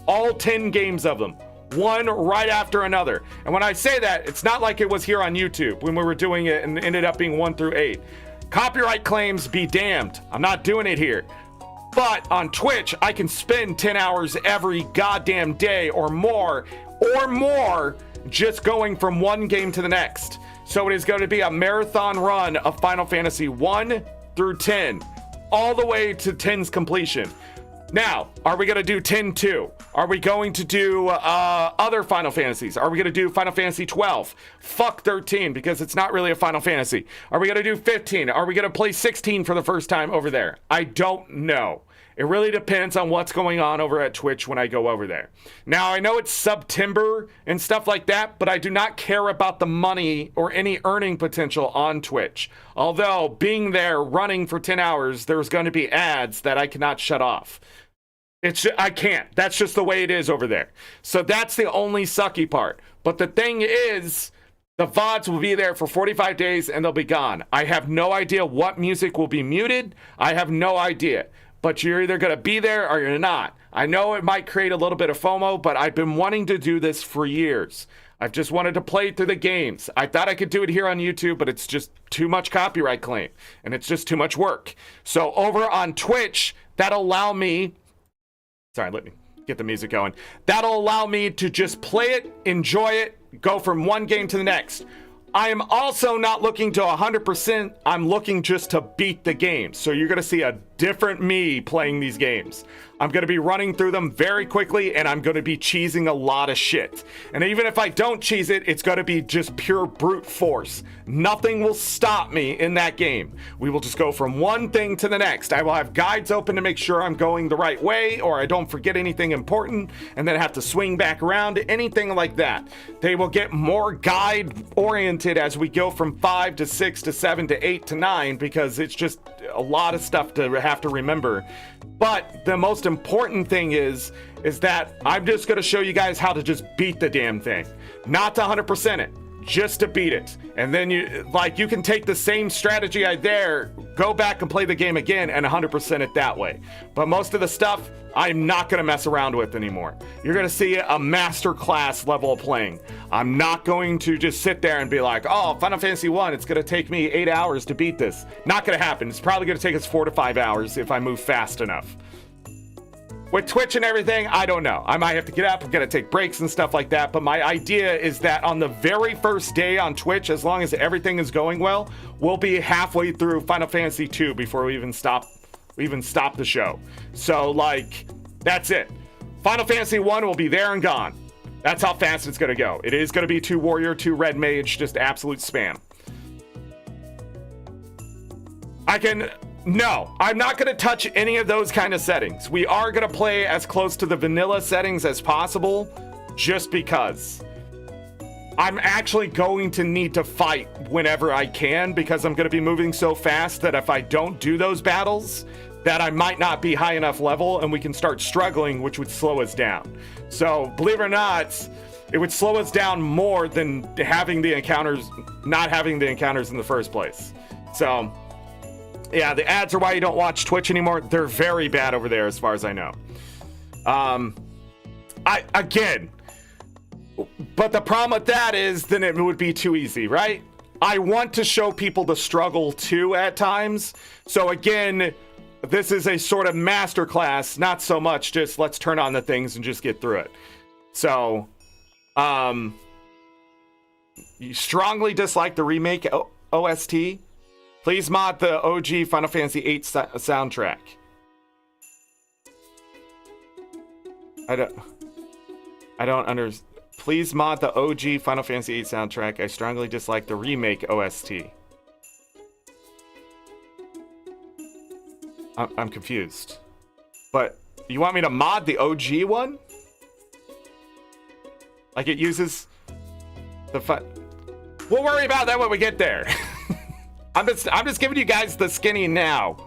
All 10 games of them. One right after another. And when I say that, it's not like it was here on YouTube when we were doing it and ended up being 1 through 8. Copyright claims be damned. I'm not doing it here. But on Twitch, I can spend 10 hours every goddamn day or more just going from one game to the next. So it is going to be a marathon run of Final Fantasy 1 through 10, all the way to 10's completion. Now, are we going to do 10-2? Are we going to do other Final Fantasies? Are we going to do Final Fantasy 12? Fuck 13, because it's not really a Final Fantasy. Are we going to do 15? Are we going to play 16 for the first time over there? I don't know. It really depends on what's going on over at Twitch when I go over there. Now, I know it's September and stuff like that, but I do not care about the money or any earning potential on Twitch. Although, being there running for 10 hours, there's going to be ads that I cannot shut off. I can't. That's just the way it is over there. So that's the only sucky part. But the thing is, the VODs will be there for 45 days and they'll be gone. I have no idea what music will be muted. I have no idea. But you're either going to be there or you're not. I know it might create a little bit of FOMO, but I've been wanting to do this for years. I've just wanted to play through the games. I thought I could do it here on YouTube, but it's just too much copyright claim. And it's just too much work. So over on Twitch, that'll allow me... Sorry, let me get the music going. That'll allow me to just play it, enjoy it, go from one game to the next. I am also not looking to 100%. I'm looking just to beat the game. So you're going to see a different me playing these games. I'm going to be running through them very quickly, and I'm going to be cheesing a lot of shit. And even if I don't cheese it, it's going to be just pure brute force. Nothing will stop me in that game. We will just go from one thing to the next. I will have guides open to make sure I'm going the right way, or I don't forget anything important, and then have to swing back around, anything like that. They will get more guide-oriented as we go from 5 to 6 to 7 to 8 to 9, because it's just a lot of stuff to have to remember. But the most important thing is that I'm just going to show you guys how to just beat the damn thing. Not to 100% it, just to beat it. And then you can take the same strategy go back and play the game again and 100% it that way. But most of the stuff I'm not going to mess around with anymore. You're going to see a master class level of playing. I'm not going to just sit there and be like, oh, Final Fantasy 1, it's going to take me 8 hours to beat this. Not going to happen. It's probably going to take us 4 to 5 hours if I move fast enough. With Twitch and everything, I don't know. I might have to get up, I'm gonna take breaks and stuff like that, but my idea is that on the very first day on Twitch, as long as everything is going well, we'll be halfway through Final Fantasy 2 before we even stop the show. So, like, that's it. Final Fantasy 1 will be there and gone. That's how fast it's gonna go. It is gonna be 2 Warrior, 2 Red Mage, just absolute spam. No, I'm not going to touch any of those kind of settings. We are going to play as close to the vanilla settings as possible, just because. I'm actually going to need to fight whenever I can, because I'm going to be moving so fast that if I don't do those battles, that I might not be high enough level and we can start struggling, which would slow us down. So, believe it or not, it would slow us down more than having the encounters, not having the encounters in the first place. So, yeah, the ads are why you don't watch Twitch anymore. They're very bad over there as far as I know. But the problem with that is then it would be too easy, right? I want to show people the struggle too at times. So again, this is a sort of masterclass, not so much just let's turn on the things and just get through it. So, you strongly dislike the remake OST? Please mod the OG Final Fantasy VIII soundtrack. I don't understand. Please mod the OG Final Fantasy VIII soundtrack. I strongly dislike the remake OST. I'm confused. But you want me to mod the OG one? Like it uses the We'll worry about that when we get there. I'm just giving you guys the skinny now.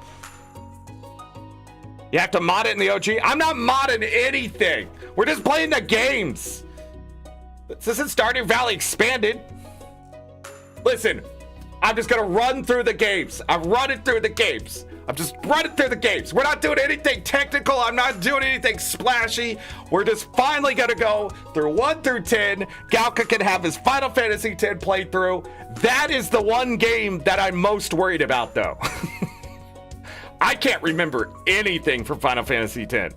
You have to mod it in the OG? I'm not modding anything. We're just playing the games. This isn't Stardew Valley Expanded. Listen, I'm just gonna run through the games. I'm running through the games. I'm just running through the games. We're not doing anything technical. I'm not doing anything splashy. We're just finally gonna go through 1 through 10. Galka can have his Final Fantasy X playthrough. That is the one game that I'm most worried about, though. I can't remember anything from Final Fantasy X.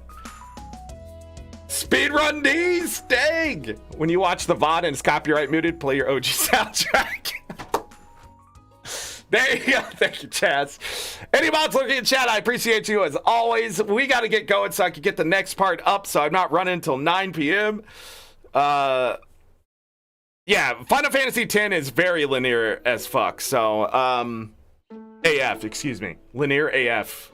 Speedrun these? Dang! When you watch the VOD and it's copyright muted, play your OG soundtrack. There you go. Thank you, Chaz. Any mods looking in chat, I appreciate you as always. We got to get going so I can get the next part up so I'm not running until 9 p.m. Yeah, Final Fantasy X is very linear as fuck. So, AF, excuse me. Linear AF.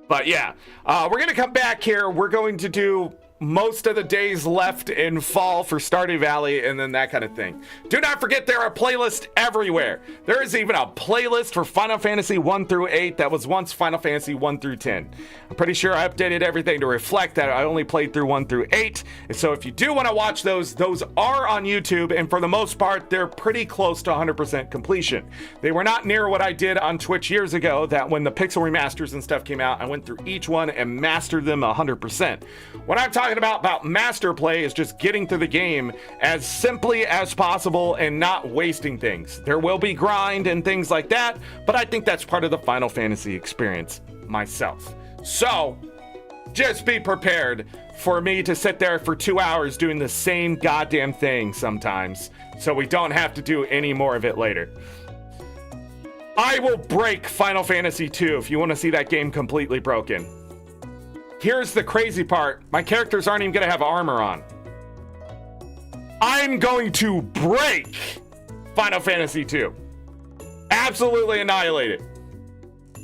But yeah, we're going to come back here. We're going to do most of the days left in fall for Stardew Valley and then that kind of thing. Do not forget there are playlists everywhere. There is even a playlist for Final Fantasy 1 through 8 that was once Final Fantasy 1 through 10. I'm pretty sure I updated everything to reflect that I only played through 1 through 8. And so if you do want to watch those are on YouTube, and for the most part, they're pretty close to 100% completion. They were not near what I did on Twitch years ago, that when the pixel remasters and stuff came out, I went through each one and mastered them 100%. What I'm talking about master play is just getting through the game as simply as possible and not wasting things. There will be grind and things like that, but I think that's part of the Final Fantasy experience myself. So just be prepared for me to sit there for 2 hours doing the same goddamn thing sometimes, so we don't have to do any more of it later. I will break Final Fantasy 2 if you want to see that game completely broken. Here's the crazy part. My characters aren't even going to have armor on. I'm going to break Final Fantasy 2. Absolutely annihilate it.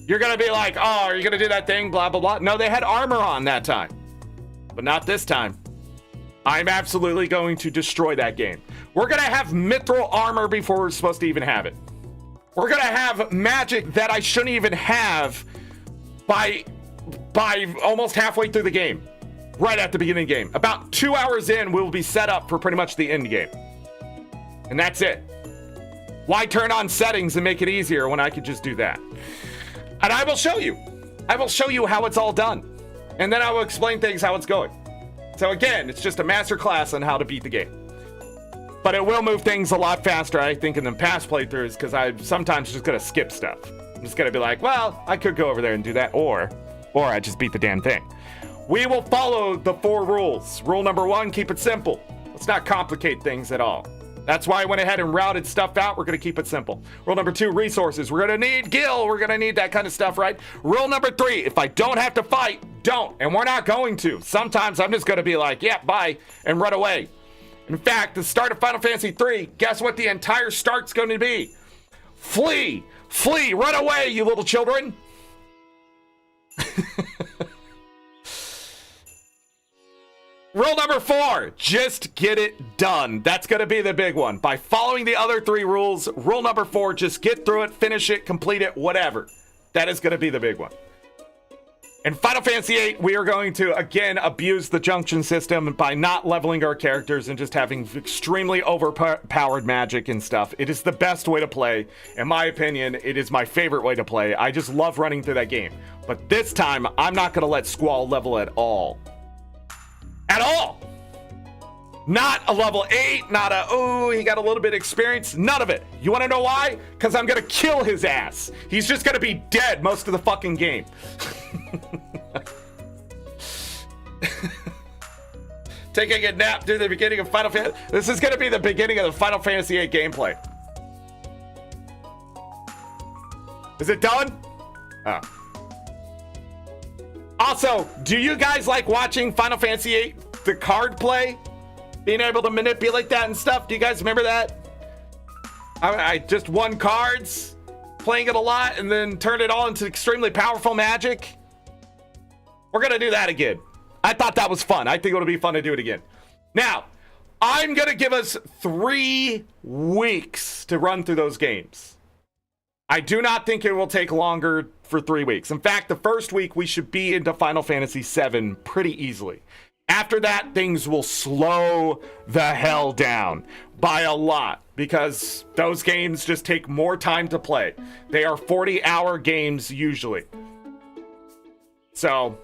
You're going to be like, oh, are you going to do that thing? Blah, blah, blah. No, they had armor on that time. But not this time. I'm absolutely going to destroy that game. We're going to have mithril armor before we're supposed to even have it. We're going to have magic that I shouldn't even have by almost halfway through the game, right at the beginning of the game. About 2 hours in, we'll be set up for pretty much the end game. And that's it. Why turn on settings and make it easier when I could just do that? And I will show you. I will show you how it's all done. And then I will explain things how it's going. So again, it's just a master class on how to beat the game. But it will move things a lot faster, I think, in the past playthroughs, because I'm sometimes just going to skip stuff. I'm just going to be like, well, I could go over there and do that, or I just beat the damn thing. We will follow the 4 rules. Rule number 1, keep it simple. Let's not complicate things at all. That's why I went ahead and routed stuff out. We're going to keep it simple. Rule number 2, resources. We're going to need gil. We're going to need that kind of stuff, right? Rule number 3, if I don't have to fight, don't. And we're not going to. Sometimes I'm just going to be like, yeah, bye, and run away. In fact, the start of Final Fantasy 3, guess what the entire start's going to be? Flee! Flee! Run away, you little children! Rule number 4, just get it done. That's going to be the big one. By following the other 3 rules, rule number 4, just get through it, finish it, complete it, whatever. That is going to be the big one. In Final Fantasy VIII, we are going to, again, abuse the junction system by not leveling our characters and just having extremely overpowered magic and stuff. It is the best way to play. In my opinion, it is my favorite way to play. I just love running through that game. But this time, I'm not going to let Squall level at all. At all! Not a level 8, not a, oh, he got a little bit of experience. None of it. You want to know why? Because I'm going to kill his ass. He's just going to be dead most of the fucking game. Taking a nap during the beginning of Final Fantasy. This is going to be the beginning of the Final Fantasy VIII gameplay. Is it done? Oh. Also, do you guys like watching Final Fantasy VIII, the card play? Being able to manipulate that and stuff? Do you guys remember that? I just won cards, playing it a lot, and then turned it all into extremely powerful magic. We're going to do that again. I thought that was fun. I think it'll be fun to do it again. Now, I'm going to give us 3 weeks to run through those games. I do not think it will take longer for 3 weeks. In fact, the first week we should be into Final Fantasy VII pretty easily. After that, things will slow the hell down by a lot because those games just take more time to play. They are 40-hour games usually. So,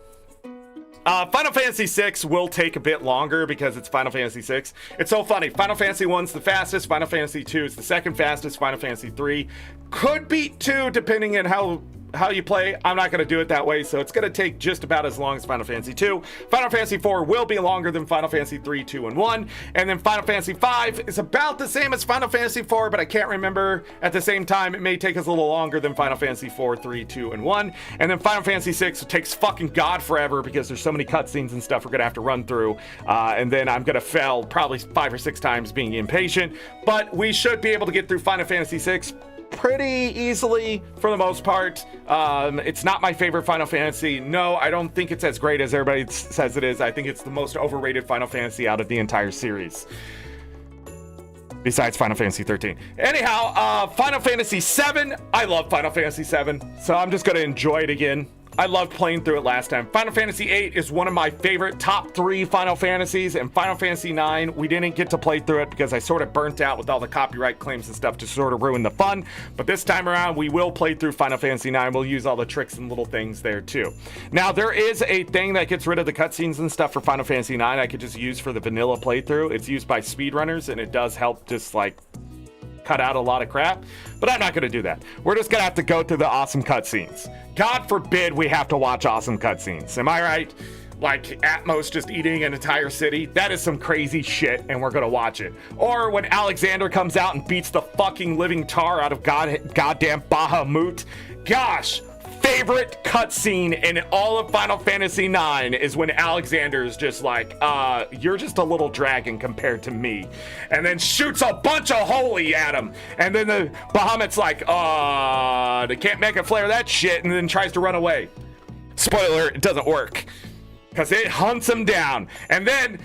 Final Fantasy VI will take a bit longer because it's Final Fantasy VI. It's so funny. Final Fantasy 1's the fastest. Final Fantasy 2 is the second fastest. Final Fantasy 3 could beat 2 depending on how you play. I'm not going to do it that way, so it's going to take just about as long as Final Fantasy 2. Final Fantasy 4 will be longer than Final Fantasy 3, 2, and 1. And then Final Fantasy 5 is about the same as Final Fantasy 4, but I can't remember. At the same time, it may take us a little longer than Final Fantasy 4, 3, 2, and 1. And then Final Fantasy 6 takes fucking god forever because there's so many cutscenes and stuff we're going to have to run through. And then I'm going to fail probably 5 or 6 times being impatient. But we should be able to get through Final Fantasy 6 pretty easily for the most part. It's not my favorite Final Fantasy. No, I don't think it's as great as everybody says it is. I think it's the most overrated Final Fantasy out of the entire series, besides Final Fantasy 13. Anyhow, Final Fantasy 7. I love Final Fantasy 7, so I'm just gonna enjoy it again. I loved playing through it last time. Final Fantasy VIII is one of my favorite top 3 Final Fantasies, and Final Fantasy IX, we didn't get to play through it because I sort of burnt out with all the copyright claims and stuff to sort of ruin the fun. But this time around, we will play through Final Fantasy IX. We'll use all the tricks and little things there too. Now, there is a thing that gets rid of the cutscenes and stuff for Final Fantasy IX I could just use for the vanilla playthrough. It's used by speedrunners, and it does help just like cut out a lot of crap, but I'm not going to do that. We're just going to have to go through the awesome cutscenes. God forbid we have to watch awesome cutscenes. Am I right? Like Atmos just eating an entire city. That is some crazy shit, and we're going to watch it. Or when Alexander comes out and beats the fucking living tar out of goddamn Bahamut. Gosh, favorite cutscene in all of Final Fantasy IX is when Alexander is just like, you're just a little dragon compared to me. And then shoots a bunch of holy at him. And then the Bahamut's like, they can't make a flare of that shit, and then tries to run away. Spoiler, it doesn't work. Because it hunts him down. And then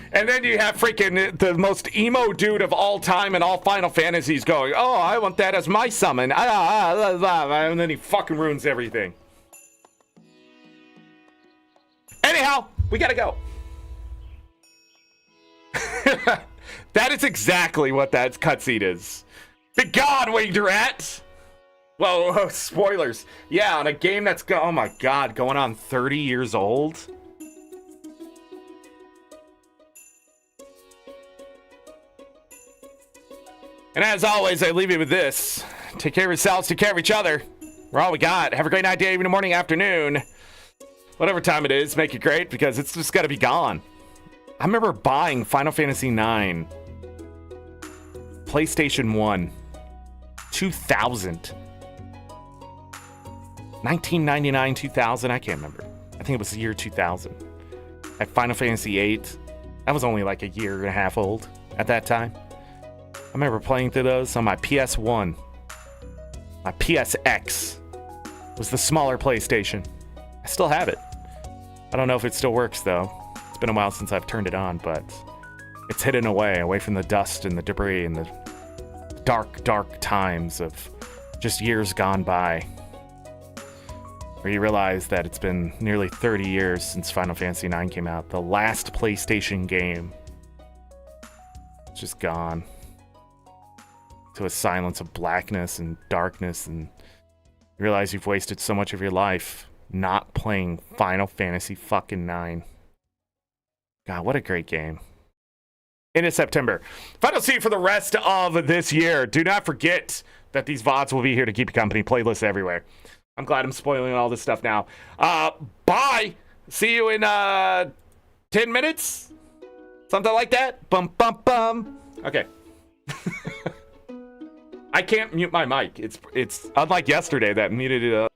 you have freaking the most emo dude of all time in all Final Fantasies going, oh, I want that as my summon. And then he fucking ruins everything. Anyhow, we gotta go. That is exactly what that cutscene is. Be gone, winged rat! Whoa, spoilers. Yeah, on a game that's, oh my god, going on 30 years old. And as always, I leave you with this. Take care of yourselves, take care of each other. We're all we got. Have a great night, day, evening, morning, afternoon. Whatever time it is, make it great because it's just got to be gone. I remember buying Final Fantasy IX. PlayStation 1. 2000. 1999, 2000, I can't remember. I think it was the year 2000. At Final Fantasy VIII. I was only like a year and a half old at that time. I remember playing through those on my PS1. My PSX was the smaller PlayStation. I still have it. I don't know if it still works, though. It's been a while since I've turned it on, but it's hidden away from the dust and the debris and the dark, dark times of just years gone by. Where you realize that it's been nearly 30 years since Final Fantasy IX came out. The last PlayStation game. It's just gone. To a silence of blackness and darkness, and you realize you've wasted so much of your life not playing Final Fantasy fucking IX. God, what a great game. Into September. Final scene for the rest of this year. Do not forget that these VODs will be here to keep you company. Playlists everywhere. I'm glad I'm spoiling all this stuff now. Bye. See you in 10 minutes. Something like that. Bum, bum, bum. Okay. I can't mute my mic. It's unlike yesterday that muted it up.